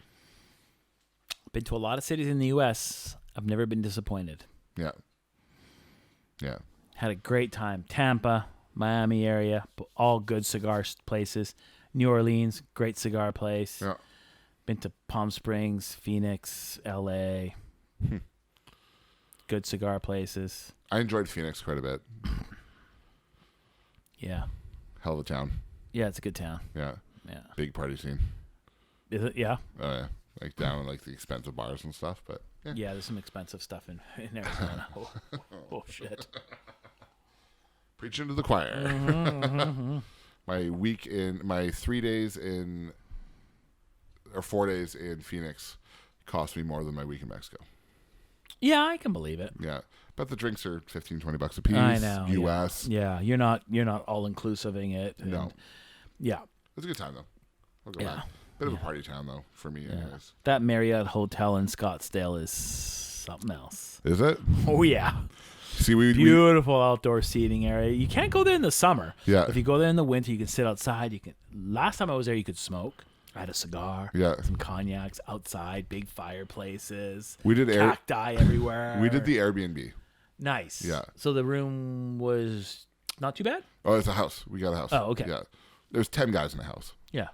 [SPEAKER 1] Been to a lot of cities in the U.S. I've never been disappointed.
[SPEAKER 2] Yeah. Yeah.
[SPEAKER 1] Had a great time. Tampa, Miami area, all good cigar places. New Orleans, great cigar place.
[SPEAKER 2] Yeah.
[SPEAKER 1] Been to Palm Springs, Phoenix, L.A. Good cigar places.
[SPEAKER 2] I enjoyed Phoenix quite a bit.
[SPEAKER 1] Yeah.
[SPEAKER 2] Hell of a town.
[SPEAKER 1] Yeah, it's a good town.
[SPEAKER 2] Yeah.
[SPEAKER 1] Yeah.
[SPEAKER 2] Big party scene.
[SPEAKER 1] Is it? Yeah.
[SPEAKER 2] Oh, yeah. Like down in like the expensive bars and stuff, but
[SPEAKER 1] yeah, there's some expensive stuff in Arizona. oh shit!
[SPEAKER 2] Preaching to the choir. My 3 days in, or 4 days in Phoenix, cost me more than my week in Mexico.
[SPEAKER 1] Yeah, I can believe it.
[SPEAKER 2] Yeah, but the drinks are $15-$20 a piece.
[SPEAKER 1] I know.
[SPEAKER 2] US.
[SPEAKER 1] Yeah, you're not all inclusiving it.
[SPEAKER 2] No.
[SPEAKER 1] Yeah.
[SPEAKER 2] It's a good time though. I'll go back. Bit of a party town though for me. Anyways.
[SPEAKER 1] That Marriott Hotel in Scottsdale is something else.
[SPEAKER 2] Is it?
[SPEAKER 1] Oh yeah.
[SPEAKER 2] See,
[SPEAKER 1] beautiful outdoor seating area. You can't go there in the summer.
[SPEAKER 2] Yeah.
[SPEAKER 1] If you go there in the winter, you can sit outside. You can. Last time I was there, you could smoke. I had a cigar.
[SPEAKER 2] Yeah.
[SPEAKER 1] Some cognacs outside. Big fireplaces.
[SPEAKER 2] We did
[SPEAKER 1] cacti everywhere.
[SPEAKER 2] We did the Airbnb.
[SPEAKER 1] Nice.
[SPEAKER 2] Yeah.
[SPEAKER 1] So the room was not too bad.
[SPEAKER 2] Oh, it's a house. We got a house.
[SPEAKER 1] Oh, okay.
[SPEAKER 2] Yeah. There's 10 guys in the house.
[SPEAKER 1] Yeah.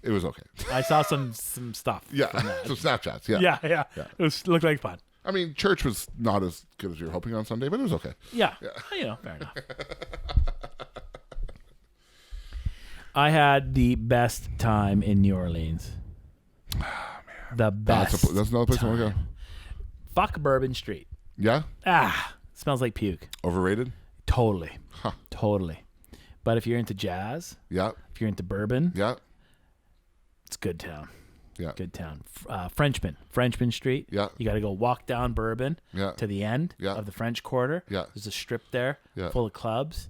[SPEAKER 2] It was okay.
[SPEAKER 1] I saw some stuff.
[SPEAKER 2] Yeah. Some Snapchats. Yeah.
[SPEAKER 1] Yeah. It looked like fun.
[SPEAKER 2] I mean, church was not as good as you were hoping on Sunday, but it was okay.
[SPEAKER 1] Yeah. Fair enough. I had the best time in New Orleans. Oh, man. The best.
[SPEAKER 2] That's another place I want to go.
[SPEAKER 1] Fuck Bourbon Street.
[SPEAKER 2] Yeah?
[SPEAKER 1] Smells like puke.
[SPEAKER 2] Overrated?
[SPEAKER 1] Totally.
[SPEAKER 2] Huh.
[SPEAKER 1] Totally. But if you're into jazz,
[SPEAKER 2] Yeah.
[SPEAKER 1] if you're into bourbon,
[SPEAKER 2] Yeah.
[SPEAKER 1] it's good town.
[SPEAKER 2] Yeah.
[SPEAKER 1] Good town. Frenchman Street.
[SPEAKER 2] Yeah.
[SPEAKER 1] You got to go walk down Bourbon to the end of the French Quarter.
[SPEAKER 2] Yeah.
[SPEAKER 1] There's a strip there
[SPEAKER 2] Yeah.
[SPEAKER 1] full of clubs.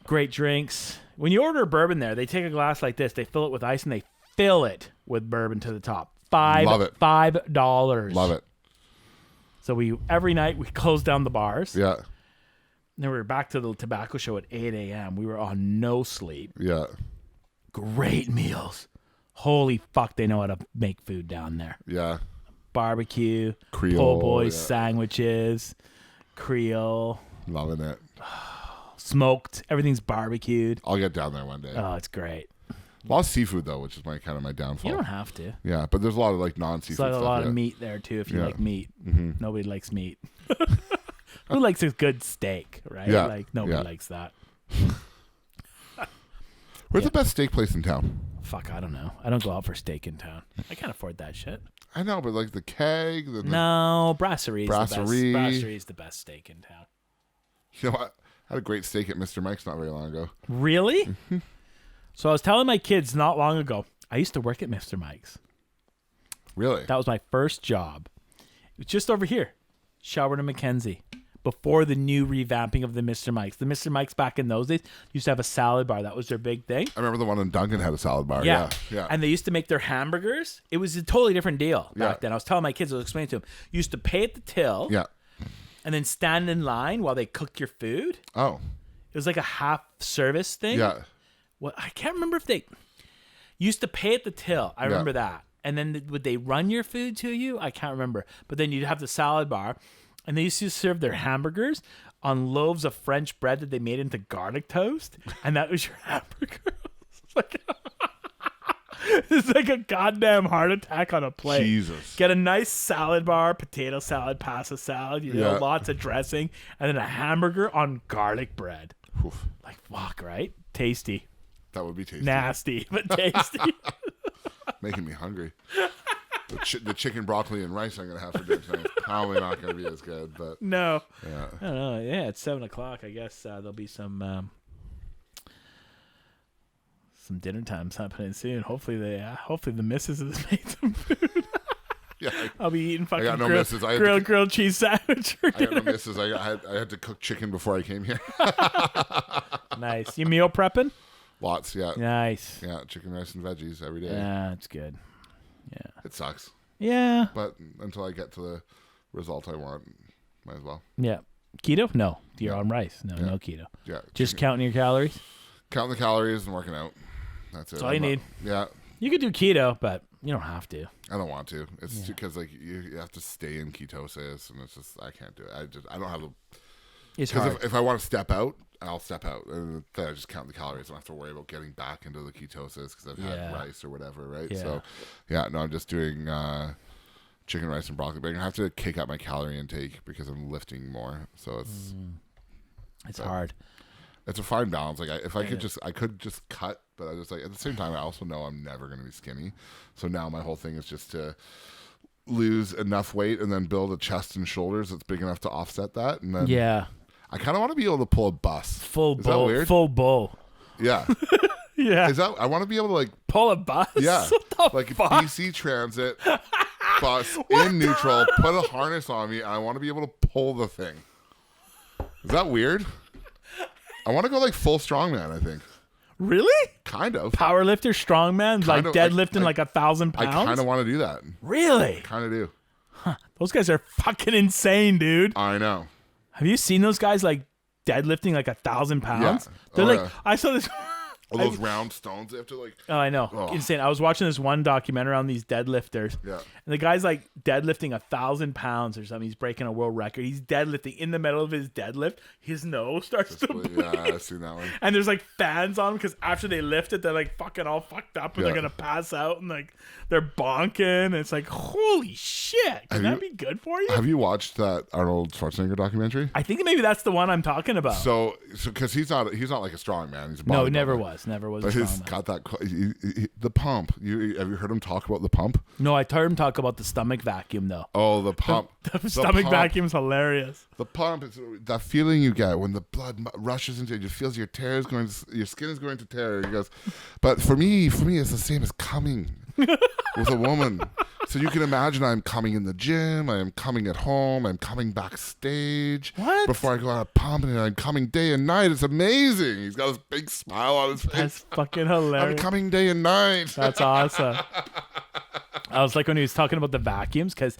[SPEAKER 1] Great drinks. When you order a bourbon there, they take a glass like this, they fill it with ice, and they fill it with bourbon to the top.
[SPEAKER 2] Love it.
[SPEAKER 1] $5.
[SPEAKER 2] Love it.
[SPEAKER 1] So every night we closed down the bars.
[SPEAKER 2] Yeah.
[SPEAKER 1] Then we were back to the tobacco show at 8 a.m. We were on no sleep.
[SPEAKER 2] Yeah.
[SPEAKER 1] Great meals. Holy fuck, they know how to make food down there.
[SPEAKER 2] Yeah.
[SPEAKER 1] Barbecue,
[SPEAKER 2] Creole,
[SPEAKER 1] po' boys sandwiches, Creole.
[SPEAKER 2] Loving it.
[SPEAKER 1] Smoked. Everything's barbecued.
[SPEAKER 2] I'll get down there one day.
[SPEAKER 1] Oh, it's great.
[SPEAKER 2] A lot of seafood though, which is my downfall.
[SPEAKER 1] You don't have to.
[SPEAKER 2] Yeah, but there's a lot of like non-seafood
[SPEAKER 1] There's
[SPEAKER 2] stuff.
[SPEAKER 1] a lot of meat there too if you like meat.
[SPEAKER 2] Mm-hmm.
[SPEAKER 1] Nobody likes meat. Who likes a good steak, right?
[SPEAKER 2] Yeah.
[SPEAKER 1] Like nobody likes that.
[SPEAKER 2] Where's the best steak place in town?
[SPEAKER 1] Fuck, I don't know. I don't go out for steak in town. I can't afford that shit.
[SPEAKER 2] I know, but like the Keg.
[SPEAKER 1] No, Brasserie.
[SPEAKER 2] Brasserie.
[SPEAKER 1] Brasserie is the best steak in town.
[SPEAKER 2] You know what? I had a great steak at Mr. Mike's not very long ago.
[SPEAKER 1] Really? So I was telling my kids not long ago, I used to work at Mr. Mike's.
[SPEAKER 2] Really?
[SPEAKER 1] That was my first job. It was just over here, Shelburne and Mackenzie, before the new revamping of the Mr. Mike's. The Mr. Mike's back in those days used to have a salad bar. That was their big thing.
[SPEAKER 2] I remember the one in Duncan had a salad bar. Yeah.
[SPEAKER 1] And they used to make their hamburgers. It was a totally different deal back then. I was telling my kids, I was explaining to them, you used to pay at the till.
[SPEAKER 2] Yeah.
[SPEAKER 1] And then stand in line while they cook your food.
[SPEAKER 2] Oh.
[SPEAKER 1] It was like a half service thing.
[SPEAKER 2] Yeah.
[SPEAKER 1] Well, I can't remember if they used to pay at the till. I remember that. And then would they run your food to you? I can't remember. But then you'd have the salad bar. And they used to serve their hamburgers on loaves of French bread that they made into garlic toast. And that was your hamburger. It's like a goddamn heart attack on a plate.
[SPEAKER 2] Jesus.
[SPEAKER 1] Get a nice salad bar, potato salad, pasta salad, lots of dressing, and then a hamburger on garlic bread.
[SPEAKER 2] Oof.
[SPEAKER 1] Like, fuck, right? Tasty.
[SPEAKER 2] That would be tasty.
[SPEAKER 1] Nasty, but tasty.
[SPEAKER 2] Making me hungry. The chicken, broccoli, and rice I'm going to have for dinner tonight is probably not going to be as good. But
[SPEAKER 1] no.
[SPEAKER 2] Yeah.
[SPEAKER 1] I don't know. Yeah, it's 7 o'clock. I guess there'll be some dinner times happening soon. Hopefully the missus has made some food.
[SPEAKER 2] Yeah,
[SPEAKER 1] I'll be eating fucking
[SPEAKER 2] grilled
[SPEAKER 1] cheese sandwich for dinner.
[SPEAKER 2] I got no missus. I had to cook chicken before I came here.
[SPEAKER 1] Nice. You meal prepping?
[SPEAKER 2] Lots, yeah.
[SPEAKER 1] Nice.
[SPEAKER 2] Yeah, chicken, rice, and veggies every day.
[SPEAKER 1] Yeah, it's good. Yeah.
[SPEAKER 2] It sucks.
[SPEAKER 1] Yeah.
[SPEAKER 2] But until I get to the result I want, might as well.
[SPEAKER 1] Yeah. Keto? No. You're on rice. No keto.
[SPEAKER 2] Yeah.
[SPEAKER 1] Just counting your calories?
[SPEAKER 2] Counting the calories and working out. That's it.
[SPEAKER 1] That's all you need.
[SPEAKER 2] Yeah.
[SPEAKER 1] You could do keto, but you don't have to.
[SPEAKER 2] I don't want to. It's because like you have to stay in ketosis, and it's just I can't do it. I don't have the.
[SPEAKER 1] It's hard.
[SPEAKER 2] If I want to step out, I'll step out, and then I just count the calories. I don't have to worry about getting back into the ketosis because I've had rice or whatever, right?
[SPEAKER 1] Yeah.
[SPEAKER 2] So, no, I'm just doing chicken, rice, and broccoli. But I'm gonna have to kick up my calorie intake because I'm lifting more. So
[SPEAKER 1] it's hard.
[SPEAKER 2] It's a fine balance. Like I could just cut, but I just like at the same time I also know I'm never going to be skinny. So now my whole thing is just to lose enough weight and then build a chest and shoulders that's big enough to offset that. And then I kind of want to be able to pull a bus.
[SPEAKER 1] Full
[SPEAKER 2] is
[SPEAKER 1] bow.
[SPEAKER 2] That weird?
[SPEAKER 1] Full bow.
[SPEAKER 2] Yeah.
[SPEAKER 1] Yeah.
[SPEAKER 2] I want to be able to like
[SPEAKER 1] pull a bus.
[SPEAKER 2] Yeah.
[SPEAKER 1] What the
[SPEAKER 2] like
[SPEAKER 1] fuck?
[SPEAKER 2] a DC Transit bus in neutral. Put a harness on me, and I want to be able to pull the thing. Is that weird? I want to go like full strongman, I think.
[SPEAKER 1] Really?
[SPEAKER 2] Kind of.
[SPEAKER 1] Powerlifter, strongman, like deadlifting like 1,000 pounds?
[SPEAKER 2] I kind of want to do that.
[SPEAKER 1] Really?
[SPEAKER 2] Kind of do.
[SPEAKER 1] Huh. Those guys are fucking insane, dude.
[SPEAKER 2] I know.
[SPEAKER 1] Have you seen those guys like deadlifting like 1,000 pounds?
[SPEAKER 2] Yeah.
[SPEAKER 1] They're I saw this...
[SPEAKER 2] All those round stones they have to like...
[SPEAKER 1] Oh, I know. Oh. Insane. I was watching this one documentary on these deadlifters. Yeah. And the guy's like deadlifting 1,000 pounds or something. He's breaking a world record. He's deadlifting. In the middle of his deadlift, his nose starts to bleed.
[SPEAKER 2] Yeah, I've seen that one.
[SPEAKER 1] And there's like fans on him because after they lift it, they're like fucking all fucked up and they're going to pass out and like they're bonking. And it's like, holy shit. Could that be good for you?
[SPEAKER 2] Have you watched that Arnold Schwarzenegger documentary?
[SPEAKER 1] I think maybe that's the one I'm talking about.
[SPEAKER 2] So because he's not like a strong man. He's a bodybuilder.
[SPEAKER 1] No, he never was. hilarious. Never was a
[SPEAKER 2] But he's
[SPEAKER 1] strongman.
[SPEAKER 2] got that the pump. Have you heard him talk about the pump?
[SPEAKER 1] No, I heard him talk about the stomach vacuum though.
[SPEAKER 2] Oh, the pump.
[SPEAKER 1] The stomach
[SPEAKER 2] pump.
[SPEAKER 1] vacuum's hilarious.
[SPEAKER 2] The pump is that feeling you get when the blood rushes into it. You feel your your skin is going to tear. He goes, but for me, it's the same as coming with a woman. So you can imagine I'm coming in the gym, I am coming at home, I'm coming backstage.
[SPEAKER 1] What?
[SPEAKER 2] Before I go out pumping, and I'm coming day and night. It's amazing. He's got this big smile on his face.
[SPEAKER 1] That's fucking
[SPEAKER 2] I'm
[SPEAKER 1] hilarious.
[SPEAKER 2] coming day and night.
[SPEAKER 1] That's awesome. I was like when he was talking about the vacuums, because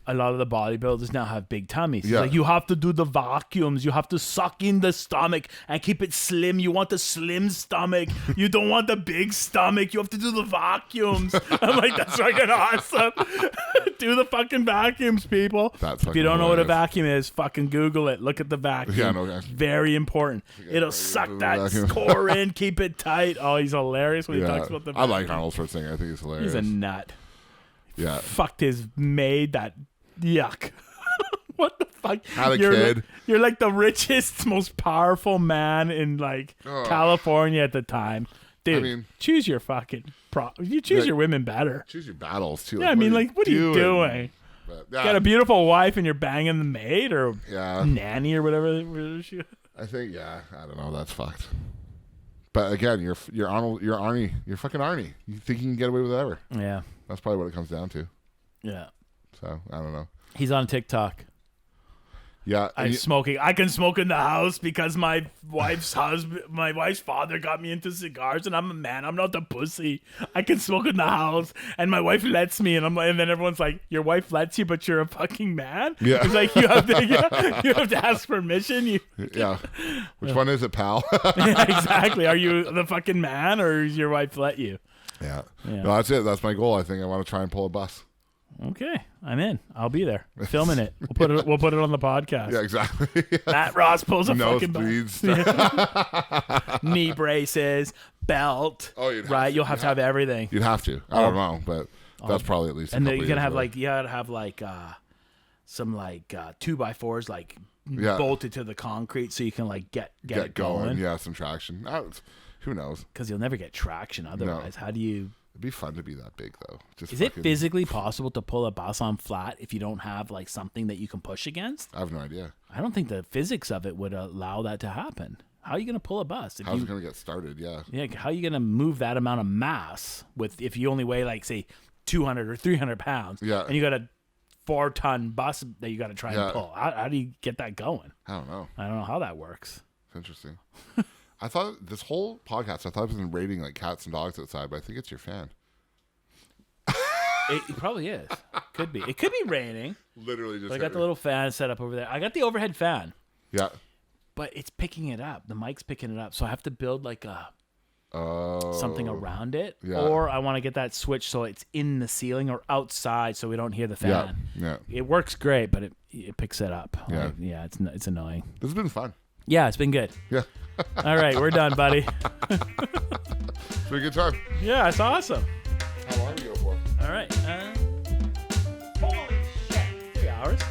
[SPEAKER 1] a lot of the bodybuilders now have big tummies. He's
[SPEAKER 2] Yeah.
[SPEAKER 1] like, you have to do the vacuums. You have to suck in the stomach and keep it slim. You want the slim stomach. You don't want the big stomach. You have to do the vacuums. I'm like, that's fucking awesome. Do the fucking vacuums, people.
[SPEAKER 2] That's
[SPEAKER 1] If you
[SPEAKER 2] fucking
[SPEAKER 1] don't know what a
[SPEAKER 2] hilarious.
[SPEAKER 1] vacuum is, fucking Google it. Look at the vacuum.
[SPEAKER 2] Yeah, no, guys.
[SPEAKER 1] Very important. It'll suck that
[SPEAKER 2] vacuum.
[SPEAKER 1] core in, keep it tight. Oh, he's hilarious when he
[SPEAKER 2] Yeah.
[SPEAKER 1] talks about the
[SPEAKER 2] I like
[SPEAKER 1] vacuum.
[SPEAKER 2] Arnold Schwarzenegger. I think he's hilarious.
[SPEAKER 1] He's a nut.
[SPEAKER 2] Yeah.
[SPEAKER 1] Fucked his maid. That yuck. What the fuck?
[SPEAKER 2] Had a
[SPEAKER 1] you're
[SPEAKER 2] kid.
[SPEAKER 1] Like, you're like the richest, most powerful man in like California at the time, dude.
[SPEAKER 2] I mean-
[SPEAKER 1] choose your fucking you choose
[SPEAKER 2] Yeah.
[SPEAKER 1] your women better.
[SPEAKER 2] Choose your battles too.
[SPEAKER 1] Yeah, I mean, like, what are you doing?
[SPEAKER 2] But,
[SPEAKER 1] Got a beautiful wife and you're banging the maid or
[SPEAKER 2] yeah.
[SPEAKER 1] nanny or whatever.
[SPEAKER 2] I think I don't know. That's fucked. But again, you're Arnold. You're Arnie. You're fucking Arnie. You think you can get away with whatever?
[SPEAKER 1] Yeah,
[SPEAKER 2] That's probably what it comes down to.
[SPEAKER 1] yeah.
[SPEAKER 2] So I don't know.
[SPEAKER 1] He's on TikTok.
[SPEAKER 2] Yeah.
[SPEAKER 1] I'm smoking. I can smoke in the house because my wife's father got me into cigars, and I'm a man. I'm not the pussy. I can smoke in the house, and my wife lets me, and and then everyone's like, "Your wife lets you, but you're a fucking man."
[SPEAKER 2] Yeah.
[SPEAKER 1] It's like you have to ask permission.
[SPEAKER 2] Yeah. Which one is it, pal?
[SPEAKER 1] Yeah, exactly. Are you the fucking man, or does your wife let you?
[SPEAKER 2] Yeah.
[SPEAKER 1] Yeah.
[SPEAKER 2] No, that's it. That's my goal. I think I want to try and pull a bus.
[SPEAKER 1] Okay, I'm in. I'll be there, filming it. We'll put it on the podcast.
[SPEAKER 2] Yeah, exactly.
[SPEAKER 1] Matt Ross pulls a
[SPEAKER 2] Nose
[SPEAKER 1] fucking bus.
[SPEAKER 2] bleeds.
[SPEAKER 1] Knee braces, belt.
[SPEAKER 2] Oh, you'd have
[SPEAKER 1] right.
[SPEAKER 2] to.
[SPEAKER 1] You'll have to have everything.
[SPEAKER 2] You'd have to. I don't know, but that's probably at least.
[SPEAKER 1] And
[SPEAKER 2] a
[SPEAKER 1] then
[SPEAKER 2] couple
[SPEAKER 1] you gotta
[SPEAKER 2] years
[SPEAKER 1] have
[SPEAKER 2] away.
[SPEAKER 1] like you gotta have like some like 2x4s like
[SPEAKER 2] Yeah.
[SPEAKER 1] bolted to the concrete so you can like get it going.
[SPEAKER 2] Yeah, some traction. Who knows?
[SPEAKER 1] Because you'll never get traction otherwise. How do you?
[SPEAKER 2] It'd be fun to be that big though. Just
[SPEAKER 1] Is it
[SPEAKER 2] fucking-
[SPEAKER 1] physically possible to pull a bus on flat if you don't have like something that you can push against?
[SPEAKER 2] I have no idea.
[SPEAKER 1] I don't think the physics of it would allow that to happen. How are you gonna pull a bus?
[SPEAKER 2] How's it gonna get started? Yeah.
[SPEAKER 1] Yeah, how are you gonna move that amount of mass if you only weigh like say 200 or 300 pounds?
[SPEAKER 2] Yeah.
[SPEAKER 1] And you got a 4-ton bus that you got to try
[SPEAKER 2] Yeah.
[SPEAKER 1] and pull. How do you get that going?
[SPEAKER 2] I don't know.
[SPEAKER 1] I don't know how that works.
[SPEAKER 2] It's interesting. I thought this whole podcast, I thought it was rating like cats and dogs outside, but I think it's your fan.
[SPEAKER 1] It probably is. Could be. It could be raining.
[SPEAKER 2] Literally just.
[SPEAKER 1] But I got the little fan set up over there. I got the overhead fan,
[SPEAKER 2] Yeah.
[SPEAKER 1] but it's picking it up. The mic's picking it up, so I have to build like
[SPEAKER 2] Oh.
[SPEAKER 1] something around it,
[SPEAKER 2] Yeah.
[SPEAKER 1] or I want to get that switch so it's in the ceiling or outside, so we don't hear the
[SPEAKER 2] Yeah.
[SPEAKER 1] fan.
[SPEAKER 2] Yeah.
[SPEAKER 1] It works great, but it picks it up.
[SPEAKER 2] Yeah.
[SPEAKER 1] Like, yeah, it's annoying.
[SPEAKER 2] This has been fun.
[SPEAKER 1] Yeah, it's been good.
[SPEAKER 2] Yeah.
[SPEAKER 1] All right, we're done, buddy.
[SPEAKER 2] It's been a good time.
[SPEAKER 1] Yeah, it's awesome.
[SPEAKER 2] How long are you go for?
[SPEAKER 1] All right. Holy shit. 3 hours.